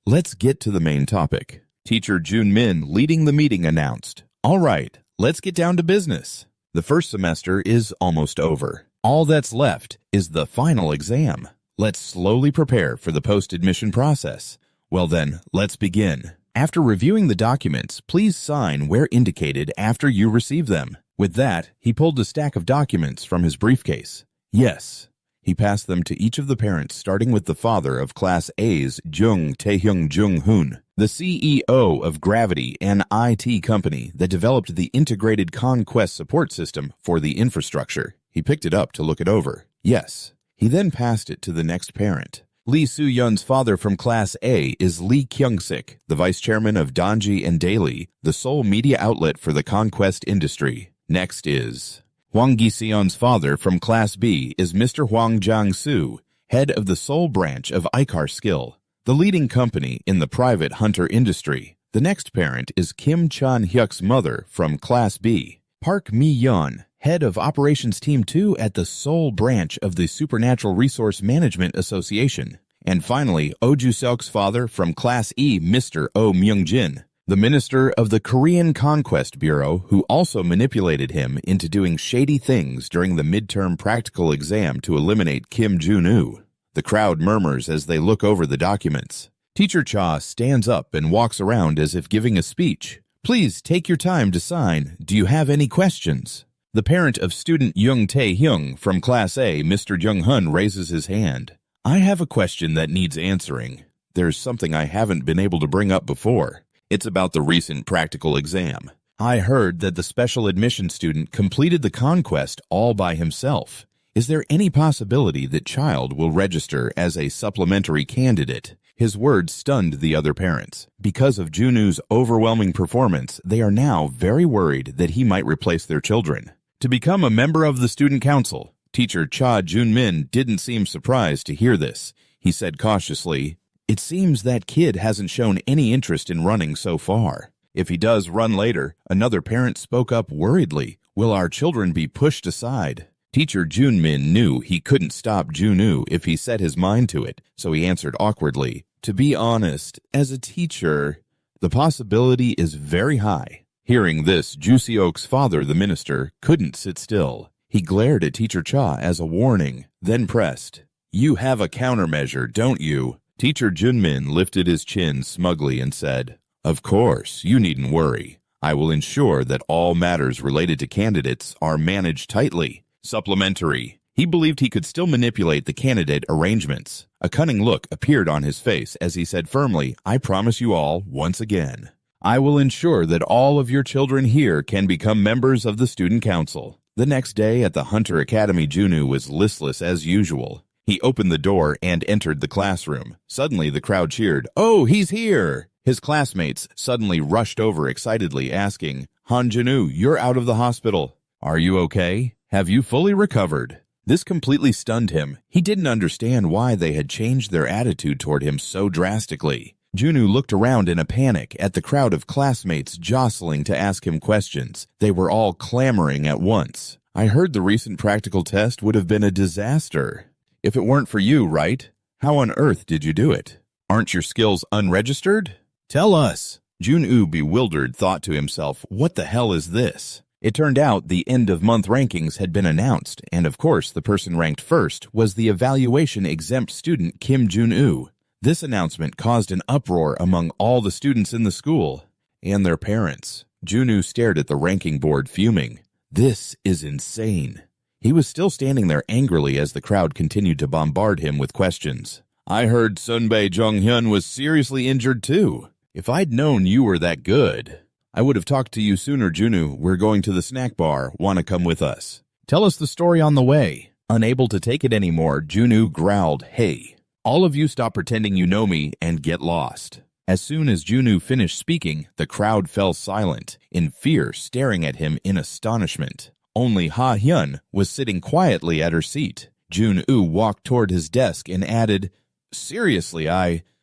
let's get to the main topic. Teacher Junmin, leading the meeting, announced, all right, let's get down to business. The first semester is almost over. All that's left is the final exam. Let's slowly prepare for the post-admission process. Well then, let's begin. After reviewing the documents, please sign where indicated after you receive them. With that, he pulled a stack of documents from his briefcase. Yes. He passed them to each of the parents, starting with the father of Class A's Jung Taehyung Jung-hoon, the CEO of Gravity, an IT company that developed the integrated conquest support system for the infrastructure. He picked it up to look it over. Yes. He then passed it to the next parent. Lee Soo-yeon's father from Class A is Lee Kyung-sik, the vice chairman of Donji and Daily, the sole media outlet for the conquest industry. Next is Hwang Gi-seon's father from Class B is Mr. Hwang Jang-soo, head of the Seoul branch of Icar Skill, the leading company in the private hunter industry. The next parent is Kim Chan-hyuk's mother from Class B, Park Mi-yeon, head of Operations Team 2 at the Seoul branch of the Supernatural Resource Management Association. And finally, Oh Ju-seok's father from Class E, Mr. Oh Myung-jin, the minister of the Korean Conquest Bureau, who also manipulated him into doing shady things during the midterm practical exam to eliminate Kim Jun-woo. The crowd murmurs as they look over the documents. Teacher Cha stands up and walks around as if giving a speech. Please take your time to sign. Do you have any questions? The parent of student Jung Tae-hyung from Class A, Mr. Jung-hun, raises his hand. I have a question that needs answering. There's something I haven't been able to bring up before. It's about the recent practical exam. I heard that the special admission student completed the conquest all by himself. Is there any possibility that child will register as a supplementary candidate? His words stunned the other parents. Because of Junwoo's overwhelming performance, they are now very worried that he might replace their children. To become a member of the student council, teacher Cha Jun-min didn't seem surprised to hear this. He said cautiously, "It seems that kid hasn't shown any interest in running so far. If he does run later," another parent spoke up worriedly, "will our children be pushed aside?" Teacher Jun-min knew he couldn't stop Junwoo if he set his mind to it, so he answered awkwardly, "To be honest, as a teacher, the possibility is very high." Hearing this, Ju-seok's father, the minister, couldn't sit still. He glared at Teacher Cha as a warning, then pressed, "You have a countermeasure, don't you?" Teacher Jun-min lifted his chin smugly and said, "Of course, you needn't worry. I will ensure that all matters related to candidates are managed tightly. Supplementary." He believed he could still manipulate the candidate arrangements. A cunning look appeared on his face as he said firmly, "I promise you all, once again, I will ensure that all of your children here can become members of the student council." The next day at the Hunter Academy, Junwoo was listless as usual. He opened the door and entered the classroom. Suddenly the crowd cheered, "Oh, he's here!" His classmates suddenly rushed over excitedly asking, "Han Junwoo, you're out of the hospital. Are you okay? Have you fully recovered?" This completely stunned him. He didn't understand why they had changed their attitude toward him so drastically. Junwoo looked around in a panic at the crowd of classmates jostling to ask him questions. They were all clamoring at once. "I heard the recent practical test would have been a disaster. If it weren't for you, right? How on earth did you do it? Aren't your skills unregistered? Tell us." Junwoo, bewildered, thought to himself, "What the hell is this?" It turned out the end-of-month rankings had been announced, and of course the person ranked first was the evaluation-exempt student Kim Jun-woo. This announcement caused an uproar among all the students in the school and their parents. Junwoo stared at the ranking board, fuming. This is insane. He was still standing there angrily as the crowd continued to bombard him with questions. "I heard Sunbae Jonghyun was seriously injured too. If I'd known you were that good, I would have talked to you sooner, Junwoo. We're going to the snack bar. Want to come with us? Tell us the story on the way." Unable to take it anymore, Junwoo growled, "Hey, all of you stop pretending you know me and get lost." As soon as Junwoo finished speaking, the crowd fell silent, in fear, staring at him in astonishment. Only Ha-hyun was sitting quietly at her seat. Junwoo walked toward his desk and added, "Seriously,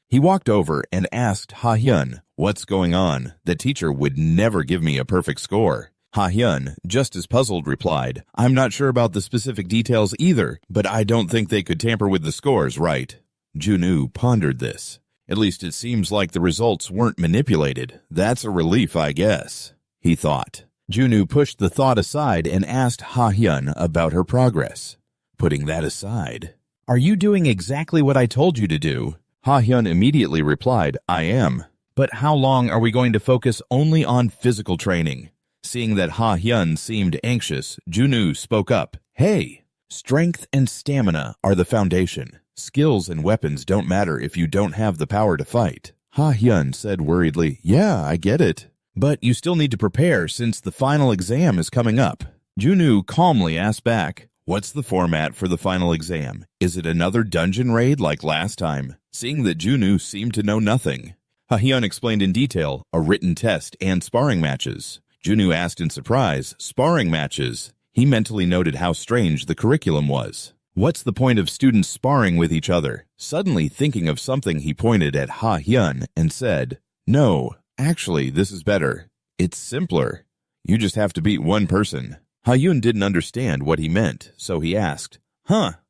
He walked over and asked Ha-hyun, "What's going on? The teacher would never give me a perfect score." Ha-hyun, just as puzzled, replied, "I'm not sure about the specific details either, but I don't think they could tamper with the scores, right?" Junwoo pondered this. "At least it seems like the results weren't manipulated. That's a relief, I guess," he thought. Junwoo pushed the thought aside and asked Ha-hyun about her progress. "Putting that aside, are you doing exactly what I told you to do?" Ha-hyun immediately replied, "I am. But how long are we going to focus only on physical training?" Seeing that Ha-hyun seemed anxious, Junwoo spoke up. "Hey, Strength and stamina are the foundation. Skills and weapons don't matter if you don't have the power to fight. Ha-hyun said worriedly, yeah, I get it. But you still need to prepare since the final exam is coming up. Junwoo calmly asked back, what's the format for the final exam? Is it another dungeon raid like last time? Seeing that Junwoo seemed to know nothing, Ha-hyun explained in detail a written test and sparring matches. Junwoo asked in surprise, sparring matches? He mentally noted how strange the curriculum was. What's the point of students sparring with each other? Suddenly thinking of something, he pointed at Ha-hyun and said, no, actually this is better. It's simpler. You just have to beat one person. Ha-hyun didn't understand what he meant, so he asked,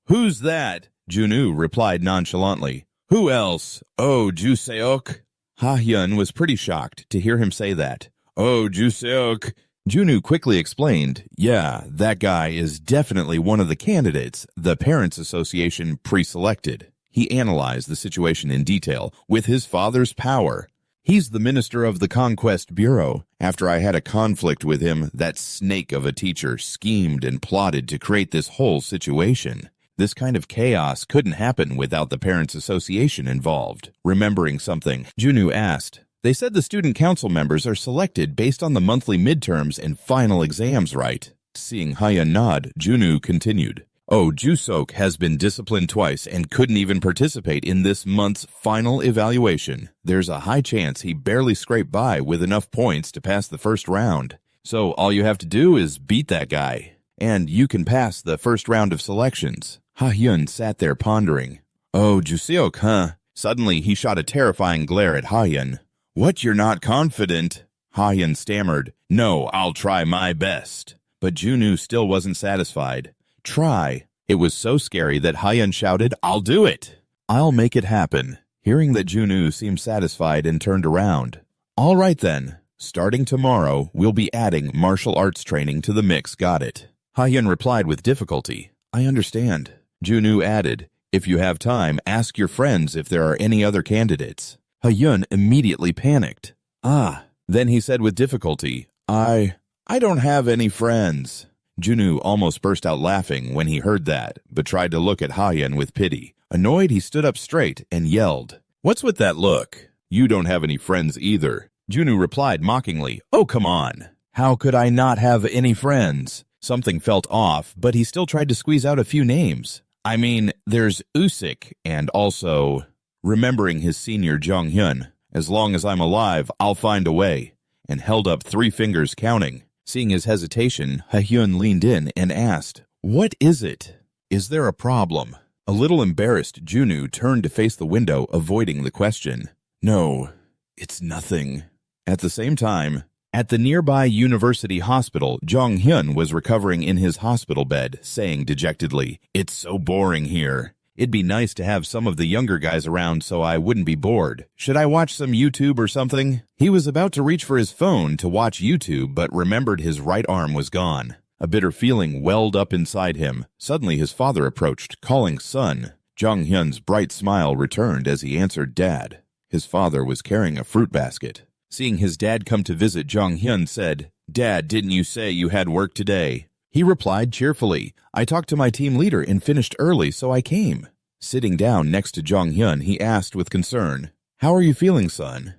who's that? Junwoo replied nonchalantly, who else? Oh, Juseok? Ha-hyun was pretty shocked to hear him say that. Oh, Juseok. Junwoo quickly explained, yeah, that guy is definitely one of the candidates the Parents Association pre-selected. He analyzed the situation in detail with his father's power. He's the minister of the Conquest Bureau. After I had a conflict with him, that snake of a teacher schemed and plotted to create this whole situation. This kind of chaos couldn't happen without the Parents Association involved. Remembering something, Junwoo asked, they said the student council members are selected based on the monthly midterms and final exams, right? Seeing Ha-hyun nod, Junwoo continued, oh, Juseok has been disciplined twice and couldn't even participate in this month's final evaluation. There's a high chance he barely scraped by with enough points to pass the first round. So all you have to do is beat that guy, and you can pass the first round of selections. Ha-hyun sat there pondering. Oh, Juseok, huh? Suddenly he shot a terrifying glare at Ha-hyun. What, you're not confident? Ha-hyun stammered, no, I'll try my best. But Junwoo still wasn't satisfied. Try. It was so scary that Ha-hyun shouted, I'll do it. I'll make it happen. Hearing that Junwoo seemed satisfied and turned around. All right then. Starting tomorrow, we'll be adding martial arts training to the mix, got it? Ha-hyun replied with difficulty. I understand. Junwoo added, if you have time, ask your friends if there are any other candidates. Ha-hyun immediately panicked. Then he said with difficulty, I don't have any friends. Junwoo almost burst out laughing when he heard that, but tried to look at Ha-hyun with pity. Annoyed, he stood up straight and yelled, what's with that look? You don't have any friends either. Junwoo replied mockingly, oh, come on. How could I not have any friends? Something felt off, but he still tried to squeeze out a few names. I mean, there's Usik and also... Remembering his senior Jong-hyun, as long as I'm alive, I'll find a way, and held up 3 fingers counting. Seeing his hesitation, Ha-hyun leaned in and asked, what is it? Is there a problem? A little embarrassed, Junwoo turned to face the window, avoiding the question. No, it's nothing. At the same time, at the nearby university hospital, Jong-hyun was recovering in his hospital bed, saying dejectedly, it's so boring here. It'd be nice to have some of the younger guys around so I wouldn't be bored. Should I watch some YouTube or something? He was about to reach for his phone to watch YouTube, but remembered his right arm was gone. A bitter feeling welled up inside him. Suddenly his father approached, calling son. Jong-hyun's bright smile returned as he answered Dad. His father was carrying a fruit basket. Seeing his dad come to visit, Jong-hyun said, Dad, didn't you say you had work today? He replied cheerfully, I talked to my team leader and finished early, so I came. Sitting down next to Jong-hyun, he asked with concern, how are you feeling, son?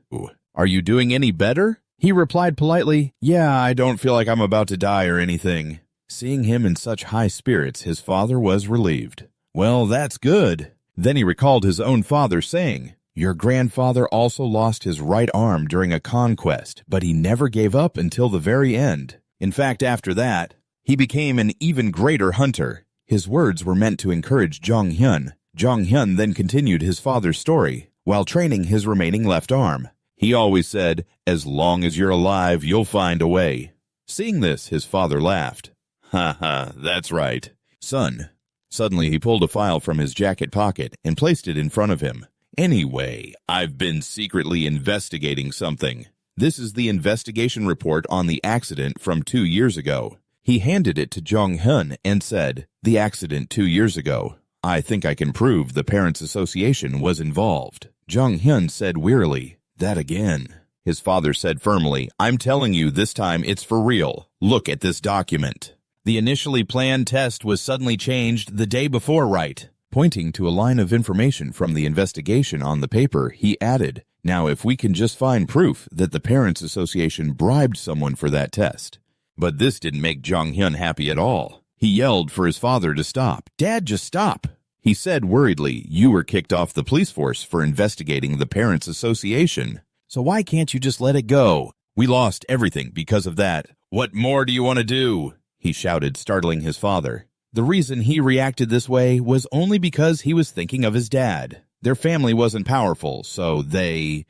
Are you doing any better? He replied politely, yeah, I don't feel like I'm about to die or anything. Seeing him in such high spirits, his father was relieved. Well, that's good. Then he recalled his own father saying, your grandfather also lost his right arm during a conquest, but he never gave up until the very end. In fact, after that, he became an even greater hunter. His words were meant to encourage Jong-hyun. Jong-hyun then continued his father's story while training his remaining left arm. He always said, as long as you're alive, you'll find a way. Seeing this, his father laughed. Ha ha, that's right. Son. Suddenly he pulled a file from his jacket pocket and placed it in front of him. Anyway, I've been secretly investigating something. This is the investigation report on the accident from 2 years ago. He handed it to Jong-hyun and said, the accident 2 years ago. I think I can prove the Parents Association was involved. Jong-hyun said wearily, that again. His father said firmly, I'm telling you this time it's for real. Look at this document. The initially planned test was suddenly changed the day before, right? Pointing to a line of information from the investigation on the paper, he added, "Now if we can just find proof that the Parents Association bribed someone for that test." But this didn't make Jong Hyun happy at all. He yelled for his father to stop. "Dad, just stop." He said worriedly, "You were kicked off the police force for investigating the Parents Association. So why can't you just let it go? We lost everything because of that. What more do you want to do?" he shouted, startling his father. The reason he reacted this way was only because he was thinking of his dad. Their family wasn't powerful, so they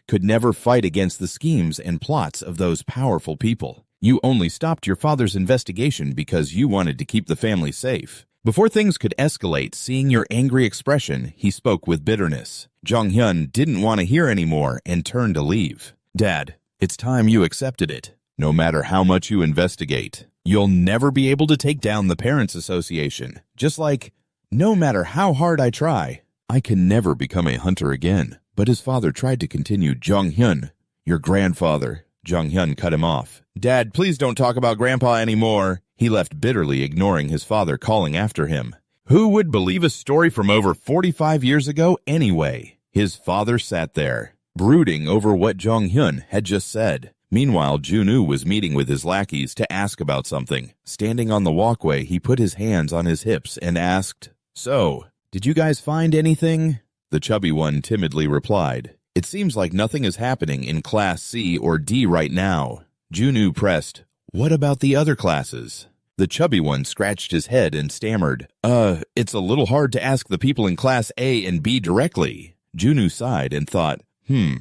could never fight against the schemes and plots of those powerful people. You only stopped your father's investigation because you wanted to keep the family safe. Before things could escalate, seeing your angry expression, he spoke with bitterness. Jong Hyun didn't want to hear anymore and turned to leave. "Dad, it's time you accepted it. No matter how much you investigate, you'll never be able to take down the Parents Association. Just like, no matter how hard I try, I can never become a hunter again." But his father tried to continue. "Jong Hyun, your grandfather." Jong Hyun cut him off. "Dad, please don't talk about Grandpa anymore." He left bitterly, ignoring his father calling after him. Who would believe a story from over 45 years ago anyway? His father sat there, brooding over what Jong Hyun had just said. Meanwhile, Junwoo was meeting with his lackeys to ask about something. Standing on the walkway, he put his hands on his hips and asked, "So, did you guys find anything?" The chubby one timidly replied, "It seems like nothing is happening in Class C or D right now." Junwoo pressed, "What about the other classes?" The chubby one scratched his head and stammered, It's a little hard to ask the people in Class A and B directly." Junwoo sighed and thought,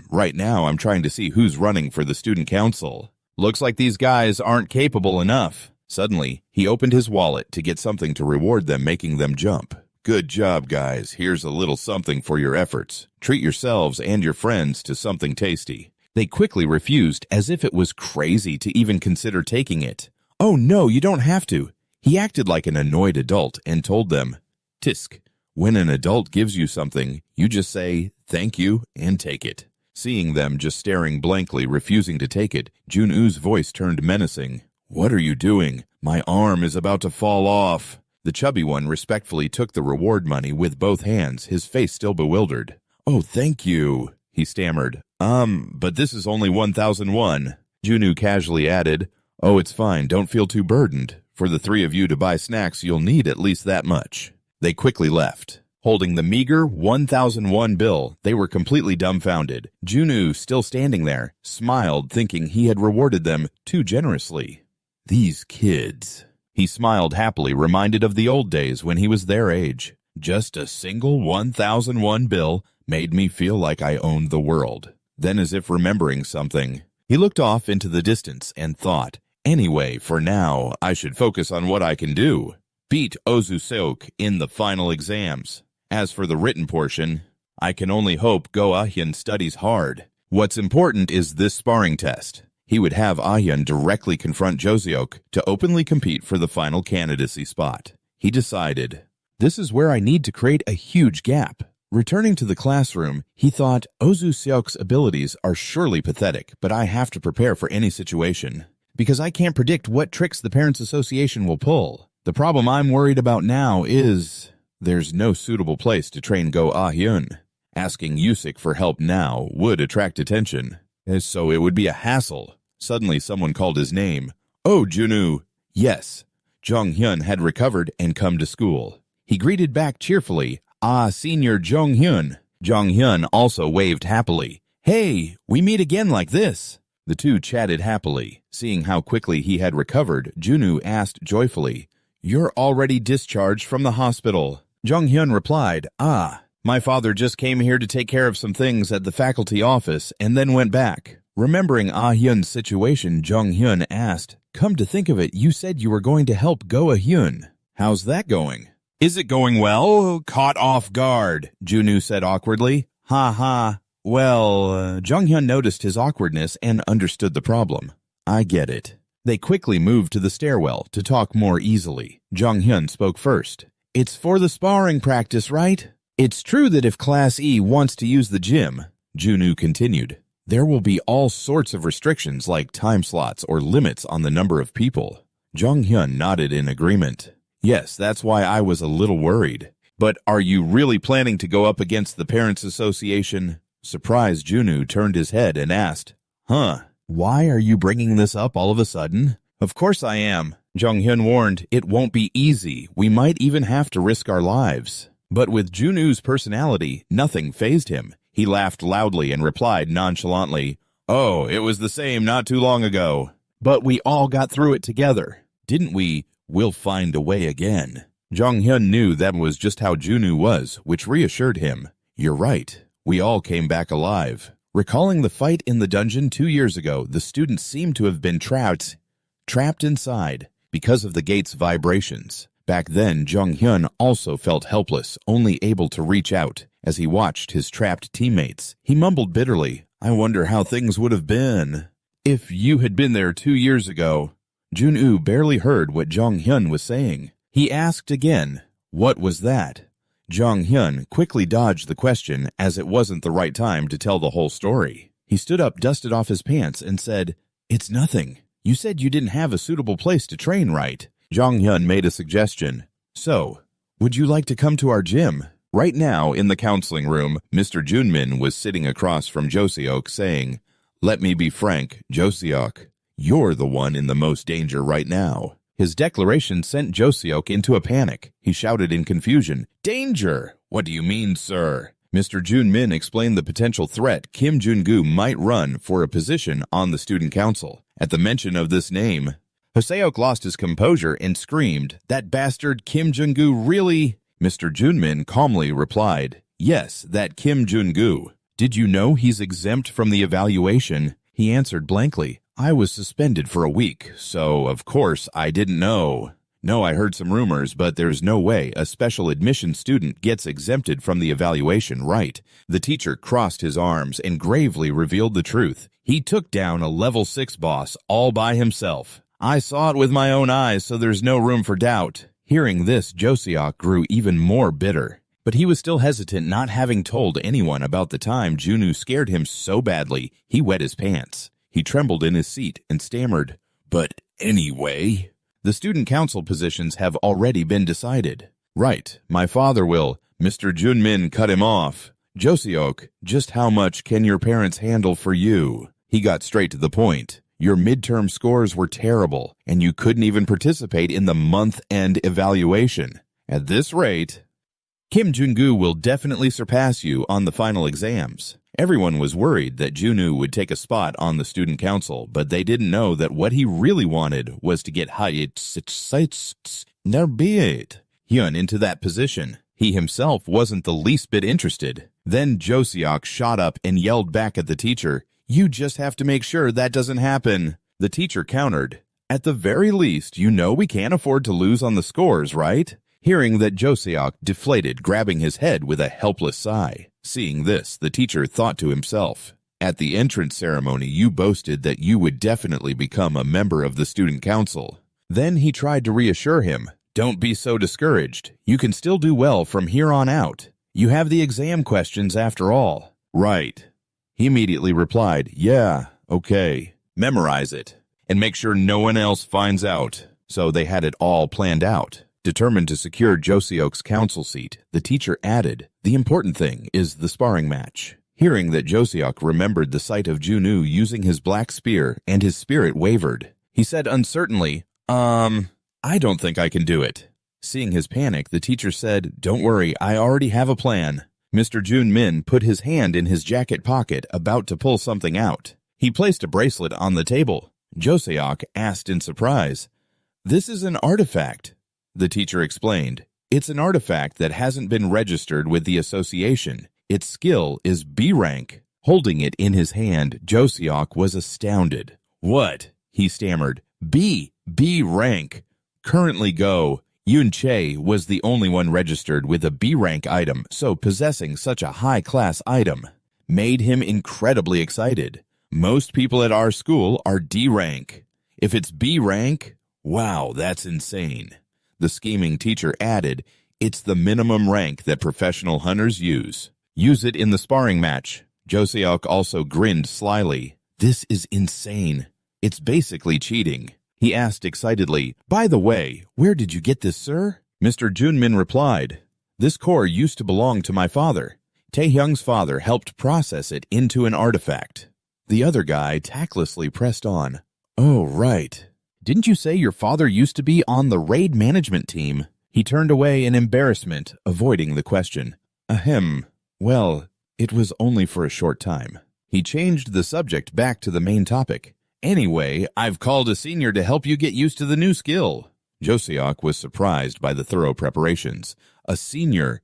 Right now I'm trying to see who's running for the student council. Looks like these guys aren't capable enough." Suddenly, he opened his wallet to get something to reward them, making them jump. "Good job, guys. Here's a little something for your efforts. Treat yourselves and your friends to something tasty." They quickly refused, as if it was crazy to even consider taking it. "Oh no, you don't have to." He acted like an annoyed adult and told them, "Tisk. When an adult gives you something, you just say, 'Thank you,' and take it." Seeing them just staring blankly, refusing to take it, Junwoo's voice turned menacing. "What are you doing? My arm is about to fall off." The chubby one respectfully took the reward money with both hands, his face still bewildered. "Oh, thank you," he stammered. But this is only 1,001. Junwoo casually added, "Oh, it's fine. Don't feel too burdened. For the three of you to buy snacks, you'll need at least that much." They quickly left. Holding the meager 1,001 bill, they were completely dumbfounded. Junwoo, still standing there, smiled, thinking he had rewarded them too generously. These kids. He smiled happily, reminded of the old days when he was their age. Just a single 1,001 bill made me feel like I owned the world. Then, as if remembering something, he looked off into the distance and thought, "Anyway, for now, I should focus on what I can do. Beat Ozu Seok in the final exams. As for the written portion, I can only hope Go Ah-hyun studies hard. What's important is this sparring test." He would have Ah-hyun directly confront Joseok to openly compete for the final candidacy spot. He decided, "This is where I need to create a huge gap." Returning to the classroom, he thought, Ozu Seok's abilities are surely pathetic, but I have to prepare for any situation. Because I can't predict what tricks the Parents Association will pull. The problem I'm worried about now is there's no suitable place to train Go Ah-hyun. Asking Yusik for help now would attract attention, so it would be a hassle. Suddenly someone called his name. "Oh, Junwoo." Yes, Jong Hyun had recovered and come to school. He greeted back cheerfully, "Ah, Senior Jong Hyun." Jong Hyun also waved happily. "Hey, we meet again like this." The two chatted happily. Seeing how quickly he had recovered, Junwoo asked joyfully, "You're already discharged from the hospital." Jong Hyun replied, "Ah, my father just came here to take care of some things at the faculty office and then went back." Remembering Ah-hyun's situation, Jong Hyun asked, "Come to think of it, you said you were going to help Go Ah-hyun. How's that going?" "Is it going well?" "Caught off guard," Junwoo said awkwardly. "Ha ha. Well, Jong Hyun noticed his awkwardness and understood the problem. "I get it." They quickly moved to the stairwell to talk more easily. Jong Hyun spoke first. "It's for the sparring practice, right?" "It's true that if Class E wants to use the gym," Junwoo continued, "there will be all sorts of restrictions like time slots or limits on the number of people." Jung Hyun nodded in agreement. Yes, that's why I was a little worried. But are you really planning to go up against the Parents Association? Surprised Junwoo turned his head and asked, Huh, why are you bringing this up all of a sudden? Of course I am. Jung Hyun warned, it won't be easy. We might even have to risk our lives. But with Junwoo's personality, nothing fazed him. He laughed loudly and replied nonchalantly, Oh, it was the same not too long ago. But we all got through it together. Didn't we? We'll find a way again. Jung Hyun knew that was just how Junwoo was, which reassured him. You're right. We all came back alive. Recalling the fight in the dungeon 2 years ago, the students seemed to have been trapped inside because of the gate's vibrations. Back then, Jung Hyun also felt helpless, only able to reach out. As he watched his trapped teammates, he mumbled bitterly, I wonder how things would have been if you had been there 2 years ago. Junwoo barely heard what Jung Hyun was saying. He asked again, What was that? Jung Hyun quickly dodged the question as it wasn't the right time to tell the whole story. He stood up, dusted off his pants, and said, It's nothing. You said you didn't have a suitable place to train, right? Jung Hyun made a suggestion. So, would you like to come to our gym? Right now, in the counseling room, Mr. Junmin was sitting across from Joseok saying, Let me be frank, Joseok. You're the one in the most danger right now. His declaration sent Joseok into a panic. He shouted in confusion, Danger! What do you mean, sir? Mr. Junmin explained the potential threat Kim Jun-gu might run for a position on the student council. At the mention of this name, Joseok lost his composure and screamed, That bastard Kim Jun-gu really? Mr. Junmin calmly replied, Yes, that Kim Jun-gu. Did you know he's exempt from the evaluation? He answered blankly, I was suspended for a week, so of course I didn't know. No, I heard some rumors, but there's no way a special admission student gets exempted from the evaluation, right? The teacher crossed his arms and gravely revealed the truth. He took down a level 6 boss all by himself. I saw it with my own eyes, so there's no room for doubt. Hearing this, Joseok grew even more bitter. But he was still hesitant, not having told anyone about the time Junwoo scared him so badly, he wet his pants. He trembled in his seat and stammered, But anyway, the student council positions have already been decided. Right, my father will. Mr. Junmin cut him off. Joseok, just how much can your parents handle for you? He got straight to the point. Your midterm scores were terrible, and you couldn't even participate in the month-end evaluation. At this rate, Kim Jun-gu will definitely surpass you on the final exams. Everyone was worried that Junwoo would take a spot on the student council, but they didn't know that what he really wanted was to get Hyun into that position. He himself wasn't the least bit interested. Then Joseok shot up and yelled back at the teacher, You just have to make sure that doesn't happen. The teacher countered, At the very least, you know we can't afford to lose on the scores, right? Hearing that, Joseok deflated, grabbing his head with a helpless sigh. Seeing this, the teacher thought to himself, At the entrance ceremony, you boasted that you would definitely become a member of the student council. Then he tried to reassure him, Don't be so discouraged. You can still do well from here on out. You have the exam questions after all. Right. He immediately replied, Yeah, okay. Memorize it. And make sure no one else finds out. So they had it all planned out. Determined to secure Joseok's council seat, the teacher added, The important thing is the sparring match. Hearing that Joseok remembered the sight of Junwoo using his black spear, and his spirit wavered. He said uncertainly, I don't think I can do it. Seeing his panic, the teacher said, Don't worry, I already have a plan. Mr. Junmin put his hand in his jacket pocket, about to pull something out. He placed a bracelet on the table. Joseok asked in surprise, This is an artifact. The teacher explained, It's an artifact that hasn't been registered with the association. Its skill is B rank. Holding it in his hand, Joseok was astounded. What? He stammered. B rank. Currently go. Yun Che was the only one registered with a B rank item, so possessing such a high-class item made him incredibly excited. Most people at our school are D rank. If it's B rank, wow, that's insane. The scheming teacher added, It's the minimum rank that professional hunters use. Use it in the sparring match. Joseok also grinned slyly. This is insane. It's basically cheating. He asked excitedly, "By the way, where did you get this, sir?" Mr. Junmin replied, "This core used to belong to my father. Taehyung's father helped process it into an artifact." The other guy tactlessly pressed on, "Oh, right. Didn't you say your father used to be on the raid management team?" He turned away in embarrassment, avoiding the question. Ahem. Well, it was only for a short time. He changed the subject back to the main topic. "Anyway, I've called a senior to help you get used to the new skill." Joseok was surprised by the thorough preparations. A senior.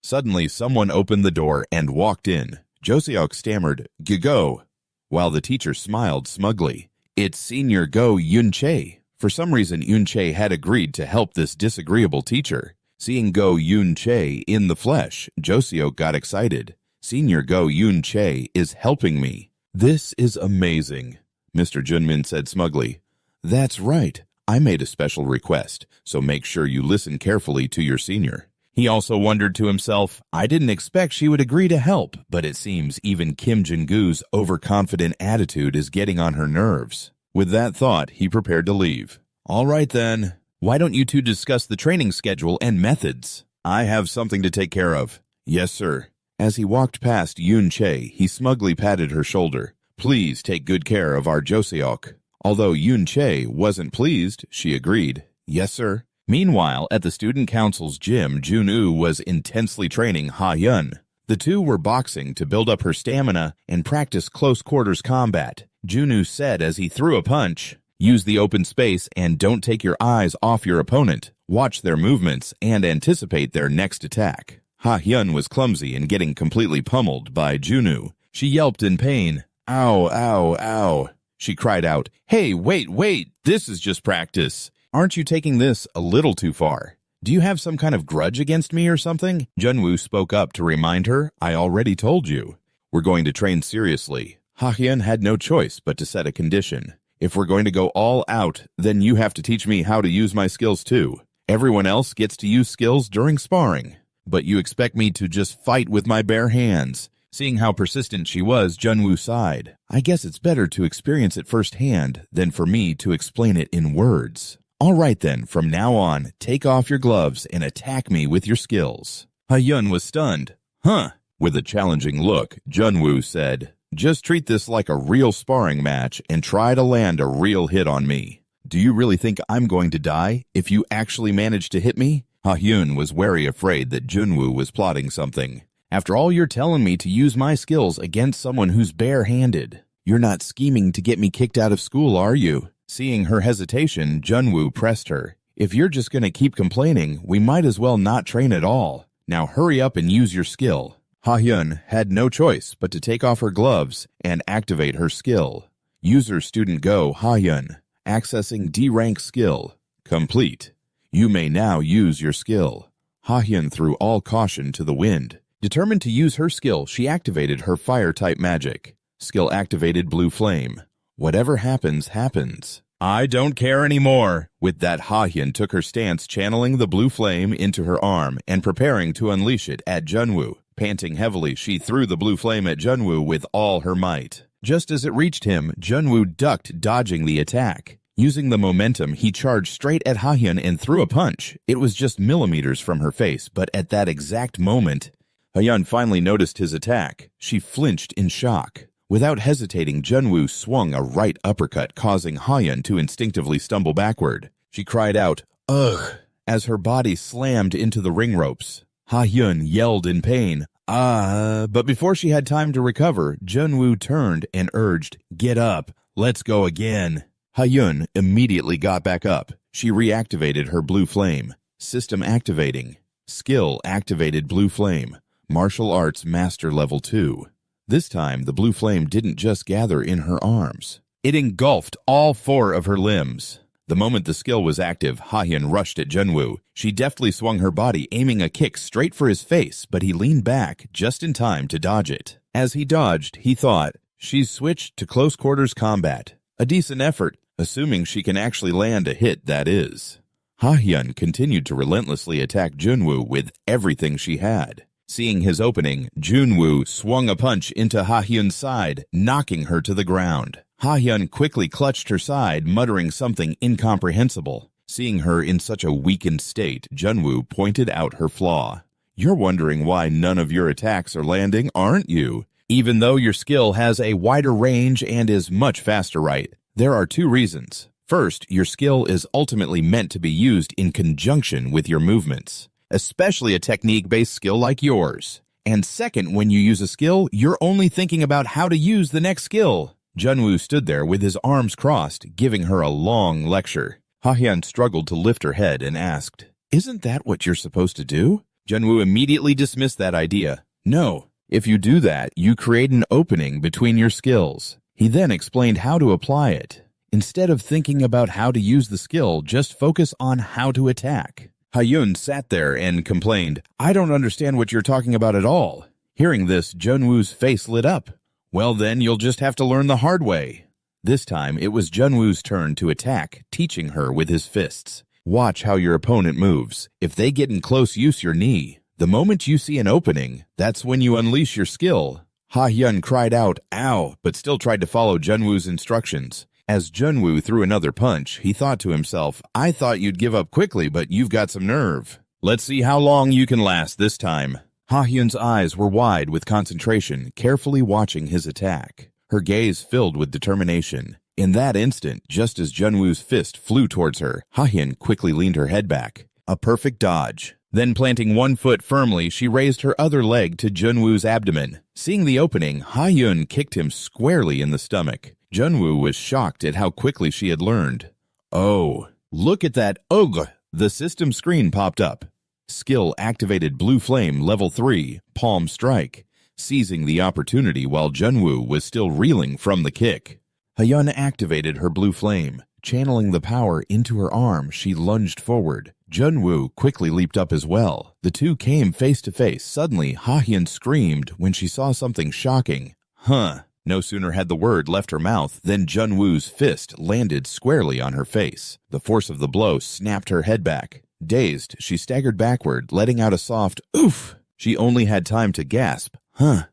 Suddenly, someone opened the door and walked in. Joseok stammered, "Go," while the teacher smiled smugly. "It's Senior Go Yun-chae." For some reason, Yun-chae had agreed to help this disagreeable teacher. Seeing Go Yun-chae in the flesh, Joseok got excited. "Senior Go Yun-chae is helping me." "This is amazing," Mr. Junmin said smugly. "That's right. I made a special request, so make sure you listen carefully to your senior." He also wondered to himself, "I didn't expect she would agree to help, but it seems even Kim Jin-goo's overconfident attitude is getting on her nerves." With that thought, he prepared to leave. "All right then. Why don't you two discuss the training schedule and methods? I have something to take care of." "Yes, sir." As he walked past Yun-chae, he smugly patted her shoulder. "Please take good care of our Joseok." Although Yun-chae wasn't pleased, she agreed. "Yes, sir." Meanwhile, at the student council's gym, Jun-woo was intensely training Ha-hyun. The two were boxing to build up her stamina and practice close-quarters combat. Jun-woo said as he threw a punch, "Use the open space and don't take your eyes off your opponent. Watch their movements and anticipate their next attack." Ha-hyun was clumsy and getting completely pummeled by Jun-woo. She yelped in pain. "Ow, ow, ow." She cried out, "Hey, wait, this is just practice. Aren't you taking this a little too far? Do you have some kind of grudge against me or something?" Jun-woo spoke up to remind her, "I already told you. We're going to train seriously." Ha-hyun had no choice but to set a condition. "If we're going to go all out, then you have to teach me how to use my skills too. Everyone else gets to use skills during sparring. But you expect me to just fight with my bare hands." Seeing how persistent she was, Jun-woo sighed. "I guess it's better to experience it firsthand than for me to explain it in words. All right then, from now on, take off your gloves and attack me with your skills." Ha-hyun was stunned. "Huh?" With a challenging look, Jun-woo said, "Just treat this like a real sparring match and try to land a real hit on me. Do you really think I'm going to die if you actually manage to hit me?" Ha-hyun was very afraid that Jun-woo was plotting something. "After all, you're telling me to use my skills against someone who's bare-handed. You're not scheming to get me kicked out of school, are you?" Seeing her hesitation, Jun-woo pressed her. "If you're just going to keep complaining, we might as well not train at all. Now hurry up and use your skill." Ha-hyun had no choice but to take off her gloves and activate her skill. User Student Go Ha-hyun. Accessing D-rank skill. Complete. You may now use your skill. Ha-hyun threw all caution to the wind. Determined to use her skill, she activated her fire-type magic. Skill activated Blue Flame. Whatever happens, happens. "I don't care anymore." With that, Ha-hyun took her stance, channeling the blue flame into her arm and preparing to unleash it at Jun-woo. Panting heavily, she threw the blue flame at Jun-woo with all her might. Just as it reached him, Jun-woo ducked, dodging the attack. Using the momentum, he charged straight at Ha-hyun and threw a punch. It was just millimeters from her face, but at that exact moment, Ha-hyun finally noticed his attack. She flinched in shock. Without hesitating, Jun-woo swung a right uppercut, causing Ha-hyun to instinctively stumble backward. She cried out, "Ugh," as her body slammed into the ring ropes. Ha-hyun yelled in pain, "Ah," but before she had time to recover, Jun-woo turned and urged, "Get up, let's go again." Ha-hyun immediately got back up. She reactivated her blue flame. System activating. Skill activated Blue Flame. Martial Arts Master Level 2. This time, the blue flame didn't just gather in her arms. It engulfed all 4 of her limbs. The moment the skill was active, Ha-hyun rushed at Jun-woo. She deftly swung her body, aiming a kick straight for his face, but he leaned back just in time to dodge it. As he dodged, he thought, "She's switched to close-quarters combat. A decent effort, assuming she can actually land a hit, that is." Ha-hyun continued to relentlessly attack Jun-woo with everything she had. Seeing his opening, Jun-woo swung a punch into Ha-hyun's side, knocking her to the ground. Ha-hyun quickly clutched her side, muttering something incomprehensible. Seeing her in such a weakened state, Junwoo pointed out her flaw. "You're wondering why none of your attacks are landing, aren't you? Even though your skill has a wider range and is much faster, right? There are two reasons. First, your skill is ultimately meant to be used in conjunction with your movements, especially a technique-based skill like yours. And second, when you use a skill, you're only thinking about how to use the next skill." Junwoo stood there with his arms crossed, giving her a long lecture. Ha-hyun struggled to lift her head and asked, "Isn't that what you're supposed to do?" Junwoo immediately dismissed that idea. "No. If you do that, you create an opening between your skills." He then explained how to apply it. Instead of thinking about how to use the skill, just focus on how to attack. Ha-hyun sat there and complained, "I don't understand what you're talking about at all." Hearing this, Junwoo's face lit up. "Well then, you'll just have to learn the hard way." This time, it was Junwoo's turn to attack, teaching her with his fists. Watch how your opponent moves. If they get in close, use your knee. The moment you see an opening, that's when you unleash your skill. Ha-hyun cried out, "Ow," but still tried to follow Junwoo's instructions. As Junwoo threw another punch, he thought to himself, "I thought you'd give up quickly, but you've got some nerve. Let's see how long you can last this time." Ha-hyun's eyes were wide with concentration, carefully watching his attack. Her gaze filled with determination. In that instant, just as Junwoo's fist flew towards her, Ha-hyun quickly leaned her head back. A perfect dodge. Then planting one foot firmly, she raised her other leg to Junwoo's abdomen. Seeing the opening, Ha-hyun kicked him squarely in the stomach. Junwoo was shocked at how quickly she had learned. "Oh, look at that! Ugh!" The system screen popped up. Skill activated Blue Flame Level 3, Palm Strike, seizing the opportunity while Junwoo was still reeling from the kick. Ha-hyun activated her Blue Flame. Channeling the power into her arm, she lunged forward. Junwoo quickly leaped up as well. The two came face to face. Suddenly, Ha-hyun screamed when she saw something shocking. "Huh." No sooner had the word left her mouth than Junwoo's fist landed squarely on her face. The force of the blow snapped her head back. Dazed, she staggered backward, letting out a soft oof. She only had time to gasp, "Huh."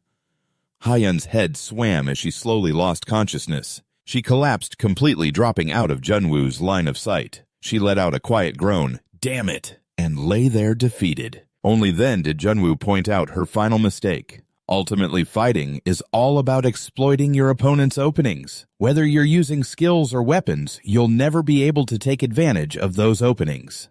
Ha-hyun's head swam as she slowly lost consciousness. She collapsed completely, dropping out of Junwoo's line of sight. She let out a quiet groan, "Damn it," and lay there defeated. Only then did Junwoo point out her final mistake. Ultimately, fighting is all about exploiting your opponent's openings. Whether you're using skills or weapons, you'll never be able to take advantage of those openings.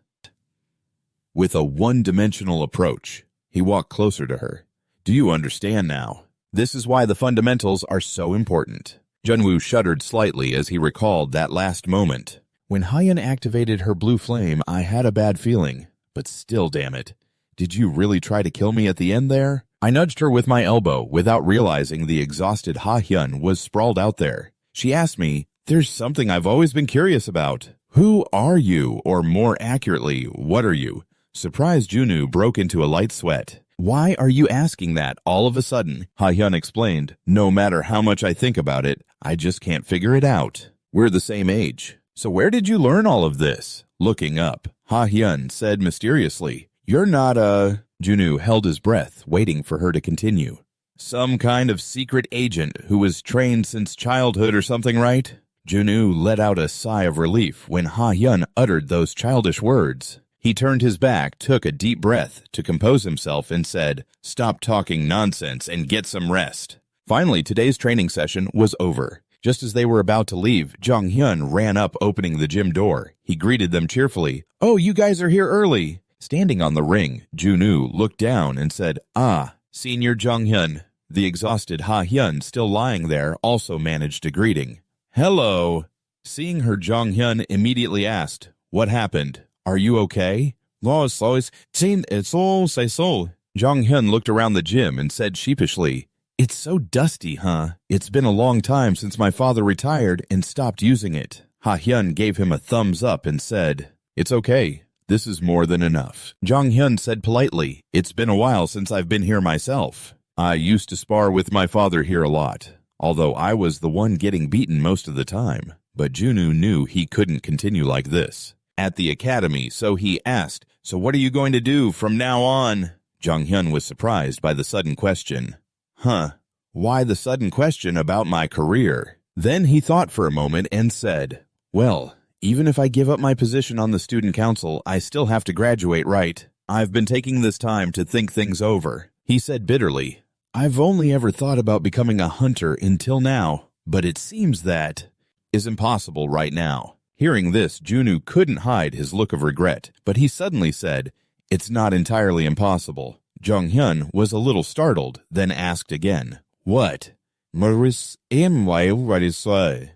With a one-dimensional approach, he walked closer to her. "Do you understand now? This is why the fundamentals are so important." Junwoo shuddered slightly as he recalled that last moment. "When Ha-hyun activated her blue flame, I had a bad feeling. But still, damn it. Did you really try to kill me at the end there?" I nudged her with my elbow without realizing the exhausted Ha-hyun was sprawled out there. She asked me, "There's something I've always been curious about. Who are you? Or more accurately, what are you?" Surprised Junwoo broke into a light sweat. "Why are you asking that all of a sudden?" Ha-hyun explained. "No matter how much I think about it, I just can't figure it out. We're the same age. So where did you learn all of this?" Looking up, Ha-hyun said mysteriously, "You're not Junwoo held his breath, waiting for her to continue. "Some kind of secret agent who was trained since childhood or something, right?" Junwoo let out a sigh of relief when Ha-hyun uttered those childish words. He turned his back, took a deep breath to compose himself, and said, "Stop talking nonsense and get some rest." Finally, today's training session was over. Just as they were about to leave, Jong-hyun ran up, opening the gym door. He greeted them cheerfully. "Oh, you guys are here early." Standing on the ring, Junwoo looked down and said, "Ah, Senior Jong-hyun." The exhausted Ha-hyun, still lying there, also managed a greeting. "Hello." Seeing her, Jong-hyun immediately asked, "What happened? Are you okay?" Jong-hyun looked around the gym and said sheepishly, "It's so dusty, huh? It's been a long time since my father retired and stopped using it." Ha-hyun gave him a thumbs up and said, "It's okay. This is more than enough." Jong-hyun said politely, "It's been a while since I've been here myself. I used to spar with my father here a lot, although I was the one getting beaten most of the time." But Junwoo knew he couldn't continue like this at the academy, so he asked, "So what are you going to do from now on?" Jong-hyun was surprised by the sudden question. "Huh, why the sudden question about my career?" Then he thought for a moment and said, "Well, even if I give up my position on the student council, I still have to graduate, right? I've been taking this time to think things over." He said bitterly, "I've only ever thought about becoming a hunter until now, but it seems that is impossible right now." Hearing this, Junwoo couldn't hide his look of regret, but he suddenly said, "It's not entirely impossible." Jonghyun was a little startled, then asked again, "What?" Maurice Junwoo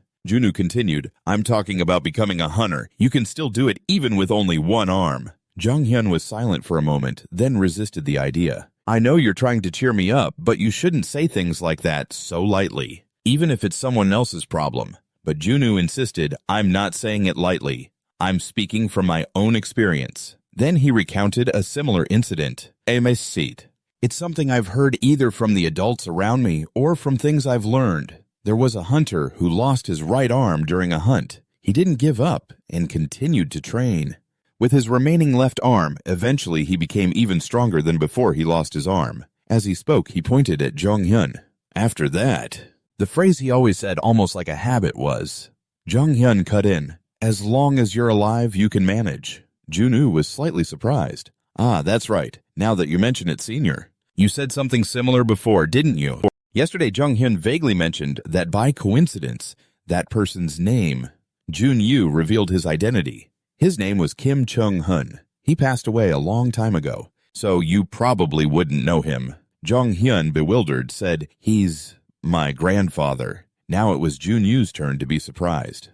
continued, "I'm talking about becoming a hunter. You can still do it even with only one arm." Jonghyun was silent for a moment, then resisted the idea. "I know you're trying to cheer me up, but you shouldn't say things like that so lightly, even if it's someone else's problem." But Junwoo insisted, "I'm not saying it lightly. I'm speaking from my own experience." Then he recounted a similar incident. "It's something I've heard either from the adults around me or from things I've learned. There was a hunter who lost his right arm during a hunt. He didn't give up and continued to train. With his remaining left arm, eventually he became even stronger than before he lost his arm." As he spoke, he pointed at Jonghyun. "After that," the phrase he always said almost like a habit was, Jonghyun cut in, "As long as you're alive, you can manage." Junwoo was slightly surprised. "Ah, that's right. Now that you mention it, senior. You said something similar before, didn't you?" Yesterday, Jonghyun vaguely mentioned that by coincidence, that person's name. Junwoo revealed his identity. His name was Kim Chung-hun. He passed away a long time ago, so you probably wouldn't know him. Jonghyun, bewildered, said, "He's my grandfather." Now it was Junwoo's turn to be surprised.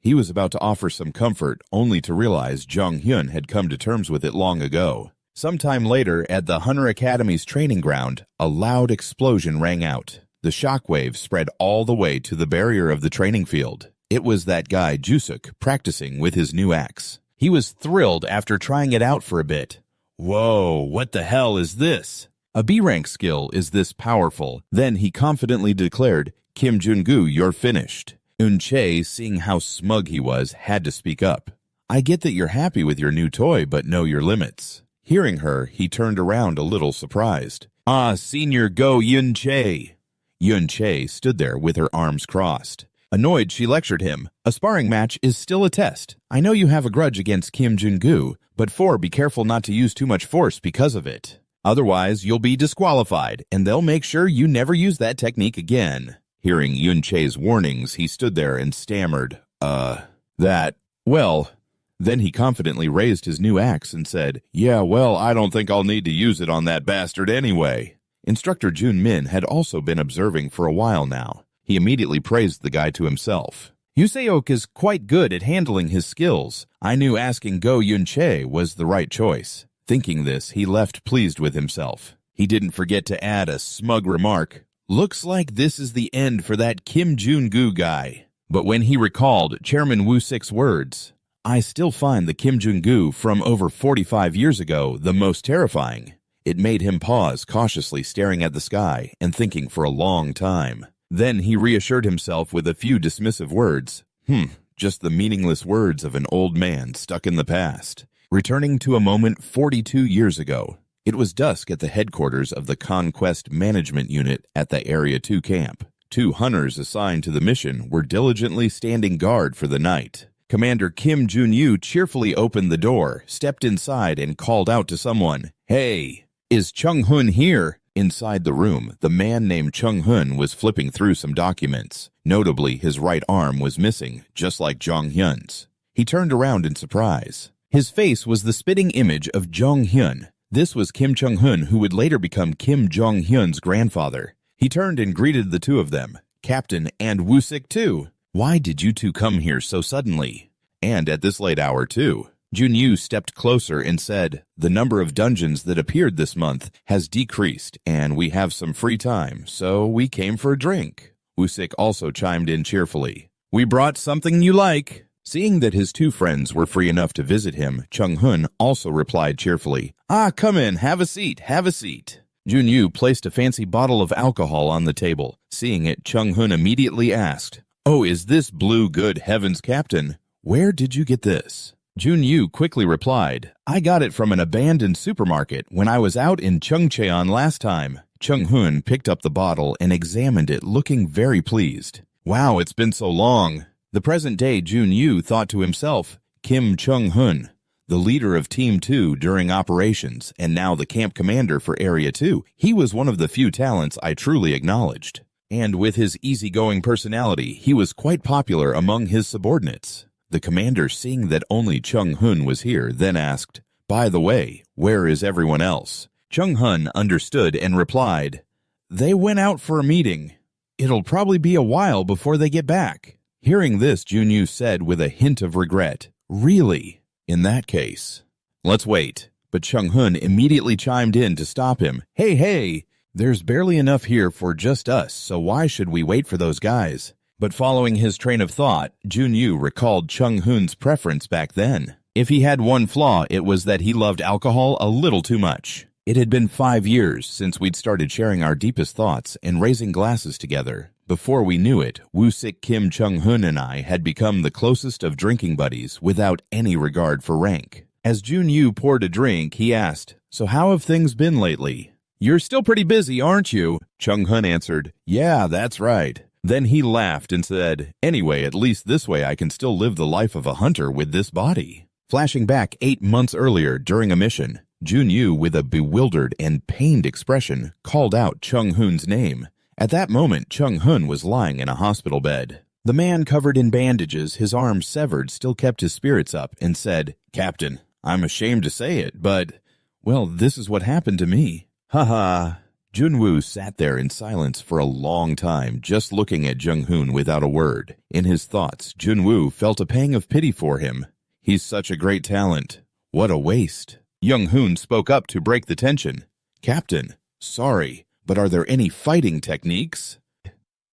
He was about to offer some comfort, only to realize Jonghyun had come to terms with it long ago. Sometime later, at the Hunter Academy's training ground, a loud explosion rang out. The shockwave spread all the way to the barrier of the training field. It was that guy Jusuk practicing with his new axe. He was thrilled after trying it out for a bit. "Whoa, what the hell is this? A B-rank skill is this powerful." Then he confidently declared, "Kim Jun-gu, you're finished." Eun-chae, seeing how smug he was, had to speak up. "I get that you're happy with your new toy, but know your limits." Hearing her, he turned around a little surprised. "Ah, senior, go Eun-chae." Eun-chae stood there with her arms crossed. Annoyed, she lectured him. "A sparring match is still a test. I know you have a grudge against Kim Jun-gu, but be careful not to use too much force because of it. Otherwise, you'll be disqualified, and they'll make sure you never use that technique again." Hearing Eun-chae's warnings, he stood there and stammered, well." Then he confidently raised his new axe and said, "Yeah, well, I don't think I'll need to use it on that bastard anyway." Instructor Jun-min had also been observing for a while now. He immediately praised the guy to himself. "Yuseok is quite good at handling his skills. I knew asking Go Eun-chae was the right choice." Thinking this, he left pleased with himself. He didn't forget to add a smug remark, "Looks like this is the end for that Kim Jun-gu guy." But when he recalled Chairman Woo-sik's words, "I still find the Kim Jun-gu from over 45 years ago the most terrifying," it made him pause, cautiously staring at the sky and thinking for a long time. Then he reassured himself with a few dismissive words. Just the meaningless words of an old man stuck in the past. Returning to a moment 42 years ago. It was dusk at the headquarters of the Conquest Management Unit at the Area 2 camp. 2 hunters assigned to the mission were diligently standing guard for the night. Commander Kim Junwoo cheerfully opened the door, stepped inside, and called out to someone, "Hey, is Chung-hun here?" Inside the room, the man named Chung-hun was flipping through some documents. Notably, his right arm was missing, just like Jong-hyun's. He turned around in surprise. His face was the spitting image of Jong-hyun. This was Kim Chung-hun, who would later become Kim Jong-hyun's grandfather. He turned and greeted the two of them, "Captain and Woo-sik too. Why did you two come here so suddenly? And at this late hour too?" Junwoo stepped closer and said, "The number of dungeons that appeared this month has decreased, and we have some free time, so we came for a drink." Woo-sik also chimed in cheerfully, "We brought something you like." Seeing that his two friends were free enough to visit him, Chung-hun also replied cheerfully, "Ah, come in, have a seat, have a seat." Junwoo placed a fancy bottle of alcohol on the table. Seeing it, Chung-hun immediately asked, "Oh, is this blue good heavens, Captain? Where did you get this?" Junwoo quickly replied, "I got it from an abandoned supermarket when I was out in Chungcheon last time." Chung-hun picked up the bottle and examined it, looking very pleased. Wow, it's been so long. The present-day Jun-Yu thought to himself, Kim Chung-hun, the leader of Team 2 during operations and now the camp commander for Area 2. He was one of the few talents I truly acknowledged. And with his easygoing personality, he was quite popular among his subordinates. The commander, seeing that only Chung-hun was here, then asked, "By the way, where is everyone else?" Chung-hun understood and replied, "They went out for a meeting. It'll probably be a while before they get back." Hearing this, Jun-Yu said with a hint of regret, "Really? In that case, let's wait." But Chung-hun immediately chimed in to stop him. Hey, there's barely enough here for just us, so why should we wait for those guys?" But following his train of thought, Jun-Yu recalled Chung-hun's preference back then. If he had one flaw, it was that he loved alcohol a little too much. It had been 5 years since we'd started sharing our deepest thoughts and raising glasses together. Before we knew it, Woo-sik Kim Chung-hun and I had become the closest of drinking buddies without any regard for rank. As Jun-Yu poured a drink, he asked, "So how have things been lately?" "You're still pretty busy, aren't you?" Chung-hun answered, "Yeah, that's right." Then he laughed and said, "Anyway, at least this way I can still live the life of a hunter with this body." Flashing back 8 months earlier during a mission, Jun-Yu, with a bewildered and pained expression, called out Chung-hun's name. At that moment, Chung-hun was lying in a hospital bed. The man, covered in bandages, his arms severed, still kept his spirits up and said, "Captain, I'm ashamed to say it, but, well, this is what happened to me." Ha. Jun-Woo sat there in silence for a long time, just looking at Jung-hoon without a word. In his thoughts, Jun-Woo felt a pang of pity for him. He's such a great talent. What a waste. Jung-hoon spoke up to break the tension. "Captain, sorry, but are there any fighting techniques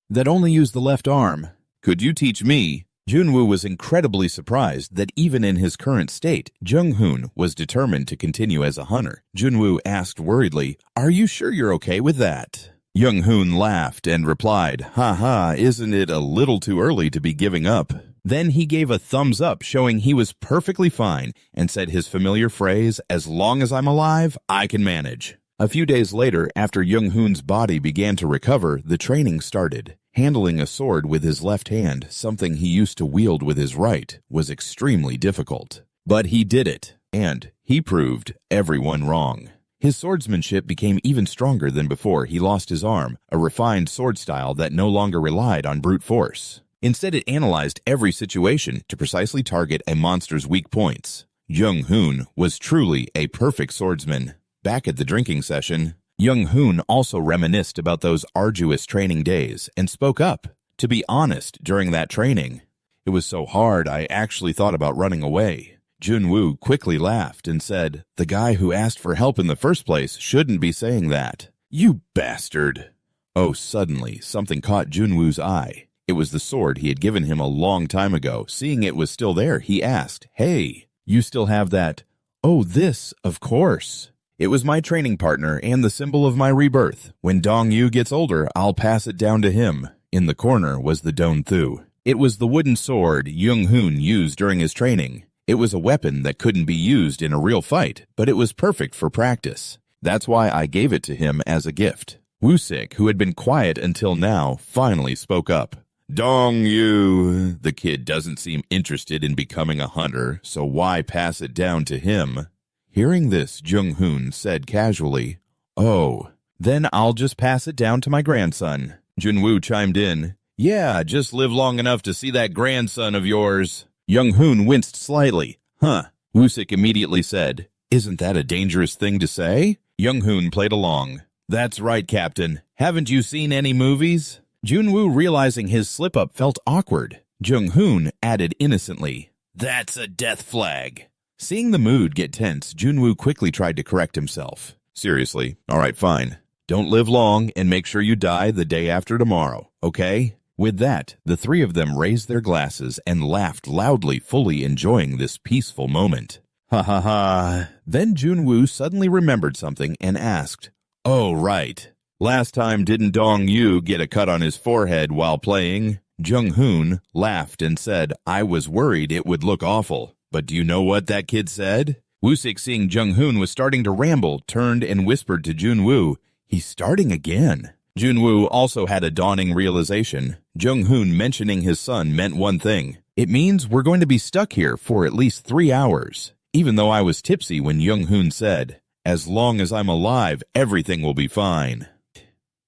that only use the left arm? Could you teach me?" Jun-Woo was incredibly surprised that even in his current state, Jung-hoon was determined to continue as a hunter. Jun-Woo asked worriedly, "Are you sure you're okay with that?" Jung-hoon laughed and replied, "Ha, isn't it a little too early to be giving up?" Then he gave a thumbs up showing he was perfectly fine and said his familiar phrase, "As long as I'm alive, I can manage." A few days later, after Jung-hoon's body began to recover, the training started. Handling a sword with his left hand, something he used to wield with his right, was extremely difficult. But he did it, and he proved everyone wrong. His swordsmanship became even stronger than before he lost his arm, a refined sword style that no longer relied on brute force. Instead, it analyzed every situation to precisely target a monster's weak points. Jung-hoon was truly a perfect swordsman. Back at the drinking session, Jung-hoon also reminisced about those arduous training days and spoke up. "To be honest, during that training, it was so hard I actually thought about running away." Jun-Woo quickly laughed and said, "The guy who asked for help in the first place shouldn't be saying that." "You bastard." Oh, suddenly, something caught Jun-Woo's eye. It was the sword he had given him a long time ago. Seeing it was still there, he asked, "Hey, you still have that?" "Oh, this, of course. It was my training partner and the symbol of my rebirth. When Dong-yu gets older, I'll pass it down to him." In the corner was the Don-thu. It was the wooden sword Jung-hoon used during his training. It was a weapon that couldn't be used in a real fight, but it was perfect for practice. That's why I gave it to him as a gift. Woo-sik, who had been quiet until now, finally spoke up. "Dong-yu, the kid doesn't seem interested in becoming a hunter, so why pass it down to him?" Hearing this, Jung-hoon said casually, "Oh, then I'll just pass it down to my grandson." Jun-Woo chimed in, "Yeah, just live long enough to see that grandson of yours." Jung-hoon winced slightly. "Huh." Woo-sik immediately said, "Isn't that a dangerous thing to say?" Jung-hoon played along. "That's right, Captain. Haven't you seen any movies?" Jun-Woo, realizing his slip-up, felt awkward. Jung-hoon added innocently, "That's a death flag." Seeing the mood get tense, Jun-Woo quickly tried to correct himself. "Seriously, all right, fine. Don't live long and make sure you die the day after tomorrow, okay?" With that, the three of them raised their glasses and laughed loudly, fully enjoying this peaceful moment. Ha. Then Jun-Woo suddenly remembered something and asked, "Oh, right. Last time didn't Dong-yu get a cut on his forehead while playing?" Jung-hoon laughed and said, "I was worried it would look awful. But do you know what that kid said?" Woo-sik, seeing Jung-hoon was starting to ramble, turned and whispered to Jun-Woo, "He's starting again." Junwoo also had a dawning realization. Jung-hoon mentioning his son meant one thing. It means we're going to be stuck here for at least 3 hours. Even though I was tipsy when Jung-hoon said, "As long as I'm alive, everything will be fine."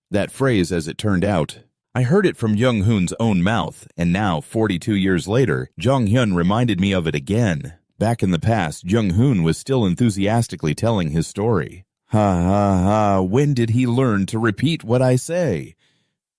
That phrase, as it turned out, I heard it from Jung-hoon's own mouth, and now, 42 years later, Jong-hyun reminded me of it again. Back in the past, Jung-hoon was still enthusiastically telling his story. Ha ha ha, when did he learn to repeat what I say?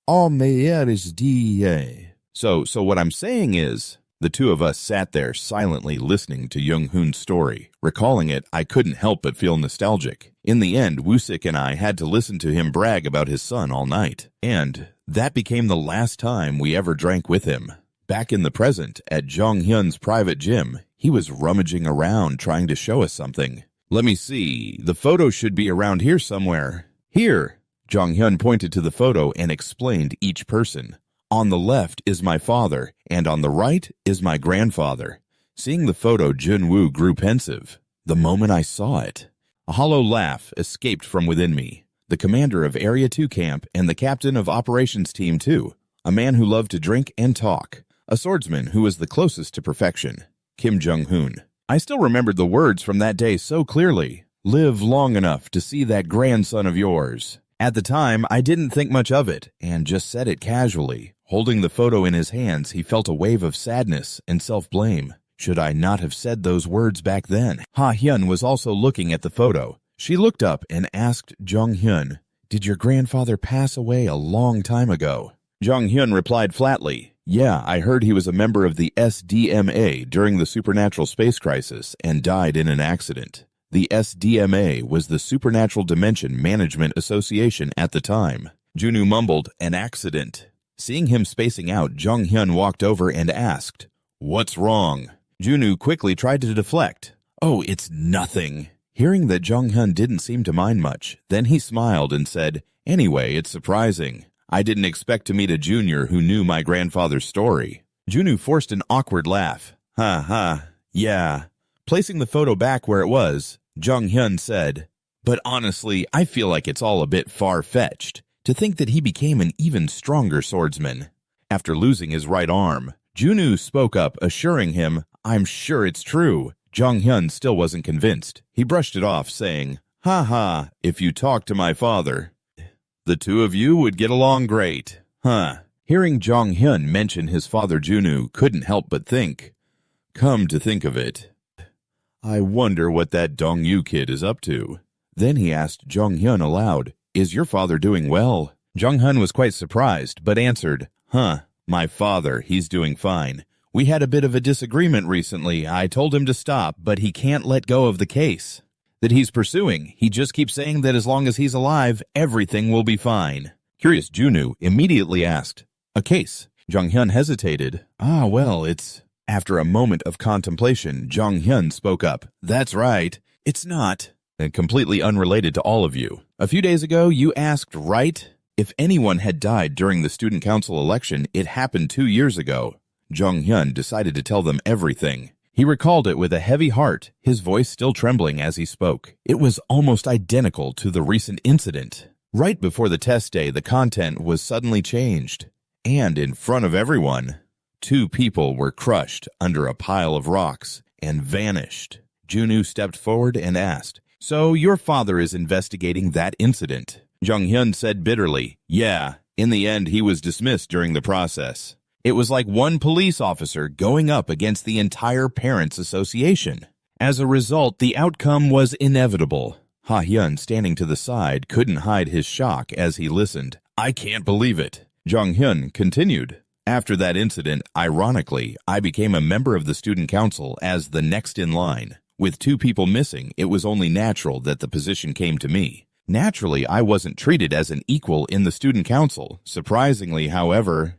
All meilleures dieux. So what I'm saying is, the two of us sat there silently listening to Jung-hoon's story. Recalling it, I couldn't help but feel nostalgic. In the end, Woo-sik and I had to listen to him brag about his son all night. And that became the last time we ever drank with him. Back in the present, at Jong-hyun's private gym, he was rummaging around trying to show us something. Let me see, the photo should be around here somewhere. Here! Jong-hyun pointed to the photo and explained each person. On the left is my father, and on the right is my grandfather. Seeing the photo, Junwoo grew pensive. The moment I saw it, a hollow laugh escaped from within me. The commander of Area 2 camp and the captain of Operations Team 2, a man who loved to drink and talk, a swordsman who was the closest to perfection, Kim Jung-hoon. I still remembered the words from that day so clearly. Live long enough to see that grandson of yours. At the time, I didn't think much of it, and just said it casually. Holding the photo in his hands, he felt a wave of sadness and self-blame. Should I not have said those words back then? Ha-hyun was also looking at the photo. She looked up and asked Jong-hyun, "Did your grandfather pass away a long time ago?" Jong-hyun replied flatly, "Yeah, I heard he was a member of the SDMA during the supernatural space crisis and died in an accident." The SDMA was the Supernatural Dimension Management Association at the time. Junwoo mumbled, "An accident." Seeing him spacing out, Jong-hyun walked over and asked, "What's wrong?" Junwoo quickly tried to deflect. "Oh, it's nothing." Hearing that Jong-hyun didn't seem to mind much, then he smiled and said, "Anyway, it's surprising. I didn't expect to meet a junior who knew my grandfather's story." Junwoo forced an awkward laugh. "Ha ha, yeah." Placing the photo back where it was, Jong-hyun said, "But honestly, I feel like it's all a bit far-fetched to think that he became an even stronger swordsman." After losing his right arm, Junwoo spoke up, assuring him, "I'm sure it's true." Jong-hyun still wasn't convinced. He brushed it off, saying, "Ha ha, if you talk to my father, the two of you would get along great." Huh. Hearing Jong-hyun mention his father, Junwoo couldn't help but think, "Come to think of it, I wonder what that Dong-yu kid is up to." Then he asked Jong-hyun aloud, "Is your father doing well?" Jong-hyun was quite surprised, but answered, My father, he's doing fine. We had a bit of a disagreement recently. I told him to stop, but he can't let go of the case that he's pursuing. He just keeps saying that as long as he's alive, everything will be fine." Curious Junwoo immediately asked, "A case?" Jong-hyun hesitated. Well, it's..." After a moment of contemplation, Jong-hyun spoke up. "That's right. It's not." And completely unrelated to all of you. "A few days ago, you asked, right? If anyone had died during the student council election, it happened 2 years ago." Jong-hyun decided to tell them everything. He recalled it with a heavy heart, his voice still trembling as he spoke. It was almost identical to the recent incident. Right before the test day, the content was suddenly changed. And in front of everyone, 2 people were crushed under a pile of rocks and vanished. Junwoo stepped forward and asked, "So your father is investigating that incident?" Jong-hyun said bitterly, "Yeah, in the end he was dismissed during the process. It was like one police officer going up against the entire Parents Association. As a result, the outcome was inevitable." Ha-hyun, standing to the side, couldn't hide his shock as he listened. "I can't believe it." Jong-hyun continued, "After that incident, ironically, I became a member of the student council as the next in line. With 2 people missing, it was only natural that the position came to me. Naturally, I wasn't treated as an equal in the student council. Surprisingly, however,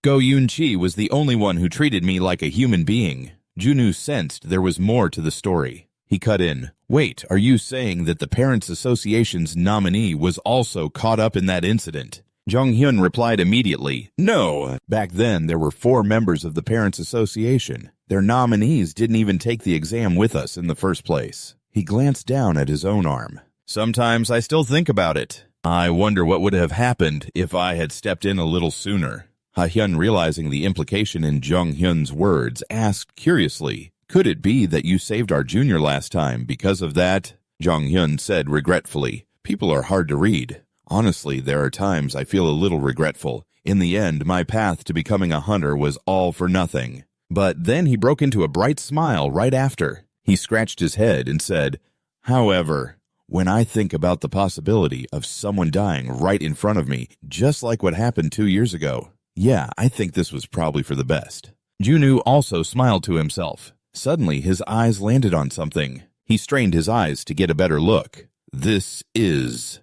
Go Yoon-chi was the only one who treated me like a human being." Junwoo sensed there was more to the story. He cut in, "Wait, are you saying that the Parents Association's nominee was also caught up in that incident?" Jong-hyun replied immediately, "No. Back then, there were 4 members of the Parents Association. Their nominees didn't even take the exam with us in the first place." He glanced down at his own arm. "Sometimes I still think about it." I wonder what would have happened if I had stepped in a little sooner. Ha-hyun, realizing the implication in Jung-hyun's words, asked curiously, "Could it be that you saved our junior last time because of that?" Jung-hyun said regretfully, "People are hard to read. Honestly, there are times I feel a little regretful. In the end, my path to becoming a hunter was all for nothing." But then he broke into a bright smile right after. He scratched his head and said, "However, when I think about the possibility of someone dying right in front of me, just like what happened 2 years ago, yeah, I think this was probably for the best." Junwoo also smiled to himself. Suddenly, his eyes landed on something. He strained his eyes to get a better look. "This is..."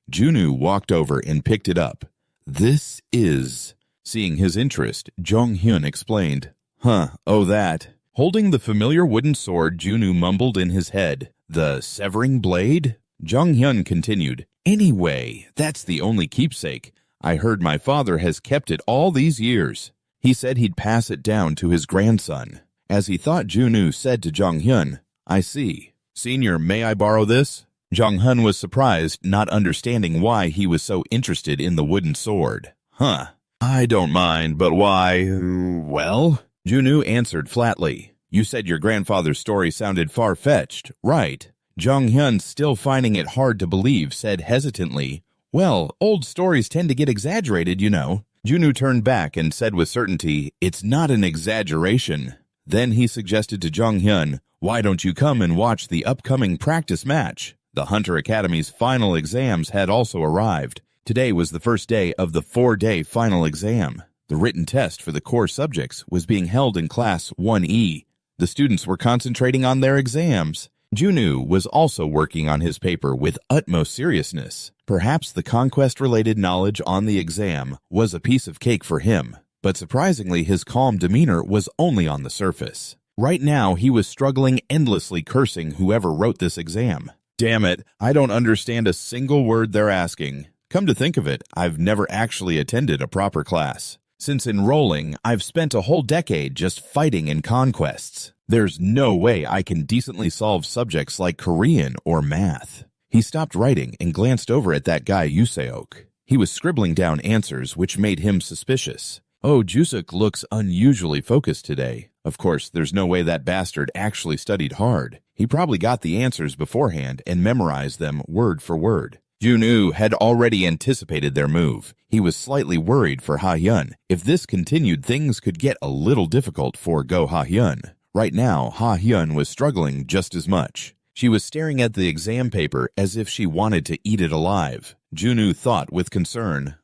Junwoo walked over and picked it up. "This is..." Seeing his interest, Jung-hyun explained, "Oh that." Holding the familiar wooden sword, Junwoo mumbled in his head, "The severing blade?" Jung-hyun continued, "Anyway, that's the only keepsake. I heard my father has kept it all these years. He said he'd pass it down to his grandson." As he thought, Junwoo said to Jung-hyun, "I see. Senior, may I borrow this?" Jung-hyun was surprised, not understanding why he was so interested in the wooden sword. "I don't mind, but why, well?" Junwoo answered flatly, "You said your grandfather's story sounded far-fetched, right?" Jung-hyun, still finding it hard to believe, said hesitantly, "Well, old stories tend to get exaggerated, you know." Junwoo turned back and said with certainty, "It's not an exaggeration." Then he suggested to Jung-hyun, "Why don't you come and watch the upcoming practice match?" The Hunter Academy's final exams had also arrived. Today was the first day of the 4-day final exam. The written test for the core subjects was being held in Class 1E. The students were concentrating on their exams. Junwoo was also working on his paper with utmost seriousness. Perhaps the conquest-related knowledge on the exam was a piece of cake for him, but surprisingly his calm demeanor was only on the surface. Right now he was struggling, endlessly cursing whoever wrote this exam. "Damn it, I don't understand a single word they're asking. Come to think of it, I've never actually attended a proper class. Since enrolling, I've spent a whole decade just fighting in conquests. There's no way I can decently solve subjects like Korean or math." He stopped writing and glanced over at that guy Yuseok. He was scribbling down answers, which made him suspicious. "Oh, Jusuk looks unusually focused today. Of course, there's no way that bastard actually studied hard. He probably got the answers beforehand and memorized them word for word." Junwoo had already anticipated their move. He was slightly worried for Ha-hyun. If this continued, things could get a little difficult for Go Ha-hyun. Right now, Ha-hyun was struggling just as much. She was staring at the exam paper as if she wanted to eat it alive. Junwoo thought with concern,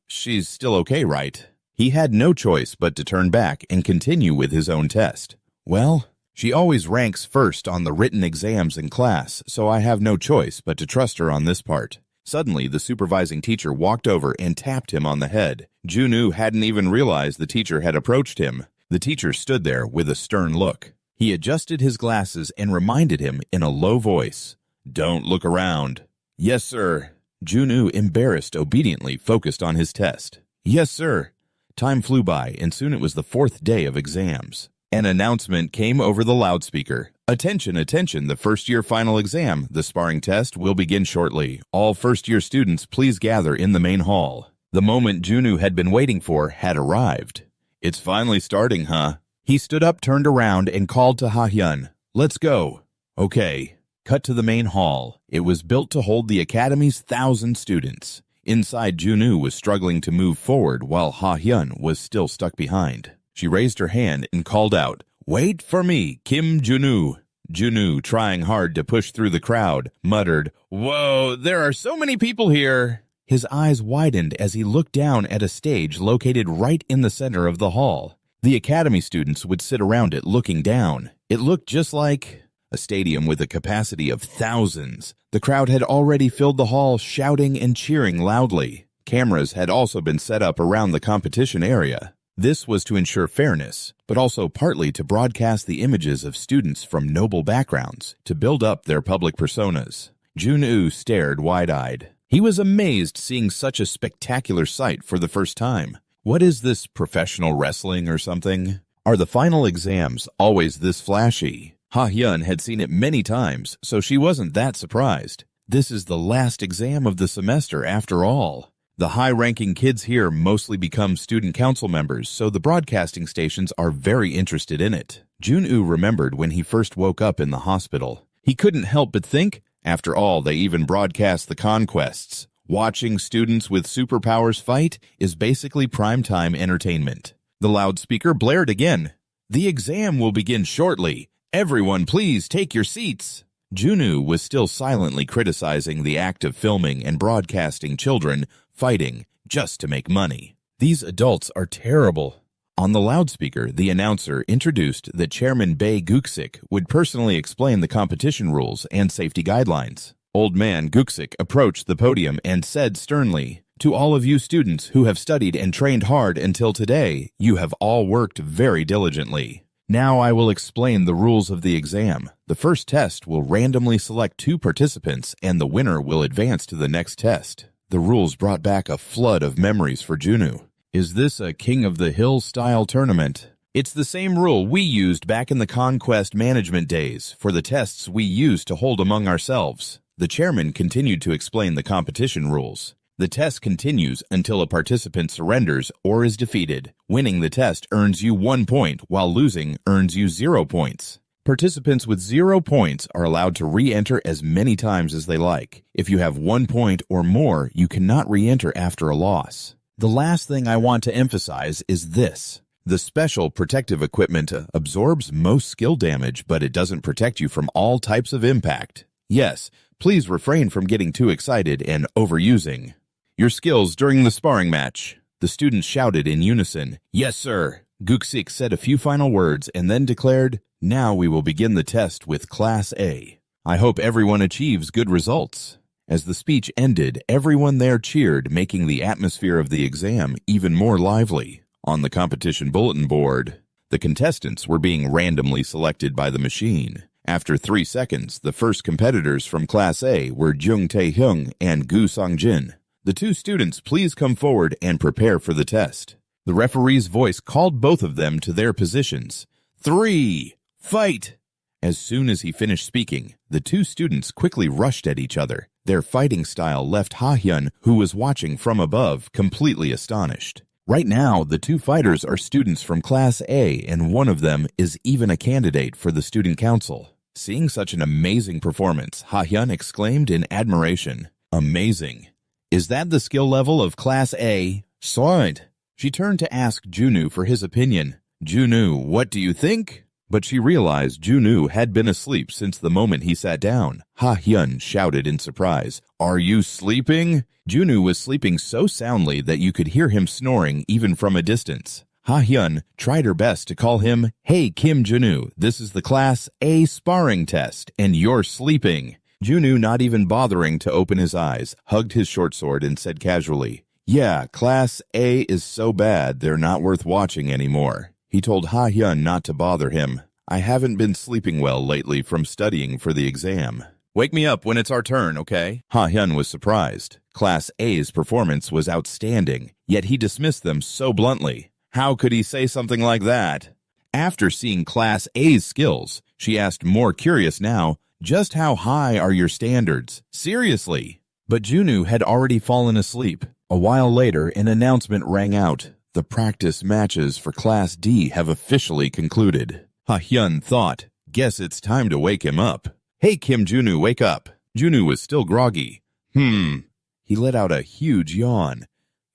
she's still okay, right?" He had no choice but to turn back and continue with his own test. "Well, she always ranks first on the written exams in class, so I have no choice but to trust her on this part." Suddenly, the supervising teacher walked over and tapped him on the head. Junwoo hadn't even realized the teacher had approached him. The teacher stood there with a stern look. He adjusted his glasses and reminded him in a low voice, "Don't look around." "Yes, sir." Junwoo, embarrassed, obediently focused on his test. "Yes, sir." Time flew by, and soon it was the 4th day of exams. An announcement came over the loudspeaker. "Attention, attention, the first-year final exam. The sparring test will begin shortly. All first-year students, please gather in the main hall." The moment Junwoo had been waiting for had arrived. "It's finally starting, huh?" He stood up, turned around, and called to Ha-hyun, "Let's go." "Okay." Cut to the main hall. It was built to hold the Academy's 1,000 students. Inside, Junwoo was struggling to move forward while Ha-hyun was still stuck behind. She raised her hand and called out, "Wait for me, Kim Junwoo." Junwoo, trying hard to push through the crowd, muttered, "Whoa, there are so many people here." His eyes widened as he looked down at a stage located right in the center of the hall. The Academy students would sit around it looking down. It looked just like a stadium with a capacity of thousands. The crowd had already filled the hall, shouting and cheering loudly. Cameras had also been set up around the competition area. This was to ensure fairness, but also partly to broadcast the images of students from noble backgrounds to build up their public personas. Junwoo stared wide-eyed. He was amazed seeing such a spectacular sight for the first time. What is this, professional wrestling or something? Are the final exams always this flashy? Ha-hyun had seen it many times, so she wasn't that surprised. This is the last exam of the semester after all. The high-ranking kids here mostly become student council members, so the broadcasting stations are very interested in it. Jun-woo remembered when he first woke up in the hospital. He couldn't help but think, after all, they even broadcast the conquests. Watching students with superpowers fight is basically primetime entertainment. The loudspeaker blared again. "The exam will begin shortly. Everyone, please take your seats." Jun-woo was still silently criticizing the act of filming and broadcasting children fighting just to make money. These adults are terrible. On the loudspeaker, the announcer introduced that Chairman Bae Guksik would personally explain the competition rules and safety guidelines. Old man Guksik approached the podium and said sternly, "To all of you students who have studied and trained hard until today, you have all worked very diligently. Now I will explain the rules of the exam. The first test will randomly select 2 participants and the winner will advance to the next test." The rules brought back a flood of memories for Jun-woo. Is this a King of the Hill style tournament? It's the same rule we used back in the Conquest management days for the tests we used to hold among ourselves. The chairman continued to explain the competition rules. The test continues until a participant surrenders or is defeated. Winning the test earns you 1 point, while losing earns you 0 points. Participants with 0 points are allowed to re-enter as many times as they like. If you have 1 point or more, you cannot re-enter after a loss. The last thing I want to emphasize is this. The special protective equipment absorbs most skill damage, but it doesn't protect you from all types of impact. Yes, please refrain from getting too excited and overusing your skills during the sparring match. The students shouted in unison, "Yes, sir." Guksik said a few final words and then declared, "Now we will begin the test with Class A. I hope everyone achieves good results." As the speech ended, everyone there cheered, making the atmosphere of the exam even more lively. On the competition bulletin board, the contestants were being randomly selected by the machine. After 3 seconds, the first competitors from Class A were Jung Tae-hyung and Gu Song-jin. "The 2 students please come forward and prepare for the test." The referee's voice called both of them to their positions. 3, fight! As soon as he finished speaking, the 2 students quickly rushed at each other. Their fighting style left Ha-hyun, who was watching from above, completely astonished. Right now, the 2 fighters are students from Class A, and one of them is even a candidate for the student council. Seeing such an amazing performance, Ha-hyun exclaimed in admiration, "Amazing. Is that the skill level of Class A?" "Solid." She turned to ask Jun-woo for his opinion. "Jun-woo, what do you think?" But she realized Jun-woo had been asleep since the moment he sat down. Ha-hyun shouted in surprise, "Are you sleeping?" Jun-woo was sleeping so soundly that you could hear him snoring even from a distance. Ha-hyun tried her best to call him, "Hey Kim Jun-woo, this is the Class A sparring test, and you're sleeping." Jun-woo, not even bothering to open his eyes, hugged his short sword and said casually, "Yeah, Class A is so bad they're not worth watching anymore." He told Ha-hyun not to bother him. "I haven't been sleeping well lately from studying for the exam. Wake me up when it's our turn, okay?" Ha-hyun was surprised. Class A's performance was outstanding, yet he dismissed them so bluntly. How could he say something like that? After seeing Class A's skills, she asked, more curious now, "Just how high are your standards? Seriously?" But Jun-woo had already fallen asleep. A while later, an announcement rang out. The practice matches for Class D have officially concluded. Ha-hyun thought, "Guess it's time to wake him up." "Hey Kim Jun-woo, wake up." Jun-woo was still groggy. He let out a huge yawn.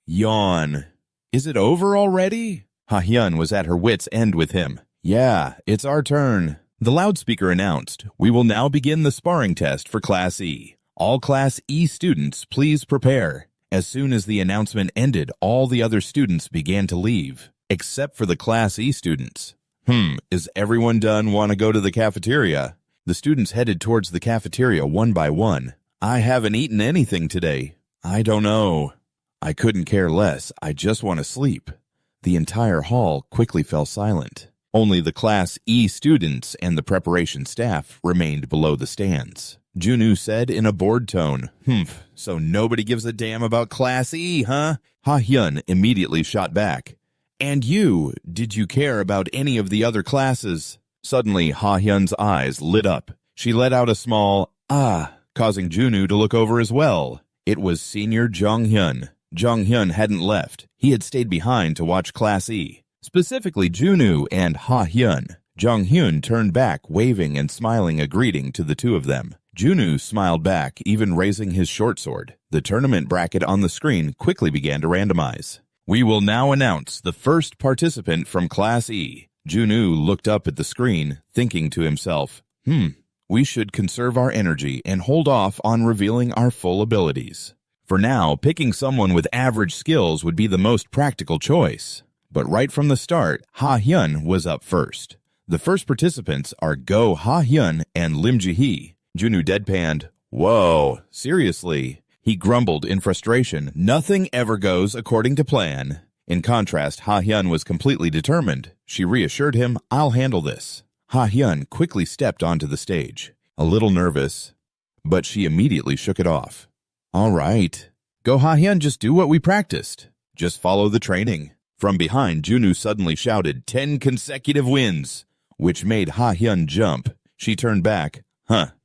Yawn. "Is it over already?" Ha-hyun was at her wit's end with him. "Yeah, it's our turn." The loudspeaker announced, "We will now begin the sparring test for Class E. All Class E students, please prepare." As soon as the announcement ended, all the other students began to leave, except for the Class E students. Is everyone done? Want to go to the cafeteria? The students headed towards the cafeteria one by one. "I haven't eaten anything today." "I don't know." "I couldn't care less. I just want to sleep." The entire hall quickly fell silent. Only the Class E students and the preparation staff remained below the stands. Jun-woo said in a bored tone, "So nobody gives a damn about Class E, huh?" Ha-hyun immediately shot back, "And you, did you care about any of the other classes?" Suddenly, Ha-hyun's eyes lit up. She let out a small, "ah." causing Junwoo to look over as well. It was Senior Jong-hyun. Jong-hyun hadn't left. He had stayed behind to watch Class E, specifically Junwoo and Ha-hyun. Jong-hyun turned back, waving and smiling a greeting to the two of them. Junwoo smiled back, even raising his short sword. The tournament bracket on the screen quickly began to randomize. We will now announce the first participant from Class E. Junwoo looked up at the screen, thinking to himself, we should conserve our energy and hold off on revealing our full abilities. For now, picking someone with average skills would be the most practical choice. But right from the start, Ha-hyun was up first. The first participants are Go Ha-hyun and Lim Ji-hee. Junwoo deadpanned, "Whoa, seriously?" He grumbled in frustration, "Nothing ever goes according to plan." In contrast, Ha-hyun was completely determined. She reassured him, "I'll handle this." Ha-hyun quickly stepped onto the stage, a little nervous, but she immediately shook it off. "All right. Go Ha-hyun, just do what we practiced. Just follow the training." From behind, Junwoo suddenly shouted, 10 consecutive wins, which made Ha-hyun jump. She turned back.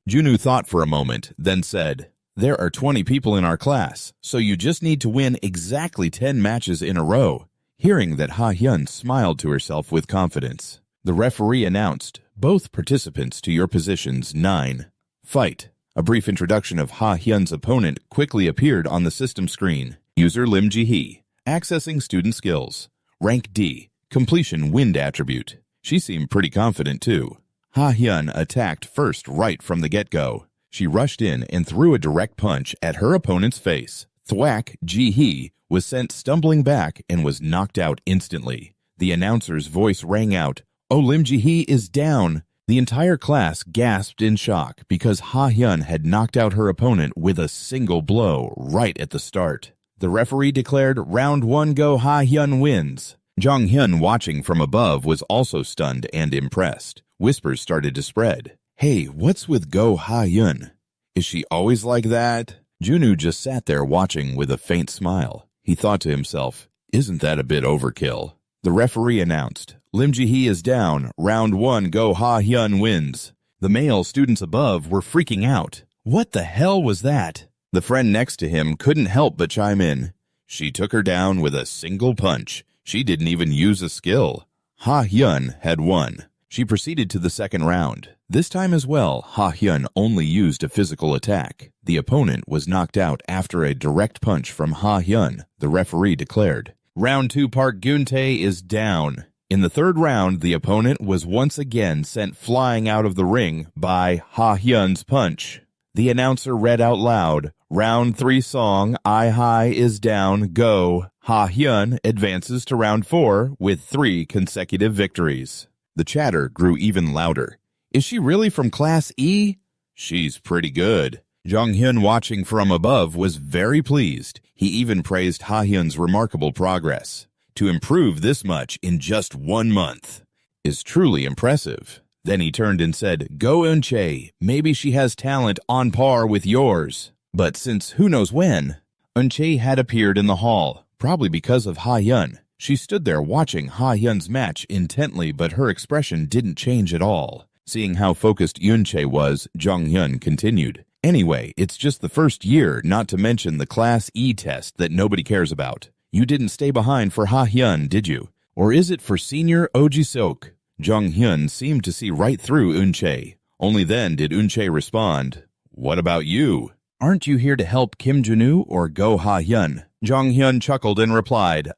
Junwoo thought for a moment, then said, "There are 20 people in our class, so you just need to win exactly 10 matches in a row." Hearing that, Ha-hyun smiled to herself with confidence. The referee announced, "Both participants to your positions 9. Fight." A brief introduction of Ha-hyun's opponent quickly appeared on the system screen. User Lim Ji-hee. Accessing student skills. Rank D. Completion wind attribute. She seemed pretty confident too. Ha-hyun attacked first right from the get-go. She rushed in and threw a direct punch at her opponent's face. Thwack Ji-hee was sent stumbling back and was knocked out instantly. The announcer's voice rang out, "Oh, Lim Ji-hee is down." The entire class gasped in shock because Ha-hyun had knocked out her opponent with a single blow right at the start. The referee declared, "Round 1 Go Ha-hyun wins." Jong-hyun, watching from above, was also stunned and impressed. Whispers started to spread. "Hey, what's with Go Ha-hyun? Is she always like that?" Junwoo just sat there watching with a faint smile. He thought to himself, "Isn't that a bit overkill?" The referee announced, "Lim Ji-hee is down. Round 1 Go Ha-hyun wins." The male students above were freaking out. What the hell was that? The friend next to him couldn't help but chime in. "She took her down with a single punch. She didn't even use a skill." Ha-hyun had won. She proceeded to the second round. This time as well, Ha-hyun only used a physical attack. The opponent was knocked out after a direct punch from Ha-hyun, the referee declared. Round 2 Park Geun-tae is down. In the third round, the opponent was once again sent flying out of the ring by Ha-hyun's punch. The announcer read out loud, "Round 3 song, I High is down, go." Ha-hyun advances to round 4 with 3 consecutive victories. The chatter grew even louder. "Is she really from Class E? She's pretty good." Jong-hyun, watching from above, was very pleased. He even praised Ha-hyun's remarkable progress. To improve this much in just 1 month is truly impressive. Then he turned and said, "Go Eun-chae, maybe she has talent on par with yours." But since who knows when, Eun-chae had appeared in the hall, probably because of Ha-hyun. She stood there watching Ha-hyun's match intently, but her expression didn't change at all. Seeing how focused Eun-chae was, Jong-hyun continued, "Anyway, it's just the first year, not to mention the Class E test that nobody cares about. You didn't stay behind for Ha-hyun, did you? Or is it for Senior Ojisok?" Jong-hyun seemed to see right through Eun-chae. Only then did Eun-chae respond, "What about you? Aren't you here to help Kim Junwoo or Go Ha-hyun?" Jong-hyun chuckled and replied,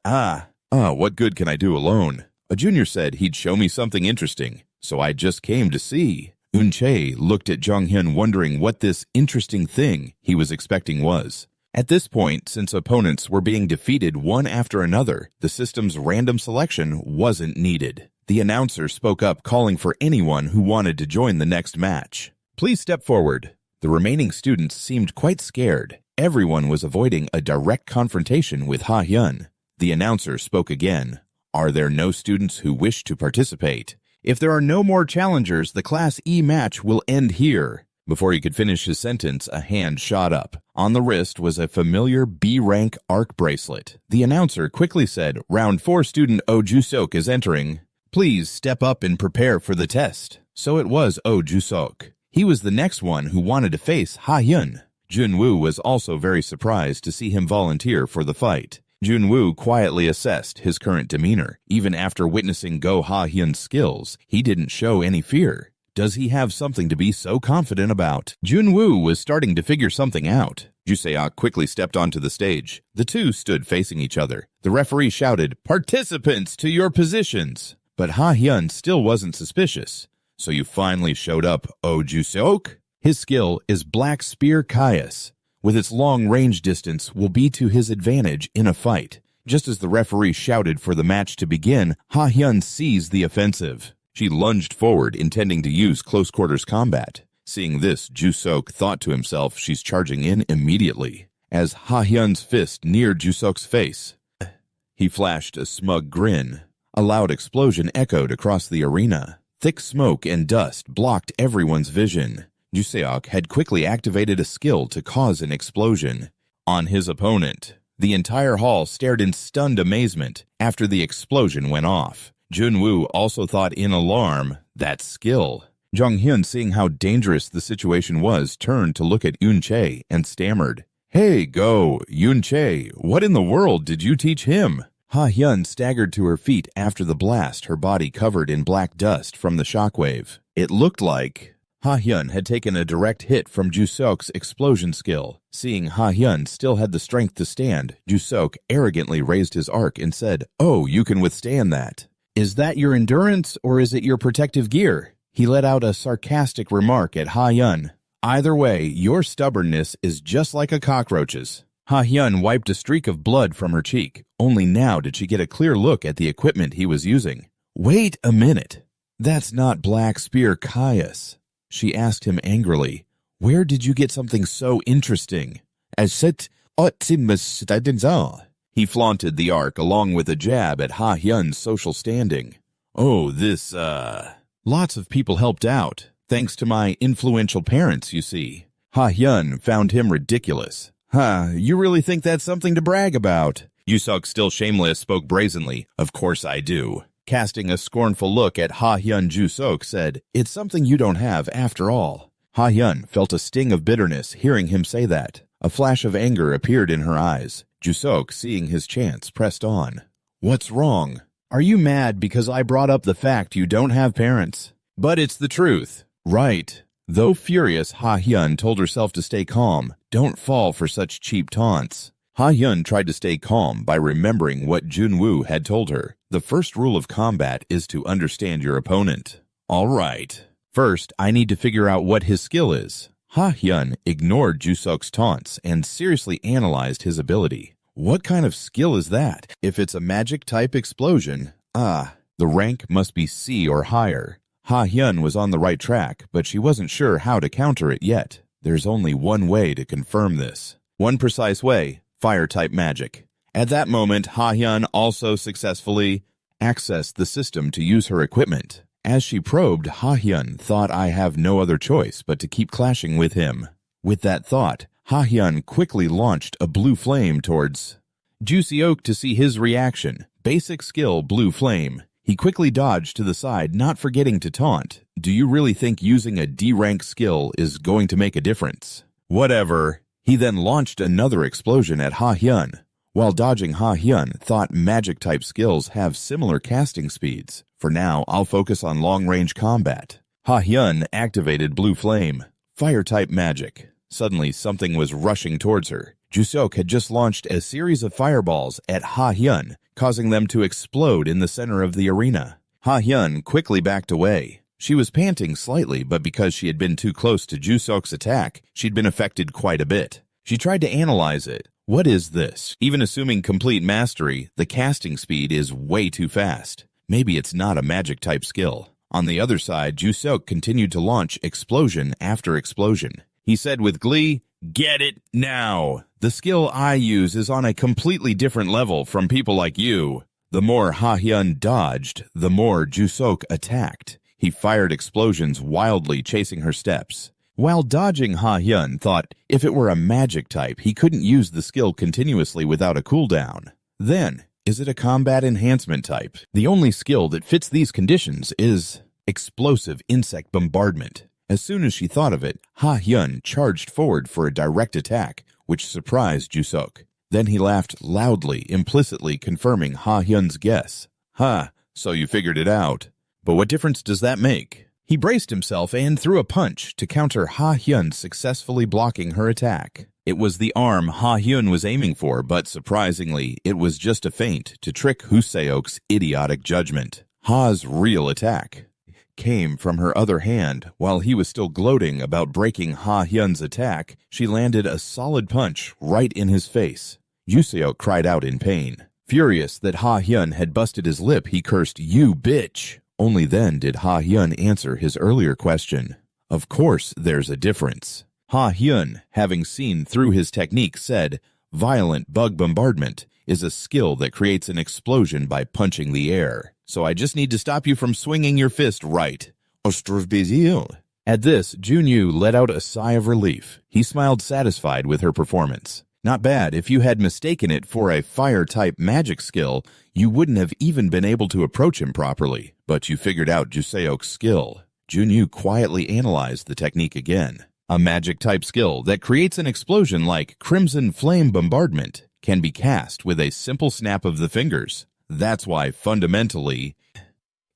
What good can I do alone? A junior said he'd show me something interesting, so I just came to see." Eun-chae looked at Jong-hyun, wondering what this interesting thing he was expecting was. At this point, since opponents were being defeated one after another, the system's random selection wasn't needed. The announcer spoke up, calling for anyone who wanted to join the next match. "Please step forward." The remaining students seemed quite scared. Everyone was avoiding a direct confrontation with Ha-hyun. The announcer spoke again. "Are there no students who wish to participate? If there are no more challengers, the Class E match will end here." Before he could finish his sentence, a hand shot up. On the wrist was a familiar B-rank arc bracelet. The announcer quickly said, "Round 4 student Oh Jusok is entering. Please step up and prepare for the test." So it was Oh Jusok. He was the next one who wanted to face Ha-hyun. Junwoo was also very surprised to see him volunteer for the fight. Junwoo quietly assessed his current demeanor. Even after witnessing Go Ha-hyun's skills, he didn't show any fear. Does he have something to be so confident about? Junwoo was starting to figure something out. Juseok quickly stepped onto the stage. The two stood facing each other. The referee shouted, "Participants to your positions!" But Ha-hyun still wasn't suspicious. "So you finally showed up, oh Juseok?" His skill is Black Spear Caius. With its long range distance will be to his advantage in a fight. Just as the referee shouted for the match to begin, Ha-hyun seized the offensive. She lunged forward, intending to use close quarters combat. Seeing this, Juseok thought to himself she's charging in immediately. As Ha-hyun's fist neared Juseok's face, he flashed a smug grin. A loud explosion echoed across the arena. Thick smoke and dust blocked everyone's vision. Juseok had quickly activated a skill to cause an explosion on his opponent. The entire hall stared in stunned amazement after the explosion went off. Junwoo also thought in alarm, "That skill." Jonghyun, seeing how dangerous the situation was, turned to look at Yoon-chae and stammered, "Hey, go, Yoon-chae, what in the world did you teach him?" Ha-hyun staggered to her feet after the blast, her body covered in black dust from the shockwave. It looked like Ha-hyun had taken a direct hit from Juseok's explosion skill. Seeing Ha-hyun still had the strength to stand, Juseok arrogantly raised his arc and said, "Oh, you can withstand that. Is that your endurance or is it your protective gear?" He let out a sarcastic remark at Ha-hyun. "Either way, your stubbornness is just like a cockroach's." Ha-hyun wiped a streak of blood from her cheek. Only now did she get a clear look at the equipment he was using. "Wait a minute. That's not Black Spear Caius." She asked him angrily, "Where did you get something so interesting?" He flaunted the arc along with a jab at Ha-hyun's social standing. "Oh, this, Lots of people helped out, thanks to my influential parents, you see." Ha-hyun found him ridiculous. You really think that's something to brag about?" Juseok, still shameless, spoke brazenly. "Of course I do." Casting a scornful look at Ha-hyun, Juseok said, "It's something you don't have after all." Ha-hyun felt a sting of bitterness hearing him say that. A flash of anger appeared in her eyes. Juseok, seeing his chance, pressed on. "What's wrong? Are you mad because I brought up the fact you don't have parents?" "But it's the truth." "Right." Though furious, Ha-hyun told herself to stay calm. Don't fall for such cheap taunts. Ha-hyun tried to stay calm by remembering what Junwoo had told her. The first rule of combat is to understand your opponent. "All right. First, I need to figure out what his skill is." Ha-hyun ignored Juseok's taunts and seriously analyzed his ability. What kind of skill is that? If it's a magic-type explosion, the rank must be C or higher. Ha-hyun was on the right track, but she wasn't sure how to counter it yet. There's only one way to confirm this. One precise way, fire-type magic. At that moment, Ha-hyun also successfully accessed the system to use her equipment. As she probed, Ha-hyun thought, "I have no other choice but to keep clashing with him." With that thought, Ha-hyun quickly launched a blue flame towards Juseok to see his reaction. Basic skill, blue flame. He quickly dodged to the side, not forgetting to taunt. "Do you really think using a D-rank skill is going to make a difference?" "Whatever." He then launched another explosion at Ha-hyun. While dodging, Ha-hyun thought magic-type skills have similar casting speeds. "For now, I'll focus on long-range combat." Ha-hyun activated blue flame. Fire-type magic. Suddenly, something was rushing towards her. Juseok had just launched a series of fireballs at Ha-hyun, causing them to explode in the center of the arena. Ha-hyun quickly backed away. She was panting slightly, but because she had been too close to Juseok's attack, she'd been affected quite a bit. She tried to analyze it. What is this? Even assuming complete mastery, the casting speed is way too fast. Maybe it's not a magic-type skill. On the other side, Juseok continued to launch explosion after explosion. He said with glee, "Get it now! The skill I use is on a completely different level from people like you." The more Ha-hyun dodged, the more Juseok attacked. He fired explosions wildly, chasing her steps. While dodging, Ha-hyun thought if it were a magic type, he couldn't use the skill continuously without a cooldown. Then, is it a combat enhancement type? The only skill that fits these conditions is explosive insect bombardment. As soon as she thought of it, Ha-hyun charged forward for a direct attack, which surprised Jusok. Then he laughed loudly, implicitly confirming Ha-hyun's guess. "Ha, so you figured it out. But what difference does that make?" He braced himself and threw a punch to counter Ha-hyun successfully blocking her attack. It was the arm Ha-hyun was aiming for, but surprisingly, it was just a feint to trick Huseok's idiotic judgment. Ha's real attack came from her other hand. While he was still gloating about breaking Ha-hyun's attack, she landed a solid punch right in his face. Yuseok cried out in pain. Furious that Ha-hyun had busted his lip, he cursed, "You bitch!" Only then did Ha-hyun answer his earlier question. Of course there's a difference. Ha-hyun, having seen through his technique, said, "Violent bug bombardment is a skill that creates an explosion by punching the air. So I just need to stop you from swinging your fist right." At this, Junyu let out a sigh of relief. He smiled satisfied with her performance. Not bad. If you had mistaken it for a fire-type magic skill, you wouldn't have even been able to approach him properly. But you figured out Juseok's skill. Junyu quietly analyzed the technique again. A magic-type skill that creates an explosion like Crimson Flame Bombardment can be cast with a simple snap of the fingers. That's why, fundamentally,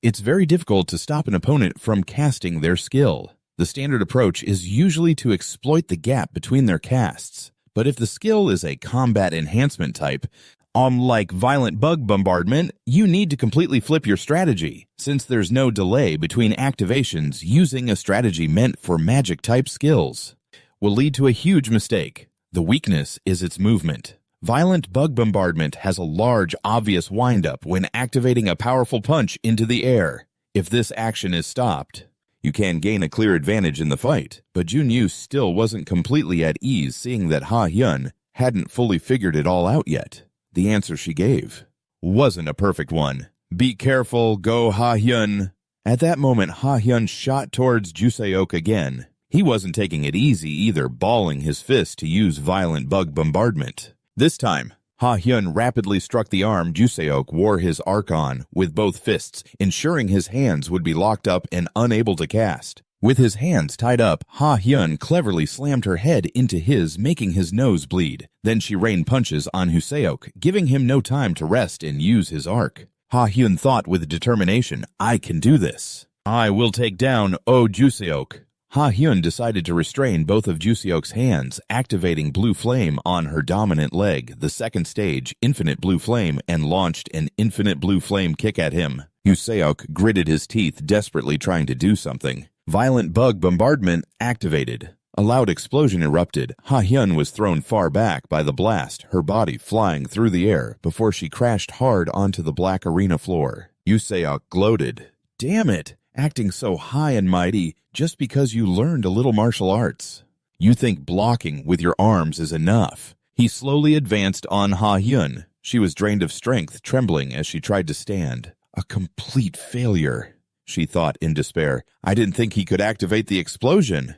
it's very difficult to stop an opponent from casting their skill. The standard approach is usually to exploit the gap between their casts. But if the skill is a combat enhancement type, like Violent Bug Bombardment, you need to completely flip your strategy. Since there's no delay between activations, using a strategy meant for magic-type skills will lead to a huge mistake. The weakness is its movement. Violent Bug Bombardment has a large, obvious wind-up when activating a powerful punch into the air. If this action is stopped, you can gain a clear advantage in the fight. But Junyu still wasn't completely at ease, seeing that Ha-hyun hadn't fully figured it all out yet. The answer she gave wasn't a perfect one. "Be careful, go Ha-hyun." At that moment, Ha-hyun shot towards Juseok again. He wasn't taking it easy either, balling his fist to use Violent Bug Bombardment. This time, Ha-hyun rapidly struck the arm Juseok wore his arc on with both fists, ensuring his hands would be locked up and unable to cast. With his hands tied up, Ha-hyun cleverly slammed her head into his, making his nose bleed. Then she rained punches on Juseok, giving him no time to rest and use his arc. Ha-hyun thought with determination, "I can do this. I will take down Juseok." Ha-hyun decided to restrain both of Juseok's hands, activating Blue Flame on her dominant leg, the second stage, Infinite Blue Flame, and launched an Infinite Blue Flame kick at him. Juseok gritted his teeth, desperately trying to do something. Violent Bug Bombardment activated. A loud explosion erupted. Ha-hyun was thrown far back by the blast, her body flying through the air before she crashed hard onto the black arena floor. Juseok gloated. "Damn it, acting so high and mighty just because you learned a little martial arts. You think blocking with your arms is enough." He slowly advanced on Ha-hyun. She was drained of strength, trembling as she tried to stand. A complete failure, she thought in despair. I didn't think he could activate the explosion.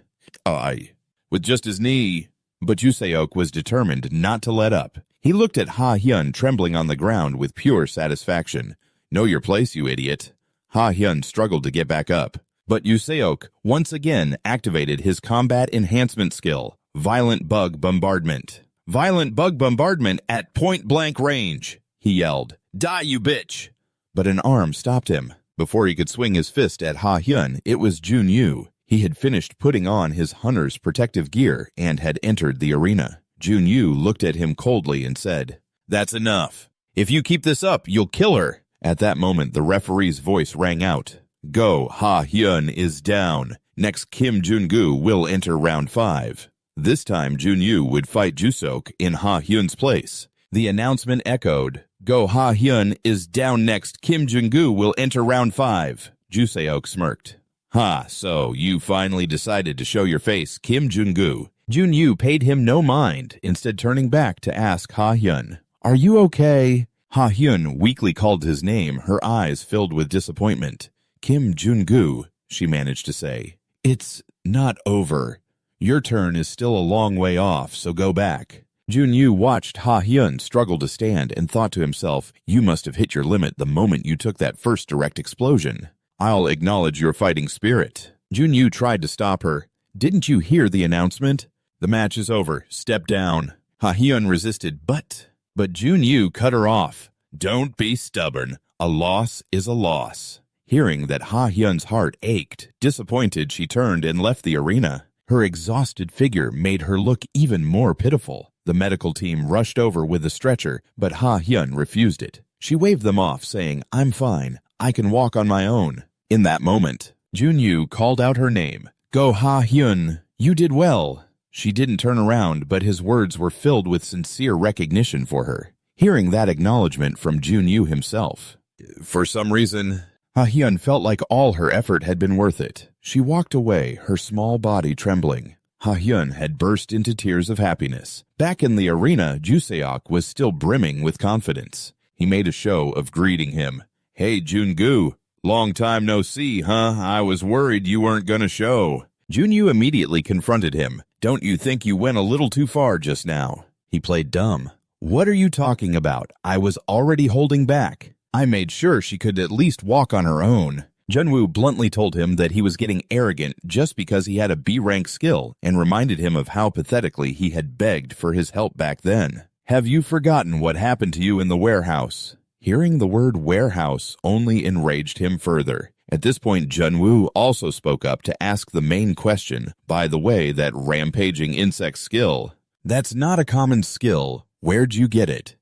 With just his knee. But Juseok was determined not to let up. He looked at Ha-hyun trembling on the ground with pure satisfaction. "Know your place, you idiot." Ha-hyun struggled to get back up. But Juseok once again activated his combat enhancement skill, Violent Bug Bombardment. "Violent Bug Bombardment at point-blank range," he yelled. "Die, you bitch!" But an arm stopped him. Before he could swing his fist at Ha-hyun, it was Junyu. He had finished putting on his hunter's protective gear and had entered the arena. Junyu looked at him coldly and said, "That's enough. If you keep this up, you'll kill her." At that moment, the referee's voice rang out. "Go, Ha-hyun is down. Next, Kim Jun-gu will enter round 5. This time, Junyu would fight Jusok in Ha-hyun's place. The announcement echoed. "Go, Ha-hyun is down next. Kim Jun-gu will enter round 5. Juseok smirked. "Ha, so you finally decided to show your face, Kim Jun-gu." Junyu paid him no mind, instead turning back to ask Ha-hyun, "Are you okay?" Ha-hyun weakly called his name, her eyes filled with disappointment. "Kim Jun-gu," she managed to say. "It's not over. Your turn is still a long way off, so go back." Junyu watched Ha-hyun struggle to stand and thought to himself, "You must have hit your limit the moment you took that first direct explosion. I'll acknowledge your fighting spirit." Junyu tried to stop her. Didn't you hear the announcement? The match is over. Step down. Ha-hyun resisted, but Junyu cut her off. Don't be stubborn. A loss is a loss. Hearing that Ha-hyun's heart ached, disappointed, she turned and left the arena. Her exhausted figure made her look even more pitiful. The medical team rushed over with a stretcher, but Ha-hyun refused it. She waved them off, saying, I'm fine. I can walk on my own. In that moment, Junyu called out her name. Go Ha-hyun. You did well. She didn't turn around, but his words were filled with sincere recognition for her. Hearing that acknowledgement from Junyu himself, for some reason, Ha-hyun felt like all her effort had been worth it. She walked away, her small body trembling. Ha-hyun had burst into tears of happiness. Back in the arena, Juseok was still brimming with confidence. He made a show of greeting him. Hey, Jungu. Long time no see, huh? I was worried you weren't gonna show. Junyu immediately confronted him. Don't you think you went a little too far just now? He played dumb. What are you talking about? I was already holding back. I made sure she could at least walk on her own. Junwoo bluntly told him that he was getting arrogant just because he had a B-rank skill and reminded him of how pathetically he had begged for his help back then. Have you forgotten what happened to you in the warehouse? Hearing the word warehouse only enraged him further. At this point, Junwoo also spoke up to ask the main question. By the way, that rampaging insect skill. That's not a common skill. Where'd you get it?